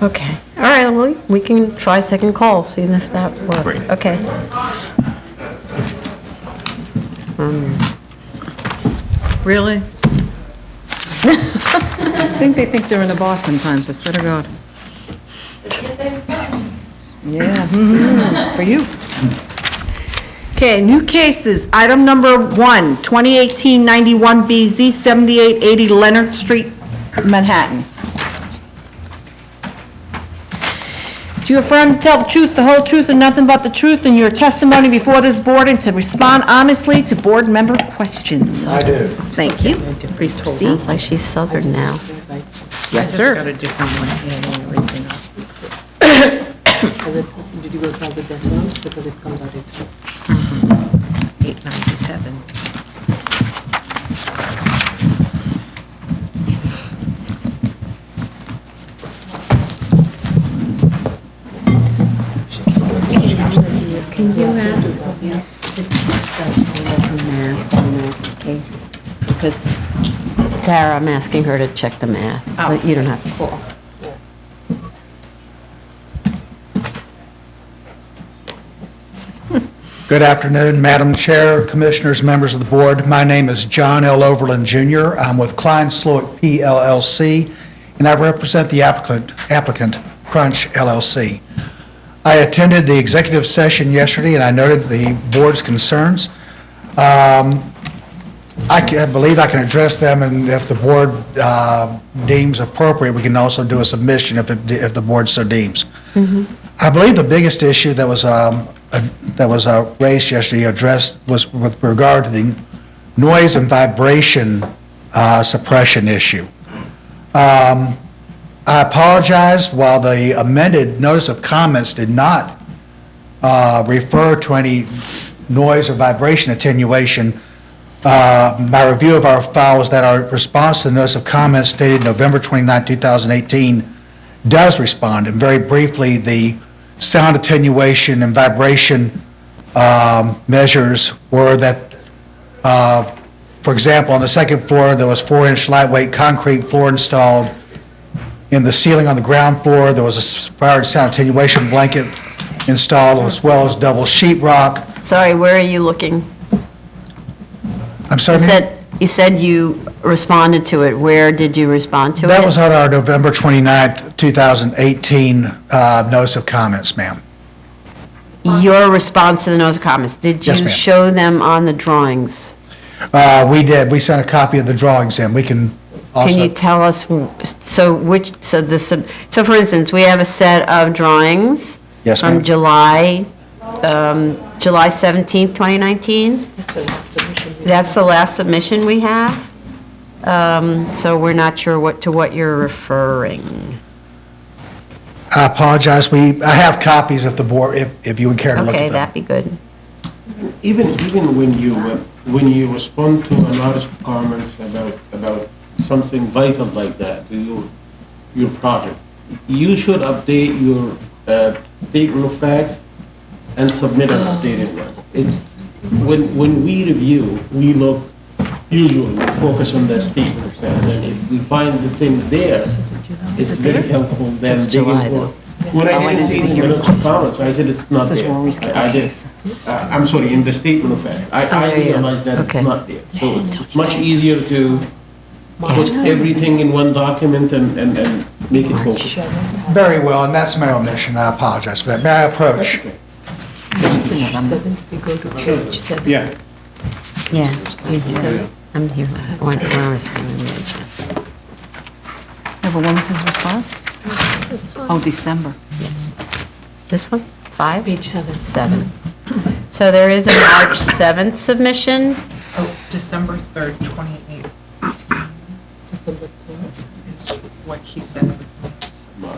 Okay. All right, well, we can try second call, see if that works. Great. Okay. Really? I think they think they're in the boss sometimes, I swear to God. Yeah, for you. Okay, new cases. Item number 1, 2018-91BZ, 7880 Leonard Street, Manhattan. Do you affirm to tell the truth, the whole truth, and nothing but the truth in your testimony before this board and to respond honestly to board member questions? I do. Thank you. Please proceed. Sounds like she's Southern now. Yes, sir. Got a different one. Did you go try the decimals? Because it comes out extra. 897. Can you ask to check the math on that case? Because Tara, I'm asking her to check the math, so you don't have to call. Good afternoon, Madam Chair, Commissioners, members of the board. My name is John L. Overland Jr. I'm with Klein Sloat P. LLC, and I represent the applicant Crunch LLC. I attended the executive session yesterday, and I noted the board's concerns. I believe I can address them, and if the board deems appropriate, we can also do a submission if the board so deems. I believe the biggest issue that was raised yesterday, addressed, was with regard to the noise and vibration suppression issue. I apologize, while the amended notice of comments did not refer to any noise or vibration attenuation, my review of our file was that our response to the notice of comments dated November 29, 2018 does respond, and very briefly, the sound attenuation and vibration measures were that, for example, on the second floor, there was 4-inch lightweight concrete floor installed. In the ceiling on the ground floor, there was a fired sound attenuation blanket installed, as well as double sheetrock. Sorry, where are you looking? I'm sorry, ma'am? You said you responded to it. Where did you respond to it? That was on our November 29th, 2018 notice of comments, ma'am. Your response to the notice of comments, did Yes, you ma'am. show them on the drawings? We did. We sent a copy of the drawings in. We can also... Can you tell us, so for instance, we have a set of drawings Yes, from ma'am. July 17th, 2019? That's the last submission we have? So we're not sure what you're referring. I apologize. I have copies of the board, if you would care to look at Okay, them. that'd be good. even when you respond to a lot of comments about something vital like that, to your project, you should update your statement of facts and submit an updated one. It's, when we review, we look, usually focus on the statement of facts, and if we find the thing there, it's very helpful then That's digging July, for. though. When Oh, I I didn't didn't see do the the hearing minutes of comments, I said it's not This is there. Rory's I did. case. I'm sorry, in the statement of facts. I yeah, yeah. realized that Okay. it's not there. So it's much easier to put everything in one document and make it focus. Very well, and that's my omission. I apologize for that. May I approach? 7th, we go to church, 7th. Yeah. Yeah, I'm here. Where is my Number one is his response? Oh, December. This one? 5? Page 7. 7. So there is a March 7th submission. Oh, December 3rd, 2018 December 3rd. is what she said.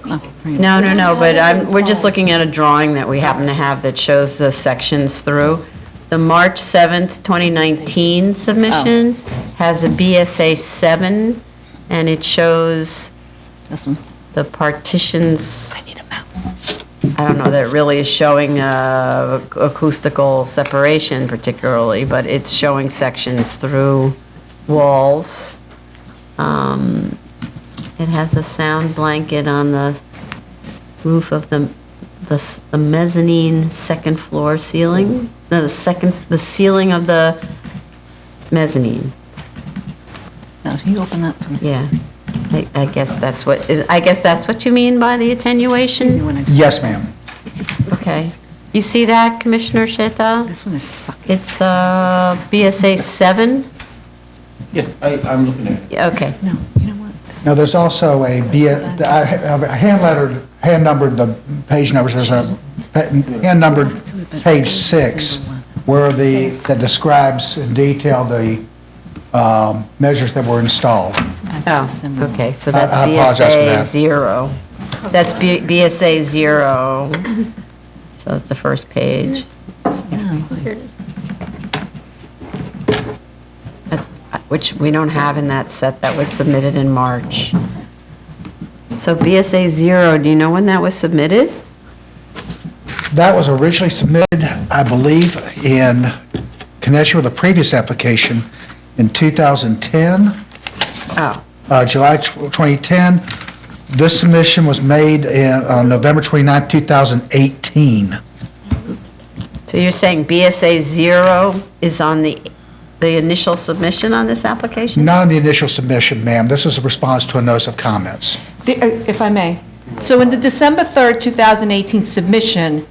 No, but we're just looking at a drawing that we happen to have that shows the sections through. The March 7th, 2019 submission has a BSA 7, and it shows This one. the partitions. I need a mouse. I don't know that it really is showing acoustical separation particularly, but it's showing sections through walls. It has a sound blanket on the roof of the mezzanine second floor ceiling. No, the ceiling of the mezzanine. Now, can you open that for me? Yeah. I guess that's what you mean by the attenuation? Yes, ma'am. Okay. You see that, Commissioner Sheta? This one is sucking. It's BSA 7? Yeah, I'm looking at it. Yeah, okay. No, you know what? Now, there's also I have hand-numbered the page numbers. There's a hand-numbered page 6 where that describes in detail the measures that were installed. Oh, okay, so I that's apologize for BSA that. 0. That's BSA 0. So that's the first page. Which we don't have in that set that was submitted in March. So BSA 0, do you know when that was submitted? That was originally submitted, I believe, in connection with a previous application in 2010. Oh. July 2010. This submission was made on November 29, 2018. So you're saying BSA 0 is on the initial submission on this application? Not on the initial submission, ma'am. This is a response to a notice of comments. If I may. So in the December 3rd, 2018 submission,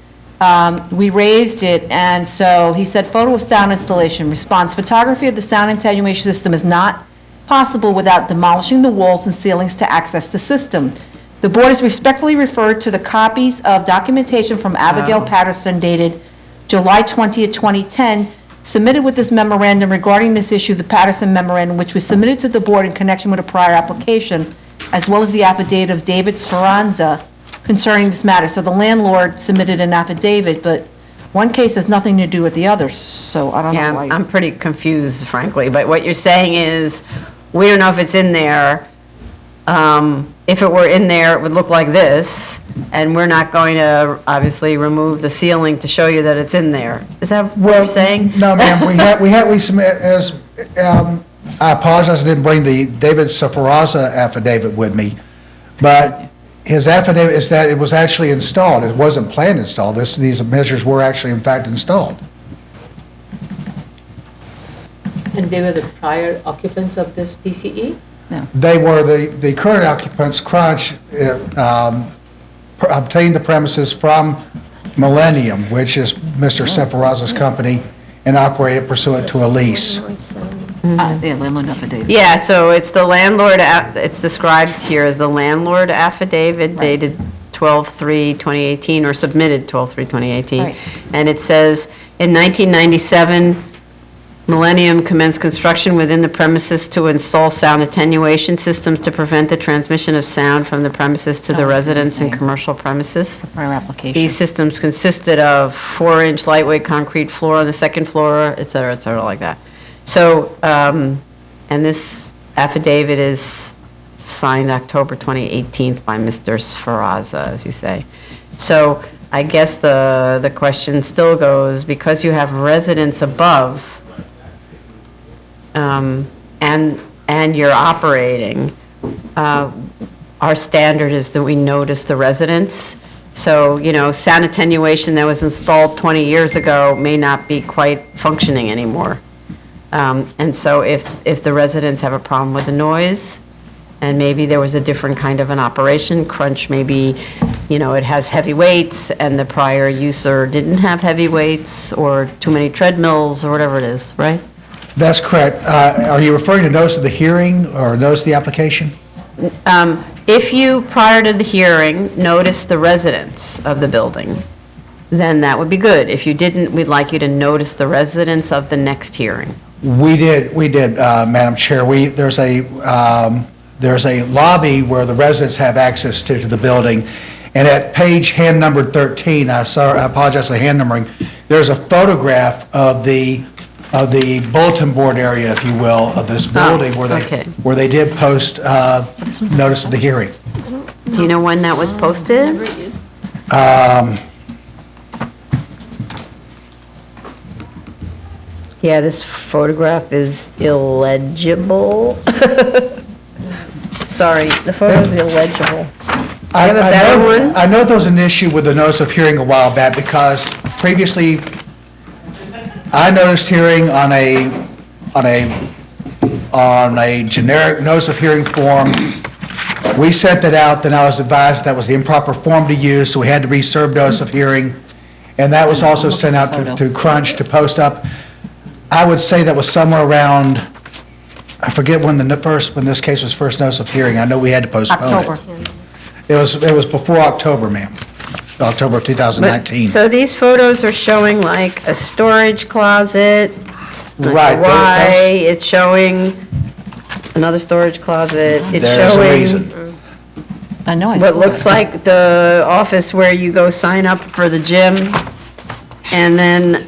we raised it, and so he said, photo of sound installation. Response, photography of the sound attenuation system is not possible without demolishing the walls and ceilings to access the system. The board is respectfully referred to the copies of documentation from Abigail Patterson dated July 20th, 2010, submitted with this memorandum regarding this issue, the Patterson memorandum, which was submitted to the board in connection with a prior application, as well as the affidavit of David Speranza concerning this matter. So the landlord submitted an affidavit, but one case has nothing to do with the other, so I don't know why. Yeah, I'm pretty confused, frankly, but what you're saying is, we don't know if it's in there. If it were in there, it would look like this, and we're not going to obviously remove the ceiling to show you that it's in there. Is that what you're saying? No, ma'am, we submit, I apologize, I didn't bring the David Safaraza affidavit with me, but his affidavit is that it was actually installed. It wasn't planned installed. These measures were actually in fact installed. And they were the prior occupants of this PCE? They were the current occupants. Crunch obtained the premises from Millennium, which is Mr. Safaraza's company, and operated pursuant to a lease. Yeah, landlord affidavit. Yeah, so it's the landlord, it's described here as the landlord affidavit dated 12/3/2018, or submitted 12/3/2018. Right. And it says, in 1997, Millennium commenced construction within the premises to install sound attenuation systems to prevent the transmission of sound from the premises to the residents and commercial premises. Prior application. These systems consisted of 4-inch lightweight concrete floor on the second floor, et cetera, like that. So, and this affidavit is signed October 2018 by Mr. Sferaza, as you say. So I guess the question still goes, because you have residents above, and you're operating, our standard is that we notice the residents. So, sound attenuation that was installed 20 years ago may not be quite functioning anymore. And so if the residents have a problem with the noise, and maybe there was a different kind of an operation, crunch maybe, it has heavy weights, and the prior user didn't have heavy weights, or too many treadmills, or whatever it is, right? That's correct. Are you referring to notice of the hearing or notice of the application? If you, prior to the hearing, notice the residents of the building, then that would be good. If you didn't, we'd like you to notice the residents of the next hearing. We did, Madam Chair. There's a lobby where the residents have access to the building, and at page hand numbered 13, I apologize for the hand numbering, there's a photograph of the bulletin board area, if you will, of this building where they did post notice of the hearing. Do you know when that was posted? Yeah, this photograph is illegible. Sorry, the photo's illegible. Do you have a better one? I know there was an issue with the notice of hearing a while back because previously I noticed hearing on a generic notice of hearing form. We sent that out, then I was advised that was the improper form to use, so we had to reserve notice of hearing. And that was also sent out to Crunch to post up. I would say that was somewhere around, I forget when this case was first notice of hearing. I know we had to postpone it. October. It was before October, ma'am. October of 2019. So these photos are showing like a storage closet, Right. Y, it's showing another storage closet, it's There's a showing reason. I know, I what saw looks it. like the office where you go sign up for the gym, and then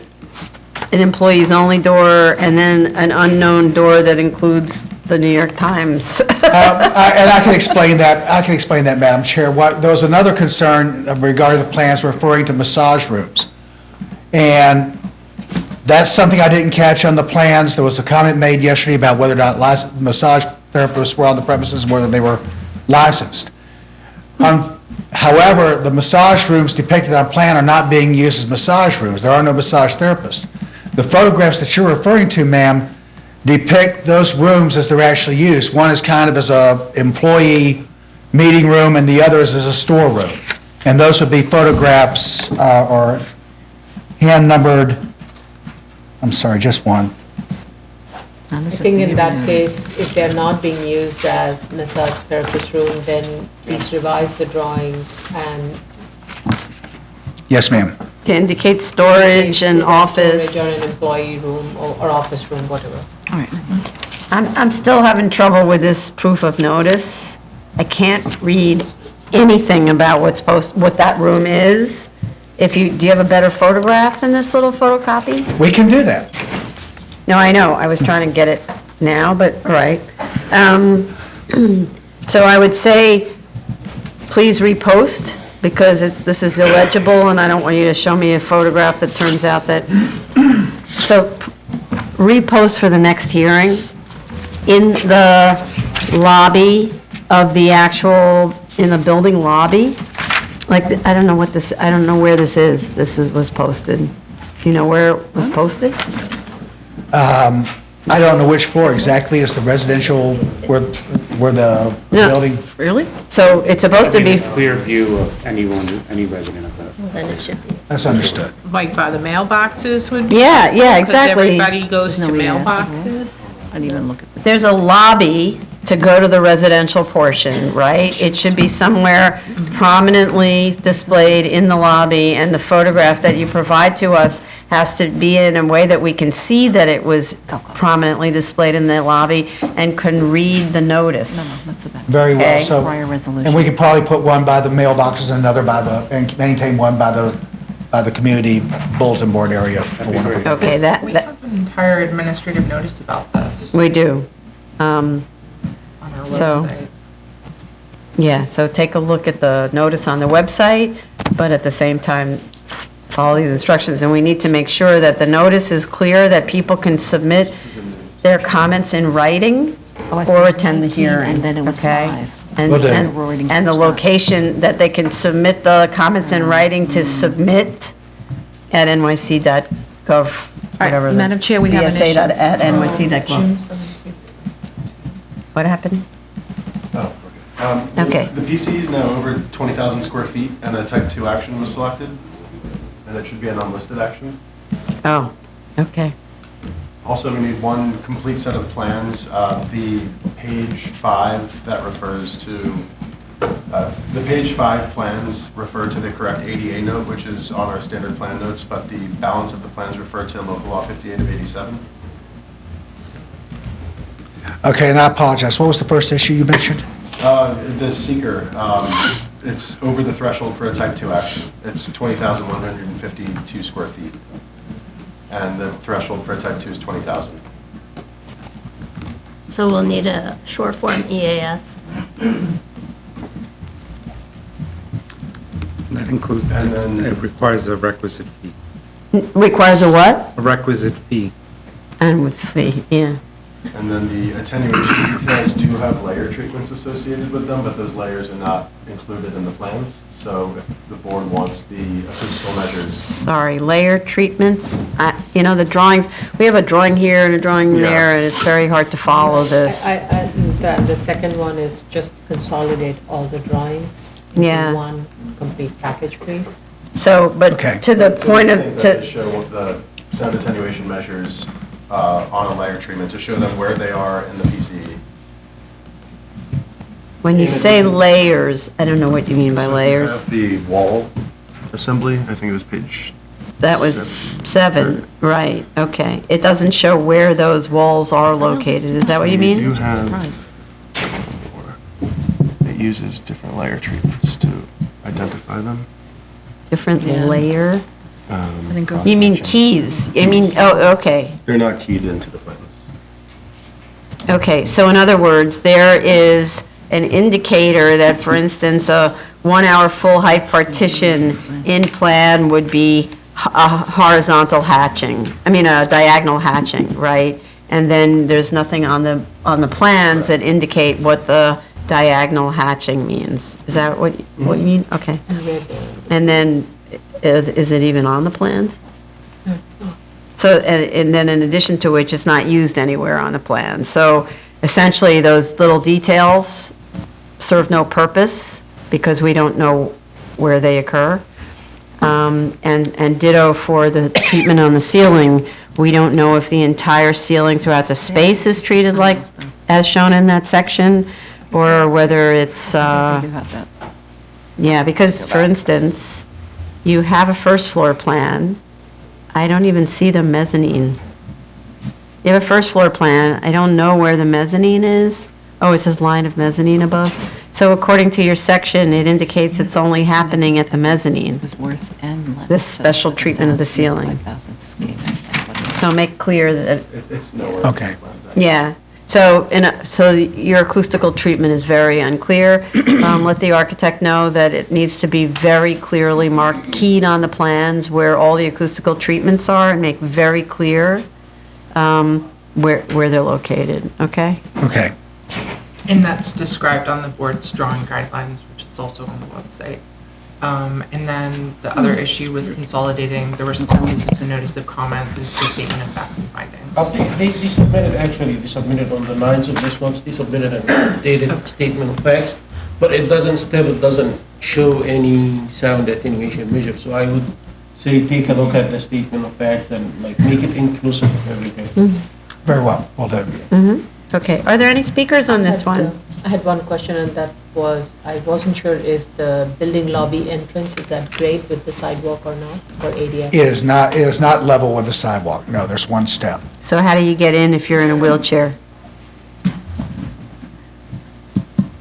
an employees only door, and then an unknown door that includes the New York Times. And I can explain that, Madam Chair. There was another concern regarding the plans referring to massage rooms. And that's something I didn't catch on the plans. There was a comment made yesterday about whether or not massage therapists were on the premises and whether they were licensed. However, the massage rooms depicted on plan are not being used as massage rooms. There are no massage therapists. The photographs that you're referring to, ma'am, depict those rooms as they're actually used. One is kind of as a employee meeting room, and the other is as a storeroom. And those would be photographs or hand-numbered, I'm sorry, just one. I think in that case, if they're not being used as massage therapist room, then please revise the drawings and Yes, ma'am. To indicate storage and office. storage or an employee room or office room, whatever. All right. I'm still having trouble with this proof of notice. I can't read anything about what that room is. Do you have a better photograph than this little photocopy? We can do that. No, I know, I was trying to get it now, but, all right. So I would say, please repost, because this is illegible, and I don't want you to show me a photograph that turns out that, so repost for the next hearing in the lobby of the actual, in the building lobby. Like, I don't know where this is. Was posted. Do you know where it was posted? I don't know which floor exactly is the residential, where the No. building. Really? So it's supposed to be, A clear view of any resident of that. then it should be. That's understood. Like by the mailboxes would be? Yeah, exactly. Because everybody goes to No, we asked. mailboxes? I didn't even look at this. There's a lobby to go to the residential portion, right? It should be somewhere prominently displayed in the lobby, and the photograph that you provide to us has to be in a way that we can see that it was prominently displayed in the lobby and can read the notice. Very well, Okay. so. Prior resolution. And we could probably put one by the mailboxes and another by the, and maintain one by the community bulletin board area. for one of them. Okay, We have an entire administrative notice about this We do. on our So- website. Yeah, so take a look at the notice on the website, but at the same time, follow these instructions. And we need to make sure that the notice is clear, that people can submit their comments in writing Oh, I see. or It was attend the 19, hearing. and then it was okay? 5. And- Will do. And the location, that they can submit the comments in writing to submit at nyc.gov, whatever. the- Madam Chair, we have an issue. bsa.nyc.gov. What happened? Okay. The PC is now over 20,000 square feet, and a type 2 action was selected, and it should be an unlisted action. Oh, okay. Also, we need one complete set of plans. The page 5 that refers to, the page 5 plans refer to the correct ADA note, which is on our standard plan notes, but the balance of the plans refer to local law 58 of 87. Okay, and I apologize, what was the first issue you mentioned? The seeker, it's over the threshold for a type 2 action. It's 20,152 square feet. And the threshold for a type 2 is 20,000. So we'll need a short form EAS. That includes, And then- it requires a requisite fee. Requires a what? A requisite fee. And with fee, yeah. And then the attenuation details do have layer treatments associated with them, but those layers are not included in the plans. So if the board wants the acoustical measures. Sorry, layer treatments, you know, the drawings, we have a drawing here and a drawing Yeah. there, and it's very hard to follow this. The second one is just consolidate all the drawings Yeah. into one complete package, please. So, but to the point of, That to, they show the sound attenuation measures on a layer treatment to show them where they are in the PCE. when you say layers, I don't know what you mean by So if you layers. have the wall assembly, I think it was page. That was 7, right, okay. It doesn't show where those walls are located, is that what you We do mean? have, it uses different layer treatments to identify them. Different Yeah. layer? didn't go You mean keys? I mean, oh, okay. They're not keyed into the plans. Okay, so in other words, there is an indicator that, for instance, a 1-hour full-height partition in plan would be a horizontal hatching, I mean, a diagonal hatching, right? And then there's nothing on the plans that indicate what the diagonal hatching means. Is that what you mean? Okay. And then, is it even on the plans? No, it's not. So, and then in addition to which, it's not used anywhere on the plan. So essentially, those little details serve no purpose because we don't know where they occur. And ditto for the treatment on the ceiling, we don't know if the entire ceiling throughout the space is treated like, as shown in that section, or whether it's, We do have that. yeah, because, for instance, you have a first floor plan. I don't even see the mezzanine. You have a first floor plan. I don't know where the mezzanine is. Oh, it says line of mezzanine above. So according to your section, it indicates it's only happening at the mezzanine. It was worth and left. This special treatment of the ceiling. 5,000 scheme. That's what it is. So make clear that, It's nowhere. Okay. yeah. So, so your acoustical treatment is very unclear. Let the architect know that it needs to be very clearly marked, keyed on the plans where all the acoustical treatments are, and make very clear where they're located, okay? Okay. And that's described on the board's drawing guidelines, which is also on the website. And then the other issue was consolidating the responses to notice of comments into the statement of facts and findings. They submitted on the 9th of this month, they submitted an updated statement of facts, but it doesn't show any sound attenuation measure. So I would say take a look at the statement of facts and like make it inclusive of everything. Very well, will do. Okay, are there any speakers on this one? I had one question, and that was, I wasn't sure if the building lobby entrance is at grade with the sidewalk or not, for ADA. It is not level with the sidewalk. No, there's one step. So how do you get in if you're in a wheelchair?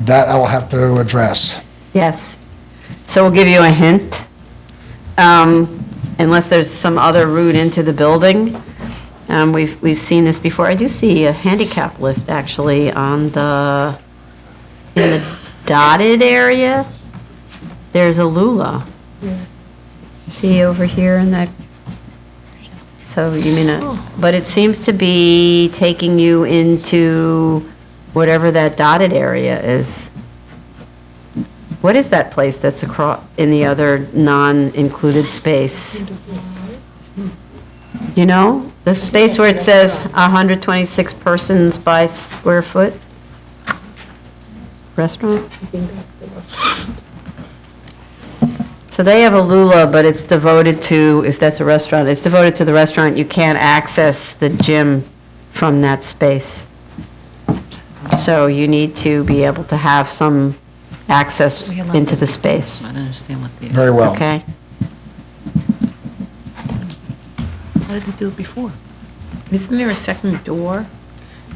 That I will have to address. Yes. So we'll give you a hint. Unless there's some other route into the building. We've seen this before. I do see a handicap lift actually in the dotted area. There's a Lula. See over here in that, so you mean, but it seems to be taking you into whatever that dotted area is. What is that place that's across, in the other non-included space? You know, the space where it says 126 persons by square foot? Restaurant? So they have a Lula, but it's devoted to, if that's a restaurant, it's devoted to the restaurant. You can't access the gym from that space. So you need to be able to have some access into the space. I don't understand what they. Very well. Okay? How did they do it before? Isn't there a second door?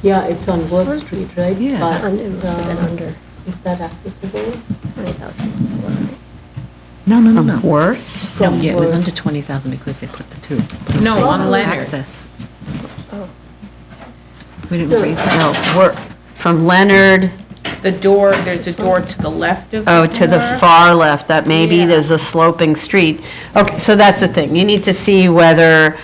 Yeah, it's on Worth Street, right? Yeah. But, It must have been under. Is that accessible? 20,000. No. Worth? No, yeah, it was Worth. under 20,000 because they put the two. But I'm No, saying on Leonard. Access. We didn't raise that. No, Worth, from Leonard, The door, there's a door to the left of the oh, to the door. far left, that maybe Yeah. there's a sloping street. Okay, so that's the thing. You need to see whether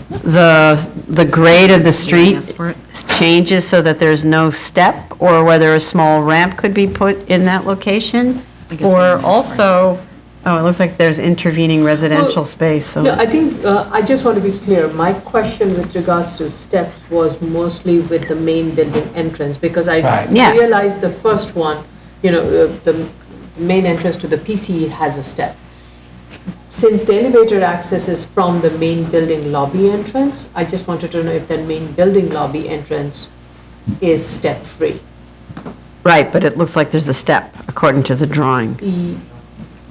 the grade of the street Ask for it. changes so that there's no step, or whether a small ramp could be put in that location. I guess we Or didn't ask for it. also, oh, it looks like there's intervening residential space, so. No, I think, I just want to be clear, my question with regards to steps was mostly with the main building entrance, because I Right. Yeah. realized the first one, the main entrance to the PCE has a step. Since the elevator access is from the main building lobby entrance, I just wanted to know if that main building lobby entrance is step-free. Right, but it looks like there's a step, according to the drawing.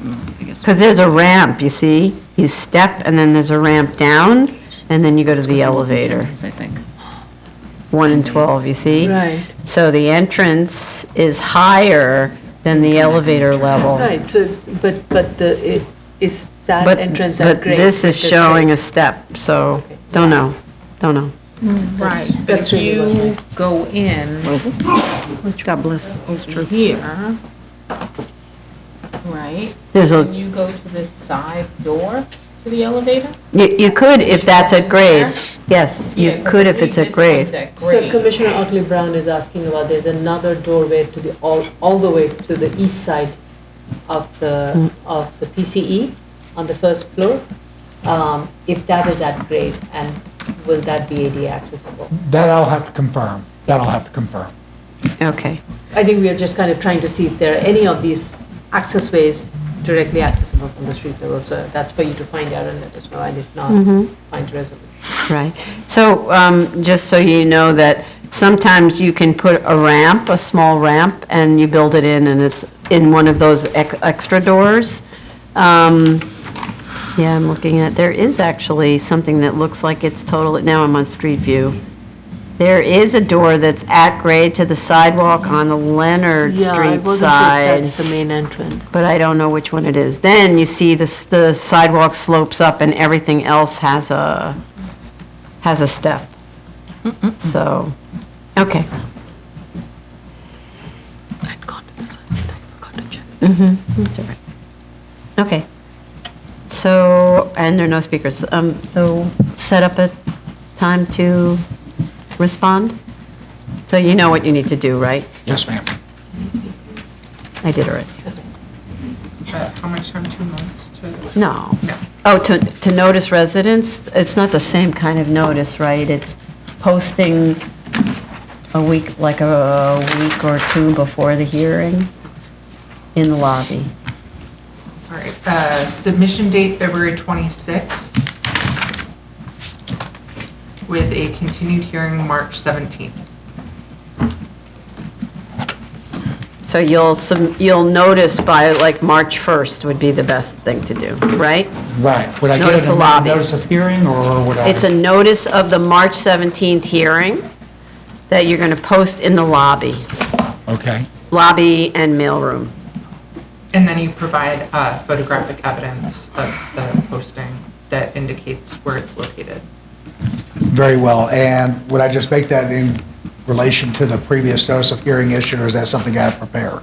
I guess. Because there's a ramp, you see? You step, and then there's a ramp down, and then you go to the elevator. I think. 1 and 12, you see? Right. So the entrance is higher than the elevator level. Right, so, is that But entrance but at grade? this is with the showing a straight? step, so, don't know. Right, but That's if really you what's go in What is it? God bless. over here, right? There's a- And you go to the side door to the elevator? You could if that's at grade. Yes, Yeah, you 'cause could I if believe it's at this grade. one's at So grade. Commissioner Otley Brown is asking about, there's another doorway to the, all the way to the east side of the PCE on the first floor. If that is at grade, and will that be ADA accessible? That I'll have to confirm. Okay. I think we are just kind of trying to see if there are any of these access ways directly accessible from the street level. So that's for you to find out and let us know, and if not, find a resolution. Right. So, just so you know that sometimes you can put a ramp, a small ramp, and you build it in, and it's in one of those extra doors. Yeah, I'm looking at, there is actually something that looks like it's total, now I'm on Street View. There is a door that's at grade to the sidewalk on the Leonard Yeah, I Street wasn't sure side. if that's the main entrance. But I don't know which one it is. Then you see the sidewalk slopes up and everything else has a step. So, okay. I'd gone to this, I forgot to check. That's all right. Okay. So, and there are no speakers. So set up a time to respond? So you know what you need to do, right? Yes, ma'am. I did already. How much time, 2 months to? No. No. Oh, to notice residents? It's not the same kind of notice, right? It's posting a week, like a week or two before the hearing in the lobby. All right, submission date, February 26th, with a continued hearing March 17th. So you'll notice by like March 1st would be the best thing to do, right? Right. Would I Notice get the a lobby. notice of hearing, or would I? It's a notice of the March 17th hearing that you're going to post in the lobby, Okay. lobby and mailroom. And then you provide photographic evidence of the posting that indicates where it's located. Very well. And would I just make that in relation to the previous notice of hearing issue, or is that something I have to prepare?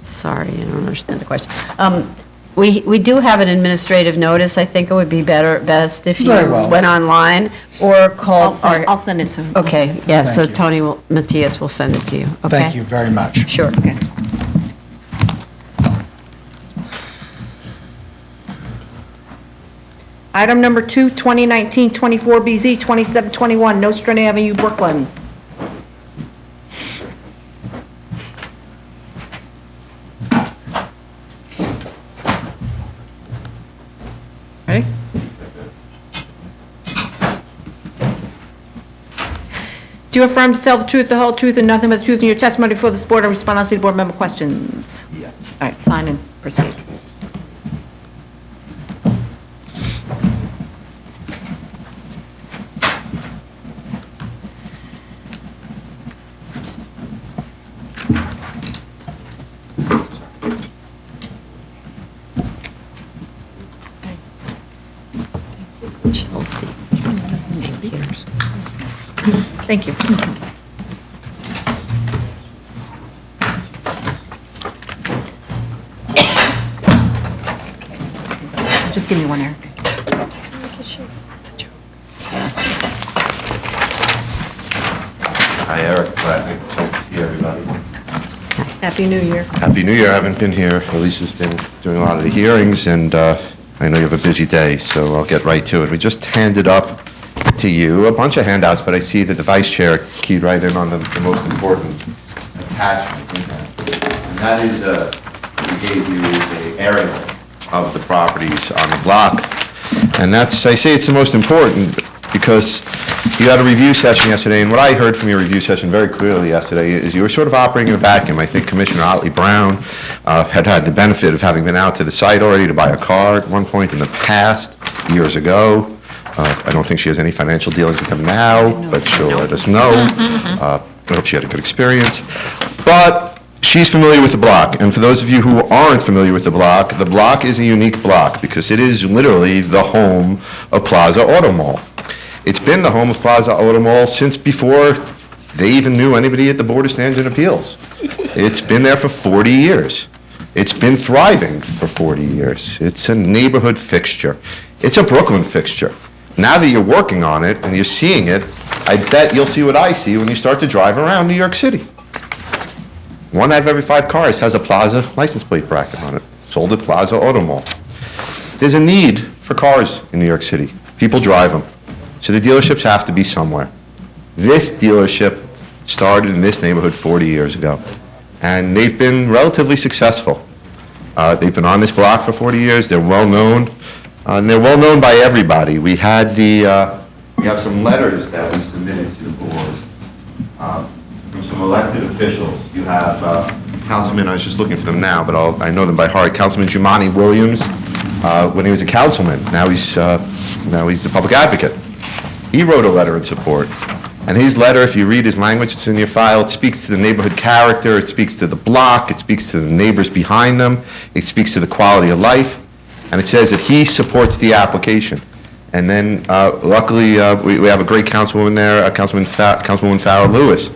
Sorry, I don't understand the question. We do have an administrative notice. I think it would be best if you Very well. went online or called. I'll send it to him. Okay, yeah, so Thank you. Tony Matthias will send it to you, okay? Thank you very much. Sure. Item number 2, 2019-24BZ, 2721 Nostrand Avenue, Brooklyn. Ready? Do you affirm to tell the truth, the whole truth, and nothing but the truth in your testimony before this board and respond honestly to board member questions? Yes. All right, sign and proceed. Chelsea. Thank you. Just give me one, Eric. Hi, Eric. Glad to see everybody. Happy New Year. Happy New Year. I haven't been here. Elisa's been doing a lot of the hearings, and I know you have a busy day, so I'll get right to it. We just handed up to you a bunch of handouts, but I see that the vice chair keyed right in on the most important attachment in that. And that is, we gave you an aerial of the properties on the block. And that's, I say it's the most important because you had a review session yesterday, and what I heard from your review session very clearly yesterday is you were sort of operating in a vacuum. I think Commissioner Otley Brown had the benefit of having been out to the site already to buy a car at one point in the past, years ago. I don't think she has any financial dealings with him now, but she'll let us know. I hope she had a good experience. But she's familiar with the block, and for those of you who aren't familiar with the block is a unique block because it is literally the home of Plaza Auto Mall. It's been the home of Plaza Auto Mall since before they even knew anybody at the Board of Standards and Appeals. It's been there for 40 years. It's been thriving for 40 years. It's a neighborhood fixture. It's a Brooklyn fixture. Now that you're working on it and you're seeing it, I bet you'll see what I see when you start to drive around New York City. 1 out of every 5 cars has a Plaza license plate bracket on it, sold at Plaza Auto Mall. There's a need for cars in New York City. People drive them. So the dealerships have to be somewhere. This dealership started in this neighborhood 40 years ago, and they've been relatively successful. They've been on this block for 40 years. They're well-known, and they're well-known by everybody. We had we have some letters that we submitted to the board from some elected officials. You have Councilman, I was just looking for them now, but I know them by heart, Councilman Jumani Williams, when he was a councilman. Now he's the public advocate. He wrote a letter in support. And his letter, if you read his language, it's in your file, it speaks to the neighborhood character, it speaks to the block, it speaks to the neighbors behind them, it speaks to the quality of life, and it says that he supports the application. And then, luckily, we have a great councilwoman there, Councilwoman Farrah Lewis.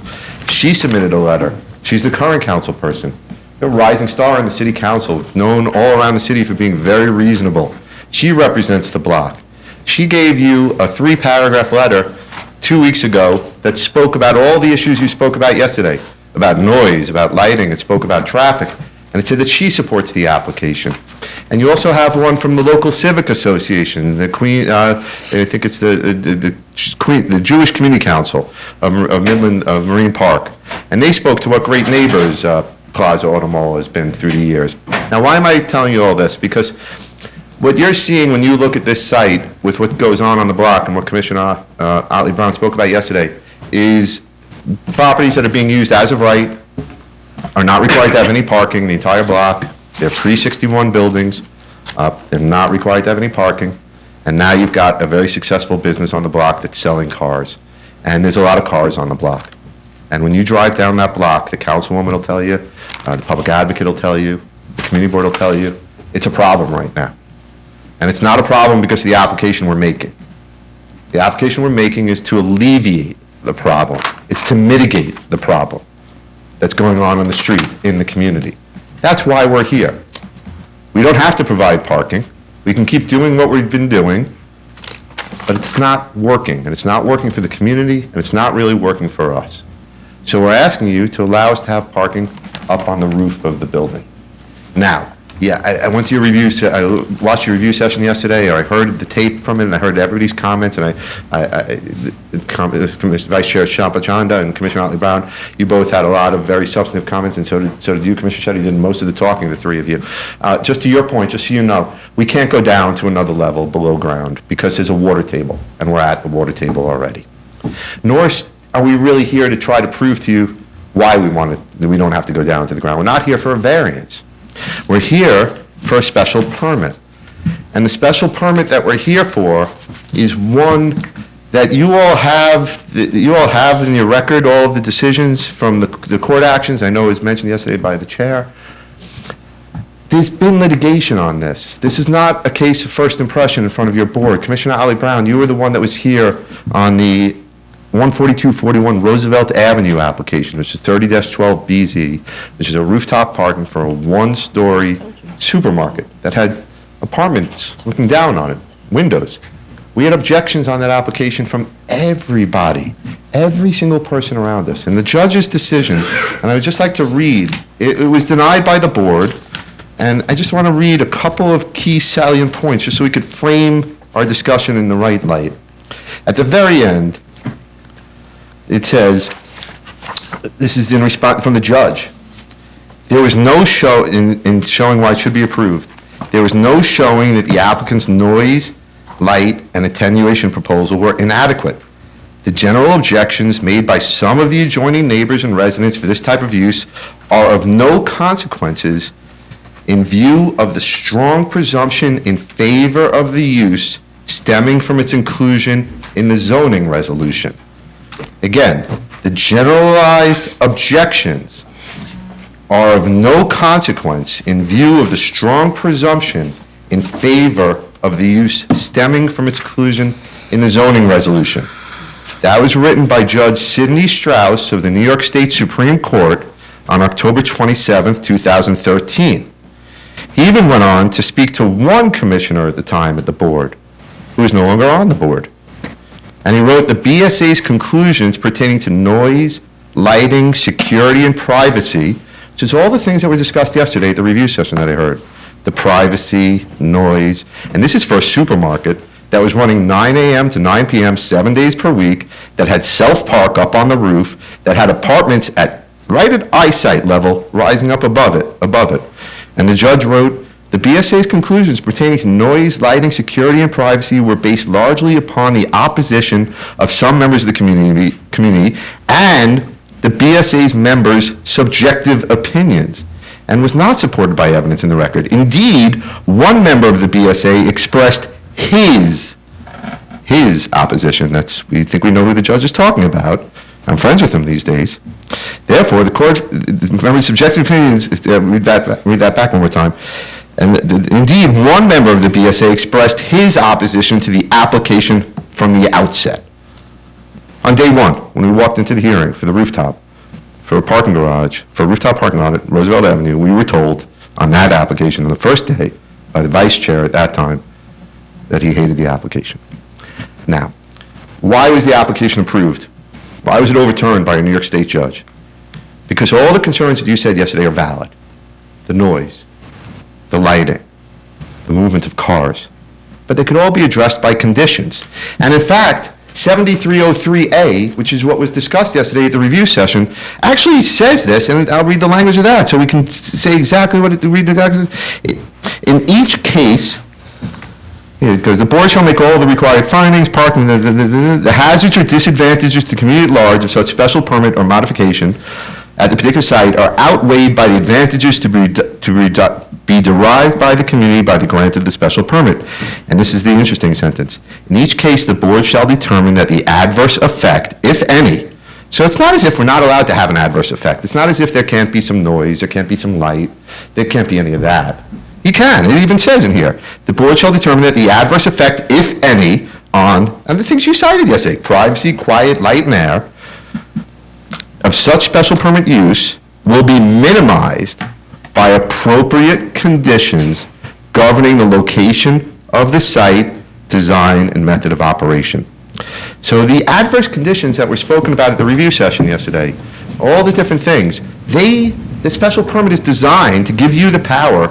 She submitted a letter. She's the current council person. A rising star in the city council, known all around the city for being very reasonable. She represents the block. She gave you a 3-paragraph letter 2 weeks ago that spoke about all the issues you spoke about yesterday, about noise, about lighting, it spoke about traffic, and it said that she supports the application. And you also have one from the local civic association, the I think it's the Jewish Community Council of Midland, of Marine Park, and they spoke to what great neighbors Plaza Auto Mall has been through the years. Now, why am I telling you all this? Because what you're seeing when you look at this site with what goes on the block and what Commissioner Otley Brown spoke about yesterday is properties that are being used as of right are not required to have any parking, the entire block. They're 361 buildings. They're not required to have any parking. And now you've got a very successful business on the block that's selling cars. And there's a lot of cars on the block. And when you drive down that block, the councilwoman will tell you, the public advocate will tell you, the community board will tell you, it's a problem right now. And it's not a problem because of the application we're making. The application we're making is to alleviate the problem. It's to mitigate the problem that's going on the street in the community. That's why we're here. We don't have to provide parking. We can keep doing what we've been doing, but it's not working, and it's not working for the community, and it's not really working for us. So we're asking you to allow us to have parking up on the roof of the building. Now, yeah, I went to your review, I watched your review session yesterday, or I heard the tape from it, and I heard everybody's comments, and Vice Chair Champachanda and Commissioner Otley Brown, you both had a lot of very substantive comments, and so did you, Commissioner Shetty, did most of the talking, the three of you. Just to your point, just so you know, we can't go down to another level below ground because there's a water table, and we're at the water table already. Nor are we really here to try to prove to you why that we don't have to go down to the ground. We're not here for a variance. We're here for a special permit. And the special permit that we're here for is one that you all have in your record, all of the decisions from the court actions. I know it was mentioned yesterday by the chair. There's been litigation on this. This is not a case of first impression in front of your board. Commissioner Otley Brown, you were the one that was here on the 14241 Roosevelt Avenue application, which is 30-12BZ, which is a rooftop parking for a one-story supermarket that had apartments looking down on it, windows. We had objections on that application from everybody, every single person around us. And the judge's decision, and I would just like to read, it was denied by the board, and I just want to read a couple of key salient points just so we could frame our discussion in the right light. At the very end, it says, this is in response from the judge, there was no show in showing why it should be approved. There was no showing that the applicant's noise, light, and attenuation proposal were inadequate. The general objections made by some of the adjoining neighbors and residents for this type of use are of no consequences in view of the strong presumption in favor of the use stemming from its inclusion in the zoning resolution. Again, the generalized objections are of no consequence in view of the strong presumption in favor of the use stemming from its inclusion in the zoning resolution. That was written by Judge Sidney Strauss of the New York State Supreme Court on October 27, 2013. He even went on to speak to one commissioner at the time at the board, who is no longer on the board. And he wrote the BSA's conclusions pertaining to noise, lighting, security, and privacy, which is all the things that were discussed yesterday at the review session that I heard. The privacy, noise, and this is for a supermarket that was running 9 a.m. to 9 p.m. 7 days per week, that had self-park up on the roof, that had apartments right at eyesight level rising up above it. And the judge wrote, the BSA's conclusions pertaining to noise, lighting, security, and privacy were based largely upon the opposition of some members of the community and the BSA's members' subjective opinions, and was not supported by evidence in the record. Indeed, one member of the BSA expressed his opposition. We think we know who the judge is talking about. I'm friends with him these days. Therefore, the court, remember, subjective opinions, read that back one more time. And indeed, one member of the BSA expressed his opposition to the application from the outset. On day one, when we walked into the hearing for the rooftop, for a parking garage, for a rooftop parking lot at Roosevelt Avenue, we were told on that application on the first day by the vice chair at that time that he hated the application. Now, why was the application approved? Why was it overturned by a New York State judge? Because all the concerns that you said yesterday are valid. The noise, the lighting, the movement of cars. But they could all be addressed by conditions. And in fact, 7303A, which is what was discussed yesterday at the review session, actually says this, and I'll read the language of that so we can say exactly what it read. In each case, because the board shall make all the required findings, parking, the hazards or disadvantages to the community at large of such special permit or modification, at the particular site are outweighed by the advantages to be derived by the community by the grant of the special permit. And this is the interesting sentence. In each case, the board shall determine that the adverse effect, if any, so it's not as if we're not allowed to have an adverse effect. It's not as if there can't be some noise, there can't be some light, there can't be any of that. You can, it even says in here, the board shall determine that the adverse effect, if any, on, and the things you cited yesterday, privacy, quiet, light, and air, of such special permit use will be minimized by appropriate conditions governing the location of the site, design, and method of operation. So the adverse conditions that were spoken about at the review session yesterday, all the different things, the special permit is designed to give you the power,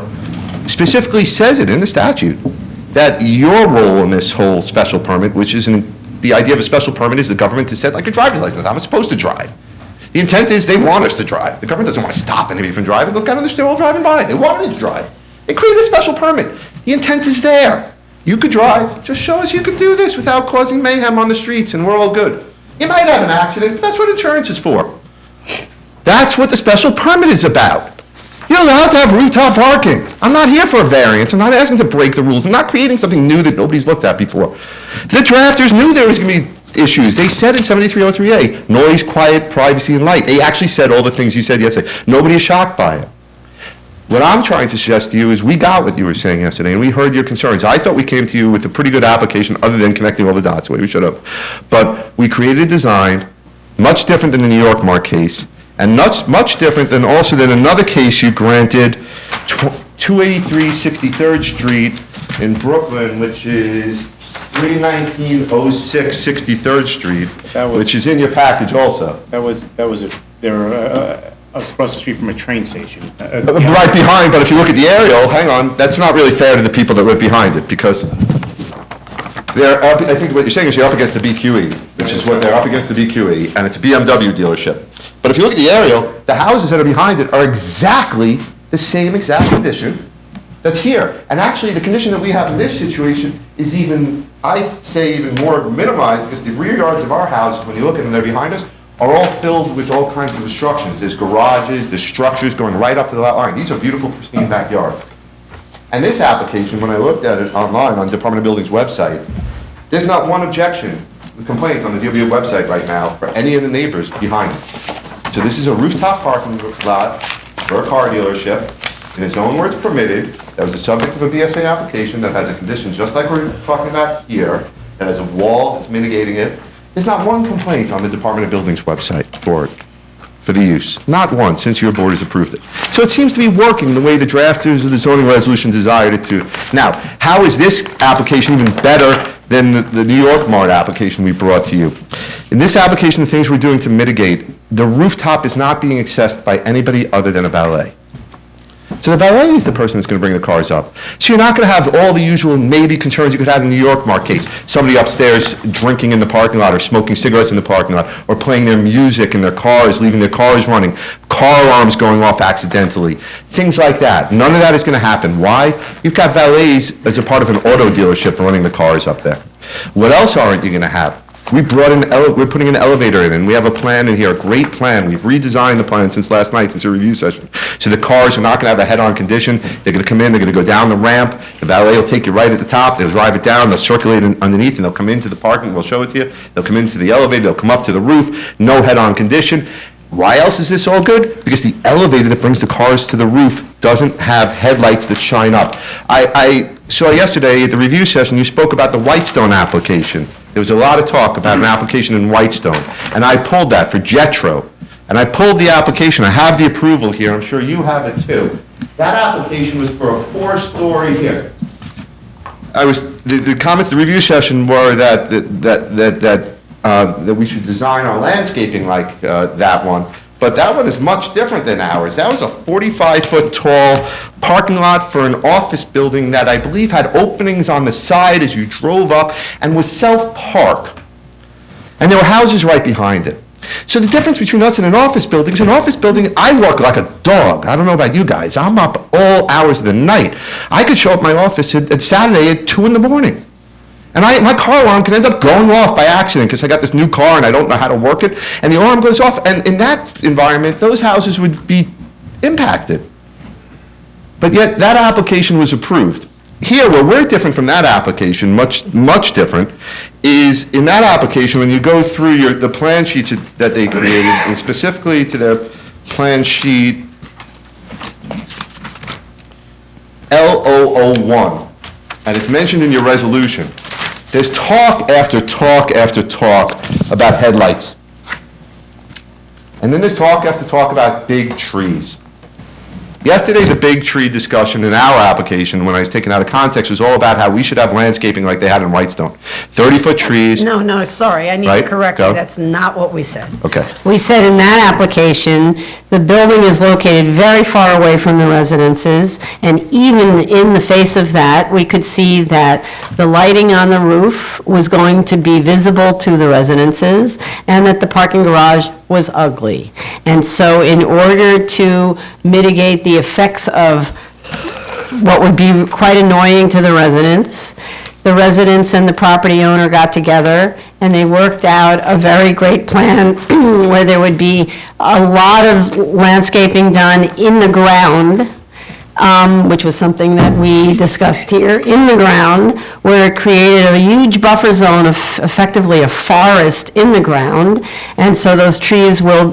specifically says it in the statute, that your role in this whole special permit, which is the idea of a special permit is the government has said, like a driver's license, I'm supposed to drive. The intent is they want us to drive. The government doesn't want to stop anybody from driving. Look, I don't understand, they're all driving by. They wanted to drive. They created a special permit. The intent is there. You could drive. Just show us you could do this without causing mayhem on the streets, and we're all good. You might have an accident, but that's what insurance is for. That's what the special permit is about. You're allowed to have rooftop parking. I'm not here for a variance. I'm not asking to break the rules. I'm not creating something new that nobody's looked at before. The drafters knew there was going to be issues. They said in 7303A, noise, quiet, privacy, and light. They actually said all the things you said yesterday. Nobody is shocked by it. What I'm trying to suggest to you is we got what you were saying yesterday, and we heard your concerns. I thought we came to you with a pretty good application other than connecting all the dots the way we should have. But we created a design much different than the New York Mark case, and much different than also than another case you granted, 283 63rd Street in Brooklyn, which is 31906 63rd Street, which is in your package also. They're across the street from a train station. Right behind, but if you look at the aerial, hang on, that's not really fair to the people that live behind it, because they're up, I think what you're saying is you're up against the BQE, which is what they're up against the BQE, and it's a BMW dealership. But if you look at the aerial, the houses that are behind it are exactly the same exact condition that's here. And actually, the condition that we have in this situation is even, I'd say, even more minimized, because the rear yards of our houses, when you look at them, they're behind us, are all filled with all kinds of obstructions. There's garages, there's structures going right up to the lot line. These are beautiful, pristine backyards. And this application, when I looked at it online on Department of Buildings website, there's not one objection, complaint on the DOB website right now for any of the neighbors behind it. So this is a rooftop parking lot for a car dealership, in its own words permitted, that was the subject of a BSA application that has a condition just like we're talking about here, that has a wall that's mitigating it. There's not one complaint on the Department of Buildings website for the use. Not one, since your board has approved it. So it seems to be working the way the drafters of the zoning resolution desired it to. Now, how is this application even better than the New York MART application we brought to you? In this application, the things we're doing to mitigate, the rooftop is not being accessed by anybody other than a valet. So the valet is the person that's going to bring the cars up. So you're not going to have all the usual maybe concerns you could have in the New York Mark case. Somebody upstairs drinking in the parking lot or smoking cigarettes in the parking lot or playing their music in their cars, leaving their cars running, car alarms going off accidentally, things like that. None of that is going to happen. Why? You've got valets as a part of an auto dealership running the cars up there. What else aren't you going to have? We're putting an elevator in, and we have a plan in here, a great plan. We've redesigned the plan since last night, since the review session. So the cars are not going to have a head-on condition. They're going to come in, they're going to go down the ramp. The valet will take you right at the top. They'll drive it down, they'll circulate underneath, and they'll come into the parking. We'll show it to you. They'll come into the elevator, they'll come up to the roof, no head-on condition. Why else is this all good? Because the elevator that brings the cars to the roof doesn't have headlights that shine up. I saw yesterday at the review session, you spoke about the Whitestone application. There was a lot of talk about an application in Whitestone, and I pulled that for Jetro. And I pulled the application. I have the approval here. I'm sure you have it too. That application was for a 4-story here. The comments, the review session were that we should design our landscaping like that one. But that one is much different than ours. That was a 45-foot tall parking lot for an office building that I believe had openings on the side as you drove up and was self-park. And there were houses right behind it. So the difference between us and an office building is an office building, I work like a dog. I don't know about you guys. I'm up all hours of the night. I could show up at my office at Saturday at 2 in the morning. And my car alarm can end up going off by accident because I got this new car and I don't know how to work it, and the alarm goes off. And in that environment, those houses would be impacted. But yet, that application was approved. Here, where we're different from that application, much different, is in that application, when you go through the plan sheets that they created, and specifically to their plan sheet L001, and it's mentioned in your resolution, there's talk after talk after talk about headlights. And then there's talk after talk about big trees. Yesterday, the big tree discussion in our application, when I was taken out of context, was all about how we should have landscaping like they had in Whitestone. 30-foot trees. No, sorry, I need Right, to correct go. you. That's not what we said. Okay. We said in that application, the building is located very far away from the residences, and even in the face of that, we could see that the lighting on the roof was going to be visible to the residences, and that the parking garage was ugly. And so in order to mitigate the effects of what would be quite annoying to the residents and the property owner got together and they worked out a very great plan where there would be a lot of landscaping done in the ground, which was something that we discussed here, in the ground, where it created a huge buffer zone of effectively a forest in the ground, and so those trees will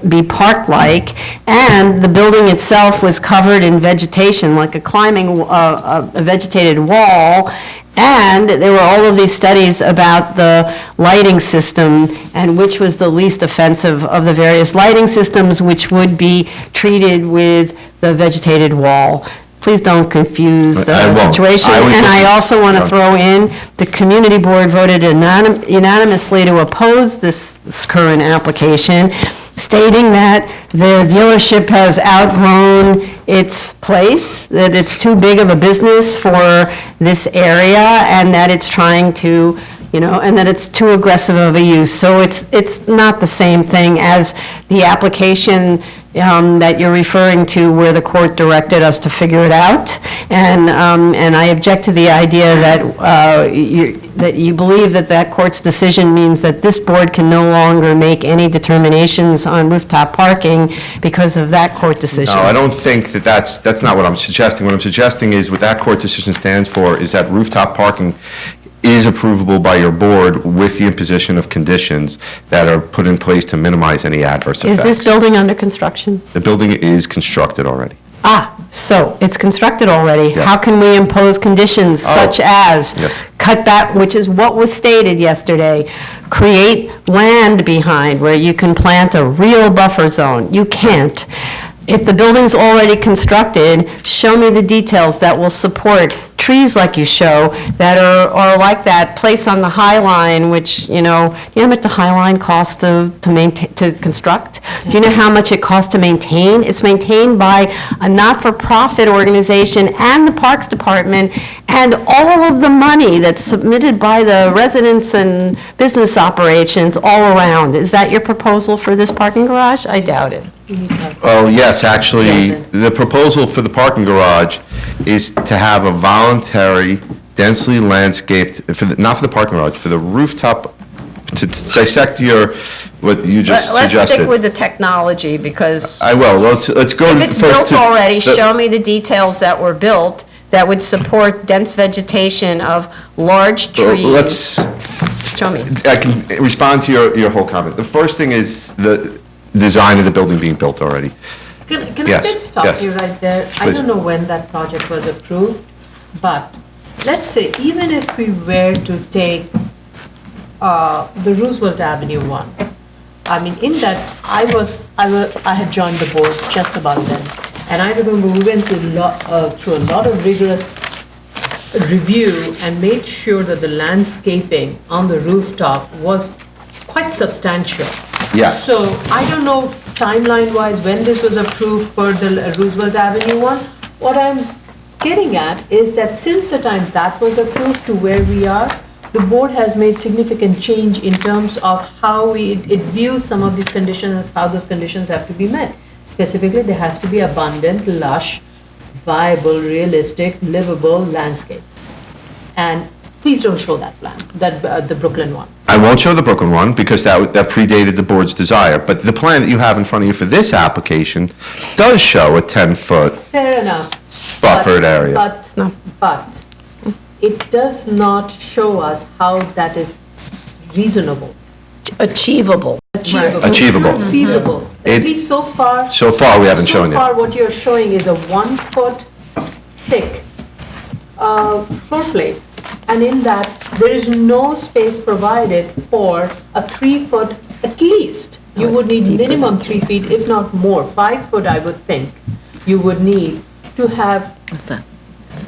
be park-like, and the building itself was covered in vegetation, like a vegetated wall, and there were all of these studies about the lighting system and which was the least offensive of the various lighting systems, which would be treated with the vegetated wall. Please don't confuse I the won't. situation. And I also want to throw in, the community board voted unanimously to oppose this current application, stating that the dealership has outgrown its place, that it's too big of a business for this area, and that it's trying to, and that it's too aggressive of a use. So it's not the same thing as the application that you're referring to, where the court directed us to figure it out. And I object to the idea that you believe that court's decision means that this board can no longer make any determinations on rooftop parking because of that court decision. No, I don't think that's not what I'm suggesting. What I'm suggesting is what that court decision stands for is that rooftop parking is approvable by your board with the imposition of conditions that are put in place to minimize any adverse effects. Is this building under construction? The building is constructed already. So it's constructed already. Yes. How can we impose conditions such as cut that, which is what was stated yesterday, create land behind where you can plant a real buffer zone? You can't. If the building's already constructed, show me the details that will support trees like you show that are like that place on the High Line, which, you know how much the High Line costs to maintain, to construct? Do you know how much it costs to maintain? It's maintained by a not-for-profit organization and the Parks Department, and all of the money that's submitted by the residents and business operations all around. Is that your proposal for this parking garage? I doubt it. Oh, yes, actually, the proposal for the parking garage is to have a voluntary, densely landscaped, not for the parking garage, for the rooftop, to dissect what you just suggested. Let's stick with the technology, because I will. Let's go if it's first built already, show me the details that were built that would support dense vegetation of large trees. Let's, show me. I can respond to your whole comment. The first thing is the design of the building being built already. Can I Yes, just stop yes. you right there? I Please. don't know when that project was approved, but let's say even if we were to take the Roosevelt Avenue one, I mean, in that, I had joined the board just about then. And I remember we went through a lot of rigorous review and made sure that the landscaping on the rooftop was quite substantial. Yeah. So I don't know timeline-wise when this was approved for the Roosevelt Avenue one. What I'm getting at is that since the time that was approved to where we are, the board has made significant change in terms of how it views some of these conditions, how those conditions have to be met. Specifically, there has to be abundant, lush, viable, realistic, livable landscape. And Please don't show that plan, the Brooklyn one. I won't show the Brooklyn one because that predated the board's desire. But the plan that you have in front of you for this application does show a 10-foot Fair enough. buffered area. But it does not show us how that is reasonable. Achievable. Achievable. Achievable. It's not feasible. At least so far. So far, we haven't shown So you. far, what you're showing is a 1-foot thick floor plate. And in that, there is no space provided for a 3-foot at least. You would need minimum 3 feet, if not more. 5 foot, I would think, you would need to have,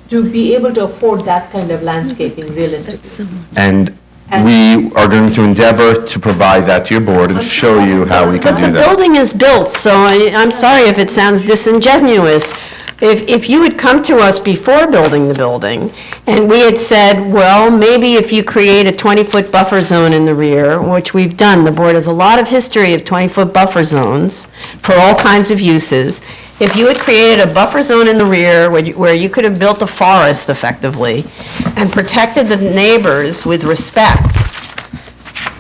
to be able to afford that kind of landscaping realistically. And we are going to endeavor to provide that to your board and show you how we can But do the that. building is built, so I'm sorry if it sounds disingenuous. If you had come to us before building the building, and we had said, well, maybe if you create a 20-foot buffer zone in the rear, which we've done, the board has a lot of history of 20-foot buffer zones for all kinds of uses. If you had created a buffer zone in the rear where you could have built a forest effectively and protected the neighbors with respect,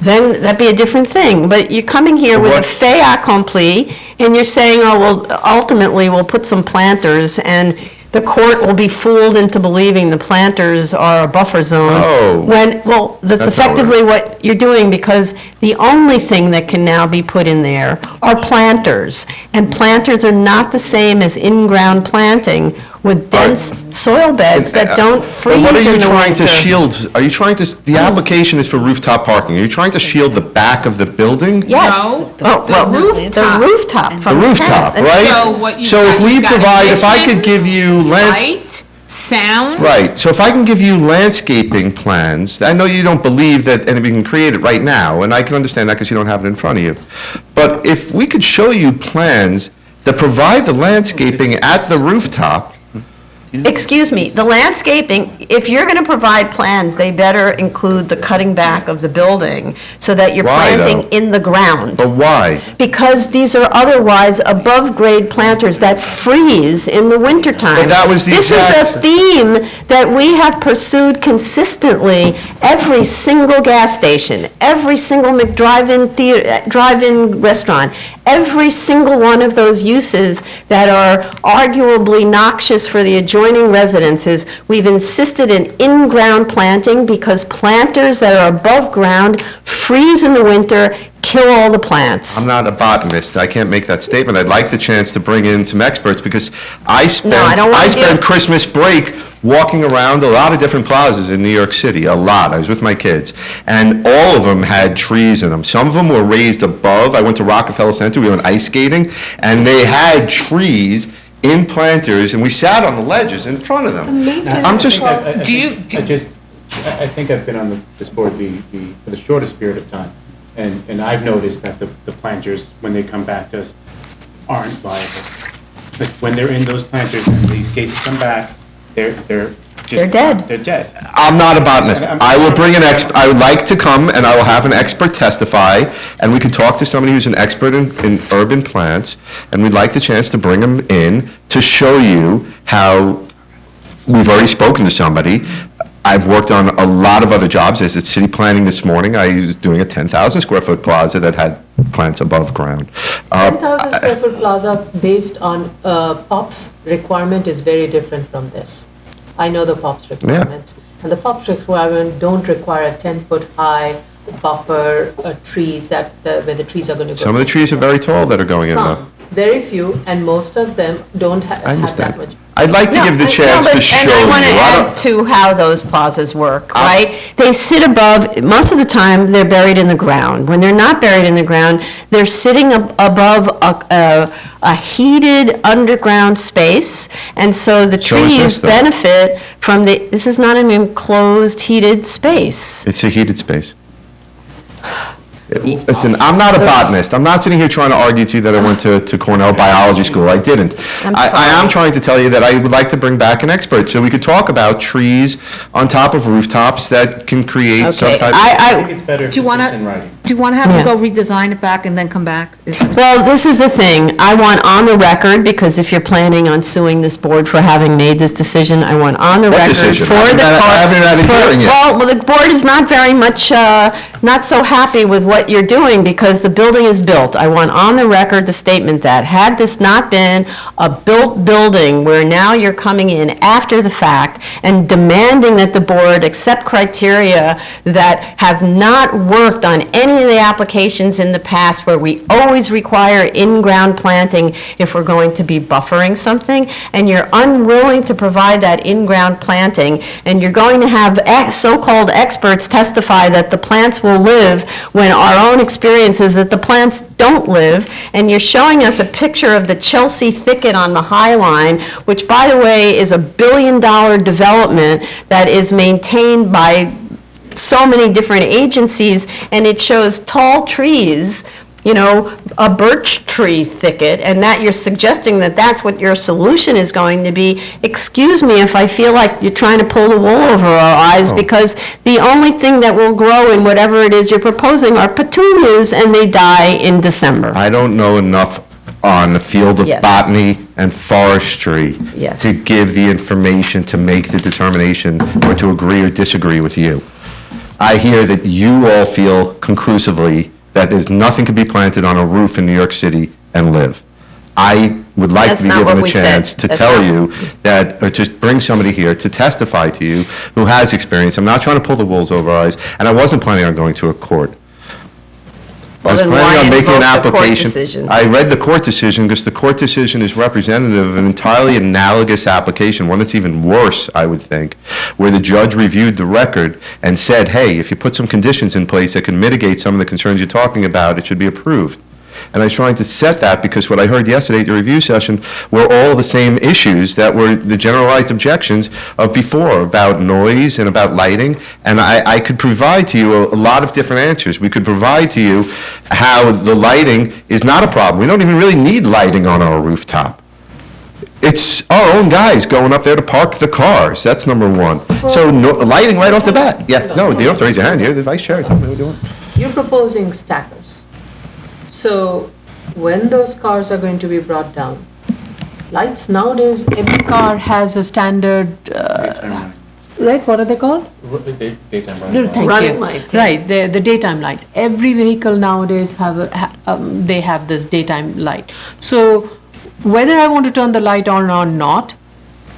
then that'd be a different thing. But you're coming here with a fait accompli, and you're saying, oh, well, ultimately, we'll put some planters, and the court will be fooled into believing the planters are a buffer zone. Oh. Well, that's effectively what you're doing, because the only thing that can now be put in there are planters. And planters are not the same as in-ground planting with dense soil beds that don't freeze in the What winter. are you trying to shield? Are you trying to, the application is for rooftop parking. Are you trying to shield the back of the building? Yes. No, Oh, well, the rooftop. The rooftop The from the rooftop, tenant. right? So what you So got, if we you've got provide, if I could give you Light, sound. Right, so if I can give you landscaping plans, I know you don't believe that anybody can create it right now, and I can understand that because you don't have it in front of you. But if we could show you plans that provide the landscaping at the rooftop. Excuse me, the landscaping, if you're going to provide plans, they better include the cutting back of the building so that you're Why, planting though? in the ground. But why? Because these are otherwise above-grade planters that freeze in the wintertime. But that was the This is exact- a theme that we have pursued consistently. Every single gas station, every single McDrive-in theater, drive-in restaurant, every single one of those uses that are arguably noxious for the adjoining residences, we've insisted in in-ground planting because planters that are above ground freeze in the winter, kill all the plants. I'm not a botanist, I can't make that statement. I'd like the chance to bring in some experts because I spent, I don't wanna I do spent it. Christmas break walking around a lot of different plazas in New York City, a lot. I was with my kids, and all of them had trees in them. Some of them were raised above. I went to Rockefeller Center, we went ice skating, and they had trees in planters, and we sat on the ledges in front of them. I'm just, I think I've been on this board for the shortest period of time, and I've noticed that the planters, when they come back to us, aren't viable. But when they're in those planters, and these cases come back, they're dead. They're dead. I'm not a botanist. I will bring an expert, I would like to come and I will have an expert testify, and we could talk to somebody who's an expert in urban plants, and we'd like the chance to bring them in to show you how, we've already spoken to somebody. I've worked on a lot of other jobs. As at city planning this morning, I was doing a 10,000 square foot plaza that had plants above ground. 10,000 square foot plaza based on POPs requirement is very different from this. I know the POPs requirements. And the POPs requirement don't require a 10-foot high buffer trees that, where the trees are going to go. Some of the trees are very tall that are going in though. Some, very few, and most of them don't have that much. I'd like to give the chance to show you. And I want to I don't- add to how those plazas work, right? They sit above, most of the time, they're buried in the ground. When they're not buried in the ground, they're sitting above a heated underground space, and so the So is this, trees though. benefit from this is not an enclosed heated space. It's a heated space. Listen, I'm not a botanist. I'm not sitting here trying to argue to you that I went to Cornell Biology School. I didn't. I am trying to tell you that I would like to bring back an expert so we could talk about trees on top of rooftops that can create some type of... I think it's better if Do you it's wanna- just in writing. Do you want to have them Yeah. go redesign it back and then come back? Well, this is the thing. I want on the record, because if you're planning on suing this board for having made this decision, I want on the What record decision? for I haven't the... had- I haven't had a hearing yet. Well, the board is not very much, not so happy with what you're doing because the building is built. I want on the record the statement that had this not been a built building where now you're coming in after the fact and demanding that the board accept criteria that have not worked on any of the applications in the past where we always require in-ground planting if we're going to be buffering something, and you're unwilling to provide that in-ground planting, and you're going to have so-called experts testify that the plants will live when our own experience is that the plants don't live, and you're showing us a picture of the Chelsea thicket on the High Line, which, by the way, is $1 billion development that is maintained by so many different agencies, and it shows tall trees, you know, a birch tree thicket, and that you're suggesting that that's what your solution is going to be. Excuse me if I feel like you're trying to pull the wool over our eyes, because the only thing that will grow in whatever it is you're proposing are petunias, and they die in December. I don't know enough on the field of Yes. botany and forestry Yes. to give the information to make the determination or to agree or disagree with you. I hear that you all feel conclusively that there's nothing could be planted on a roof in New York City and live. I would like That's to be not given what a we said. chance to That's tell not- you that, or to bring somebody here to testify to you who has experience. I'm not trying to pull the wolves over our eyes, and I wasn't planning on going to a court. I was Well, then planning why on making an invoke the court application. decision? I read the court decision because the court decision is representative of an entirely analogous application, one that's even worse, I would think, where the judge reviewed the record and said, hey, if you put some conditions in place that can mitigate some of the concerns you're talking about, it should be approved. And I was trying to set that because what I heard yesterday at the review session were all the same issues that were the generalized objections of before about noise and about lighting. And I could provide to you a lot of different answers. We could provide to you how the lighting is not a problem. We don't even really need lighting on our rooftop. It's our own guys going up there to park the cars. That's number one. So lighting right off the bat. Yeah, no, you don't have to raise your hand here. The vice chair, tell me what you want. You're proposing stackers. So when those cars are going to be brought down, lights nowadays, every car has a standard, right, what are they called? Daytime Thank Running you. lights, yeah. Right, the daytime lights. Every vehicle nowadays they have this daytime light. So whether I want to turn the light on or not,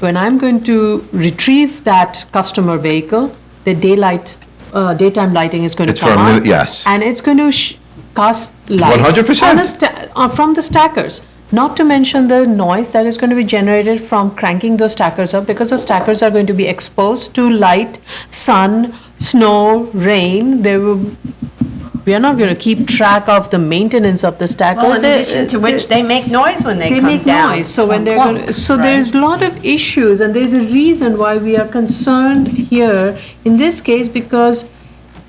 when I'm going to retrieve that customer vehicle, the daytime lighting is going It's to for a come on. minute, yes. And it's going to cast light. 100%. From the stackers. Not to mention the noise that is going to be generated from cranking those stackers up, because those stackers are going to be exposed to light, sun, snow, rain. We are not going to keep track of the maintenance of the stackers. Well, in addition to which, they make noise when they come down. They make noise, so when they're going to, so there's a lot of issues, and there's a reason why we are concerned here in this case, because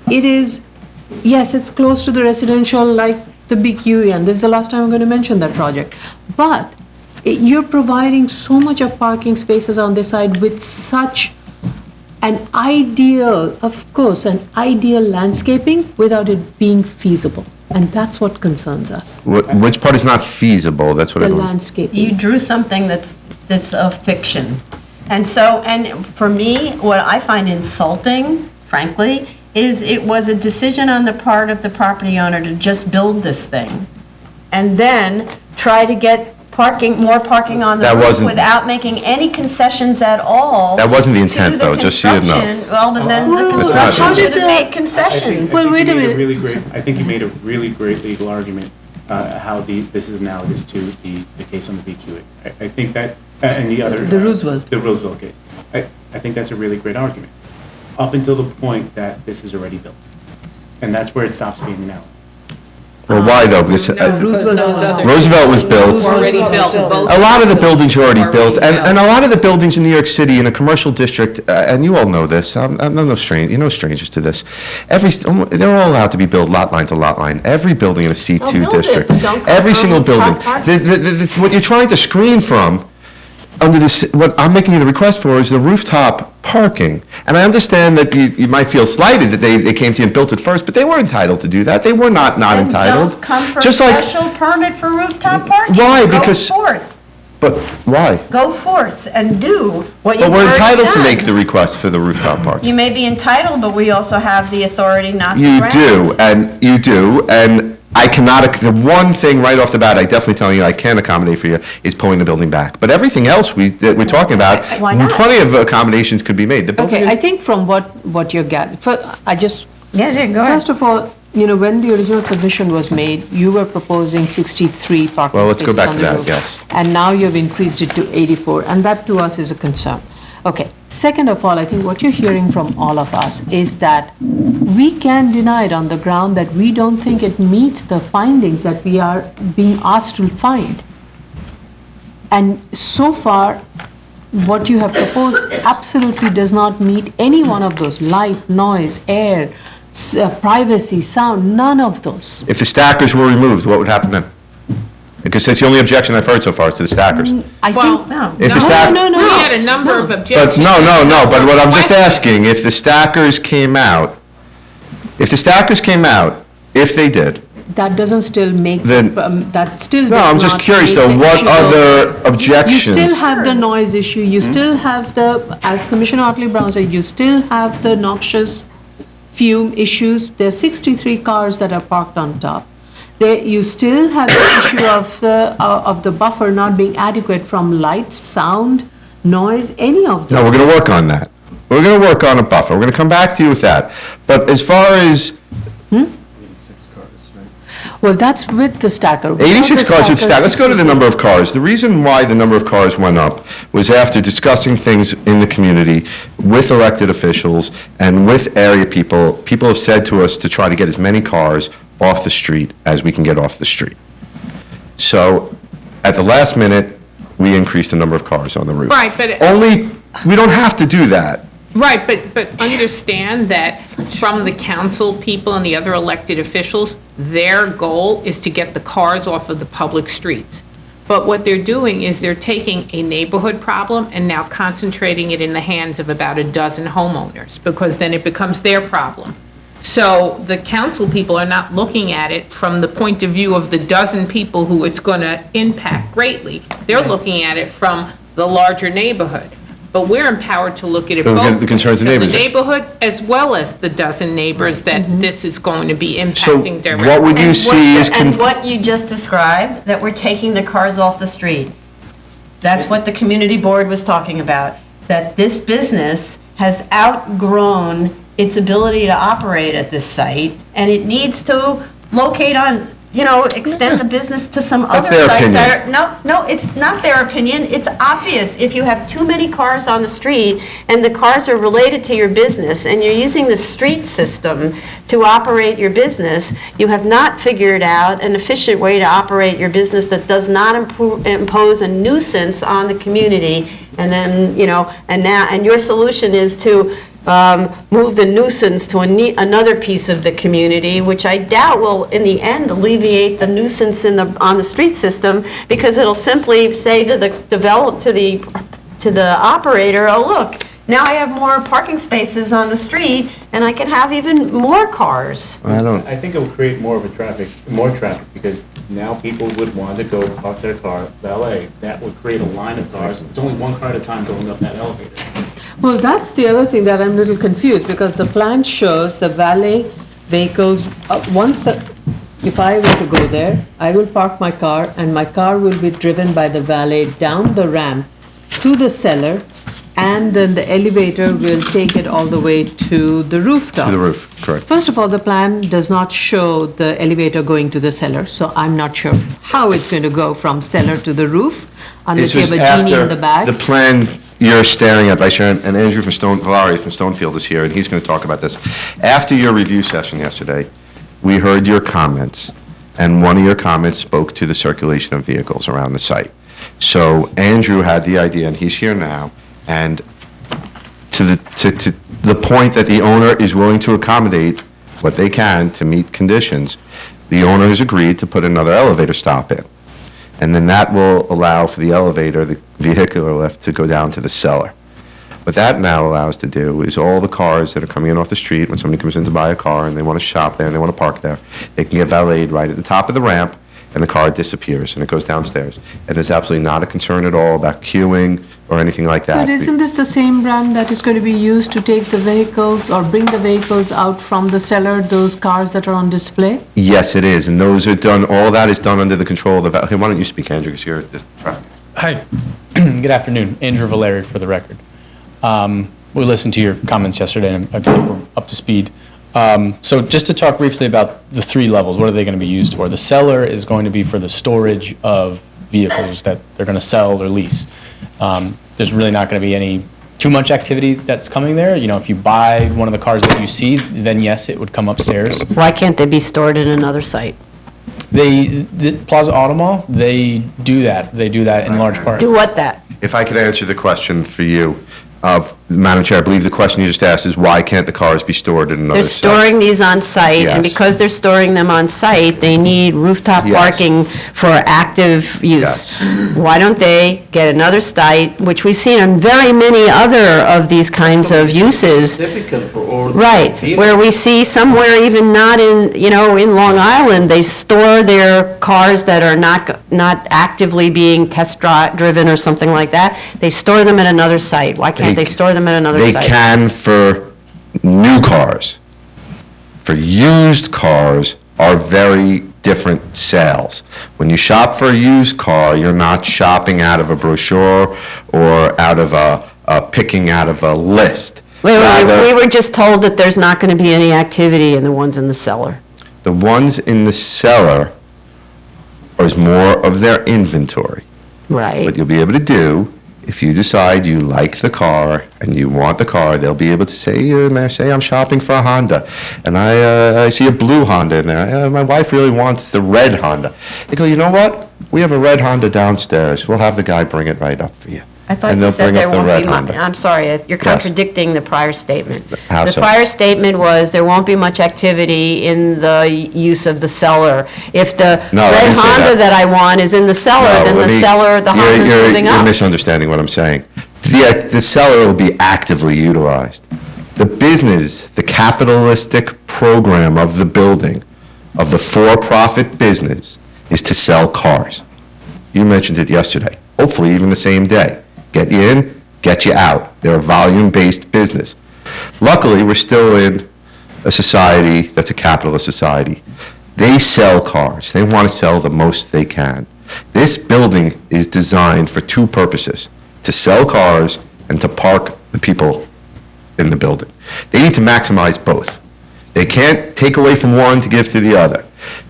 it is, yes, it's close to the residential, like the big UEN. This is the last time I'm going to mention that project. But you're providing so much of parking spaces on this side with such an ideal, of course, an ideal landscaping without it being feasible. And that's what concerns us. Which part is not feasible? That's what I The don't. landscape. You drew something that's a fiction. And so, and for me, what I find insulting, frankly, is it was a decision on the part of the property owner to just build this thing and then try to get more parking on the That roof wasn't- without making any concessions at all. That wasn't the to intent, though, just so you know. construction. Well, then the It's not construction the should intent. have made concessions. I think you made a really great legal argument, how this is analogous to the case on the BQA. I think that, and the other. The Roosevelt. The Roosevelt case. I think that's a really great argument, up until the point that this is already built. And that's where it stops being analogous. Well, why though? Because Roosevelt was built. Already built. A lot of the buildings are already built, and a lot of the buildings in New York City in a commercial district, and you all know this, I'm no stranger, you're no strangers to this. They're all allowed to be built lot line to lot line. Every building in a C2 build it, district, but don't every come single from building. car park. What you're trying to screen from, under this, what I'm making you the request for is the rooftop parking. And I understand that you might feel slighted that they came to you and built it first, but they were entitled to do that. They were not entitled. Don't come for a Just like, special permit for rooftop parking. Why? Because- Go forth. but why? Go forth and do what you've But we're already entitled to done. make the request for the rooftop parking. You may be entitled, but we also have the authority not to You grant. do, and I cannot, the one thing right off the bat, I definitely telling you I can accommodate for you, is pulling the building back. But everything else that we're talking about, Why not? plenty of accommodations could be made. The building Okay, I is, think from what you're getting, I just. Yeah, go ahead. First of all, when the original submission was made, you were proposing 63 parking well, let's go spaces back on to the that, roof. yes. And now you've increased it to 84, and that to us is a concern. Okay, second of all, I think what you're hearing from all of us is that we can deny it on the ground that we don't think it meets the findings that we are being asked to find. And so far, what you have proposed absolutely does not meet any one of those: light, noise, air, privacy, sound, none of those. if the stackers were removed, what would happen then? Because that's the only objection I've heard so far is to the stackers. I Well, think, no. If the stack- We had a number of But objections. no, but what I'm just asking, if the stackers came out, if they did, that doesn't still make, Then- that still does no, I'm just not curious make though, the what issue other go. objections? You still have the noise issue, you still have as Commissioner Otley Brown said, you still have the noxious fume issues. There are 63 cars that are parked on top. You still have the issue of the buffer not being adequate from light, sound, noise, any of those. No, we're going to work on that. We're going to work on a buffer. We're going to come back to you with that. But as far as Well, that's with the stacker. Without 86 the cars at stacker, stack, let's go to the 63. number of cars. The reason why the number of cars went up was after discussing things in the community with elected officials and with area people. People have said to us to try to get as many cars off the street as we can get off the street. So at the last minute, we increased the number of cars on the roof. Right, but- We don't have to do that. Right, but understand that from the council people and the other elected officials, their goal is to get the cars off of the public streets. But what they're doing is they're taking a neighborhood problem and now concentrating it in the hands of about a dozen homeowners, because then it becomes their problem. So the council people are not looking at it from the point of view of the dozen people who it's going to impact greatly. They're looking at it from the larger neighborhood. But we're empowered to look at it Look at both. the concerns of from neighbors. the neighborhood as well as the dozen neighbors that this is going to be impacting directly. what would you see is And what you just described, that we're taking the cars off the street, that's what the community board was talking about, that this business has outgrown its ability to operate at this site, and it needs to locate on, extend the business to some That's other their sites that opinion. are, no, it's not their opinion, it's obvious. If you have too many cars on the street, and the cars are related to your business, and you're using the street system to operate your business, you have not figured out an efficient way to operate your business that does not impose a nuisance on the community, and then, and your solution is to move the nuisance to another piece of the community, which I doubt will, in the end, alleviate the nuisance on the street system, because it'll simply say to the operator, oh, look, now I have more parking spaces on the street, and I can have even more cars. I think it will create more traffic, because now people would want to go park their car valet. That would create a line of cars. It's only one car at a time going up that elevator. Well, that's the other thing that I'm a little confused, because the plan shows the valet vehicles, if I were to go there, I will park my car, and my car will be driven by the valet down the ramp to the cellar, and then the elevator will take it all the way to the rooftop. To the roof, correct. First of all, the plan does not show the elevator going to the cellar, so I'm not sure how it's going to go from cellar to the roof, unless you have a genie in the bag. The plan you're staring at, Vice Chair, and Andrew Valari from Stonefield is here, and he's going to talk about this. After your review session yesterday, we heard your comments, and one of your comments spoke to the circulation of vehicles around the site. So Andrew had the idea, and he's here now, and to the point that the owner is willing to accommodate what they can to meet conditions, the owner has agreed to put another elevator stop in. And then that will allow for the elevator, the vehicular lift, to go down to the cellar. What that now allows to do is all the cars that are coming in off the street, when somebody comes in to buy a car and they want to shop there and they want to park there, they can get valeted right at the top of the ramp, and the car disappears and it goes downstairs. And there's absolutely not a concern at all about queuing or anything like that. But isn't this the same brand that is going to be used to take the vehicles or bring the vehicles out from the cellar, those cars that are on display? Yes, it is, and those are done, all that is done under the control of the, hey, why don't you speak, Andrew, because you're the traffic. Hi, good afternoon. Andrew Valeri for the record. We listened to your comments yesterday, and I think we're up to speed. So just to talk briefly about the three levels, what are they going to be used for? The cellar is going to be for the storage of vehicles that they're going to sell or lease. There's really not going to be too much activity that's coming there. You know, if you buy one of the cars that you see, then yes, it would come upstairs. Why can't they be stored in another site? The Plaza Auto Mall, they do that. They do that in large part. Do what that? If I could answer the question for you, Madam Chair, I believe the question you just asked is why can't the cars be stored in another They're site? storing these on site, and Yes. because they're storing them on site, they need rooftop Yes. parking for active use. Yes. Why don't they get another site, which we've seen on very many other of these kinds of uses, Typical for all. right, where we see somewhere even not in, in Long Island, they store their cars that are not actively being driven or something like that. They store them at another site. Why can't they store them at another They site? can for new cars. For used cars are very different sales. When you shop for a used car, you're not shopping out of a brochure or out of picking out of a list. Wait, Rather, we were just told that there's not going to be any activity in the ones in the cellar. the ones in the cellar is more of their inventory. Right. What you'll be able to do, if you decide you like the car and you want the car, they'll be able to say in there, say, I'm shopping for a Honda, and I see a blue Honda in there. My wife really wants the red Honda. They go, you know what? We have a red Honda downstairs. We'll have the guy bring it right up for you. I thought And you they'll said bring there up the won't red be, Honda. I'm sorry, you're contradicting the prior statement. How The so? prior statement was there won't be much activity in the use of the cellar. If the No, I red didn't say Honda that. that I want is in the cellar, No, then let the me- cellar, the Honda's moving You're up. misunderstanding what I'm saying. The cellar will be actively utilized. The business, the capitalistic program of the building, of the for-profit business, is to sell cars. You mentioned it yesterday, hopefully even the same day. Get you in, get you out. They're a volume-based business. Luckily, we're still in a society that's a capitalist society. They sell cars. They want to sell the most they can. This building is designed for two purposes: to sell cars and to park the people in the building. They need to maximize both. They can't take away from one to give to the other.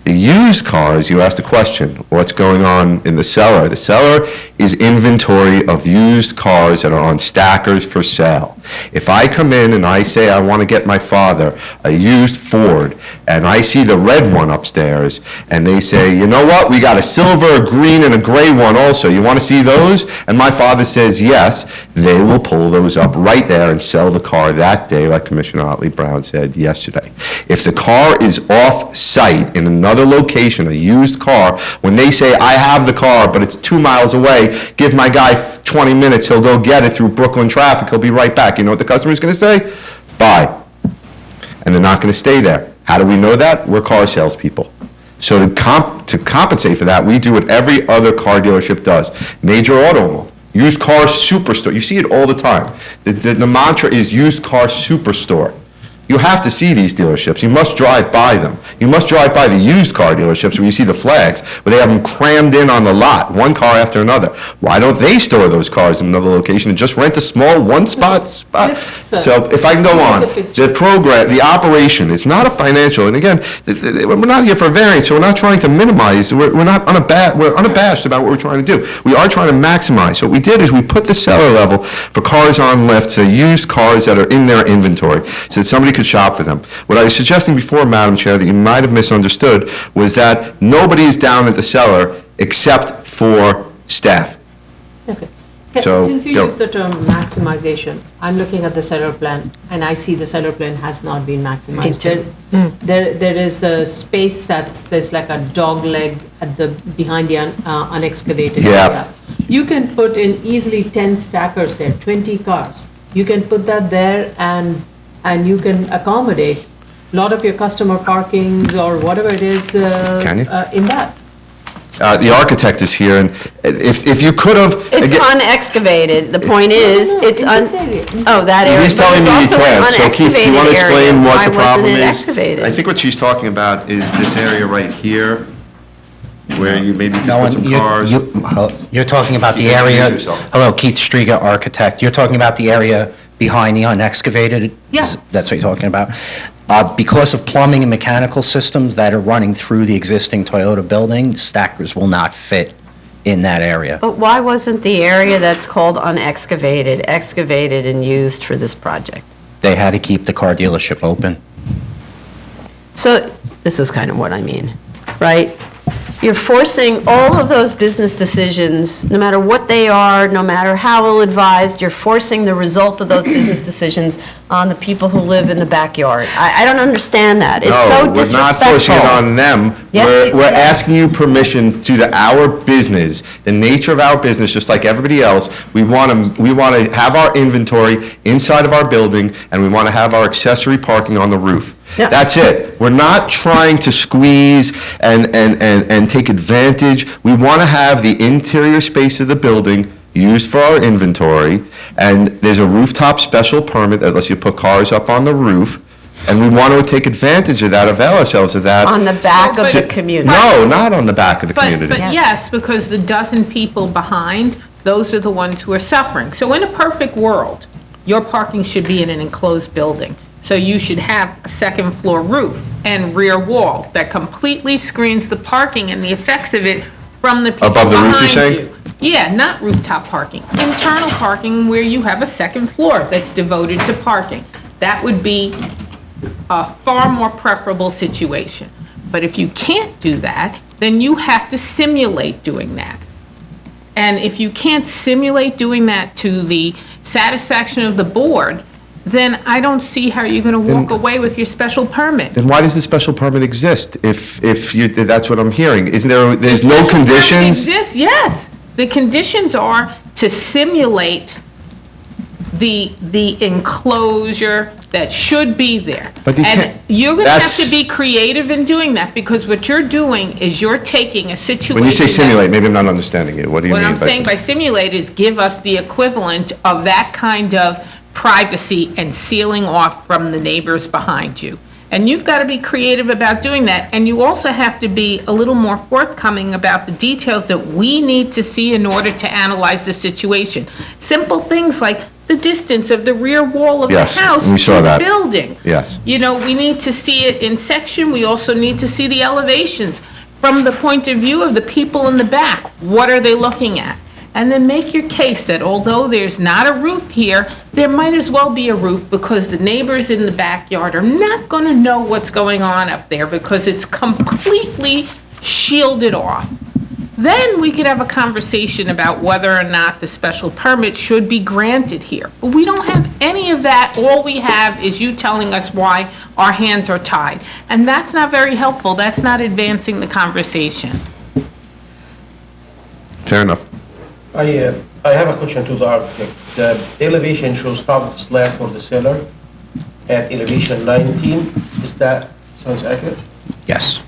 The used cars, you asked a question, what's going on in the cellar? The cellar is inventory of used cars that are on stackers for sale. If I come in and I say I want to get my father a used Ford, and I see the red one upstairs, and they say, you know what, we got a silver, a green, and a gray one also, you want to see those? And my father says yes, they will pull those up right there and sell the car that day, like Commissioner Otley Brown said yesterday. If the car is off-site in another location, a used car, when they say, I have the car, but it's 2 miles away, give my guy 20 minutes, he'll go get it through Brooklyn traffic, he'll be right back. You know what the customer's going to say? Buy. And they're not going to stay there. How do we know that? We're car salespeople. So to compensate for that, we do what every other car dealership does. Major auto mall, used car superstore. You see it all the time. The mantra is used car superstore. You have to see these dealerships. You must drive by them. You must drive by the used car dealerships where you see the flags, where they have them crammed in on the lot, one car after another. Why don't they store those cars in another location and just rent a small one-spot spot? So if I can go on, the program, the operation is not a financial, and again, we're not here for a variance, so we're not trying to minimize, we're unabashed about what we're trying to do. We are trying to maximize. So what we did is we put the cellar level for cars on lift, so used cars that are in their inventory, so that somebody could shop for them. What I was suggesting before, Madam Chair, that you might have misunderstood, was that nobody is down at the cellar except for staff. Okay. So, Since you go. use the term maximization, I'm looking at the cellar plan, and I see the cellar plan has not been maximized. There is the space there's like a dog leg behind the unexcavated Yeah. area. You can put in easily 10 stackers there, 20 cars. you can put that there and you can accommodate a lot of your customer parkings or whatever it is Can you? in that. The architect is here, and if you could have... It's unexcavated. The point is, it's this area. Oh, that area. He's telling me you But it's also can. an So Keith, do you want to unexcavated area. explain what Why the problem wasn't it is? excavated? I think what she's talking about is this area right here, where you maybe could No, put some cars. you're talking about the Introduce area, yourself. hello, Keith Striga, architect. You're talking about the area behind the unexcavated? Yeah. That's what you're talking about? Because of plumbing and mechanical systems that are running through the existing Toyota building, stackers will not fit in that area. But why wasn't the area that's called unexcavated, excavated and used for this project? They had to keep the car dealership open. So, this is kind of what I mean, right? You're forcing all of those business decisions, no matter what they are, no matter how ill-advised, you're forcing the result of those business decisions on the people who live in the backyard. I don't understand that. It's so disrespectful. No, we're not pushing it on them. Yes, We're yes. asking you permission to our business, the nature of our business, just like everybody else. We want to have our inventory inside of our building, and we want to have our accessory parking on the roof. Yeah. That's it. We're not trying to squeeze and take advantage. We want to have the interior space of the building used for our inventory, and there's a rooftop special permit that lets you put cars up on the roof, and we want to take advantage of that, avail ourselves of that. On the back of the community. No, not on the back of the community. But yes, because the dozen people behind, those are the ones who are suffering. So in a perfect world, your parking should be in an enclosed building. So you should have a second floor roof and rear wall that completely screens the parking and the effects of it from the people Above the roof, you're behind saying? you. Yeah, not rooftop parking, internal parking where you have a second floor that's devoted to parking. That would be a far more preferable situation. But if you can't do that, then you have to simulate doing that. And if you can't simulate doing that to the satisfaction of the board, then I don't see how you're going to walk away with your special permit. Then why does the special permit exist if that's what I'm hearing? Isn't there's no conditions? Exists, yes. The conditions are to simulate the enclosure that should be there. But you And can't- you're going to have that's- to be creative in doing that, because what you're doing is you're taking a situation. When you say that- simulate, maybe I'm not understanding it. What do you What mean I'm by saying by simulate is give us the equivalent of that kind of privacy and sealing off from the neighbors behind you. And you've got to be creative about doing that. And you also have to be a little more forthcoming about the details that we need to see in order to analyze the situation. Simple things like the distance of the rear wall of the Yes, house we to saw the that. building. Yes. You know, we need to see it in section. We also need to see the elevations from the point of view of the people in the back. What are they looking at? And then make your case that although there's not a roof here, there might as well be a roof, because the neighbors in the backyard are not going to know what's going on up there because it's completely shielded off. Then we could have a conversation about whether or not the special permit should be granted here. But we don't have any of that. All we have is you telling us why our hands are tied. And that's not very helpful. That's not advancing the conversation. Fair enough. I have a question to the architect. The elevation shows top of slab for the cellar at elevation 19. Is that, sounds accurate? Yes.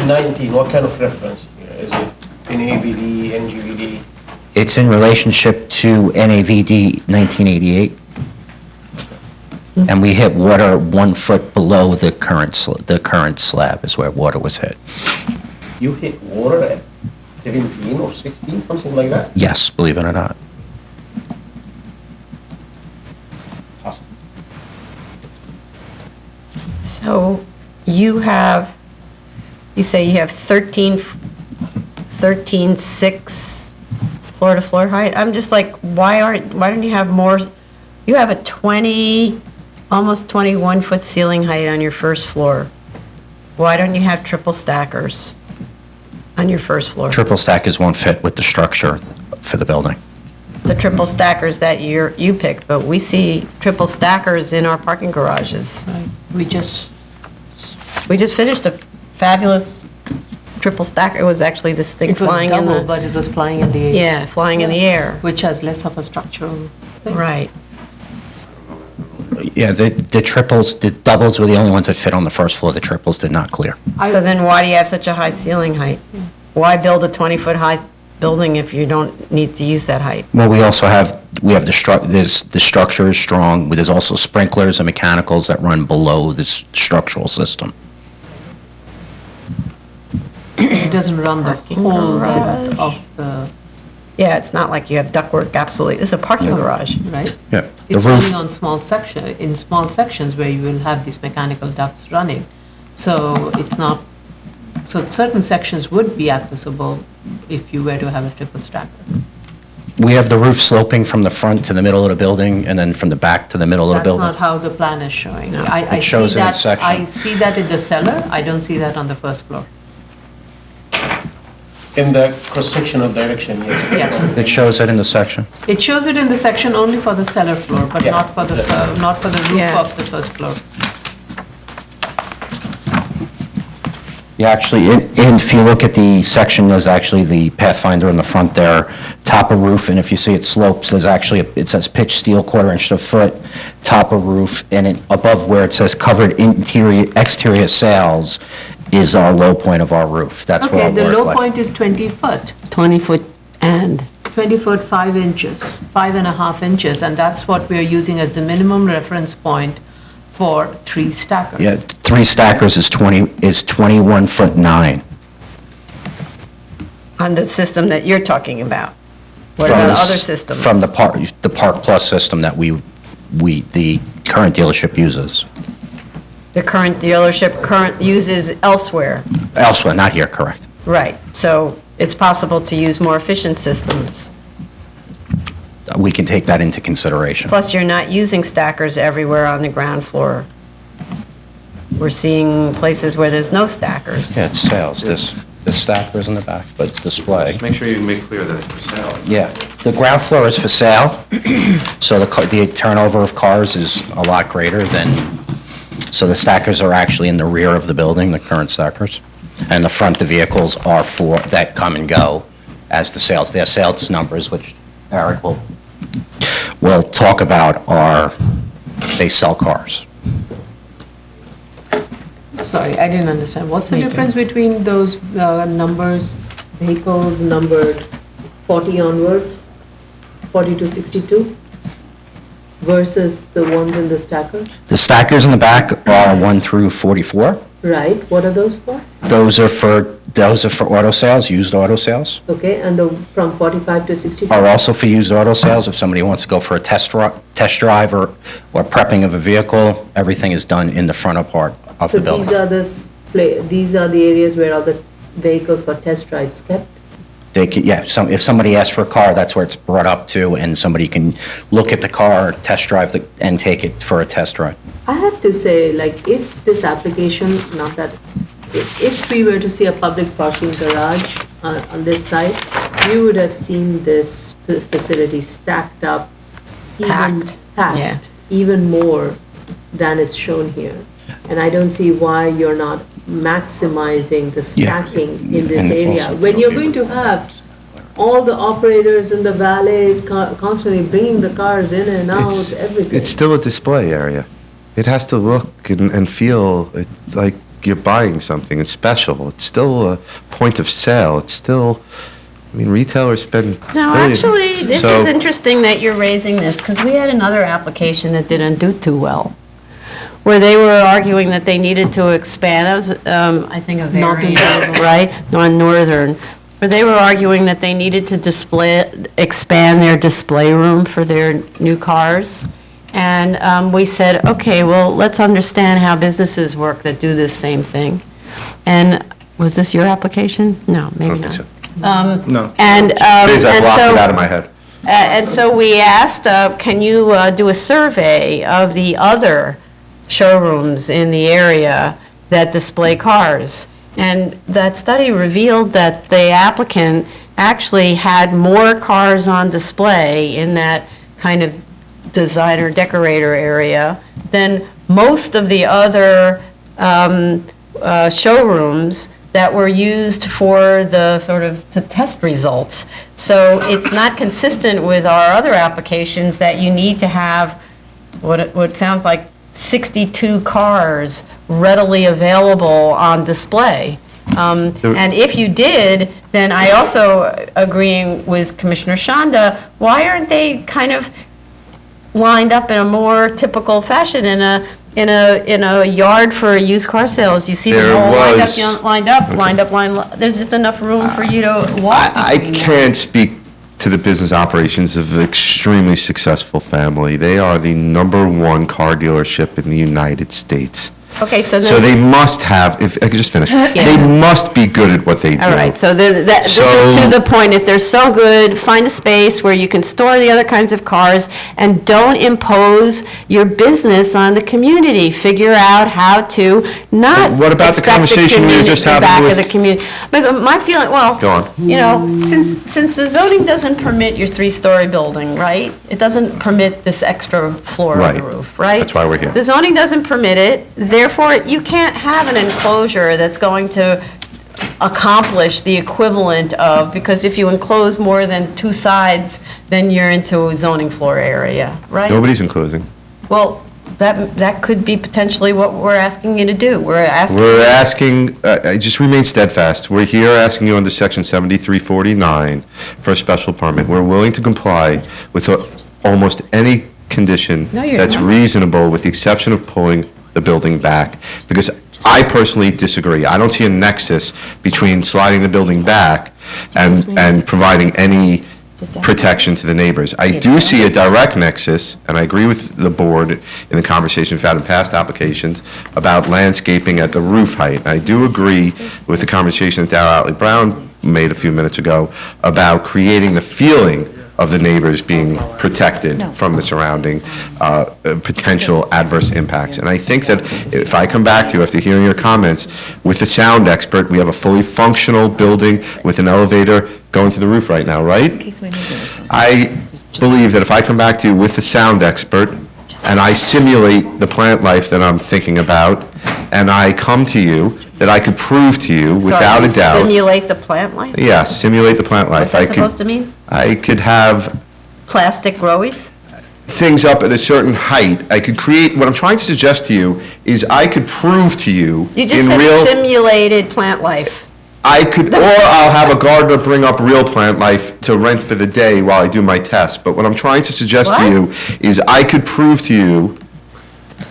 19, what kind of reference here? Is it NAVD, NGVD? It's in relationship to NAVD 1988. And we hit water 1 foot below the current slab is where water was hit. You hit water at 17 or 16, something like that? Yes, believe it or not. So you say you have 13.6 floor-to-floor height? I'm just like, why don't you have more? You have a almost 21-foot ceiling height on your first floor. Why don't you have triple stackers on your first floor? Triple stackers won't fit with the structure for the building. The triple stackers that you picked, but we see triple stackers in our parking garages. We just finished a fabulous triple stacker. It was actually this thing It was flying in double, the... but it was flying in the air. Yeah, flying in the air. Which has less of a structural thing. Right. Yeah, the triples, the doubles were the only ones that fit on the first floor. The triples did not clear. So then why do you have such a high ceiling height? Why build a 20-foot high building if you don't need to use that height? Well, we have the structure is strong, but there's also sprinklers and mechanicals that run below this structural system. It doesn't run the whole width of the, Yeah, it's not like you have ductwork absolutely, this is a parking garage. right? Yeah. The It's roof, running on in small sections where you will have these mechanical ducts running. So it's not, so certain sections would be accessible if you were to have a triple stacker. we have the roof sloping from the front to the middle of the building, and then from the back to the middle of the That's building. not how the plan is showing. I It shows see it in that- section. I see that in the cellar, I don't see that on the first floor. In the cross-sectional direction, yes. Yes. It shows it in the section. It shows it in the section only for the cellar floor, but Yeah, not for the, not for the roof Yeah. of the first floor. Yeah, actually, if you look at the section, there's actually the Pathfinder in the front there, top of roof, and if you see it slopes, there's actually, it says pitch steel, 1/4 inch to a foot, top of roof, and above where it says covered exterior sails is our low point of our roof. That's where Okay, our the work low like. point is 20 foot. 20-foot and, 20 foot, 5 inches, 5.5 inches, and that's what we are using as the minimum reference point for 3 stackers. Yeah, 3 stackers is 21 foot 9. on the system that you're talking about. What From about the other s- systems? From the Park Plus system that the current dealership uses. The current dealership uses elsewhere. Elsewhere, not here, correct. Right, so it's possible to use more efficient systems. We can take that into consideration. Plus, you're not using stackers everywhere on the ground floor. We're seeing places where there's no stackers. Yeah, it's sales. The stackers in the back, but it's display. Just make sure you make clear that it's for sale. Yeah, the ground floor is for sale, so the turnover of cars is a lot greater than, so the stackers are actually in the rear of the building, the current stackers. And the front, the vehicles are that come and go as the sales. Their sales numbers, which Eric will talk about, they sell cars. Sorry, I didn't understand. What's the Me too. difference between those numbers, vehicles numbered 40 onwards, 40 to 62, versus the ones in the stacker? The stackers in the back are 1 through 44. Right, what are those for? Those are for auto sales, used auto sales. Okay, and the from 45 to 62? Are also for used auto sales. If somebody wants to go for a test drive or prepping of a vehicle, everything is done in the front part of the building. So these are the areas where all the vehicles for test drives kept? If somebody asks for a car, that's where it's brought up to, and somebody can look at the car, test drive and take it for a test drive. I have to say, like, if this application, not that, if we were to see a public parking garage on this site, we would have seen this facility stacked up. Packed. Yeah. Even more than it's shown here. And I don't see why you're not maximizing the stacking in this And area. also When you're going to have all the operators and the valets constantly bringing the cars in and out, everything. It's still a display area. It has to look and feel it's like you're buying something. It's special. It's still a point of sale. It's still, I mean, retailers spend No, millions. actually, this So- is interesting that you're raising this, because we had another application that didn't do too well, where they were arguing that they needed to expand, that was, I think, a variance, right? On Northern, where they were arguing that they needed to expand their display room for their new cars. And we said, okay, well, let's understand how businesses work that do this same thing. And was this your application? No, maybe not. No. And Days I and blocked so- it out of my head. And so we asked, can you do a survey of the other showrooms in the area that display cars? And that study revealed that the applicant actually had more cars on display in that kind of designer decorator area than most of the other showrooms that were used for the sort of the test results. So it's not consistent with our other applications that you need to have what sounds like 62 cars readily available on display. And if you did, then I also agreeing with Commissioner Shanda, why aren't they kind of lined up in a more typical fashion in a yard for used car sales? You see them all lined up, there's just enough room for you to walk. I can't speak to the business operations of an extremely successful family. They are the #1 car dealership in the United States. Okay, so So they must have, if I could just finish, they must be good at what they do. All right, so this is to the point, if they're so good, find a space where you can store the other kinds of cars and don't impose your business on the community. Figure out how to not What about the expect conversation we were just the having back with- of the community. But my feeling, well, Go on. you know, since the zoning doesn't permit your 3-story building, right? It doesn't permit this extra floor on the Right. roof, right? That's why we're here. The zoning doesn't permit it, therefore, you can't have an enclosure that's going to accomplish the equivalent of, because if you enclose more than 2 sides, then you're into a zoning floor area, right? Nobody's enclosing. Well, that could be potentially what we're asking you to do. We're asking, Just remain steadfast. We're here asking you under section 7349 for a special permit. We're willing to comply with almost any condition No, you're that's not. reasonable, with the exception of pulling the building back, because I personally disagree. I don't see a nexus between sliding the building back and providing any protection to the neighbors. I do see a direct nexus, and I agree with the board in the conversation we've had in past applications about landscaping at the roof height. And I do agree with the conversation that Darrell Otley Brown made a few minutes ago about creating the feeling of the neighbors being protected from the surrounding potential adverse impacts. And I think that if I come back to you after hearing your comments with the sound expert, we have a fully functional building with an elevator going to the roof right now, right? I believe that if I come back to you with the sound expert and I simulate the plant life that I'm thinking about, and I come to you, that I could prove to you without a doubt. Simulate the plant life? Yeah, simulate the plant life. What's that supposed to mean? I could have Plastic growies? things up at a certain height. I could create, what I'm trying to suggest to you is I could prove to you You just in said real, simulated plant life. I could, or I'll have a gardener bring up real plant life to rent for the day while I do my test. But what I'm trying to suggest to you is I could prove to you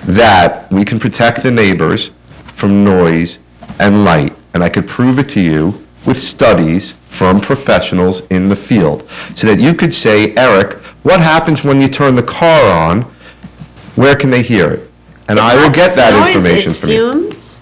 that we can protect the neighbors from noise and light. And I could prove it to you with studies from professionals in the field. So that you could say, Eric, what happens when you turn the car on? Where can they hear it? And I will get that information from you. It's fumes.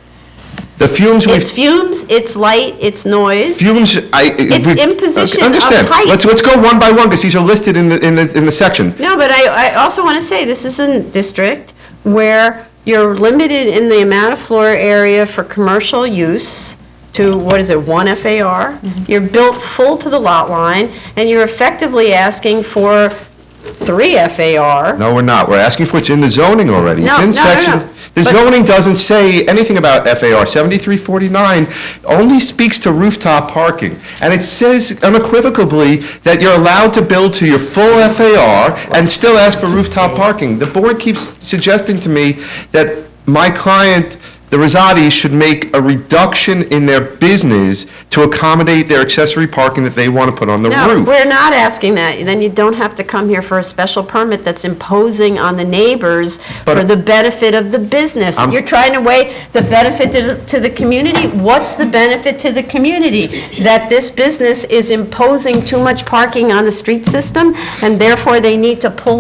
The fumes It's fumes, it's light, it's noise. Fumes, It's imposition of understand. height. Let's go one by one, because these are listed in the section. No, but I also want to say, this is a district where you're limited in the amount of floor area for commercial use to, 1 FAR? You're built full to the lot line, and you're effectively asking for 3 FAR. No, we're not. We're asking for what's in the zoning already. It's No, in no, section. no. The zoning doesn't say anything about FAR. 7349 only speaks to rooftop parking. And it says unequivocally that you're allowed to build to your full FAR and still ask for rooftop parking. The board keeps suggesting to me that my client, the Rosati's, should make a reduction in their business to accommodate their accessory parking that they want to put on the No, roof. we're not asking that. Then you don't have to come here for a special permit that's imposing on the neighbors for the benefit of the business. You're trying to weigh the benefit to the community. What's the benefit to the community? That this business is imposing too much parking on the street system, and therefore they need to pull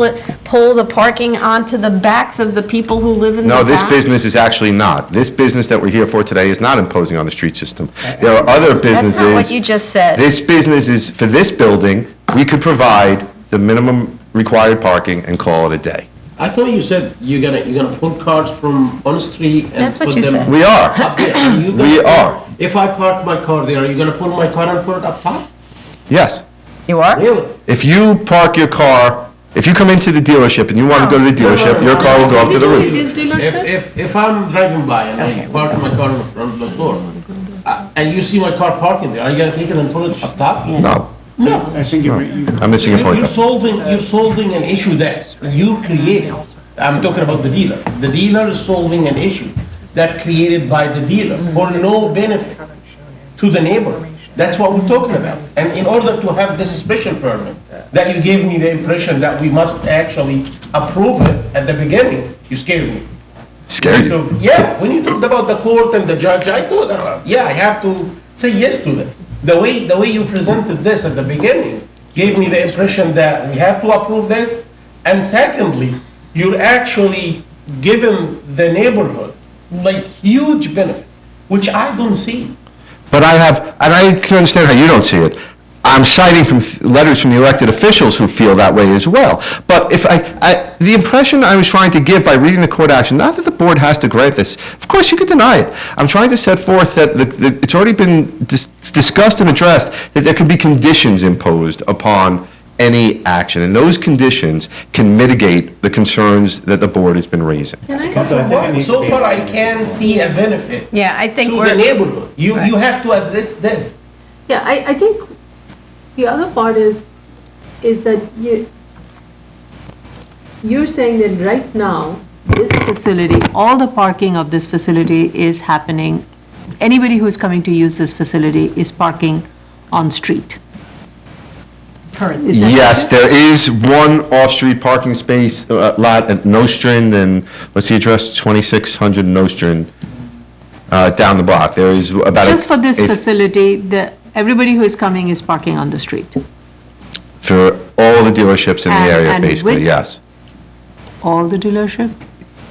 the parking onto the backs of the people who live in the back? No, this business is actually not. This business that we're here for today is not imposing on the street system. There are other businesses. That's not what you just said. This business is, for this building, we could provide the minimum required parking and call it a day. I thought you said you're gonna pull cars from one street and That's what put you them said. We are. up here. Are you gonna We pull- are. If I park my car there, are you gonna pull my car and put it up top? Yes. You are? Really? If you park your car, if you come into the dealership and you want to go to the dealership, your car will go up to the roof. If I'm driving by and I park my car in the front of the door, and you see my car parking there, are you gonna take it and put it up top? No. I think I'm missing a point. You're solving an issue that you created. I'm talking about the dealer. The dealer is solving an issue that's created by the dealer for no benefit to the neighbor. That's what we're talking about. And in order to have this special permit, that you gave me the impression that we must actually approve it at the beginning, you scared me. Scared you? Yeah, when you talked about the court and the judge, I thought, yeah, I have to say yes to that. The way you presented this at the beginning gave me the impression that we have to approve this. And secondly, you're actually giving the neighborhood like huge benefit, which I don't see. But I can understand how you don't see it. I'm citing from letters from the elected officials who feel that way as well. But if the impression I was trying to give by reading the court action, not that the board has to grant this, of course you could deny it. I'm trying to set forth that it's already been discussed and addressed that there could be conditions imposed upon any action, and those conditions can mitigate the concerns that the board has been raising. So far, I can see a benefit Yeah, I think to we're. the neighborhood. You have to address this. Yeah, I think the other part is that you're saying that right now, this facility, all the parking of this facility is happening, anybody who's coming to use this facility is parking on street. Is that Yes, correct? there is one off-street parking space lot at Nostrand, and what's the address? 2600 Nostrand, down the block. There is about Just for this facility, everybody who is coming is parking on the street. for all the dealerships in the area, And basically, with- yes. All the dealership?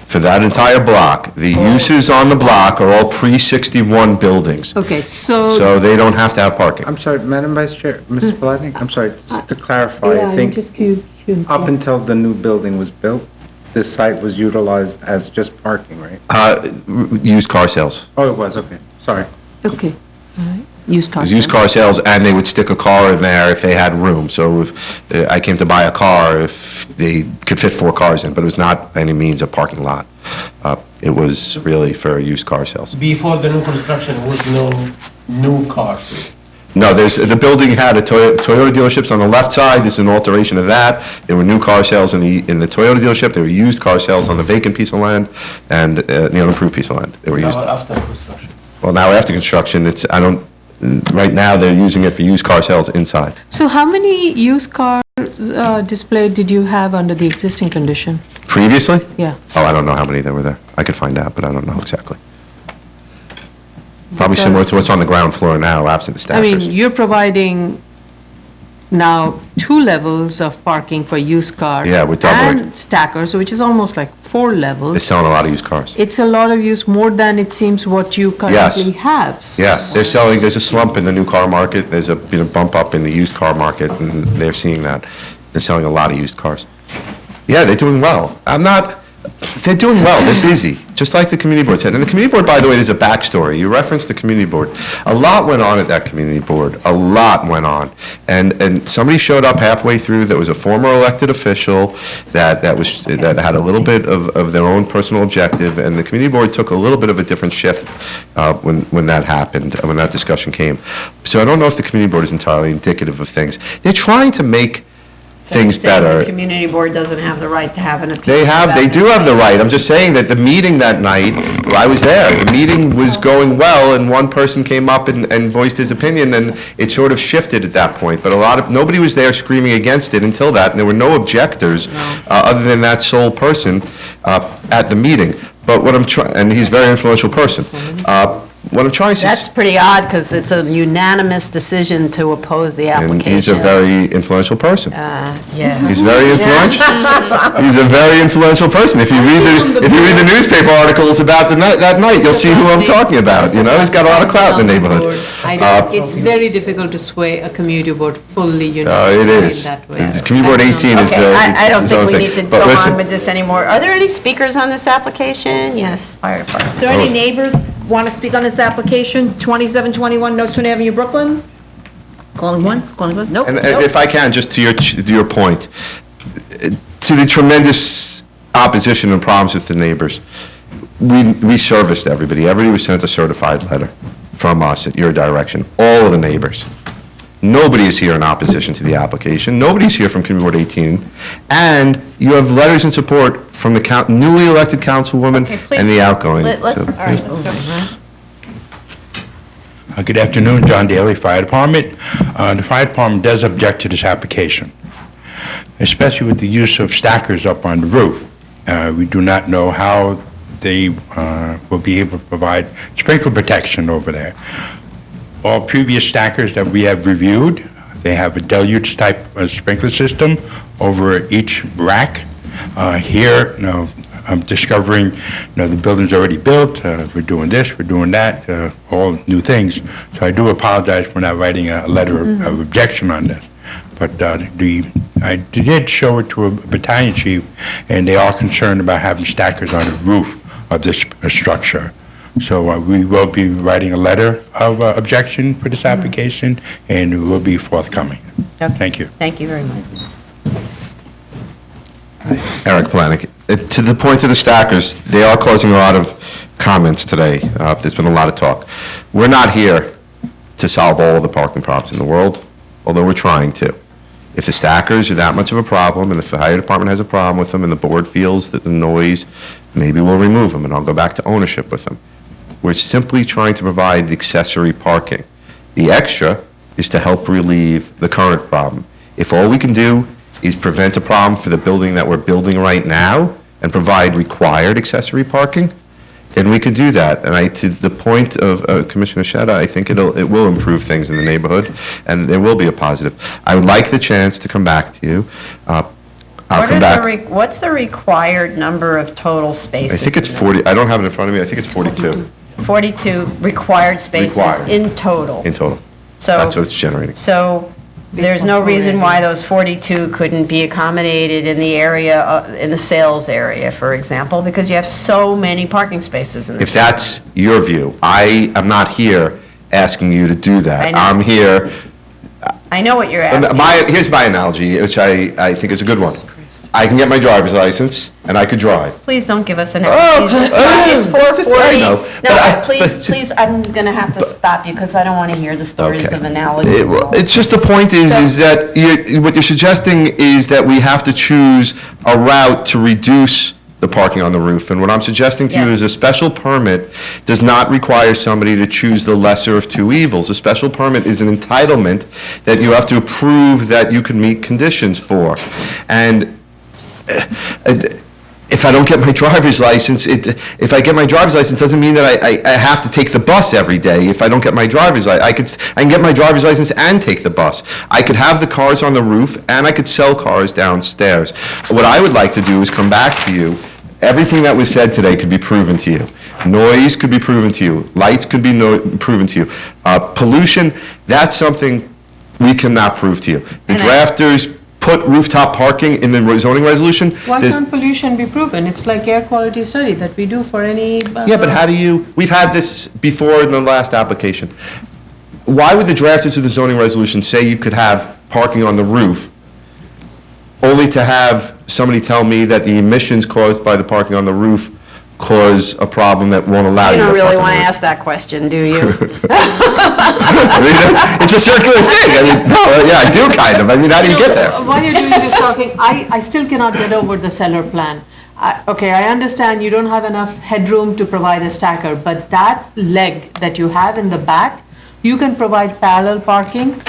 For that entire block, the uses on the block are all pre-61 buildings, Okay, so. so they don't have to have parking. I'm sorry, Madam Vice Chair, Mr. Palatnik, I'm sorry, just to clarify, Yeah, I think just up until the new building was built, this site was utilized as just parking, right? Used car sales. Oh, it was, okay, sorry. Okay, all right. Used It cars. was used car sales, and they would stick a car in there if they had room. So if I came to buy a car, if they could fit 4 cars in, but it was not by any means a parking lot. It was really for used car sales. Before the new construction, there was no new cars. No, the building had a Toyota dealerships on the left side. This is an alteration of that. There were new car sales in the Toyota dealership. There were used car sales on the vacant piece of land and the unimproved piece of land. They were used. After construction. Well, now after construction, right now, they're using it for used car sales inside. So how many used cars displayed did you have under the existing condition? Previously? Yeah. Oh, I don't know how many there were there. I could find out, but I don't know exactly. Probably similar to what's on the ground floor now, absent the I mean, staffers. you're providing now 2 levels of parking for used cars. Yeah, we're doubling. And stackers, which is almost like 4 They're levels. selling a lot of used cars. It's a lot of use, more than it seems what you currently have. Yeah, there's a slump in the new car market. There's been a bump up in the used car market, and they're seeing that. They're selling a lot of used cars. Yeah, they're doing well. They're doing well. They're busy, just like the community board said. And the community board, by the way, there's a backstory. You referenced the community board. A lot went on at that community board. A lot went on. And somebody showed up halfway through that was a former elected official that had a little bit of their own personal objective, and the community board took a little bit of a different shift when that happened, when that discussion came. So I don't know if the community board is entirely indicative of things. They're trying to make things better. The community board doesn't have the right to have an opinion. They do have the right. I'm just saying that the meeting that night, I was there. The meeting was going well, and one person came up and voiced his opinion, and it sort of shifted at that point. But nobody was there screaming against it until that, and there were no objectors other than that sole person at the meeting. But what I'm trying, and he's a very influential person. What I'm trying to That's pretty odd, because it's a unanimous decision to oppose the and application. he's a very influential person. Yeah. He's very influential. He's a very influential person. If you read the newspaper articles about that night, you'll see who I'm talking about. You know, he's got a lot of clout in the neighborhood. It's very difficult to sway a community board fully It united is. in that way. It's Community Board 18 is Okay, I don't its think own we thing. need to But go listen, on with this anymore. Are there any speakers on this application? Yes, fire department. Is there any neighbors want to speak on this application, 2721 Nostrand Avenue, Brooklyn? Calling once, calling once, nope. And if I can, just to your point, to the tremendous opposition and problems with the neighbors, we serviced everybody. Everybody was sent a certified letter from us at your direction, all of the neighbors. Nobody is here in opposition to the application. Nobody's here from Community Board 18. And you have letters in support from the newly elected councilwoman and the outgoing. Let's, so all right, let's go. Good afternoon, John Daly, Fire Department. The Fire Department does object to this application, especially with the use of stackers up on the roof. We do not know how they will be able to provide sprinkler protection over there. All previous stackers that we have reviewed, they have a deluge type of sprinkler system over each rack. Here, I'm discovering, the building's already built, we're doing this, we're doing that, all new things. So I do apologize for not writing a letter of objection on this. But I did show it to a battalion chief, and they are concerned about having stackers on the roof of this structure. So we will be writing a letter of objection for this application, and it will be forthcoming. Okay. Thank you. Thank you very much. Eric Planick. To the point of the stackers, they are causing a lot of comments today. There's been a lot of talk. We're not here to solve all the parking problems in the world, although we're trying to. If the stackers are that much of a problem, and the fire department has a problem with them, and the board feels that the noise, maybe we'll remove them, and I'll go back to ownership with them. We're simply trying to provide the accessory parking. The extra is to help relieve the current problem. If all we can do is prevent a problem for the building that we're building right now and provide required accessory parking, then we could do that. And to the point of Commissioner Shetta, I think it will improve things in the neighborhood, and there will be a positive. I would like the chance to come back to you. I'll come back. What's the required number of total spaces? I think it's 40. I don't have it in front of me. I think it's 42. 42 required spaces Required. in total. In total. So That's what it's generating. So there's no reason why those 42 couldn't be accommodated in the area, in the sales area, for example, because you have so many parking spaces in the If that's your view, I am not here asking you to do I that. know. I'm here, I know what you're asking. here's my analogy, which I think is a good one. I can get my driver's license, and I could drive. Please don't give us an Oh, It's 440. I know, but Please, I'm going to have to stop you because I don't want to hear the stories Okay. of analogies. It's just the point is that what you're suggesting is that we have to choose a route to reduce the parking on the roof. And what I'm suggesting to you is a special permit does not require somebody to choose the lesser of two evils. A special permit is an entitlement that you have to prove that you can meet conditions for. And if I don't get my driver's license, if I get my driver's license, doesn't mean that I have to take the bus every day. If I don't get my driver's license, I can get my driver's license and take the bus. I could have the cars on the roof, and I could sell cars downstairs. What I would like to do is come back to you. Everything that was said today could be proven to you. Noise could be proven to you. Lights could be proven to you. Pollution, that's something we cannot prove to you. The drafters put rooftop parking in the zoning resolution. Why can't pollution be proven? It's like air quality study that we do for any. Yeah, but how do you, we've had this before in the last application. Why would the drafters of the zoning resolution say you could have parking on the roof, only to have somebody tell me that the emissions caused by the parking on the roof cause a problem that won't allow you You to don't park really on want the to roof? ask that question, do you? I mean, it's a circular thing. I mean, no, yeah, I do kind of. I mean, how do you get there? While you're doing this talking, I still cannot get over the cellar plan. Okay, I understand you don't have enough headroom to provide a stacker, but that leg that you have in the back, you can provide parallel parking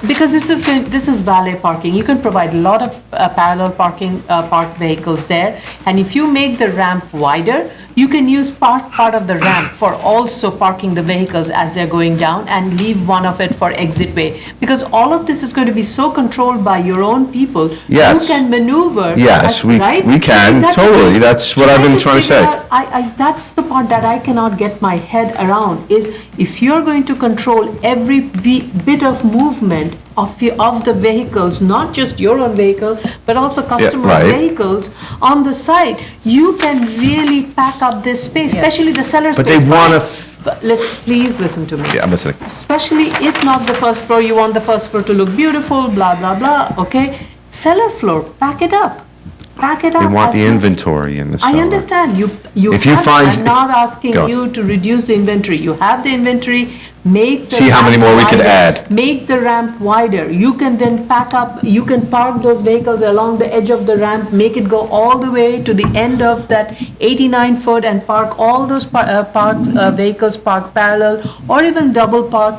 because this is valet parking. You can provide a lot of parallel parking, parked vehicles there. And if you make the ramp wider, you can use part of the ramp for also parking the vehicles as they're going down and leave one of it for exit way. Because all of this is going to be so controlled by your own people. Yes. You can maneuver. Yes, right? we can, That's totally. the- That's what I've been trying to say. figure out- that's the part that I cannot get my head around, is if you're going to control every bit of movement of the vehicles, not just your own vehicle, but also customer right. vehicles on the side, you can really pack up this space, especially the cellar But space. they wanna But please listen to me. Yeah, I'm listening. Especially if not the first floor, you want the first floor to look beautiful, blah, blah, blah, okay? Cellar floor, pack it up. pack it up. We want as the much- inventory in the I cellar. understand, you If you have- find- I'm not asking Go. you to reduce the inventory, you have the inventory, make the. See how many ramp more we could wider. add. Make the ramp wider, you can then pack up, you can park those vehicles along the edge of the ramp, make it go all the way to the end of that 89-foot and park all those vehicles parked parallel, or even double park,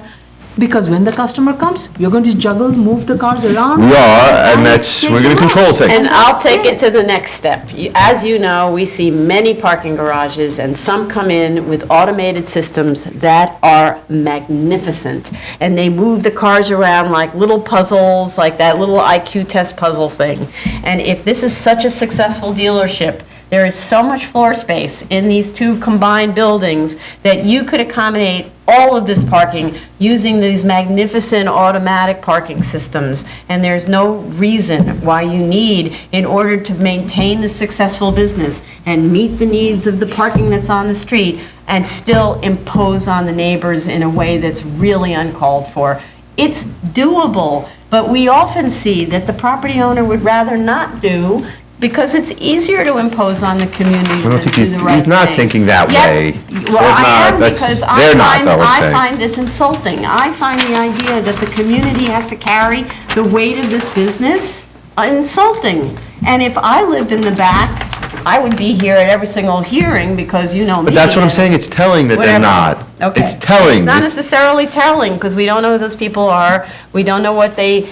because when the customer comes, you're going to juggle, move the cars around. We are, and we're going to control things. And I'll take it to the next step. As you know, we see many parking garages, and some come in with automated systems that are magnificent. And they move the cars around like little puzzles, like that little IQ test puzzle thing. And if this is such a successful dealership, there is so much floor space in these two combined buildings that you could accommodate all of this parking using these magnificent automatic parking systems. And there's no reason why you need, in order to maintain the successful business and meet the needs of the parking that's on the street, and still impose on the neighbors in a way that's really uncalled for. It's doable, but we often see that the property owner would rather not do, because it's easier to impose on the community I than don't to think do the right he's not thing. thinking that Yes, way. well, They're I not. am, That's- because they're not, though, I'd I say. find this insulting. I find the idea that the community has to carry the weight of this business insulting. And if I lived in the back, I would be here at every single hearing, because you know me. But that's what I'm and saying, it's telling that they're whatever. not. Okay. It's telling. It's not It's- necessarily telling, because we don't know who those people are. We don't know what they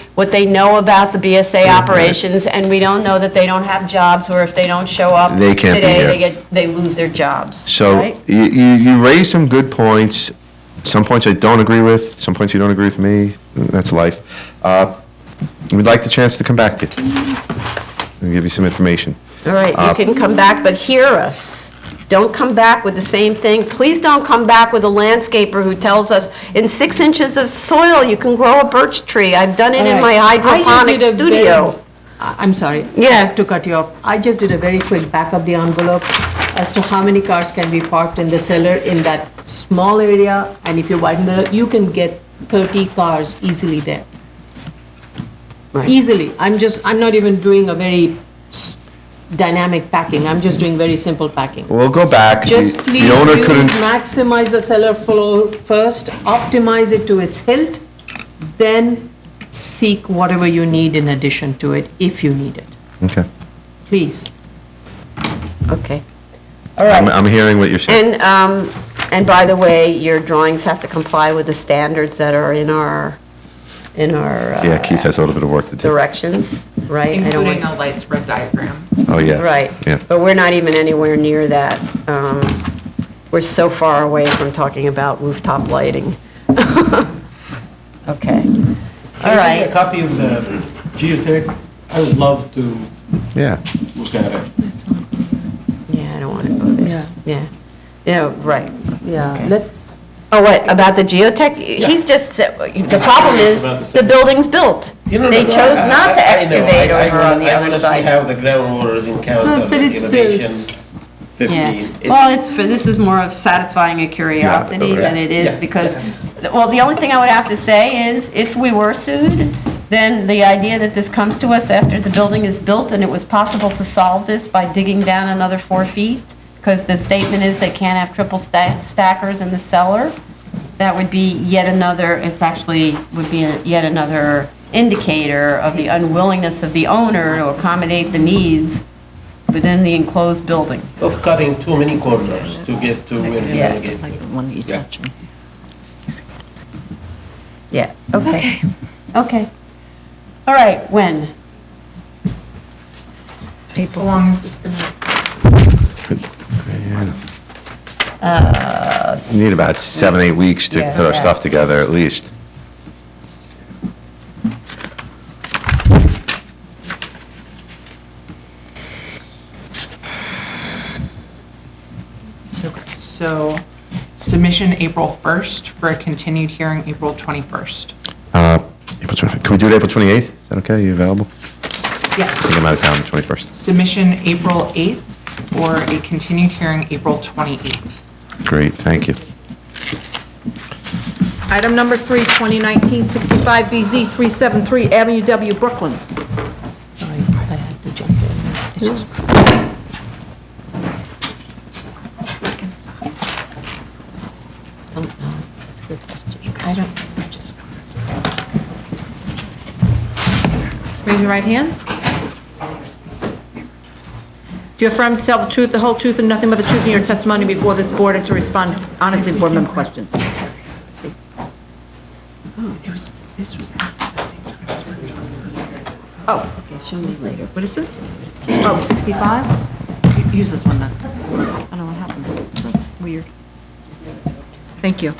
know about the BSA operations, and we don't know that they don't have jobs, or if they don't show up They can't be here. today, they lose their jobs. So right? you raise some good points. Some points I don't agree with, some points you don't agree with me. That's life. We'd like the chance to come back to you and give you some information. All right, you can come back, but hear us. Don't come back with the same thing. Please don't come back with a landscaper who tells us in 6 inches of soil you can grow a birch tree. I've done it in my hydroponic studio. I'm sorry. Yeah. To cut you off. I just did a very quick back of the envelope as to how many cars can be parked in the cellar in that small area, and if you widen it, you can get 30 cars easily there. Easily. I'm not even doing a very dynamic packing. I'm just doing very simple packing. We'll go back. Just The please owner use, couldn't. maximize the cellar flow first, optimize it to its hilt, then seek whatever you need in addition to it, if you need it. Okay. Please. Okay. All right. I'm hearing what you're saying. And by the way, your drawings have to comply with the standards that are in our Yeah, Keith has a little bit of work to do. directions, right? I don't Including want- a light spread diagram. Oh, yeah. Right. Yeah. But we're not even anywhere near that. We're so far away from talking about rooftop lighting. Okay. All Can I right. get a copy of the geotech? I would love to Yeah. look at it. Yeah, I don't want to go there. Yeah. Yeah, right. Yeah, Okay. let's, Oh, what, about the geotech? He's just, the problem is, the building's built. They chose not to excavate over on the other I side. want to see how the groundwater is encountered, But it's elevation built. 15. Well, this is more of satisfying a curiosity Yeah, than it is, yeah, because, well, the only thing I would have to say is, if we were sued, then the idea that this comes to us after the building is built, and it was possible to solve this by digging down another 4 feet, because the statement is they can't have triple stackers in the cellar, that would be yet another, would be yet another indicator of the unwillingness of the owner to accommodate the needs within the enclosed building. Of cutting too many corners to get to where you Yeah. want to get. Like the one that you're touching. Yeah, okay. Okay. All right, when? How long is this gonna? We need about 7, 8 weeks to Yeah, put our yeah. stuff together, at least. So submission April 1st for a continued hearing April 21st. April 25th. Can we do it April 28th? Is that okay? You available? I Yes. think I'm out of town the 21st. Submission April 8th or a continued hearing April 28th. Great, thank you. Item number 3, 2019-65 BZ 373 Avenue W, Brooklyn. sorry, I had to jump in. I don't. Raise your right hand. Do you affirm to tell the truth, the whole truth, and nothing but the truth in your testimony before this board and to respond honestly to board member questions? See. Oh, this was at the same time as Oh, Okay, show me later. what is it? Oh, 65? Use this one then. I don't know what happened. Weird. Thank you.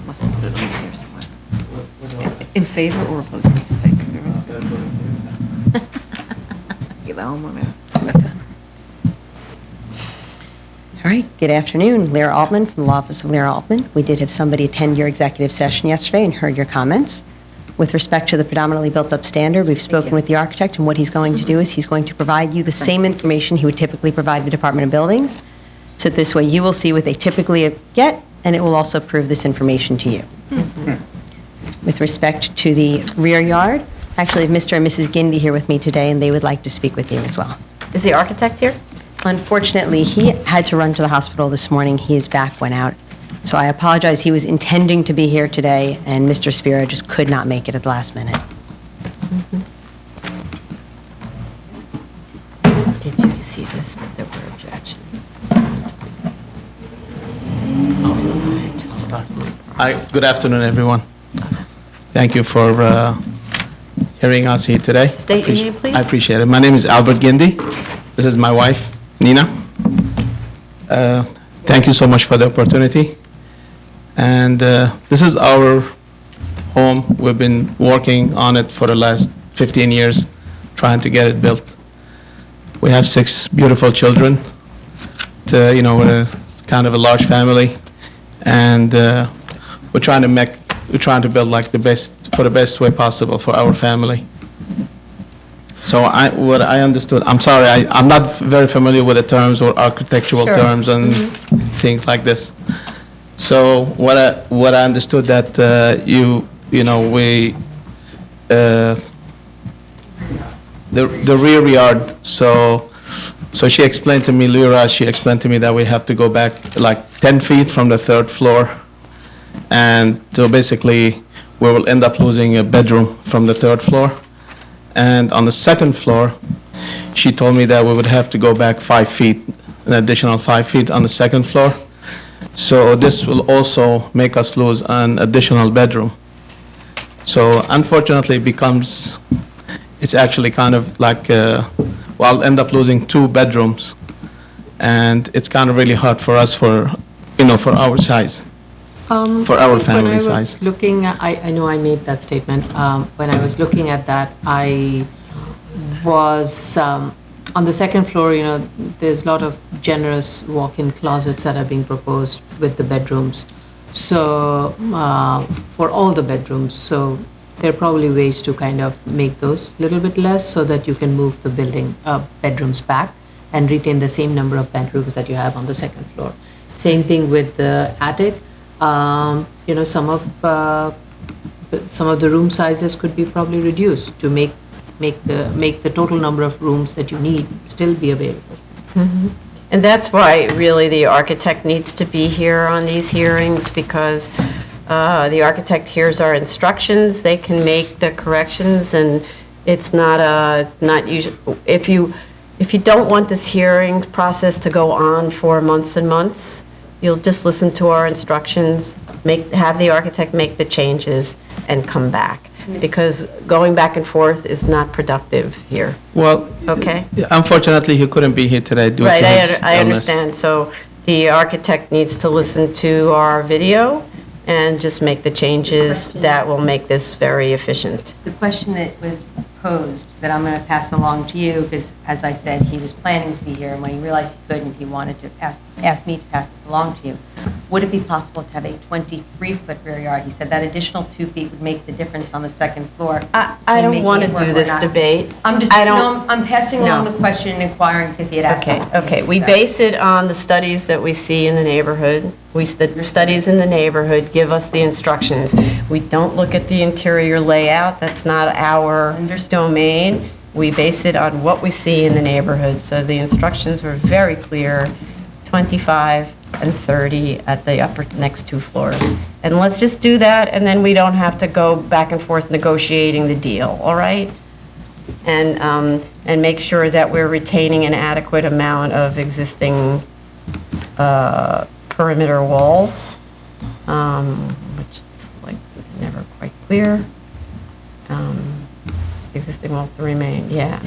Must have put it on here somewhere. In favor or opposed? It's in favor. Get that one more minute. All right, good afternoon. Lyra Altman from the Law Office of Lyra Altman. We did have somebody attend your executive session yesterday and heard your comments. With respect to the predominantly built-up standard, we've spoken with the architect, and what he's going to do is he's going to provide you the same information he would typically provide the Department of Buildings. So this way you will see what they typically get, and it will also prove this information to you. With respect to the rear yard, actually, I have Mr. and Mrs. Gindi here with me today, and they would like to speak with you as well. Is the architect here? Unfortunately, he had to run to the hospital this morning. His back went out. So I apologize. He was intending to be here today, and Mr. Spira just could not make it at the last minute. Did you see this, that there were objections? Hi, good afternoon, everyone. Thank you for hearing us here today. State your name, please. I appreciate it. My name is Albert Gindi. This is my wife, Nina. Thank you so much for the opportunity. And this is our home. We've been working on it for the last 15 years, trying to get it built. We have 6 beautiful children. We're kind of a large family, and we're trying to build like the best way possible for our family. So what I understood, I'm sorry, I'm not very familiar with the terms or architectural Sure. terms and things like this. So what I understood that the rear yard. So she explained to me, Lyra, she explained to me that we have to go back like 10 feet from the 3rd floor, and so basically we will end up losing a bedroom from the 3rd floor. And on the 2nd floor, she told me that we would have to go back 5 feet, an additional 5 feet on the 2nd floor. So this will also make us lose an additional bedroom. So unfortunately, it's actually kind of like, I'll end up losing 2 bedrooms. And it's kind of really hard for us for our size. For our family size. When I was looking, I know I made that statement. When I was looking at that, I was, on the 2nd floor, there's a lot of generous walk-in closets that are being proposed with the bedrooms. So, for all the bedrooms, so there are probably ways to kind of make those a little bit less so that you can move the bedrooms back and retain the same number of bedrooms that you have on the 2nd floor. Same thing with the attic. Some of the room sizes could be probably reduced to make the total number of rooms that you need still be available. And that's why really the architect needs to be here on these hearings, because the architect hears our instructions, they can make the corrections, and it's not usual. If you don't want this hearing process to go on for months and months, you'll just listen to our instructions, have the architect make the changes, and come back. Because going back and forth is not productive here. Well, okay. Unfortunately, he couldn't be here today due to his illness. I understand. So the architect needs to listen to our video and just make the changes that will make this very efficient. The question that was posed, that I'm going to pass along to you, because as I said, he was planning to be here, and when he realized he couldn't, he wanted to ask me to pass this along to you. Would it be possible to have a 23-foot rear yard? He said that additional 2 feet would make the difference on the second floor. I in don't making want it to work do or this not. debate. I'm just, I no, don't. I'm passing along No. the question and inquiring because he had asked. Okay, that. okay. We So- base it on the studies that we see in the neighborhood. The studies in the neighborhood give us the instructions. We don't look at the interior layout. That's not our domain. We base it on what we see in the neighborhood. So the instructions were very clear, 25 and 30 at the upper next 2 floors. And let's just do that, and then we don't have to go back and forth negotiating the deal, all right? And make sure that we're retaining an adequate amount of existing perimeter walls, which is like never quite clear. Existing walls to remain, yeah.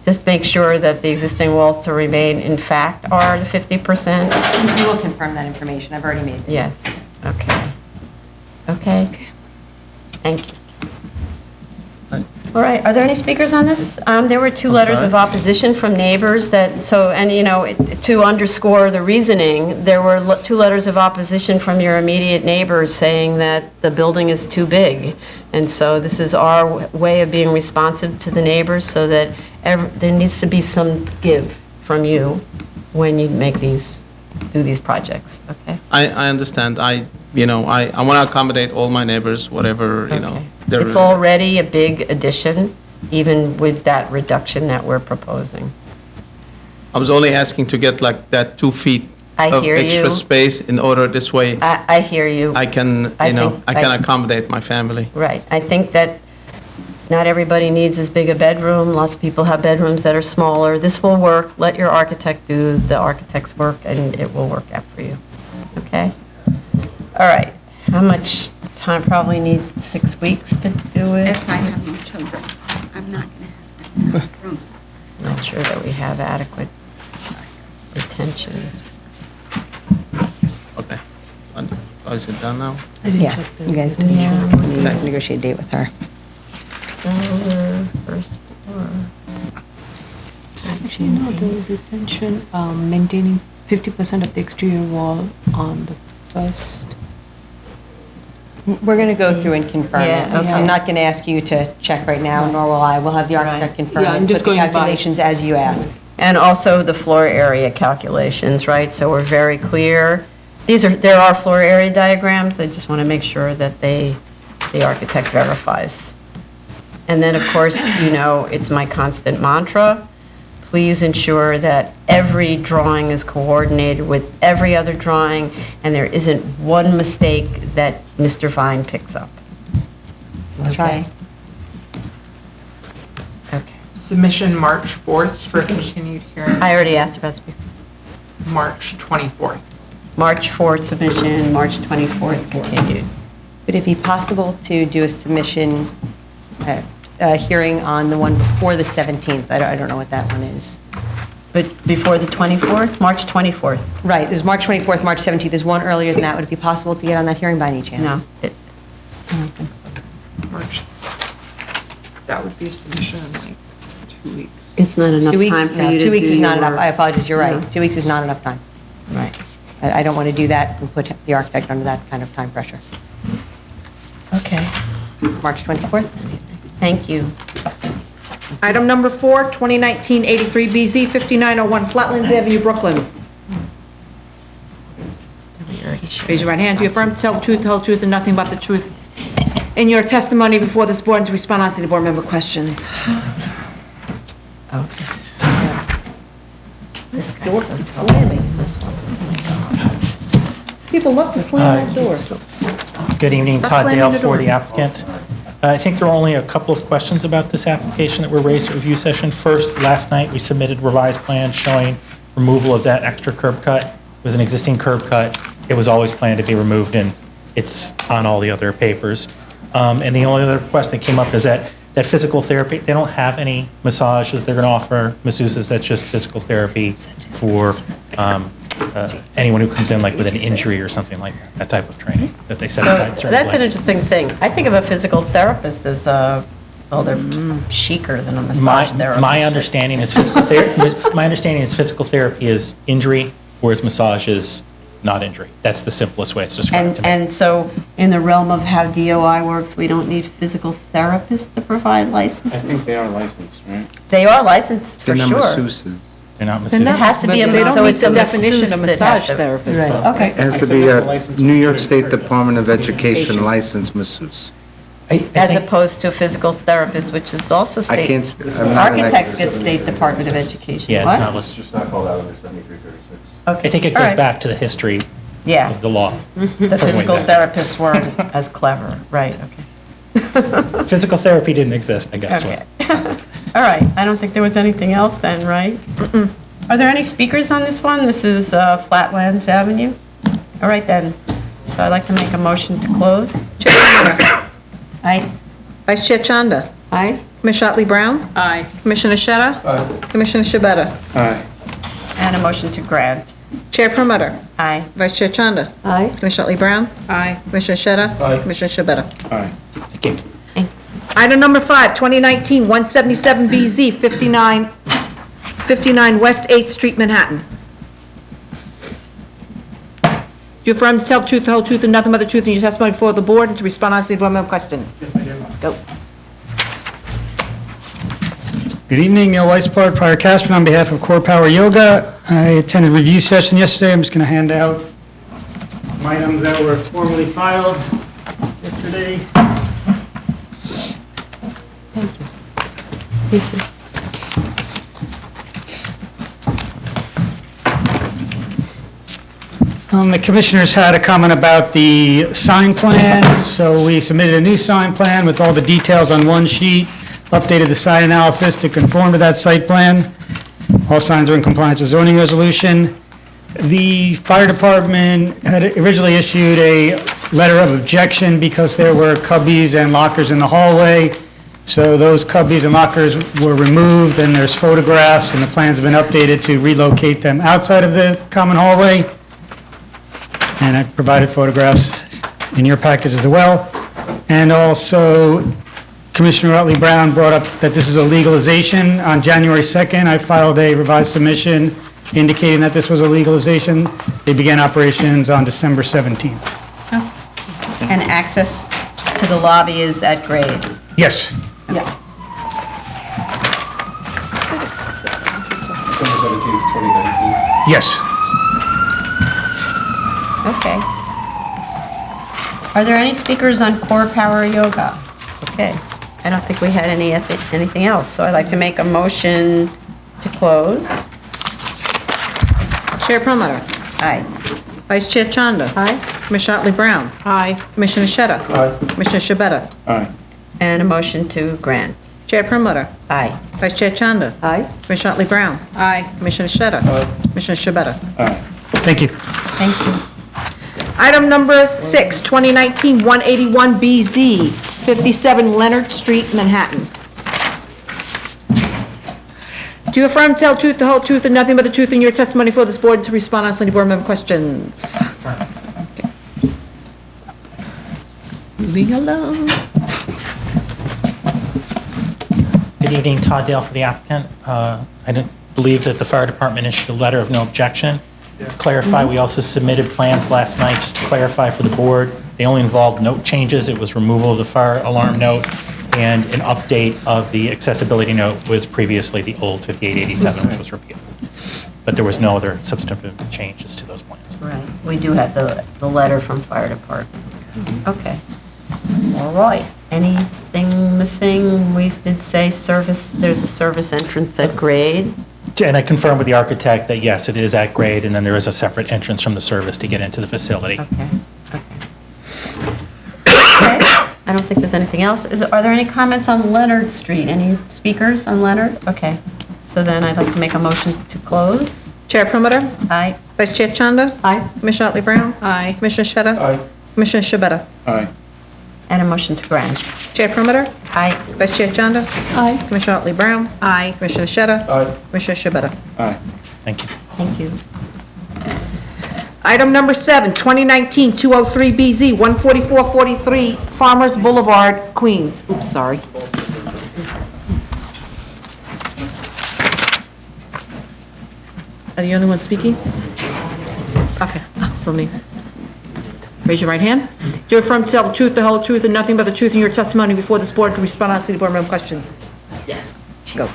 Just make sure that the existing walls to remain, in fact, are the 50%. You will confirm that information. I've already made it. Yes, okay. Okay. Thank you. All right, are there any speakers on this? There were 2 letters of opposition from neighbors that, so, and you know, to underscore the reasoning, there were 2 letters of opposition from your immediate neighbors saying that the building is too big. And so this is our way of being responsive to the neighbors so that there needs to be some give from you when you do these projects, okay? I understand. I want to accommodate all my neighbors, whatever, It's already a big addition, even with that reduction that we're proposing. I was only asking to get like that 2 feet I of hear extra you. space in order this way I hear you. I can, I I can accommodate my family. Right. I think that not everybody needs as big a bedroom. Lots of people have bedrooms that are smaller. This will work. Let your architect do the architect's work, and it will work out for you. Okay? All right. How much time? Probably needs 6 weeks to do it. If I have no children, I'm not going to have enough room. Not sure that we have adequate retention. Okay. Oh, is it done now? Yeah, you guys need to negotiate a date with her. First floor. Actually, no, the retention, maintaining 50% of the exterior wall on the first. We're going to go through and confirm it. Yeah, okay. I'm not going to ask you to check right now, nor will I. We'll have the architect confirm Yeah, I'm it, just put the going by- calculations as you ask. And also the floor area calculations, right? So we're very clear. There are floor area diagrams. I just want to make sure that the architect verifies. And then, of course, it's my constant mantra. Please ensure that every drawing is coordinated with every other drawing, and there isn't one mistake that Mr. Vine picks up. We'll try. Okay. Submission March 4th for continued hearing. I already asked about this. March 24th. March 4th submission, March 24th continued. Would it be possible to do a submission, hearing on the one before the 17th? I don't know what that one is. But before the 24th? March 24th. Right, there's March 24th, March 17th, there's one earlier than that. Would it be possible to get on that hearing by any chance? No. March. That would be a submission in like 2 weeks. It's not enough 2 weeks? time for No, you to 2 weeks do is not your- enough. I apologize, you're right. No. 2 weeks is not enough time. Right. I don't want to do that and put the architect under that kind of time pressure. Okay. March 24th? Thank you. Item number 4, 2019-83BZ, 5901 Flatlands Avenue, Brooklyn. Raise your right hand. Do you affirm to tell the truth, the whole truth, and nothing but the truth in your testimony before this board and to respond honestly to board member questions? Oh, this guy's Door so keeps tall. slamming. This one. Oh my God. People love to slam that door. Good evening, Stop Todd slamming Dale the for door. the applicant. I think there are only a couple of questions about this application that were raised at review session. First, last night, we submitted revised plans showing removal of that extra curb cut. It was an existing curb cut. It was always planned to be removed, and it's on all the other papers. And the only other request that came up is that physical therapy, they don't have any massages they're going to offer, masseuses. That's just physical therapy for anyone who comes in like with an injury or something like that type of training that they set aside. So certain that's an plans. interesting thing. I think of a physical therapist as well, they're chicer than a massage therapist. My understanding is physical therapy. My understanding is physical therapy is injury, whereas massage is not injury. That's the simplest way it's described to me. And so, in the realm of how DOI works, we don't need physical therapists to provide I licenses? think they are licensed, right? They are licensed for They're sure. not masseuses. They're not It has to be a, They don't so meet it's the a definition of masseuse that has massage to- therapist, Right, though. okay. It has to be a New York State Department of Education licensed masseuse. As opposed to a physical therapist, which is also I state. can't sp- I'm not an Architects expert. get State Department of Education. Yeah, it's What? not listed. It's just not called out under 7336. I think it all goes right. back to the history Yeah. of the law. The from way physical back. therapists weren't as clever, right, okay. Physical therapy didn't exist, I guess. Okay. All right, I don't think there was anything else then, right? Are there any speakers on this one? This is Flatlands Avenue? All right then, so I'd like to make a motion to close. Chair Plummer. Aye. Vice Chair Chanda. Aye. Commissioner Otley Brown. Aye. Commissioner Sheta. Aye. Commissioner Shabeta. Aye. And a motion to grant. Chair Promoter. Aye. Vice Chair Chanda. Aye. Commissioner Otley Brown. Aye. Commissioner Sheta. Aye. Commissioner Shabeta. Aye. Thank you. Item number 5, 2019-177BZ, 59 West 8th Street, Manhattan. Do you affirm to tell the truth, the whole truth, and nothing but the truth in your testimony before the board, and to respond honestly to board member questions? Yes, I do. Go. Good evening, Neil Weisbart, Prior Cashman, on behalf of Core Power Yoga. I attended a review session yesterday. I'm just going to hand out some items that were formally filed yesterday. The commissioners had a comment about the sign plan, so we submitted a new sign plan with all the details on one sheet, updated the sign analysis to conform to that site plan. All signs are in compliance with zoning resolution. The fire department had originally issued a letter of objection because there were cubbies and lockers in the hallway. So those cubbies and lockers were removed, and there's photographs, and the plans have been updated to relocate them outside of the common hallway. And I provided photographs in your package as well. And also, Commissioner Otley Brown brought up that this is a legalization. On January 2nd, I filed a revised submission indicating that this was a legalization. They began operations on December 17th. And access to the lobby is at grade. Yes. Yeah. December 17th, 2019. Yes. Okay. Are there any speakers on Core Power Yoga? Okay. I don't think we had anything else, so I'd like to make a motion to close. Chair Promoter. Aye. Vice Chair Chanda. Aye. Commissioner Otley Brown. Aye. Commissioner Sheta. Aye. Commissioner Shabeta. Aye. And a motion to grant. Chair Promoter. Aye. Vice Chair Chanda. Aye. Commissioner Otley Brown. Aye. Commissioner Sheta. Aye. Commissioner Shabeta. Aye. Thank you. Thank you. Item number 6, 2019-181BZ, 57 Leonard Street, Manhattan. Do you affirm to tell the truth, the whole truth, and nothing but the truth in your testimony for this board, to respond honestly to board member questions? Okay. Moving along. Good evening, Todd Dale for the applicant. I didn't believe that the fire department issued a letter of no objection. Clarify, we also submitted plans last night, just to clarify for the board. They only involved note changes. It was removal of the fire alarm note, and an update of the accessibility note was previously the old 5887, which was repealed. But there was no other substantive changes to those plans. Right. We do have the letter from fire department. Okay. All right. Anything missing? We did say service, there's a service entrance at grade. And I confirmed with the architect that yes, it is at grade, and then there is a separate entrance from the service to get into the facility. Okay. I don't think there's anything else. Are there any comments on Leonard Street? Any speakers on Leonard? Okay. So then I'd like to make a motion to close. Chair Promoter. Aye. Vice Chair Chanda. Aye. Commissioner Otley Brown. Aye. Commissioner Sheta. Aye. Commissioner Shabeta. Aye. And a motion to grant. Chair Promoter. Aye. Vice Chair Chanda. Aye. Commissioner Otley Brown. Aye. Commissioner Sheta. Aye. Commissioner Shabeta. Aye. Thank you. Thank you. Item number 7, 2019-203BZ, 14443 Farmers Boulevard, Queens. Oops, sorry. Are you the only one speaking? Okay. So let me, raise your right hand. Do you affirm to tell the truth, the whole truth, and nothing but the truth in your testimony before this board to respond to city board member questions? Yes. Go.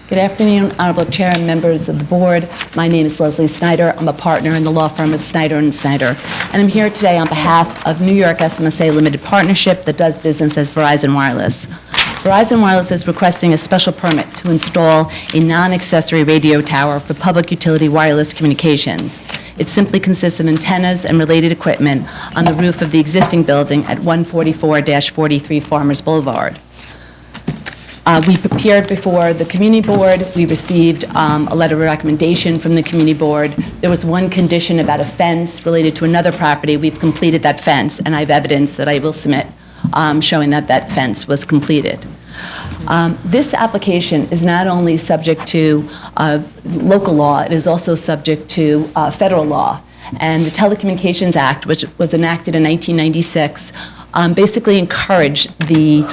Good afternoon, Honorable Chair and members of the board. My name is Leslie Snyder. I'm a partner in the law firm of Snyder & Snyder, and I'm here today on behalf of New York SMSA Limited Partnership that does business as Verizon Wireless. Verizon Wireless is requesting a special permit to install a non-accessory radio tower for public utility wireless communications. It simply consists of antennas and related equipment on the roof of the existing building at 144-43 Farmers Boulevard. We prepared before the community board. We received a letter of recommendation from the community board. There was one condition about a fence related to another property. We've completed that fence, and I have evidence that I will submit showing that that fence was completed. This application is not only subject to local law, it is also subject to federal law. And the Telecommunications Act, which was enacted in 1996, basically encouraged the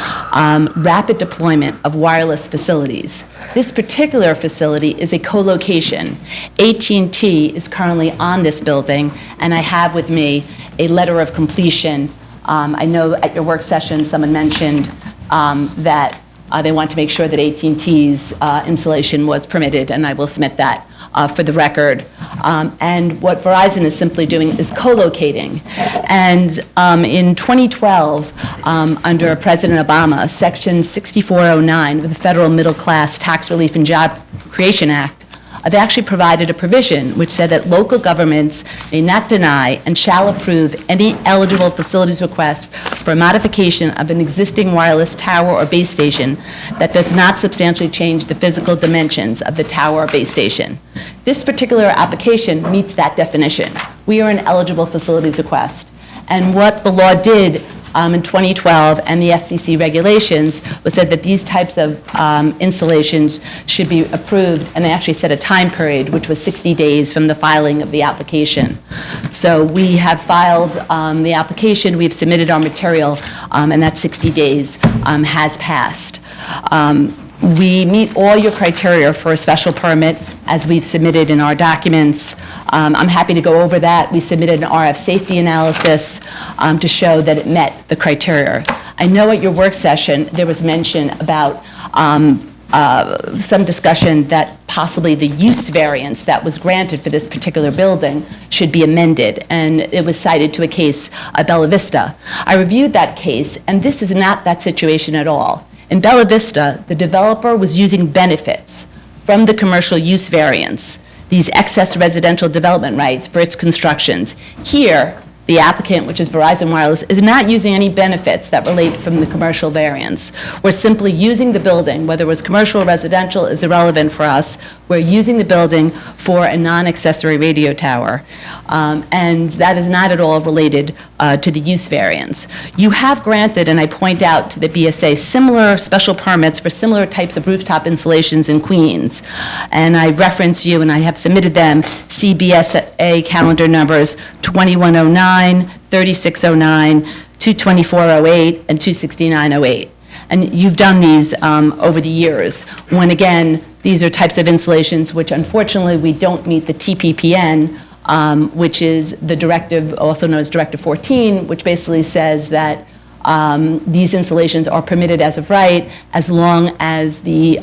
rapid deployment of wireless facilities. This particular facility is a co-location. AT&T is currently on this building, and I have with me a letter of completion. I know at your work session someone mentioned that they want to make sure that AT&T's installation was permitted, and I will submit that for the record. And what Verizon is simply doing is co-locating. And in 2012, under President Obama, Section 6409 of the Federal Middle Class Tax Relief and Job Creation Act, they actually provided a provision which said that local governments may not deny and shall approve any eligible facilities request for a modification of an existing wireless tower or base station that does not substantially change the physical dimensions of the tower or base station. This particular application meets that definition. We are an eligible facilities request. And what the law did in 2012 and the FCC regulations was said that these types of installations should be approved, and they actually set a time period, which was 60 days from the filing of the application. So we have filed the application, we've submitted our material, and that 60 days has passed. We meet all your criteria for a special permit as we've submitted in our documents. I'm happy to go over that. We submitted an RF safety analysis to show that it met the criteria. I know at your work session there was mention about some discussion that possibly the use variance that was granted for this particular building should be amended, and it was cited to a case at Bella Vista. I reviewed that case, and this is not that situation at all. In Bella Vista, the developer was using benefits from the commercial use variance, these excess residential development rights for its constructions. Here, the applicant, which is Verizon Wireless, is not using any benefits that relate from the commercial variance. We're simply using the building, whether it was commercial or residential is irrelevant for us. We're using the building for a non-accessory radio tower. And that is not at all related to the use variance. You have granted, and I point out to the BSA, similar special permits for similar types of rooftop installations in Queens. And I reference you, and I have submitted them, CBSA calendar numbers 2109, 3609, 22408, and 26908. And you've done these over the years, when again, these are types of installations which unfortunately we don't meet the TPPN, which is the directive, also known as Directive 14, which basically says that these installations are permitted as of right as long as the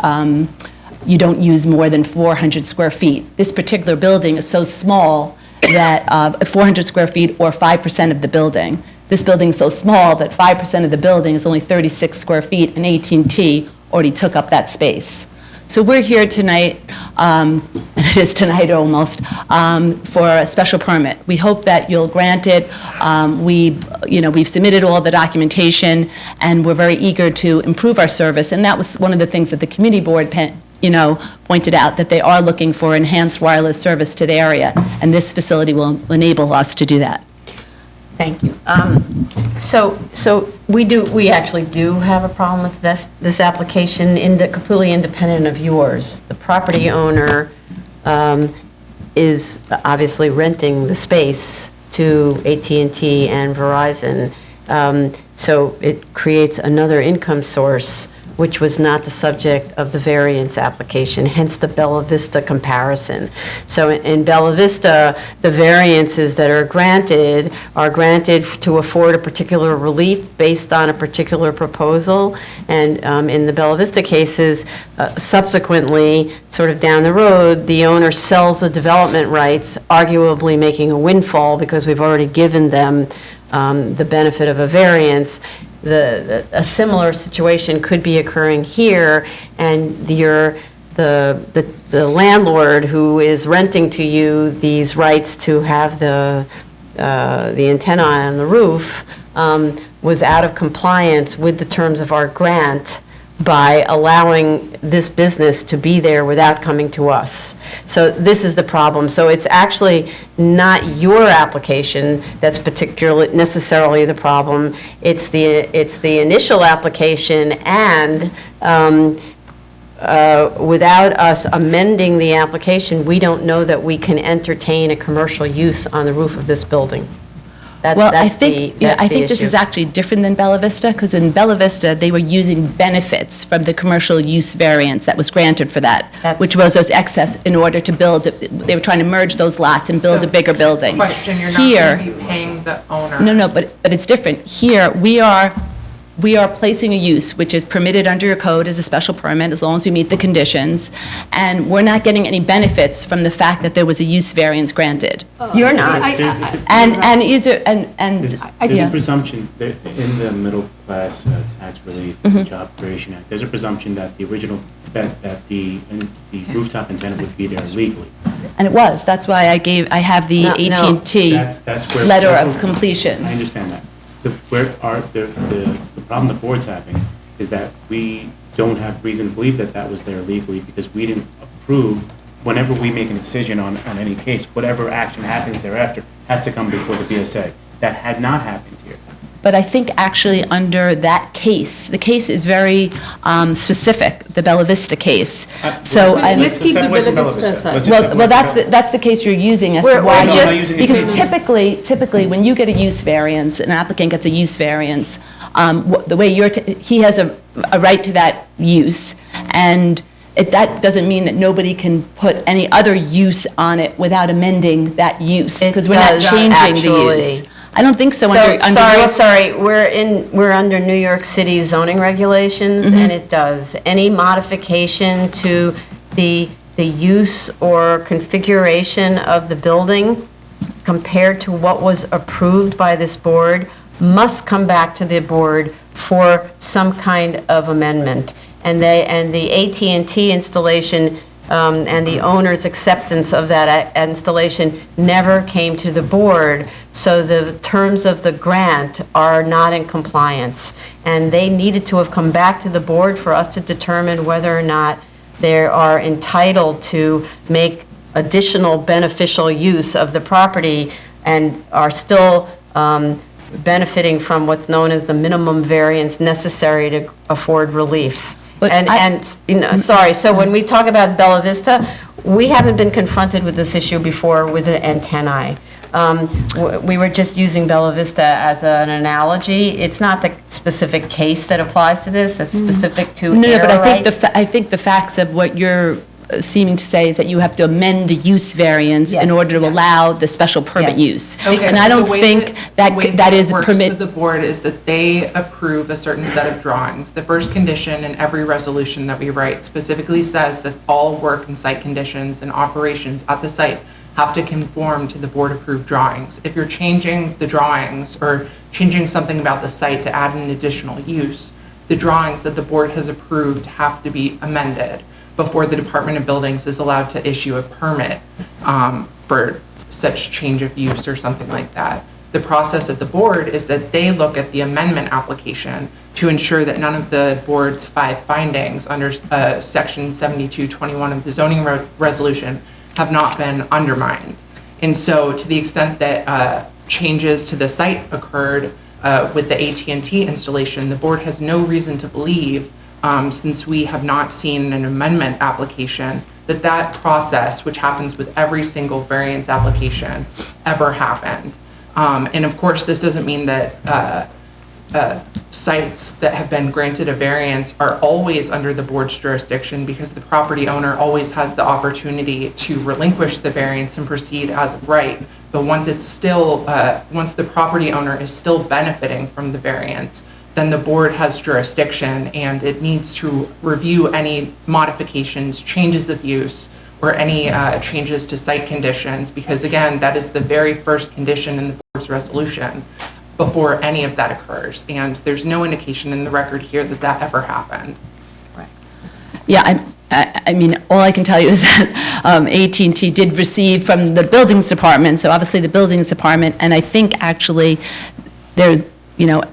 you don't use more than 400 square feet. This particular building is so small that 400 square feet or 5% of the building. This building is so small that 5% of the building is only 36 square feet, and AT&T already took up that space. So we're here tonight, and it is tonight almost, for a special permit. We hope that you'll grant it. We've submitted all the documentation, and we're very eager to improve our service. And that was one of the things that the community board pointed out, that they are looking for enhanced wireless service to the area, and this facility will enable us to do that. Thank you. So we actually do have a problem with this application, completely independent of yours. The property owner is obviously renting the space to AT&T and Verizon, so it creates another income source which was not the subject of the variance application, hence the Bella Vista comparison. So in Bella Vista, the variances that are granted to afford a particular relief based on a particular proposal. And in the Bella Vista cases, subsequently, sort of down the road, the owner sells the development rights, arguably making a windfall because we've already given them the benefit of a variance. A similar situation could be occurring here, and the landlord who is renting to you these rights to have the antenna on the roof was out of compliance with the terms of our grant by allowing this business to be there without coming to us. So this is the problem. So it's actually not your application that's particularly necessarily the problem. It's the initial application, and without us amending the application, we don't know that we can entertain a commercial use on the roof of this building. Well, I think this is actually different than Bella Vista, because in Bella Vista, they were using benefits from the commercial use variance that was granted for that, which was those excess in order to build, they were trying to merge those lots and build a bigger building. Question, you're not going to be paying the owner. No, but it's different. Here, we are placing a use which is permitted under your code as a special permit as long as you meet the conditions, and we're not getting any benefits from the fact that there was a use variance granted. You're not. There's a presumption that in the middle class tax relief job creation act, there's a presumption that the original, that the rooftop antenna would be there legally. And it was. That's why I have the AT&T That's where letter of completion. I understand that. The problem the board's having is that we don't have reason to believe that that was there legally, because we didn't approve. Whenever we make a decision on any case, whatever action happens thereafter has to come before the BSA. That had not happened here. But I think actually under that case, the case is very specific, the Bella Vista case. So let's keep the Bella Vista aside. Well, that's the case you're using as to why. Because typically, when you get a use variance, an applicant gets a use variance, the way he has a right to that use, and that doesn't mean that nobody can put any other use on it without amending that use, because we're not changing the use. I don't think so. Sorry, we're under New York City zoning regulations, and it does. Any modification to the use or configuration of the building compared to what was approved by this board must come back to the board for some kind of amendment. And the AT&T installation and the owner's acceptance of that installation never came to the board, so the terms of the grant are not in compliance. And they needed to have come back to the board for us to determine whether or not they are entitled to make additional beneficial use of the property and are still benefiting from what's known as the minimum variance necessary to afford relief. So when we talk about Bella Vista, we haven't been confronted with this issue before with the antennae. We were just using Bella Vista as an analogy. It's not the specific case that applies to this. It's specific to No, but rights. I think the facts of what you're seeming to say is that you have to amend the use variance in order to allow the special permit use. Okay, And I don't the way think that is a works permit. with the board is that they approve a certain set of drawings. The first condition in every resolution that we write specifically says that all work and site conditions and operations at the site have to conform to the board-approved drawings. If you're changing the drawings or changing something about the site to add an additional use, the drawings that the board has approved have to be amended before the Department of Buildings is allowed to issue a permit for such change of use or something like that. The process at the board is that they look at the amendment application to ensure that none of the board's 5 findings under section 7221 of the zoning resolution have not been undermined. And so to the extent that changes to the site occurred with the AT&T installation, the board has no reason to believe, since we have not seen an amendment application, that process, which happens with every single variance application, ever happened. And of course, this doesn't mean that sites that have been granted a variance are always under the board's jurisdiction because the property owner always has the opportunity to relinquish the variance and proceed as of right. But once it's still, once the property owner is still benefiting from the variance, then the board has jurisdiction and it needs to review any modifications, changes of use, or any changes to site conditions, because again, that is the very first condition in the board's resolution before any of that occurs. And there's no indication in the record here that that ever happened. Yeah, I mean, all I can tell you is that AT&T did receive from the buildings department, so obviously the buildings department, and I think actually there's, you know,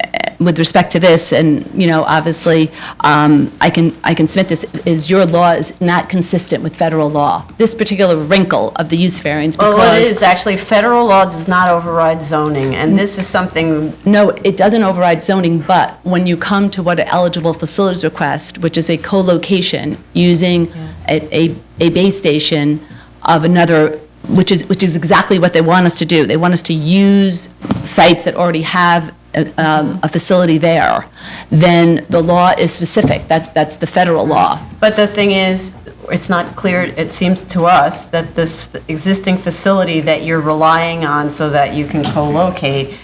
with respect to this, and, you know, obviously, I can submit this, is your law is not consistent with federal law. This particular wrinkle of the use variance, because... Well, it is, actually, federal law does not override zoning, and this is something... No, it doesn't override zoning, but when you come to what an eligible facilities request, which is a co-location using a base station of another, which is exactly what they want us to do. They want us to use sites that already have a facility there, then the law is specific. That's the federal law. But the thing is, it's not clear, it seems to us, that this existing facility that you're relying on so that you can co-locate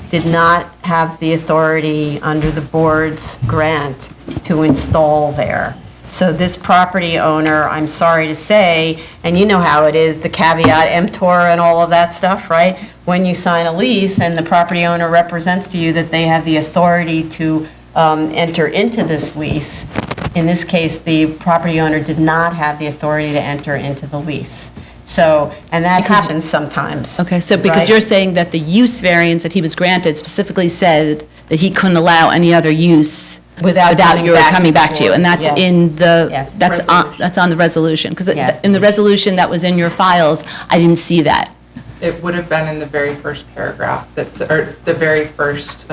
did not have the authority under the board's grant to install there. So this property owner, I'm sorry to say, and you know how it is, the caveat emptor and all of that stuff, right? When you sign a lease and the property owner represents to you that they have the authority to enter into this lease, in this case, the property owner did not have the authority to enter into the lease. So, and that happens sometimes. Okay, so because right? you're saying that the use variance that he was granted specifically said that he couldn't allow any other use without your coming back to you, and that's in the, that's on the resolution, because in the resolution that was in your files, I didn't see that. It would have been in the very first paragraph, that's, or the very first,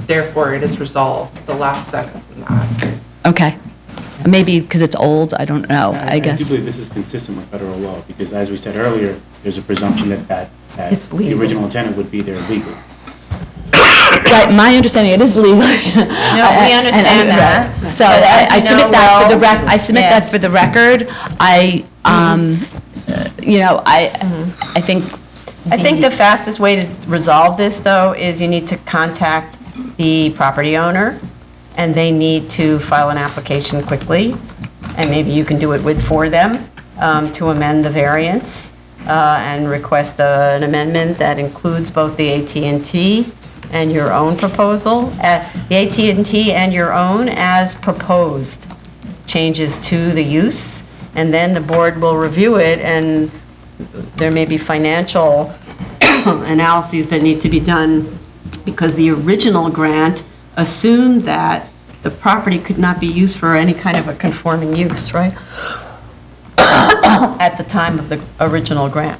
therefore it is resolved, the last sentence in that. Okay. Maybe because it's old, I don't know, I guess. I do believe this is consistent with federal law, because as we said earlier, there's a presumption that the original tenant would be there legally. Right, my understanding, it is legal. No, we understand that. So I submit that for the I submit that for the record. You know, I think. I think the fastest way to resolve this, though, is you need to contact the property owner, and they need to file an application quickly, and maybe you can do it for them to amend the variance and request an amendment that includes both the AT&T and your own proposal, the AT&T and your own as proposed changes to the use, and then the board will review it, and there may be financial analyses that need to be done, because the original grant assumed that the property could not be used for any kind of a conforming use, right? At the time of the original grant.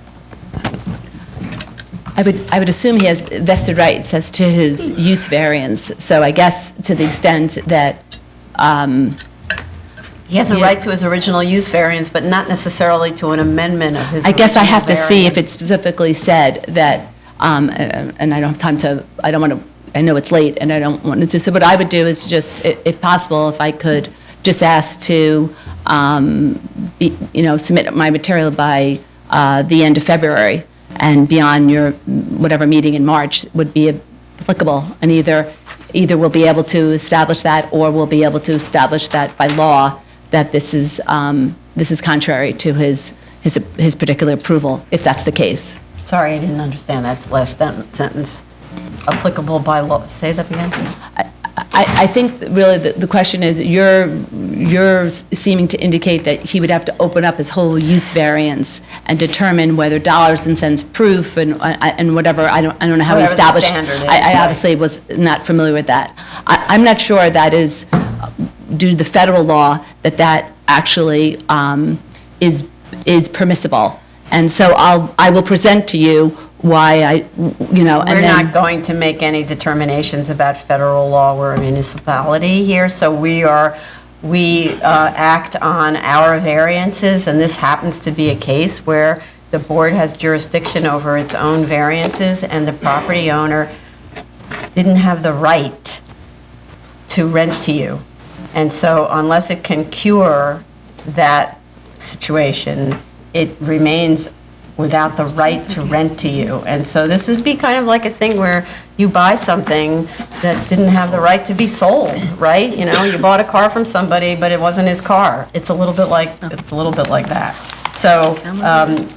I would assume he has vested rights as to his use variance, so I guess to the extent that... He has a right to his original use variance, but not necessarily to an amendment of his I guess I have to original see if variance. it specifically said that, and I don't have time to, I don't want to, I know it's late and I don't want to, so what I would do is just, if possible, if I could just ask to, submit my material by the end of February, and beyond your, whatever meeting in March would be applicable, and either we'll be able to establish that, or we'll be able to establish that by law, that this is contrary to his particular approval, if that's the case. Sorry, I didn't understand that last sentence. Applicable by law. Say that again. I think really the question is, you're seeming to indicate that he would have to open up his whole use variance and determine whether dollars and cents proof and whatever. I don't know how he Whatever the established. standard is, I right. obviously was not familiar with that. I'm not sure that is due to the federal law that actually is permissible, and so I will present to you why We're not going to make any determinations about federal law. We're a municipality here, so we act on our variances, and this happens to be a case where the board has jurisdiction over its own variances, and the property owner didn't have the right to rent to you. And so unless it can cure that situation, it remains without the right to rent to you. And so this would be kind of like a thing where you buy something that didn't have the right to be sold, right? You know, you bought a car from somebody, but it wasn't his car. It's a little bit like that. So hopefully.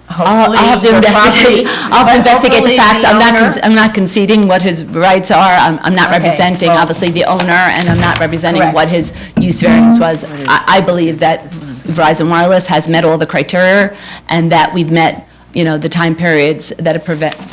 I'll have to your investigate, property- I'll investigate the hopefully facts. I'm not, owner- I'm not conceding what his rights are. I'm not Okay, representing, well- obviously, the owner, and I'm not representing Correct. what his use variance was. I believe that Verizon Wireless has met all the criteria, and that we've met, the time periods that are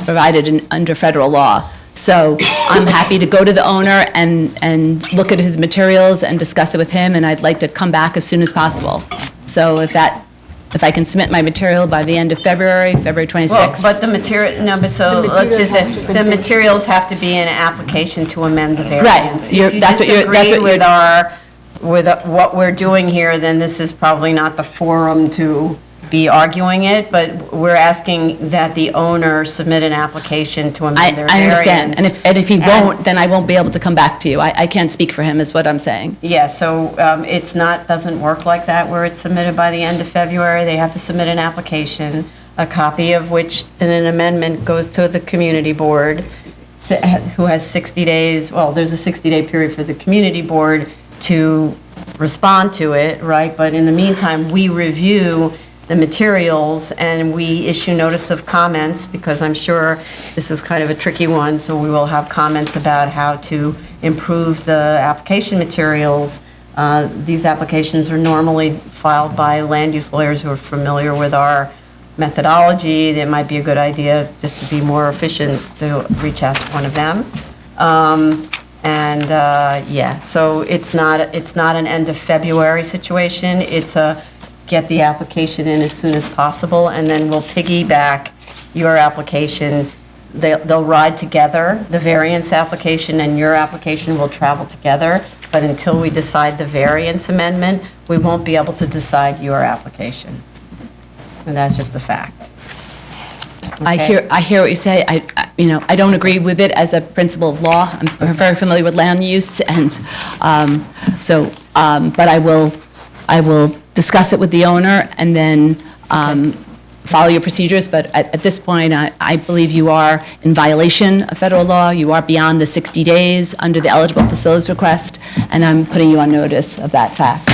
provided under federal law. So I'm happy to go to the owner and look at his materials and discuss it with him, and I'd like to come back as soon as possible. So if I can submit my material by the end of February, February 26th. Well, but the material, no, but so, The let's materials just, has to the contain- materials have to be an application to amend the variance. Right, you're- that's what you're- that's If you what disagree with what we're doing here, then this is probably not the forum to be arguing it, but we're asking that the owner submit an application to amend their I variance. understand, and if he won't, then I won't be able to come back to you. I can't speak for him, is what I'm saying. Yeah, so it's not, doesn't work like that where it's submitted by the end of February. They have to submit an application, a copy of which, and an amendment goes to the community board, who has 60 days, well, there's a 60-day period for the community board to respond to it, right? But in the meantime, we review the materials and we issue notice of comments, because I'm sure this is kind of a tricky one, so we will have comments about how to improve the application materials. These applications are normally filed by land use lawyers who are familiar with our methodology. It might be a good idea, just to be more efficient, to reach out to one of them. So it's not an end of February situation. It's a get the application in as soon as possible, and then we'll piggyback your application. They'll ride together. The variance application and your application will travel together, but until we decide the variance amendment, we won't be able to decide your application. And that's just the fact. I Okay? hear what you say. I don't agree with it as a principle of law. I'm very familiar with land use, and but I will discuss it with the owner and then follow your procedures. But at this point, I believe you are in violation of federal law. You are beyond the 60 days under the eligible facilities request, and I'm putting you on notice of that fact.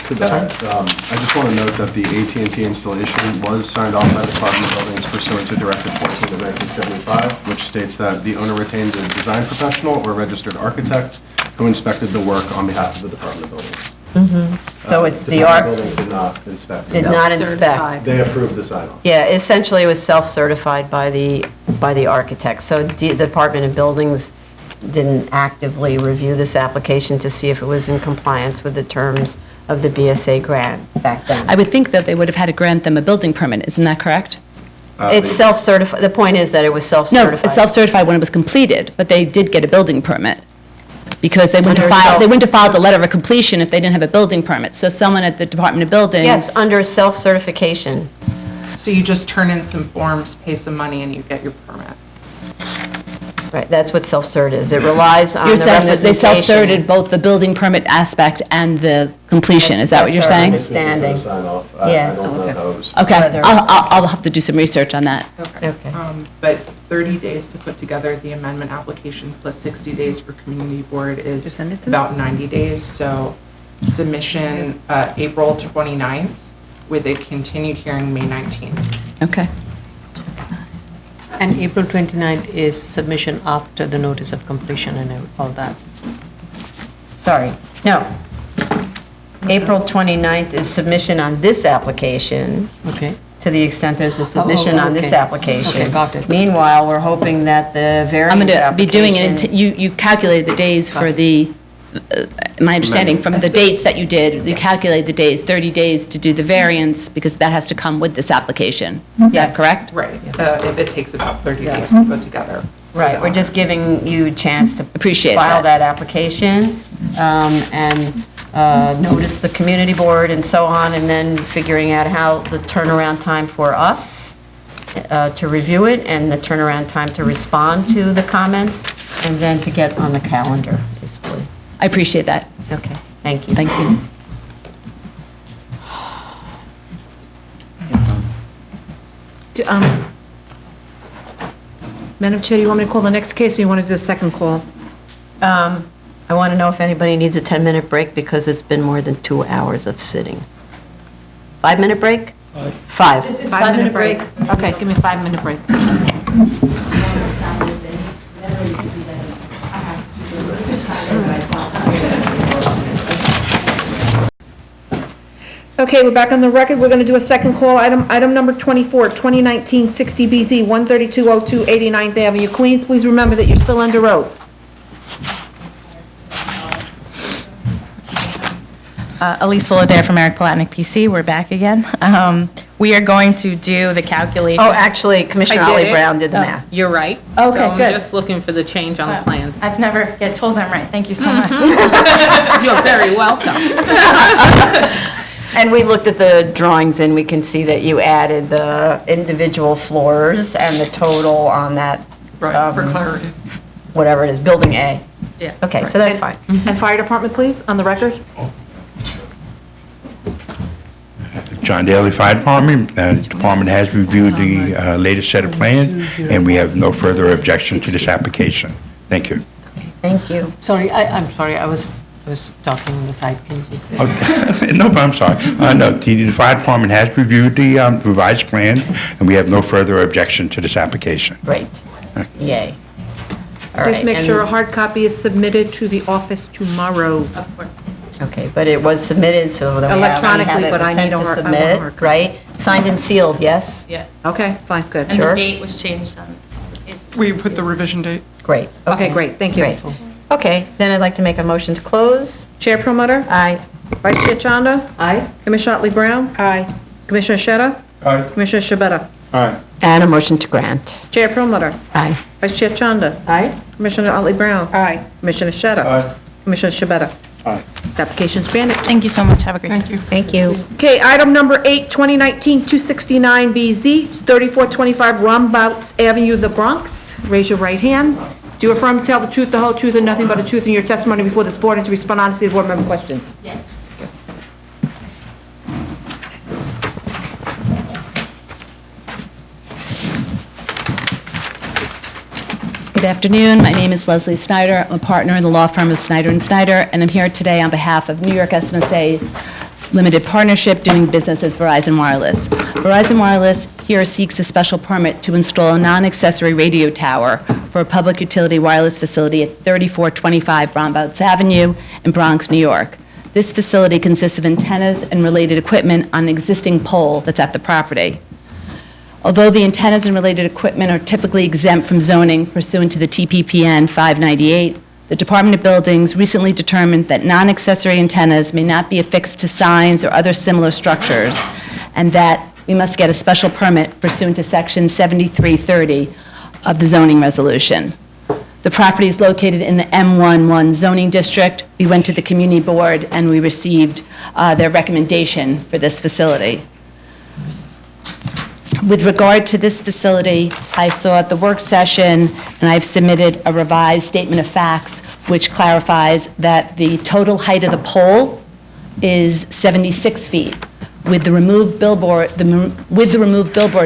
To that, I just want to note that the AT&T installation was signed off by the Department of Buildings pursuant to Directive 14 of 1975, which states that the owner retains a design professional or registered architect who inspected the work on behalf of the Department of Buildings. So it's the Department art, of Buildings did not inspect. did not inspect. They approved the sign-off. Yeah, essentially it was self-certified by the architect. So the Department of Buildings didn't actively review this application to see if it was in compliance with the terms of the BSA grant back then. I would think that they would have had to grant them a building permit. Isn't that correct? It's self-certified, the point is that it was No, self-certified. it's self-certified when it was completed, but they did get a building permit, because they wouldn't have Under filed, they wouldn't have filed the letter of completion if they didn't have a building permit. So someone at the Department of Buildings. Yes, under self-certification. So you just turn in some forms, pay some money, and you get your permit. Right, that's what self-cert is. It relies on the You're saying that they representation. self-certed both the building permit aspect and the completion, is that what you're That's our saying? understanding. Sign-off. Yeah. I don't know how it was. Okay, Whether- I'll have to do some research on that. Okay. But 30 days to put together the amendment application plus 60 days for community board is send it to about 90 days. So submission April 29th with a continued hearing May 19th. Okay. And April 29th is submission after the notice of completion and all that. Sorry, no. April 29th is submission on this application. Okay. To the extent there's a submission on this okay. application. Okay, got it. Meanwhile, we're hoping that the variance I'm application. going to be doing it, you calculated the days for the, my understanding from the dates that you did, you calculated the days, 30 days to do the variance, because that has to come with this application. Is that Yes. correct? Right, if it takes about 30 days to put together. Right, we're just giving you a chance to. Appreciate File that. that application, and notice the community board and so on, and then figuring out how the turnaround time for us to review it, and the turnaround time to respond to the comments, and then to get on the calendar, basically. I appreciate that. Okay, thank you. Thank you. Madam Chair, you want me to call the next case, or you want to do the second call? I want to know if anybody needs a 10-minute break because it's been more than 2 hours of sitting. 5-minute break? 5. 5-minute break? Okay, give me a 5-minute break. Okay, we're back on the record. We're going to do a second call. Item number 24, 2019-60BZ, 13202 89th Avenue, Queens. Please remember that you're still under oath. Elise Fullader from Eric Palatnik PC. We're back again. We are going to do the calculation. Oh, actually, Commissioner I did Ollie it. Brown did the Oh, math. You're right. Okay, So I'm good. just looking for the change on the plan. I've never get told I'm right. Thank you so much. You're very welcome. And we looked at the drawings, and we can see that you added the individual floors and the total on that. Right, for clarity. Whatever it is, Building A. Yeah. Okay, so that's fine. And Fire Department, please, on the record. John Daly Fire Department. The department has reviewed the latest set of plans, and we have no further objection to this application. Thank you. Thank you. Sorry, I'm sorry, I was talking on the side, can you say? No, but I'm sorry. No, the fire department has reviewed the revised plan, and we have no further objection to this application. Great. Yay. All Please right, make and- sure a hard copy is submitted to the office tomorrow. Okay, but it was submitted, so that we Electronically, have it but I was sent need a to hard- I want a submit, hard copy. right? Signed and sealed, yes? Yes. Okay, fine, good. And the Sure. date was changed on it. We put the revision date. Great. Okay, great, thank you. Great. Okay, then I'd like to make a motion to close. Chair Promoter? Aye. Vice Chair Chanda? Aye. Commissioner Otley Brown? Aye. Commissioner Sheta? Aye. Commissioner Shabeta? Aye. And a motion to grant. Chair Promoter? Aye. Vice Chair Chanda? Aye. Commissioner Otley Brown? Aye. Commissioner Sheta? Aye. Commissioner Shabeta? Aye. The application's granted. Thank you so much. Have a great day. Thank you. Thank you. Okay, item number 8, 2019-269BZ, 3425 Rombouts Avenue, the Bronx. Raise your right hand. Do you affirm to tell the truth, the whole truth, and nothing but the truth in your testimony before this board, and to respond honestly to board member questions? Yes. Good afternoon. My name is Leslie Snyder. I'm a partner in the law firm of Snyder & Snyder, and I'm here today on behalf of New York SMSA Limited Partnership doing business as Verizon Wireless. Verizon Wireless here seeks a special permit to install a non-accessory radio tower for a public utility wireless facility at 3425 Rombouts Avenue in Bronx, New York. This facility consists of antennas and related equipment on an existing pole that's at the property. Although the antennas and related equipment are typically exempt from zoning pursuant to the TPPN 598, the Department of Buildings recently determined that non-accessory antennas may not be affixed to signs or other similar structures, and that we must get a special permit pursuant to Section 7330 of the zoning resolution. The property is located in the M11 zoning district. We went to the community board and we received their recommendation for this facility. With regard to this facility, I saw at the work session, and I've submitted a revised statement of facts, which clarifies that the total height of the pole is 76 feet. With the removed billboard,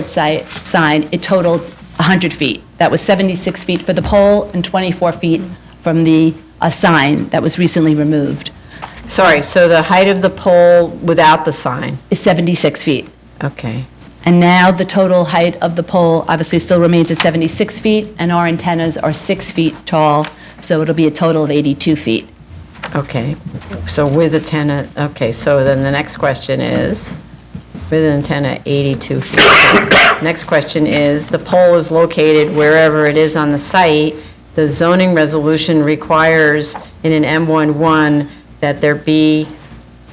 sign, it totaled 100 feet. That was 76 feet for the pole and 24 feet from the sign that was recently removed. Sorry, so the height of the pole without the sign? Is 76 feet. Okay. And now the total height of the pole obviously still remains at 76 feet, and our antennas are 6 feet tall, so it'll be a total of 82 feet. Okay, so with antenna, okay, so then the next question is, with an antenna 82 feet. Next question is, the pole is located wherever it is on the site. The zoning resolution requires in an M11 that there be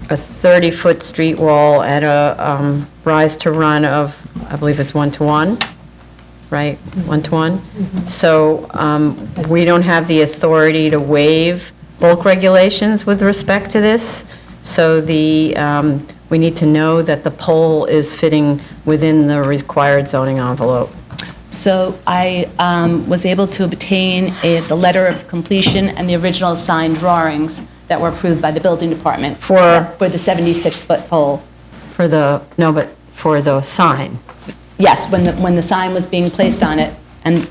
a 30-foot street wall at a rise to run of, I believe it's 1-to-1, right? 1-to-1? So we don't have the authority to waive bulk regulations with respect to this. So we need to know that the pole is fitting within the required zoning envelope. So I was able to obtain the letter of completion and the original signed drawings that were approved by the building department. For the 76-foot pole. For the, no, but for the sign. Yes, when the sign was being placed on it, and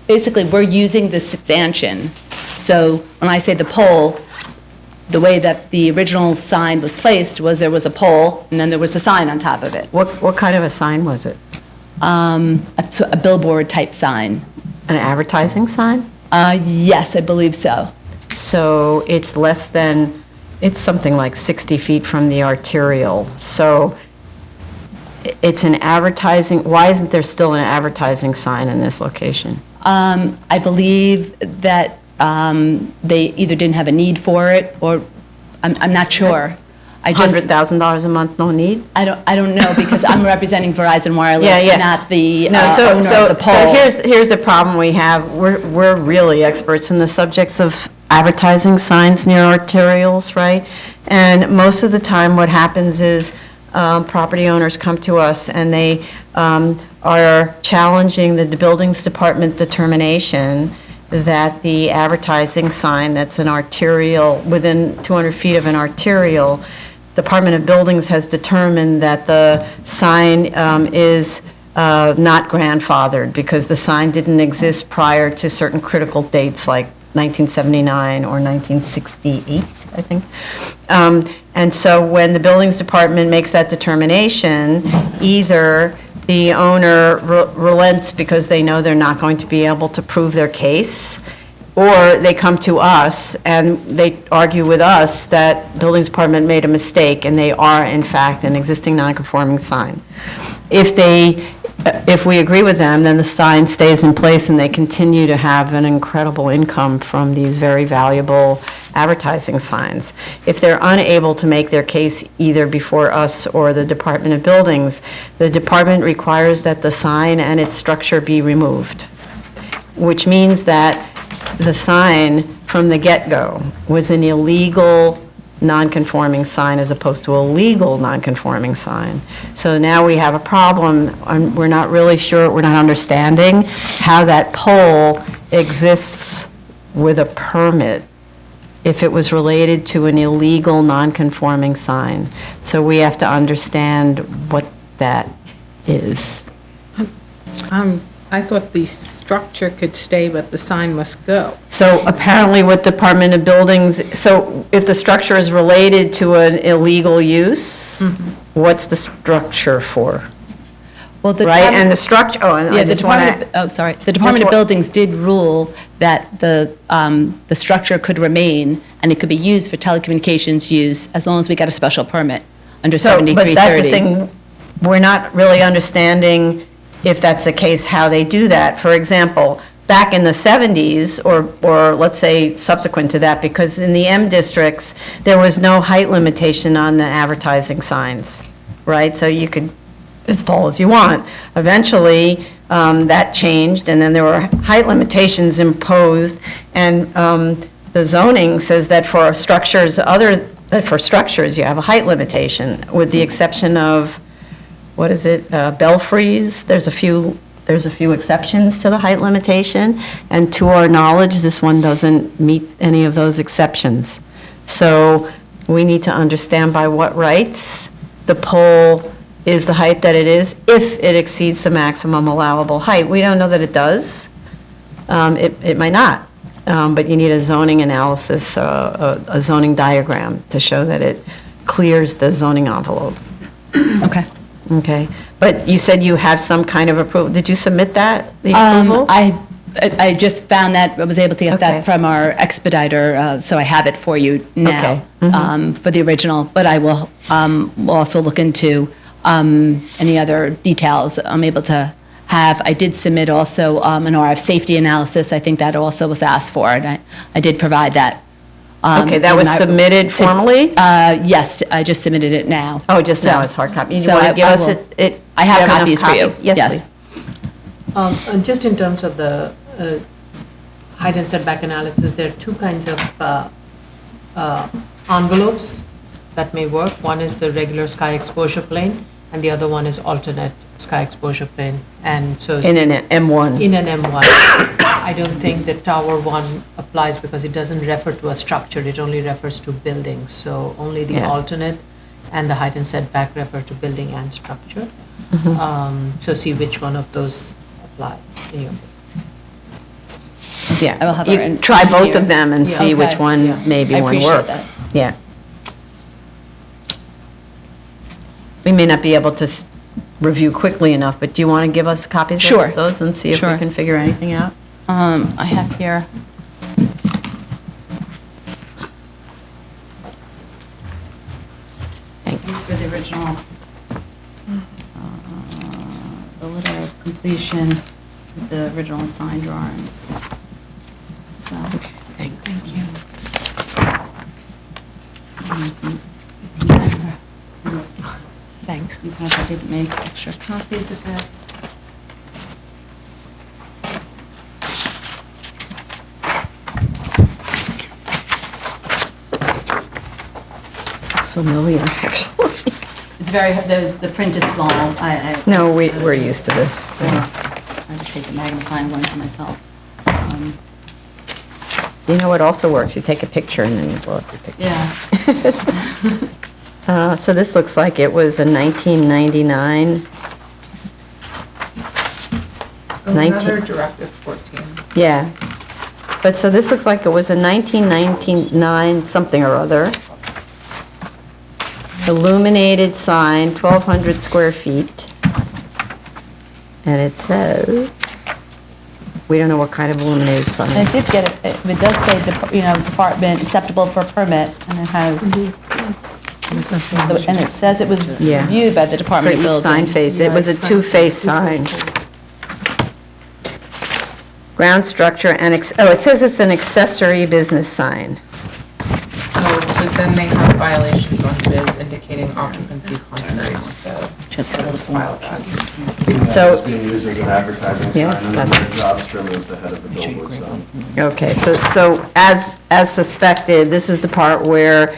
basically, we're using the stanchion. So when I say the pole, the way that the original sign was placed was there was a pole, and then there was a sign on top of it. What kind of a sign was it? A billboard-type sign. An advertising sign? Yes, I believe so. So it's less than, it's something like 60 feet from the arterial. So it's an advertising, why isn't there still an advertising sign in this location? I believe that they either didn't have a need for it, or I'm not sure. $100,000 a month, no need? I don't know, because I'm representing Verizon Wireless, not the No, owner of the pole. So here's the problem we have. We're really experts in the subjects of advertising signs near arterials, right? And most of the time, what happens is property owners come to us and they are challenging the buildings department determination that the advertising sign that's an arterial, within 200 feet of an arterial, Department of Buildings has determined that the sign is not grandfathered because the sign didn't exist prior to certain critical dates like 1979 or 1968, I think. And so when the Buildings Department makes that determination, either the owner relents because they know they're not going to be able to prove their case, or they come to us and they argue with us that Buildings Department made a mistake and they are in fact an existing non-conforming sign. If we agree with them, then the sign stays in place and they continue to have an incredible income from these very valuable advertising signs. If they're unable to make their case either before us or the Department of Buildings, the department requires that the sign and its structure be removed, which means that the sign from the get-go was an illegal non-conforming sign as opposed to a legal non-conforming sign. So now we have a problem. We're not really sure, we're not understanding how that pole exists with a permit if it was related to an illegal non-conforming sign. So we have to understand what that is. I thought the structure could stay, but the sign must go. So apparently what Department of Buildings, so if the structure is related to an illegal use, what's the structure for? Well, Right, and the structure, Yeah, the Department of Buildings did rule that the structure could remain, and it could be used for telecommunications use, as long as we got a special permit under 7330. But that's the thing, we're not really understanding, if that's the case, how they do that. For example, back in the 70s, or let's say subsequent to that, because in the M districts, there was no height limitation on the advertising signs, right? So you could, as tall as you want. Eventually, that changed, and then there were height limitations imposed, and the zoning says that for structures, you have a height limitation, with the exception of, what is it, belfries? There's a few exceptions to the height limitation, and to our knowledge, this one doesn't meet any of those exceptions. So we need to understand by what rights the pole is the height that it is, if it exceeds the maximum allowable height. We don't know that it does. It might not, but you need a zoning analysis, a zoning diagram to show that it clears the zoning envelope. Okay. Okay, but you said you have some kind of approval. Did you submit that, the approval? I just found that, I was able to get that from our expediter, so I have it for you now, for the original, but I will also look into any other details I'm able to have. I did submit also an RF safety analysis. I think that also was asked for, and I did provide that. Okay, that was submitted formally? Yes, I just submitted it now. Oh, just now, it's hard copy. You So want to give us will- it? I do have you enough copies for you. Yes, Yes. please. And just in terms of the height and setback analysis, there are two kinds of envelopes that may work. One is the regular sky exposure plane, and the other one is alternate sky exposure plane. And so In an M1. in an M1. I don't think that Tower 1 applies because it doesn't refer to a structure, it only refers to buildings. So only the Yes. alternate and the height and setback refer to building and structure. So see which one of those apply in your Yeah. I will have You our try both of engineers. them and Yeah. see which Okay. one, Yeah. maybe I one appreciate works. that. Yeah. We may not be able to review quickly enough, but do you want to give us copies Sure. of those and see if we Sure. can figure anything out? I have here. Thanks. For the original, the letter of completion, with the original sign drawings. So. Okay, thanks. Thank you. Thanks. Because I didn't make extra copies of this. It's familiar, actually. It's very, the print is small. No, we're used to this. So I have to take the magnifying lens myself. You know what also works? You take a picture and then you blow up your picture. Yeah. So this looks like it was a 1999. Another Directive 14. Yeah. But so this looks like it was a 1999 something or other. Illuminated sign, 1,200 square feet. And it says, we don't know what kind of illuminated sign. And I did get it, it does say, department acceptable for permit, and it has, and it says it was Yeah. reviewed by the Department of For each Building. sign face, it was a two-face sign. Ground structure and, it says it's an accessory business sign. Oh, but then they have violations on bids indicating occupancy contrary to the file that. So- It's being used as an advertising Yes, sign, and then that's- the job trim is the head of the billboard sign. Okay, so as suspected, this is the part where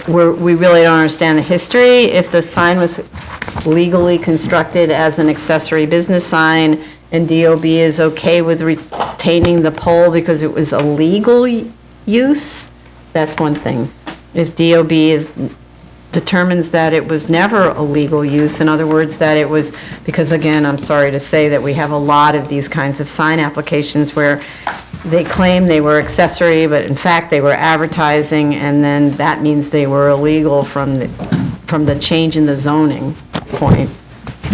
we really don't understand the history. If the sign was legally constructed as an accessory business sign and DOB is okay with retaining the pole because it was a legal use, that's one thing. If DOB determines that it was never a legal use, in other words, that it was, because again, I'm sorry to say that we have a lot of these kinds of sign applications where they claim they were accessory, but in fact, they were advertising, and then that means they were illegal from the change in the zoning point.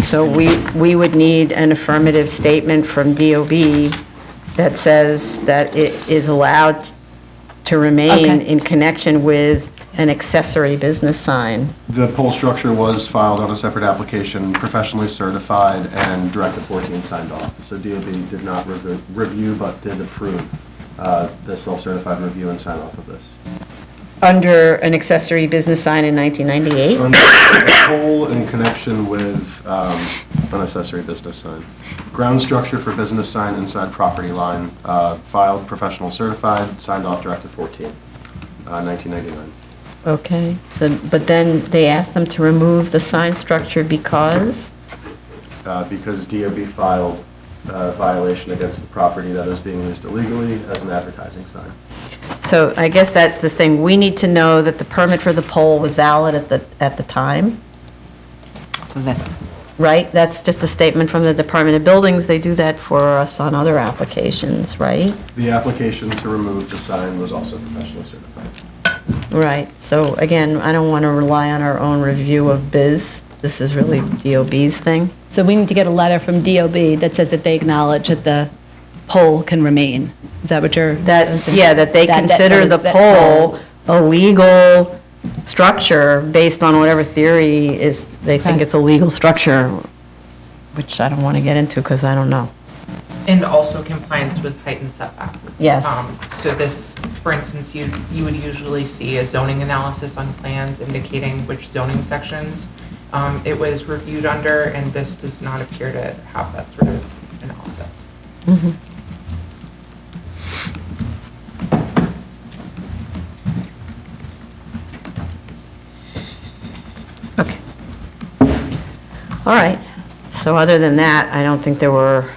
So we would need an affirmative statement from DOB that says that it is allowed to remain Okay. in connection with an accessory business sign. The pole structure was filed on a separate application, professionally certified, and Directive 14 signed off. So DOB did not review, but did approve the self-certified review and sign off of this. Under an accessory business sign in 1998? Under the pole in connection with an accessory business sign. Ground structure for business sign inside property line, filed, professional certified, signed off Directive 14, 1999. Okay, so, but then they asked them to remove the sign structure because? Because DOB filed a violation against the property that was being used illegally as an advertising sign. So I guess that's the thing, we need to know that the permit for the pole was valid at the time, right? That's just a statement from the Department of Buildings, they do that for us on other applications, right? The application to remove the sign was also professionally certified. Right, so again, I don't want to rely on our own review of biz, this is really DOB's thing. So we need to get a letter from DOB that says that they acknowledge that the pole can remain. Is that what you're? Yeah, that they consider the pole a legal structure based on whatever theory is, they think it's a legal structure, which I don't want to get into because I don't know. And also compliance with height and setback. Yes. So this, for instance, you would usually see a zoning analysis on plans indicating which zoning sections it was reviewed under, and this does not appear to have that sort of analysis. All right, so other than that, I don't think there were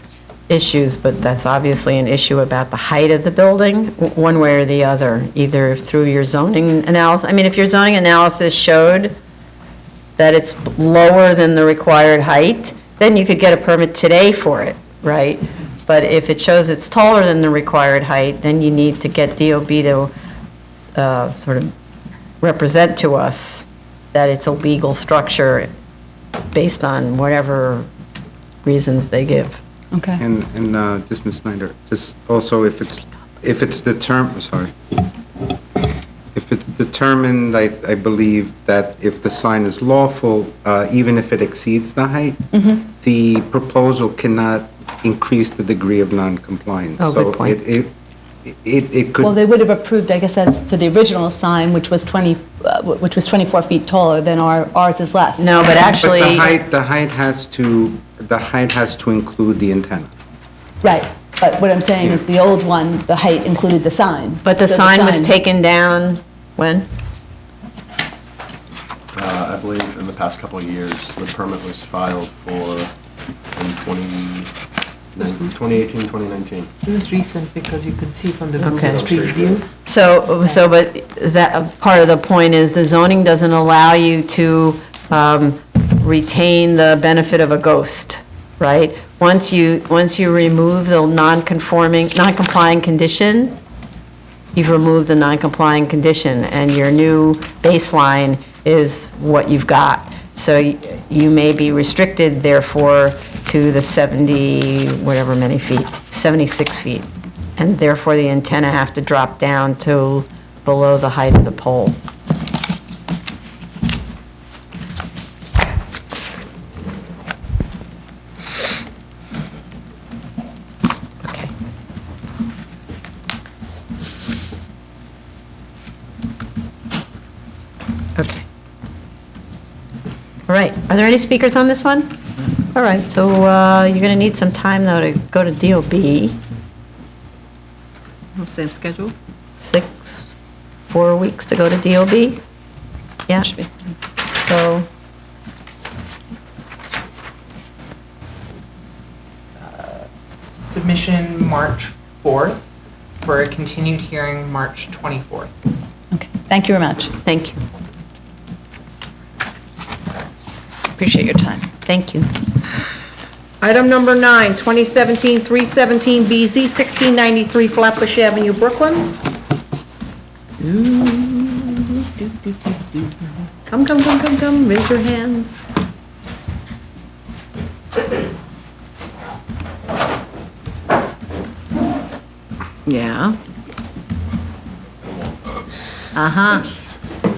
issues, but that's obviously an issue about the height of the building, one way or the other, either through your zoning analysis. I mean, if your zoning analysis showed that it's lower than the required height, then you could get a permit today for it, right? But if it shows it's taller than the required height, then you need to get DOB to sort of represent to us that it's a legal structure based on whatever reasons they give. Okay. And just Ms. Snyder, just also if it's determined, sorry. If it's determined, I believe that if the sign is lawful, even if it exceeds the height, the proposal cannot increase the degree of non-compliance. Oh, good point. So it could. Well, they would have approved, I guess, as to the original sign, which was 24 feet taller than ours is less. No, but actually. But the height has to include the antenna. Right, but what I'm saying is the old one, the height included the sign. But the So sign was taken down when? I believe in the past couple of years, the permit was filed for in 2018, 2019. This is recent because you can see from the Okay. Vincent Street view. But that, part of the point is the zoning doesn't allow you to retain the benefit of a ghost, right? Once you remove the non-complying condition, you've removed the non-complying condition, and your new baseline is what you've got. So you may be restricted, therefore, to the 76 feet. And therefore, the antenna have to drop down to below the height of the pole. Okay. Okay. All right, are there any speakers on this one? All right, so you're going to need some time, though, to go to DOB. Same schedule? 4 weeks to go to DOB? Yeah. So, Submission March 4th for a continued hearing March 24th. Okay, thank you very much. Thank you. Appreciate your time. Thank you. Item number 9, 2017-317BZ, 1693 Flatbush Avenue, Brooklyn. Come, raise your hands. Yeah.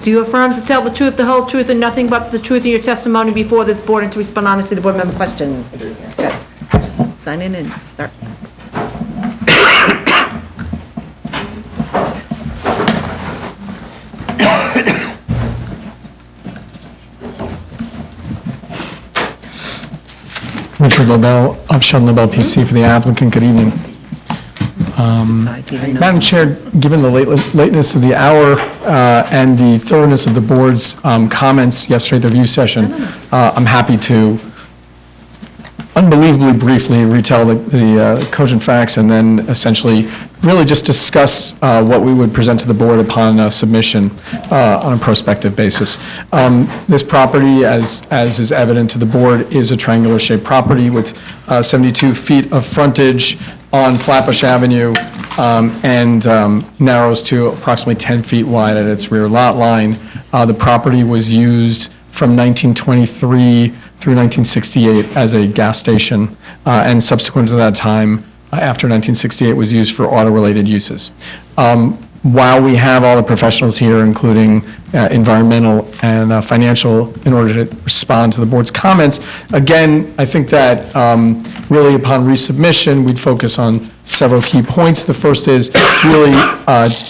Do you affirm to tell the truth, the whole truth, and nothing but the truth in your testimony before this board and to respond honestly to board member questions? Good. Sign in and start. Richard LaBelle, of Sheldon LaBelle PC for the applicant. Good evening. Madam Chair, given the lateness of the hour and the thoroughness of the board's comments yesterday at the review session, I'm happy to unbelievably briefly retell the cogent facts and then essentially really just discuss what we would present to the board upon submission on a prospective basis. This property, as is evident to the board, is a triangular shaped property with 72 feet of frontage on Flatbush Avenue and narrows to approximately 10 feet wide at its rear lot line. The property was used from 1923 through 1968 as a gas station, and subsequent to that time, after 1968, was used for auto-related uses. While we have all the professionals here, including environmental and financial, in order to respond to the board's comments, again, I think that really upon resubmission, we'd focus on several key points. The first is really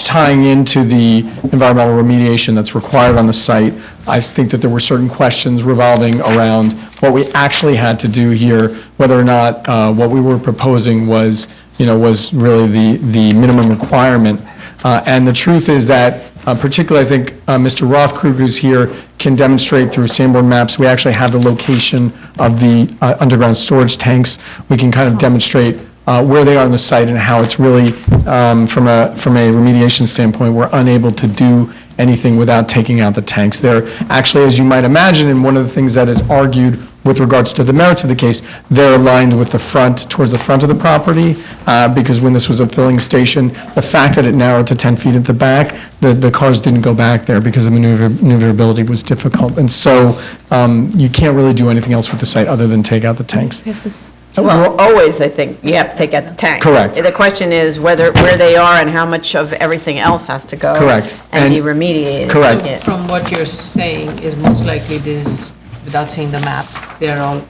tying into the environmental remediation that's required on the site. I think that there were certain questions revolving around what we actually had to do here, whether or not what we were proposing was really the minimum requirement. And the truth is that, particularly I think Mr. Rothkrug, who's here, can demonstrate through Sanborn maps, we actually have the location of the underground storage tanks. We can kind of demonstrate where they are on the site and how it's really, from a remediation standpoint, we're unable to do anything without taking out the tanks. They're actually, as you might imagine, and one of the things that is argued with regards to the merits of the case, they're aligned with the front, towards the front of the property, because when this was a filling station, the fact that it narrowed to 10 feet at the back, the cars didn't go back there because the maneuverability was difficult. And so you can't really do anything else with the site other than take out the tanks. Well, always, I think, you have to take out the tanks. Correct. The question is where they are and how much of everything else has to go. Correct. And be remediated. Correct. Yeah. From what you're saying is most likely this, without seeing the map, they're all,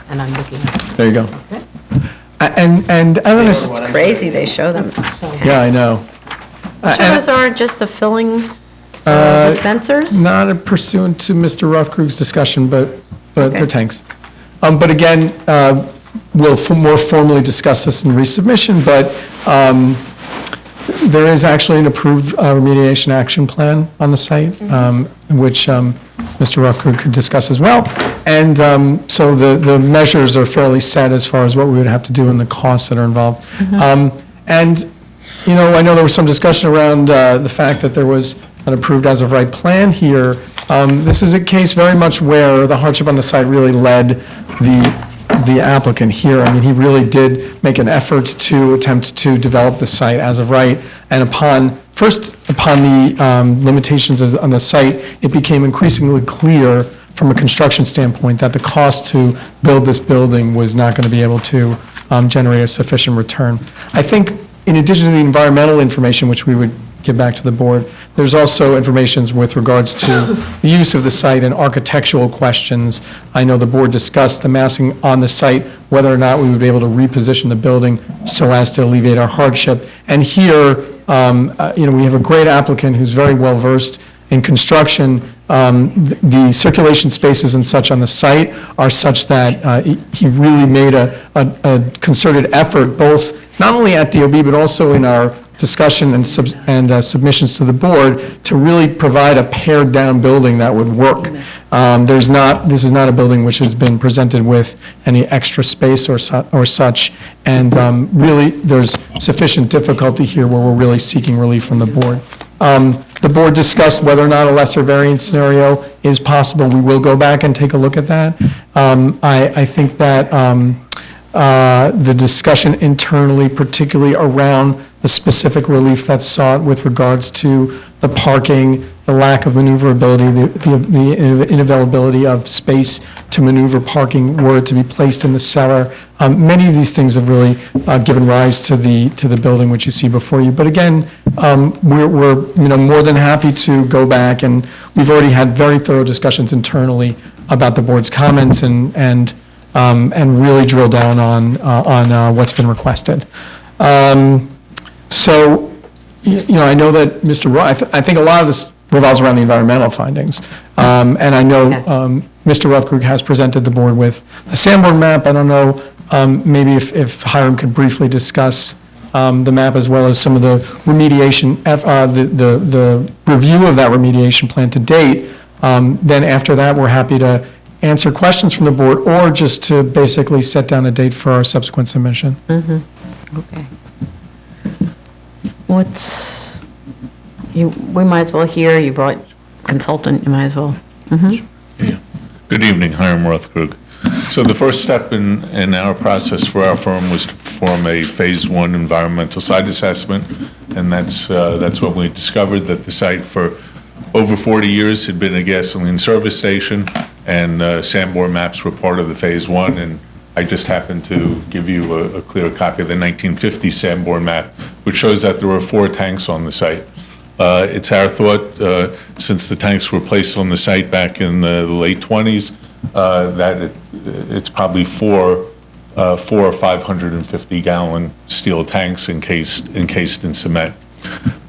and I'm looking at it. There you go. And as It's crazy they show them. yeah, I know. So those aren't just the filling dispensers? Not pursuant to Mr. Rothkrug's discussion, but Okay. they're tanks. But again, we'll more formally discuss this in resubmission, but there is actually an approved remediation action plan on the site, which Mr. Rothkrug could discuss as well. And so the measures are fairly set as far as what we would have to do and the costs that are involved. And, you know, I know there was some discussion around the fact that there was an approved as-of-right plan here. This is a case very much where the hardship on the site really led the applicant here. I mean, he really did make an effort to attempt to develop the site as of right, and upon the limitations on the site, it became increasingly clear from a construction standpoint that the cost to build this building was not going to be able to generate a sufficient return. I think in addition to the environmental information, which we would give back to the board, there's also information with regards to the use of the site and architectural questions. I know the board discussed the massing on the site, whether or not we would be able to reposition the building so as to alleviate our hardship. And here, you know, we have a great applicant who's very well versed in construction. The circulation spaces and such on the site are such that he really made a concerted effort, both not only at DOB, but also in our discussion and submissions to the board to really provide a pared-down building that would work. This is not a building which has been presented with any extra space or such, and really, there's sufficient difficulty here where we're really seeking relief from the board. The board discussed whether or not a lesser variance scenario is possible. We will go back and take a look at that. I think that the discussion internally, particularly around the specific relief that's sought with regards to the parking, the lack of maneuverability, the inavailability of space to maneuver parking were to be placed in the cellar. Many of these things have really given rise to the building which you see before you. But again, we're more than happy to go back, and we've already had very thorough discussions internally about the board's comments and really drill down on what's been requested. So, you know, I know that Mr. I think a lot of this revolves around the environmental findings. And I know Mr. Rothkrug has presented the board with the Sanborn map. I don't know, maybe if Hiram could briefly discuss the map as well as some of the remediation, the review of that remediation plan to date. Then after that, we're happy to answer questions from the board or just to basically set down a date for our subsequent submission. Okay. We might as well hear, you brought consultant, you might as well. Yeah. Good evening, Hiram Rothkrug. So the first step in our process for our firm was to perform a Phase 1 environmental site assessment, and that's when we discovered that the site for over 40 years had been a gasoline service station, and Sanborn maps were part of the Phase 1, and I just happened to give you a clear copy of the 1950 Sanborn map, which shows that there were 4 tanks on the site. It's our thought, since the tanks were placed on the site back in the late 20s, that it's probably 4 or 550-gallon steel tanks encased in cement.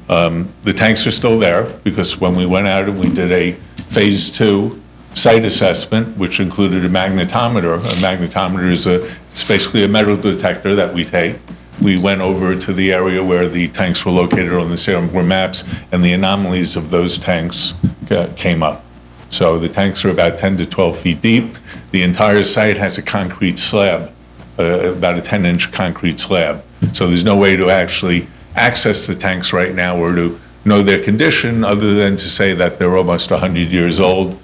The tanks are still there because when we went out and we did a Phase 2 site assessment, which included a magnetometer. A magnetometer is it's basically a metal detector that we take. We went over to the area where the tanks were located on the Sanborn maps, and the anomalies of those tanks came up. So the tanks are about 10 to 12 feet deep. The entire site has a concrete slab about a 10-inch concrete slab. So there's no way to actually access the tanks right now or to know their condition other than to say that they're almost 100 years old.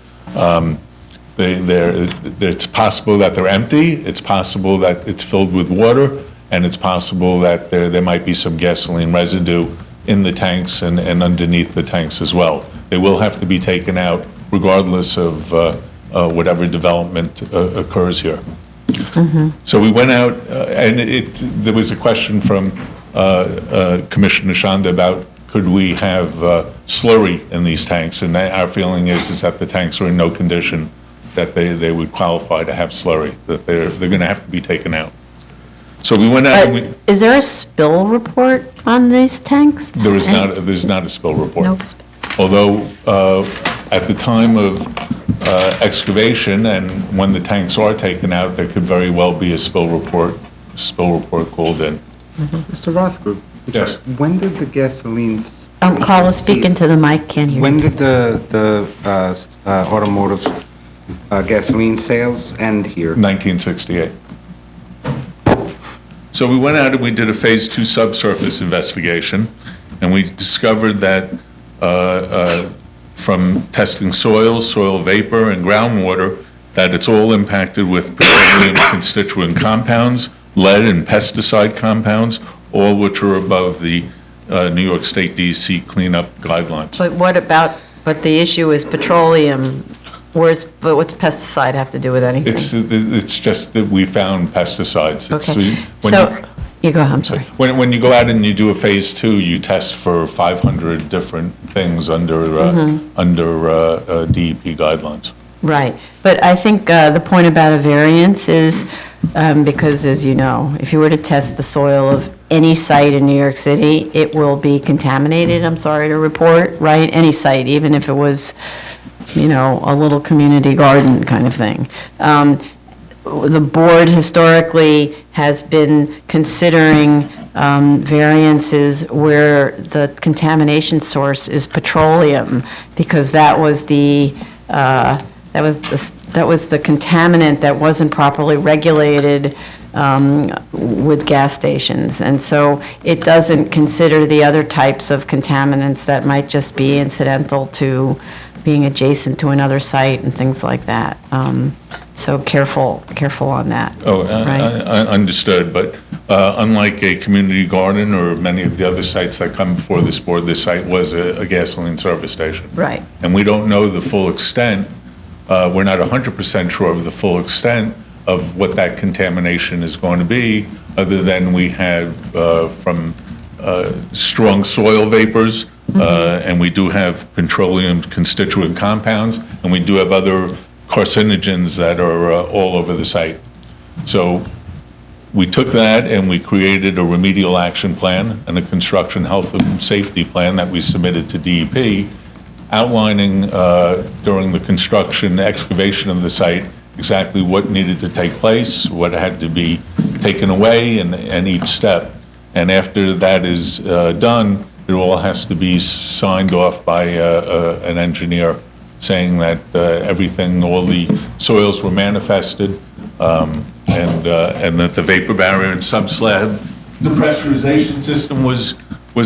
It's possible that they're empty, it's possible that it's filled with water, and it's possible that there might be some gasoline residue in the tanks and underneath the tanks as well. They will have to be taken out regardless of whatever development occurs here. So we went out, and there was a question from Commissioner Shanda about could we have slurry in these tanks, and our feeling is that the tanks are in no condition that they would qualify to have slurry, that they're going to have to be taken out. So we went out and we... Is there a spill report on these tanks? There's not a spill report. No. Although, at the time of excavation and when the tanks are taken out, there could very well be a spill report called in. Mr. Rothberg? Yes. When did the gasoline... Carlos, speak into the mic, can't hear When you. did the automotive gasoline sales end here? 1968. So we went out and we did a Phase 2 subsurface investigation, and we discovered that from testing soil vapor, and groundwater, that it's all impacted with petroleum constituent compounds, lead and pesticide compounds, all which are above the New York State DEC cleanup guidelines. But the issue is petroleum. But what's pesticide have to do with anything? It's just that we found pesticides. You go, I'm sorry. When you go out and you do a Phase 2, you test for 500 different things under DEP guidelines. Right, but I think the point about a variance is, because as you know, if you were to test the soil of any site in New York City, it will be contaminated, I'm sorry to report, right? Any site, even if it was, a little community garden kind of thing. The board historically has been considering variances where the contamination source is petroleum, because that was the contaminant that wasn't properly regulated with gas stations. And so it doesn't consider the other types of contaminants that might just be incidental to being adjacent to another site and things like that. So careful on that. I understood, but unlike a community garden or many of the other sites that come before this board, this site was a gasoline service station. Right. And we don't know the full extent, we're not 100% sure of the full extent of what that contamination is going to be, other than we have from strong soil vapors, and we do have petroleum constituent compounds, and we do have other carcinogens that are all over the site. So we took that and we created a remedial action plan and a construction health and safety plan that we submitted to DEP, outlining during the construction excavation of the site exactly what needed to take place, what had to be taken away, and each step. And after that is done, it all has to be signed off by an engineer saying that everything, all the soils were manifested, and that the vapor barrier and subslab depressurization system was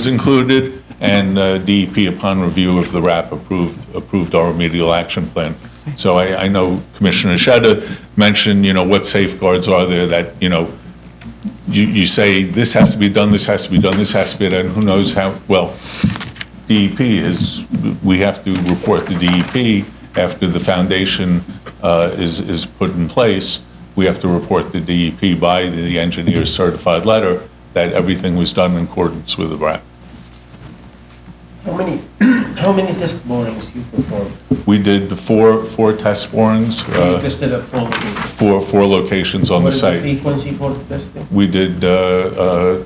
included, and DEP, upon review of the RAP, approved our remedial action plan. So I know Commissioner Sheda mentioned, what safeguards are there that, you say this has to be done, this has to be done, this has to be done, who knows how, well, DEP we have to report to DEP after the foundation is put in place. We have to report to DEP by the engineer's certified letter that everything was done in accordance with the RAP. How many test borings you performed? We did four test borings. You tested at 4 locations on the site. What is the frequency for the testing? We did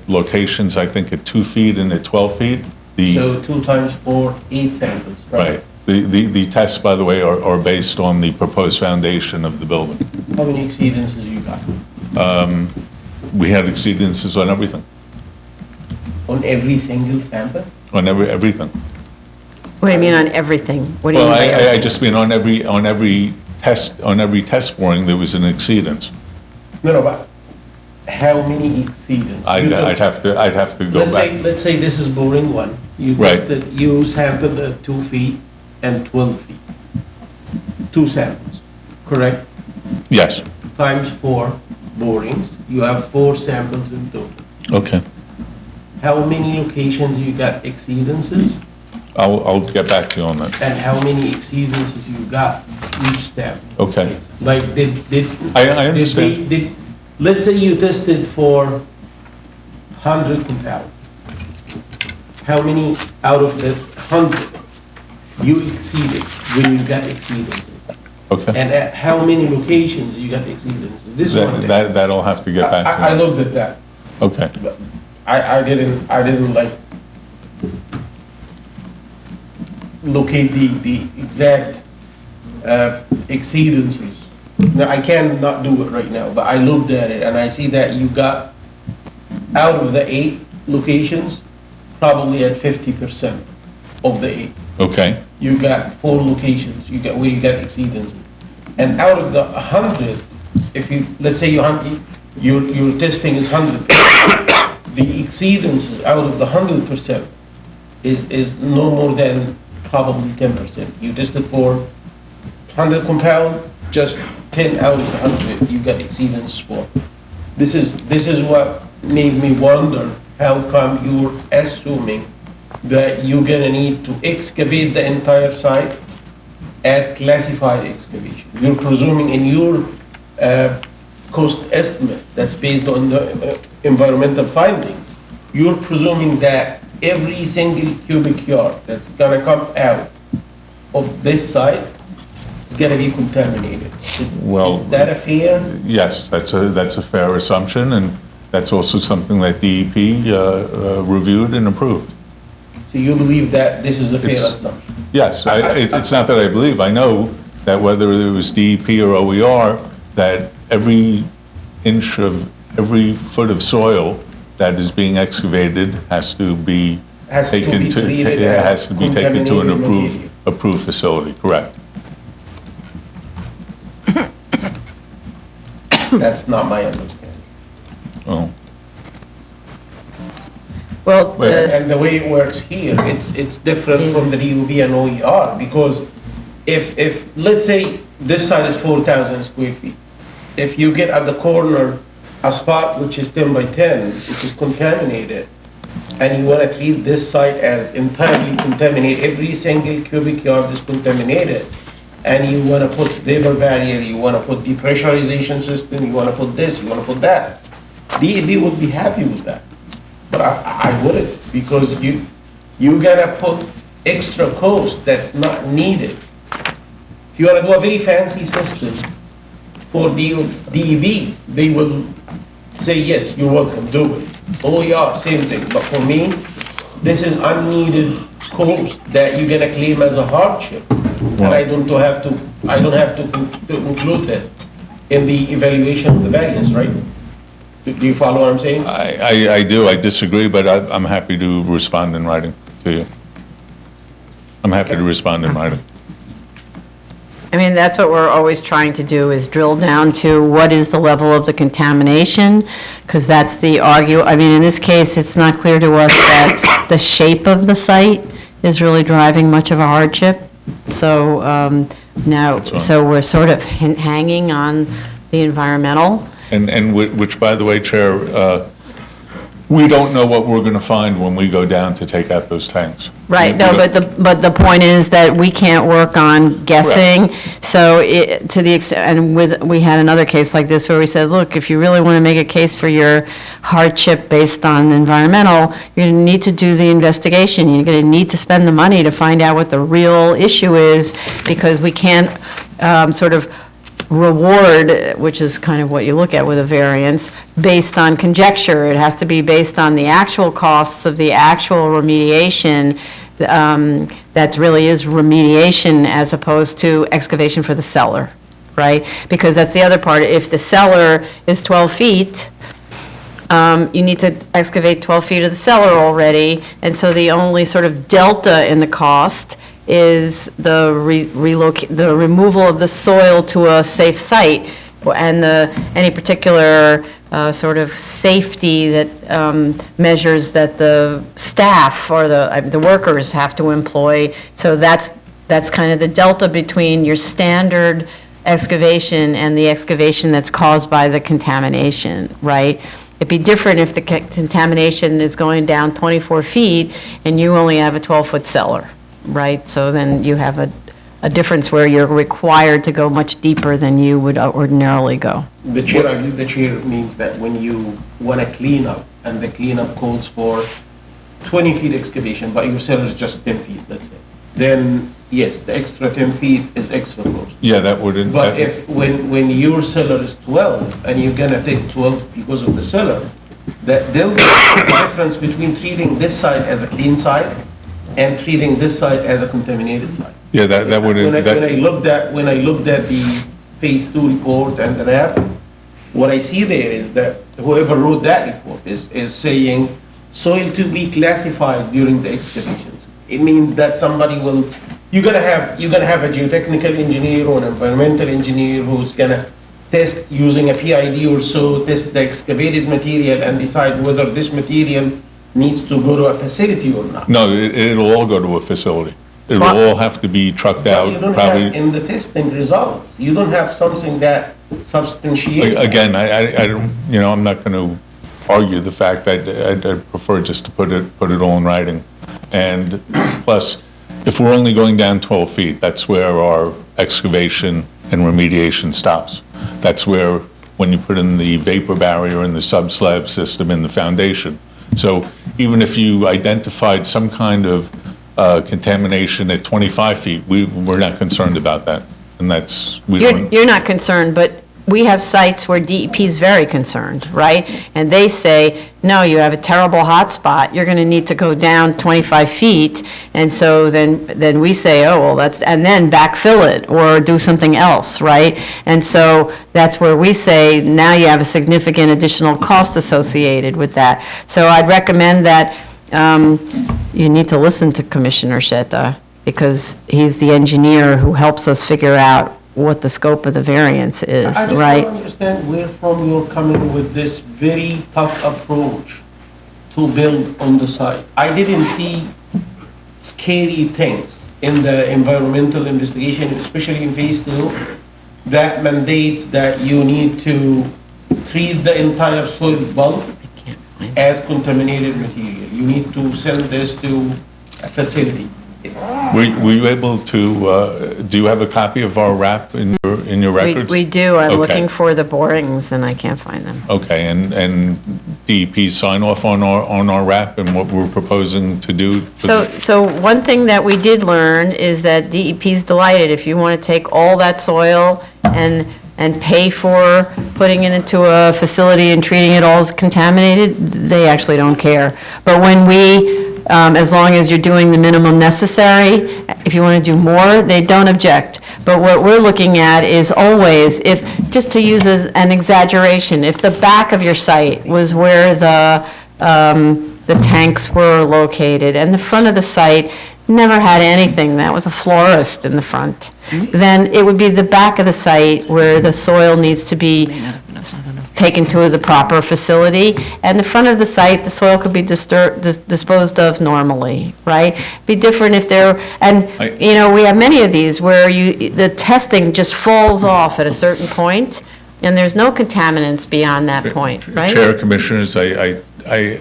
locations, I think, at 2 feet and at 12 feet. So 2 times 4, 8 samples, right? Right. The tests, by the way, are based on the proposed foundation of the building. How many exceedances you got? We had exceedances on everything. On every single sample? On everything. What do you mean on everything? What do you mean by Well, I everything? just mean on every test boring, there was an exceedance. No, but how many exceedance? I'd have to go back. Let's say this is boring one. You Right. you sampled 2 feet and 12 feet. 2 samples, correct? Yes, Times 4 borings, you have 4 samples in total. okay. How many locations you got exceedances? I'll get back to you on that. And how many exceedances you got each sample? Okay. Like, I understand. Let's say you tested for 100 compounds. How many out of the 100 you exceeded when you got exceedances? Okay. And at how many locations you got exceedances? This one. That'll have to get back to I you. looked at that. Okay. I didn't like locate the exact exceedances. Now, I cannot do it right now, but I looked at it and I see that you got, out of the 8 locations, probably at 50% of the 8. Okay. You got 4 locations, where you got exceedances. And out of the 100, if you, let's say your testing is 100%, the exceedances out of the 100% is no more than probably 10%. You tested for 100 compound, just 10 out of the 100 you got exceedance for. This is what made me wonder, how come you're assuming that you're gonna need to excavate the entire site as classified excavation? You're presuming in your cost estimate that's based on the environmental findings, you're presuming that every single cubic yard that's gonna come out of this site is gonna be contaminated. Is that a fair? Yes, that's a fair assumption, and that's also something that DEP reviewed and approved. So you believe that this is a fair assumption? Yes, it's not that I believe, I know that whether it was DEP or OER, that every inch of, every foot of soil that is being excavated has to be taken to, has to be taken to an approved facility, correct? That's not my understanding. Oh. Well, And the way it works here, it's different from the DUB and OER, because if, let's say, this site is 4,000 square feet, if you get at the corner a spot which is 10 by 10, which is contaminated, and you want to treat this site as entirely contaminated, every single cubic yard is contaminated, and you want to put vapor barrier, you want to put depressurization system, you want to put this, you want to put that, DEP would be happy with that. But I wouldn't, because you gotta put extra cost that's not needed. If you wanna do a very fancy system for DEP, they will say, yes, you're welcome, do it. OER, same thing, but for me, this is unneeded cost that you're gonna claim as a hardship. And I don't have to include that in the evaluation of the variance, right? Do you follow what I'm saying? I do, I disagree, but I'm happy to respond in writing to you. I'm happy to respond in writing. I mean, that's what we're always trying to do, is drill down to what is the level of the contamination, because that's the I mean, in this case, it's not clear to us that the shape of the site is really driving much of a hardship. So so we're sort of hanging on the environmental. And which, by the way, Chair, we don't know what we're going to find when we go down to take out those tanks. Right, no, but the point is that we can't work on guessing. So to the extent, and we had another case like this where we said, look, if you really want to make a case for your hardship based on environmental, you're going to need to do the investigation. You're going to need to spend the money to find out what the real issue is, because we can't sort of reward, which is kind of what you look at with a variance, based on conjecture. It has to be based on the actual costs of the actual remediation, that really is remediation as opposed to excavation for the cellar, right? Because that's the other part. If the cellar is 12 feet, you need to excavate 12 feet of the cellar already, and so the only sort of delta in the cost is the removal of the soil to a safe site, and any particular sort of safety that measures that the staff or the workers have to employ. So that's kind of the delta between your standard excavation and the excavation that's caused by the contamination, right? It'd be different if the contamination is going down 24 feet and you only have a 12-foot cellar, right? So then you have a difference where you're required to go much deeper than you would ordinarily go. The chair, I believe the chair means that when you want to clean up, and the cleanup calls for 20 feet excavation, but your cellar is just 10 feet, let's say, then yes, the extra 10 feet is extra cost. Yeah, that wouldn't. But if, when your cellar is 12, and you're gonna take 12 because of the cellar, there'll be a difference between treating this side as a clean side and treating this side as a contaminated side. Yeah, that wouldn't. When I looked at the phase 2 report and the RAP, what I see there is that whoever wrote that report is saying soil to be classified during the excavations. It means that somebody will, you're gonna have a geotechnical engineer or an environmental engineer who's gonna test using a PID or so, test the excavated material and decide whether this material needs to go to a facility or not. No, it'll all go to a facility. It will all have to be trucked out, You don't probably. have in the testing results, you don't have something that substantiates. Again, I don't, I'm not going to argue the fact that I'd prefer just to put it all in writing. And plus, if we're only going down 12 feet, that's where our excavation and remediation stops. That's where, when you put in the vapor barrier and the sub-slab system in the foundation. So even if you identified some kind of contamination at 25 feet, we're not concerned about that. And that's, You're not concerned, but we have sites where DEP is very concerned, right? And they say, no, you have a terrible hot spot, you're gonna need to go down 25 feet. And so then we say, oh, well, and then backfill it or do something else, right? And so that's where we say, now you have a significant additional cost associated with that. So I'd recommend that you need to listen to Commissioner Sheta, because he's the engineer who helps us figure out what the scope of the variance is, I just right? don't understand where from you're coming with this very tough approach to build on the site. I didn't see scary things in the environmental investigation, especially in phase 2, that mandates that you need to treat the entire soil bulk as contaminated material. You need to send this to a facility. were you able to, do you have a copy of our RAP in your records? We do, I'm Okay. looking for the borings and I can't find them. Okay, and DEP sign off on our RAP and what we're proposing to do? So one thing that we did learn is that DEP's delighted if you want to take all that soil and pay for putting it into a facility and treating it all as contaminated, they actually don't care. But when as long as you're doing the minimum necessary, if you want to do more, they don't object. But what we're looking at is always, just to use an exaggeration, if the back of your site was where the tanks were located and the front of the site never had anything, that was a florist in the front, then it would be the back of the site where the soil needs to be taken to the proper facility, and the front of the site, the soil could be disposed of normally, right? Be different if we have many of these where the testing just falls off at a certain point, and there's no contaminants beyond that point, right? Chair, Commissioners, I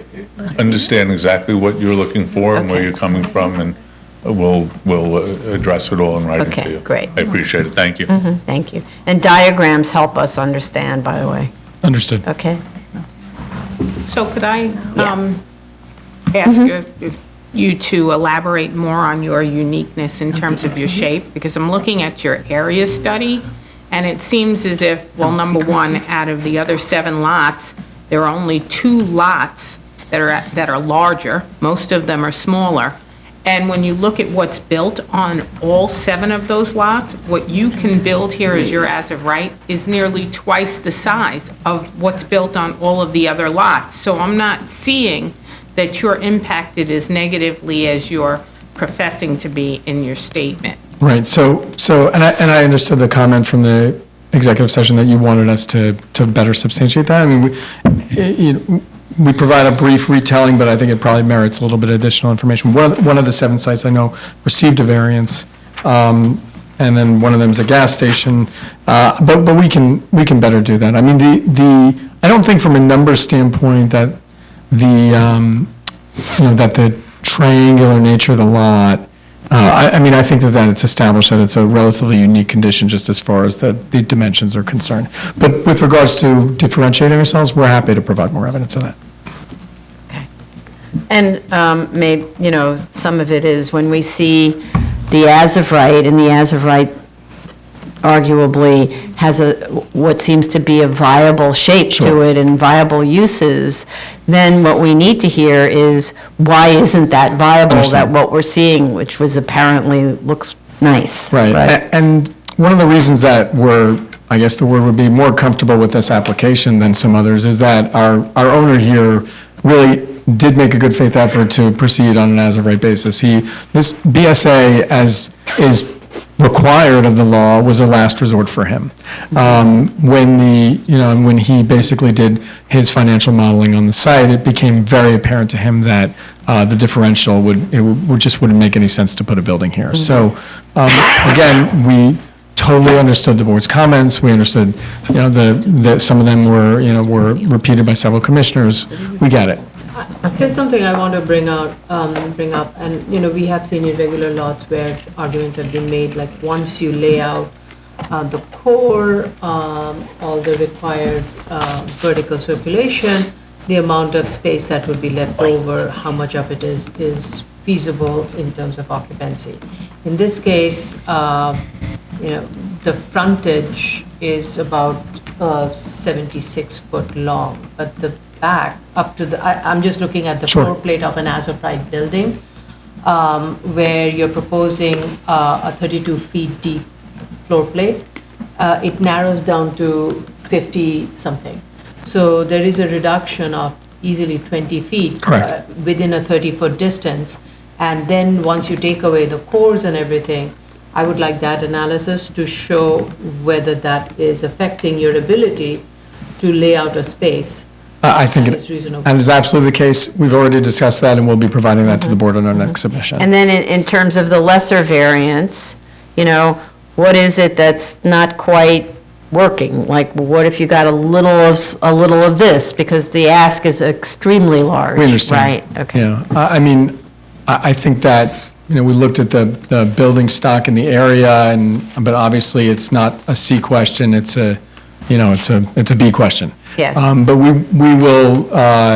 understand exactly what you're looking for and where you're coming from, and we'll address it all in writing to you. Okay, great. I appreciate it, thank you. Thank you. And diagrams help us understand, by the way. Understood. Okay. So could I ask you to elaborate more on your uniqueness in terms of your shape? Because I'm looking at your area study, and it seems as if, well, number one, out of the other 7 lots, there are only 2 lots that are larger. Most of them are smaller. And when you look at what's built on all 7 of those lots, what you can build here as your as of right is nearly twice the size of what's built on all of the other lots. So I'm not seeing that you're impacted as negatively as you're professing to be in your statement. Right, and I understood the comment from the executive session that you wanted us to better substantiate that. I mean, we provide a brief retelling, but I think it probably merits a little bit of additional information. One of the 7 sites I know received a variance, and then one of them is a gas station, but we can better do that. I mean, I don't think from a numbers standpoint that that the triangular nature of the lot, I mean, I think that it's established that it's a relatively unique condition just as far as the dimensions are concerned. But with regards to differentiating ourselves, we're happy to provide more evidence of that. And maybe, some of it is when we see the as-of-right, and the as-of-right arguably has what seems to be a viable shape to it and viable uses, then what we need to hear is why isn't that viable, that what we're seeing, which was apparently looks nice. Right. And one of the reasons that I guess the word would be more comfortable with this application than some others is that our owner here really did make a good faith effort to proceed on an as-of-right basis. This BSA, as is required of the law, was a last resort for him. When he basically did his financial modeling on the site, it became very apparent to him that the differential just wouldn't make any sense to put a building here. So again, we totally understood the board's comments. We understood, some of them were repeated by several commissioners. We get it. There's something I want to bring up, and, we have seen irregular lots where arguments have been made, like once you lay out the core, all the required vertical circulation, the amount of space that would be left over, how much of it is feasible in terms of occupancy. In this case, the frontage is about 76 foot long, but the back up to I'm just looking at the floor plate of an as-of-right building, where you're proposing a 32 feet deep floor plate. It narrows down to 50 something. So there is a reduction of easily 20 feet within a 30-foot distance. And then once you take away the cores and everything, I would like that analysis to show whether that is affecting your ability to lay out a space. I think it is reasonable. And it's absolutely the case. We've already discussed that, and we'll be providing that to the board on our next submission. And then in terms of the lesser variance, what is it that's not quite working? Like, what if you got a little of this, because the ask is extremely large, We understand. right? Okay. Yeah, I mean, I think that, we looked at the building stock in the area, but obviously it's not a C question, it's a B question. Yes. But we will,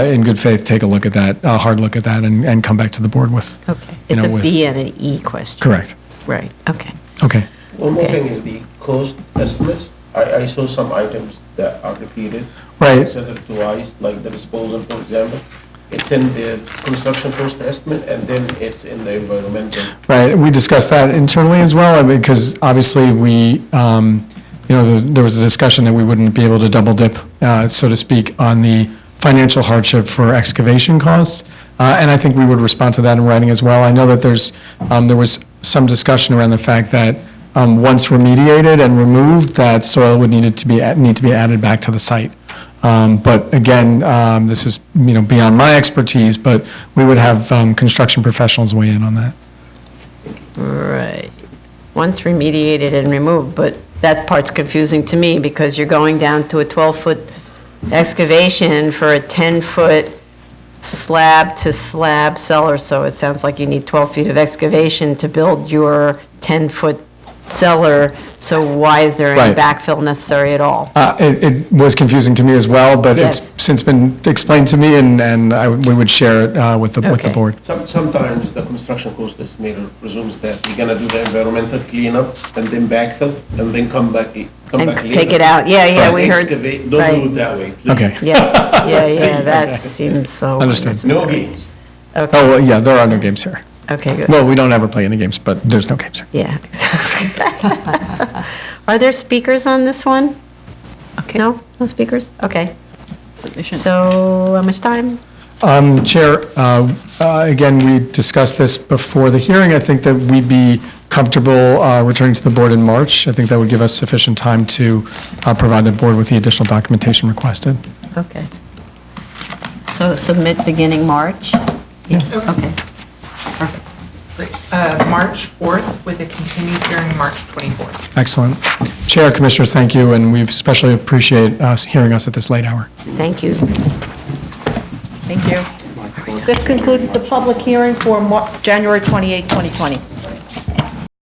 in good faith, take a look at that, a hard look at that, and come back to the board with. Okay. It's a B and an E question. Correct. Right, okay. Okay. One more thing is the cost estimates. I saw some items that are repeated. Right. Considered twice, like the disposal, for example. It's in the construction cost estimate, and then it's in the environmental. Right, we discussed that internally as well, because obviously there was a discussion that we wouldn't be able to double dip, so to speak, on the financial hardship for excavation costs. And I think we would respond to that in writing as well. I know that there was some discussion around the fact that once remediated and removed, that soil would need to be added back to the site. But again, this is, beyond my expertise, but we would have construction professionals weigh in on that. Right. Once remediated and removed, but that part's confusing to me because you're going down to a 12-foot excavation for a 10-foot slab-to-slab cellar, so it sounds like you need 12 feet of excavation to build your 10-foot cellar, so why is there any Right. backfill necessary at all? It was confusing to me as well, but Yes. it's since been explained to me, and we would share it with the board. Sometimes the construction cost estimator presumes that you're gonna do the environmental cleanup and then backfill and then come back later. Take it out. Yeah, we heard. Excavate, don't right. do it that way, please. Okay. Yes, yeah, that seems so Understood. No unnecessary. games. Okay. Oh, well, yeah, there are no games here. Okay, good. Well, we don't ever play any games, but there's no games here. Yeah, exactly. Are there speakers on this one? Okay. No speakers? Okay. Submission. So, how much time? Chair, again, we discussed this before the hearing. I think that we'd be comfortable returning to the board in March. I think that would give us sufficient time to provide the board with the additional documentation requested. Okay. So submit beginning March? Yeah. Okay. Great. March 4th with a continued hearing March 24th. Excellent. Chair, Commissioners, thank you, and we especially appreciate hearing us at this late hour. Thank you. Thank you. This concludes the public hearing for January 28, 2020.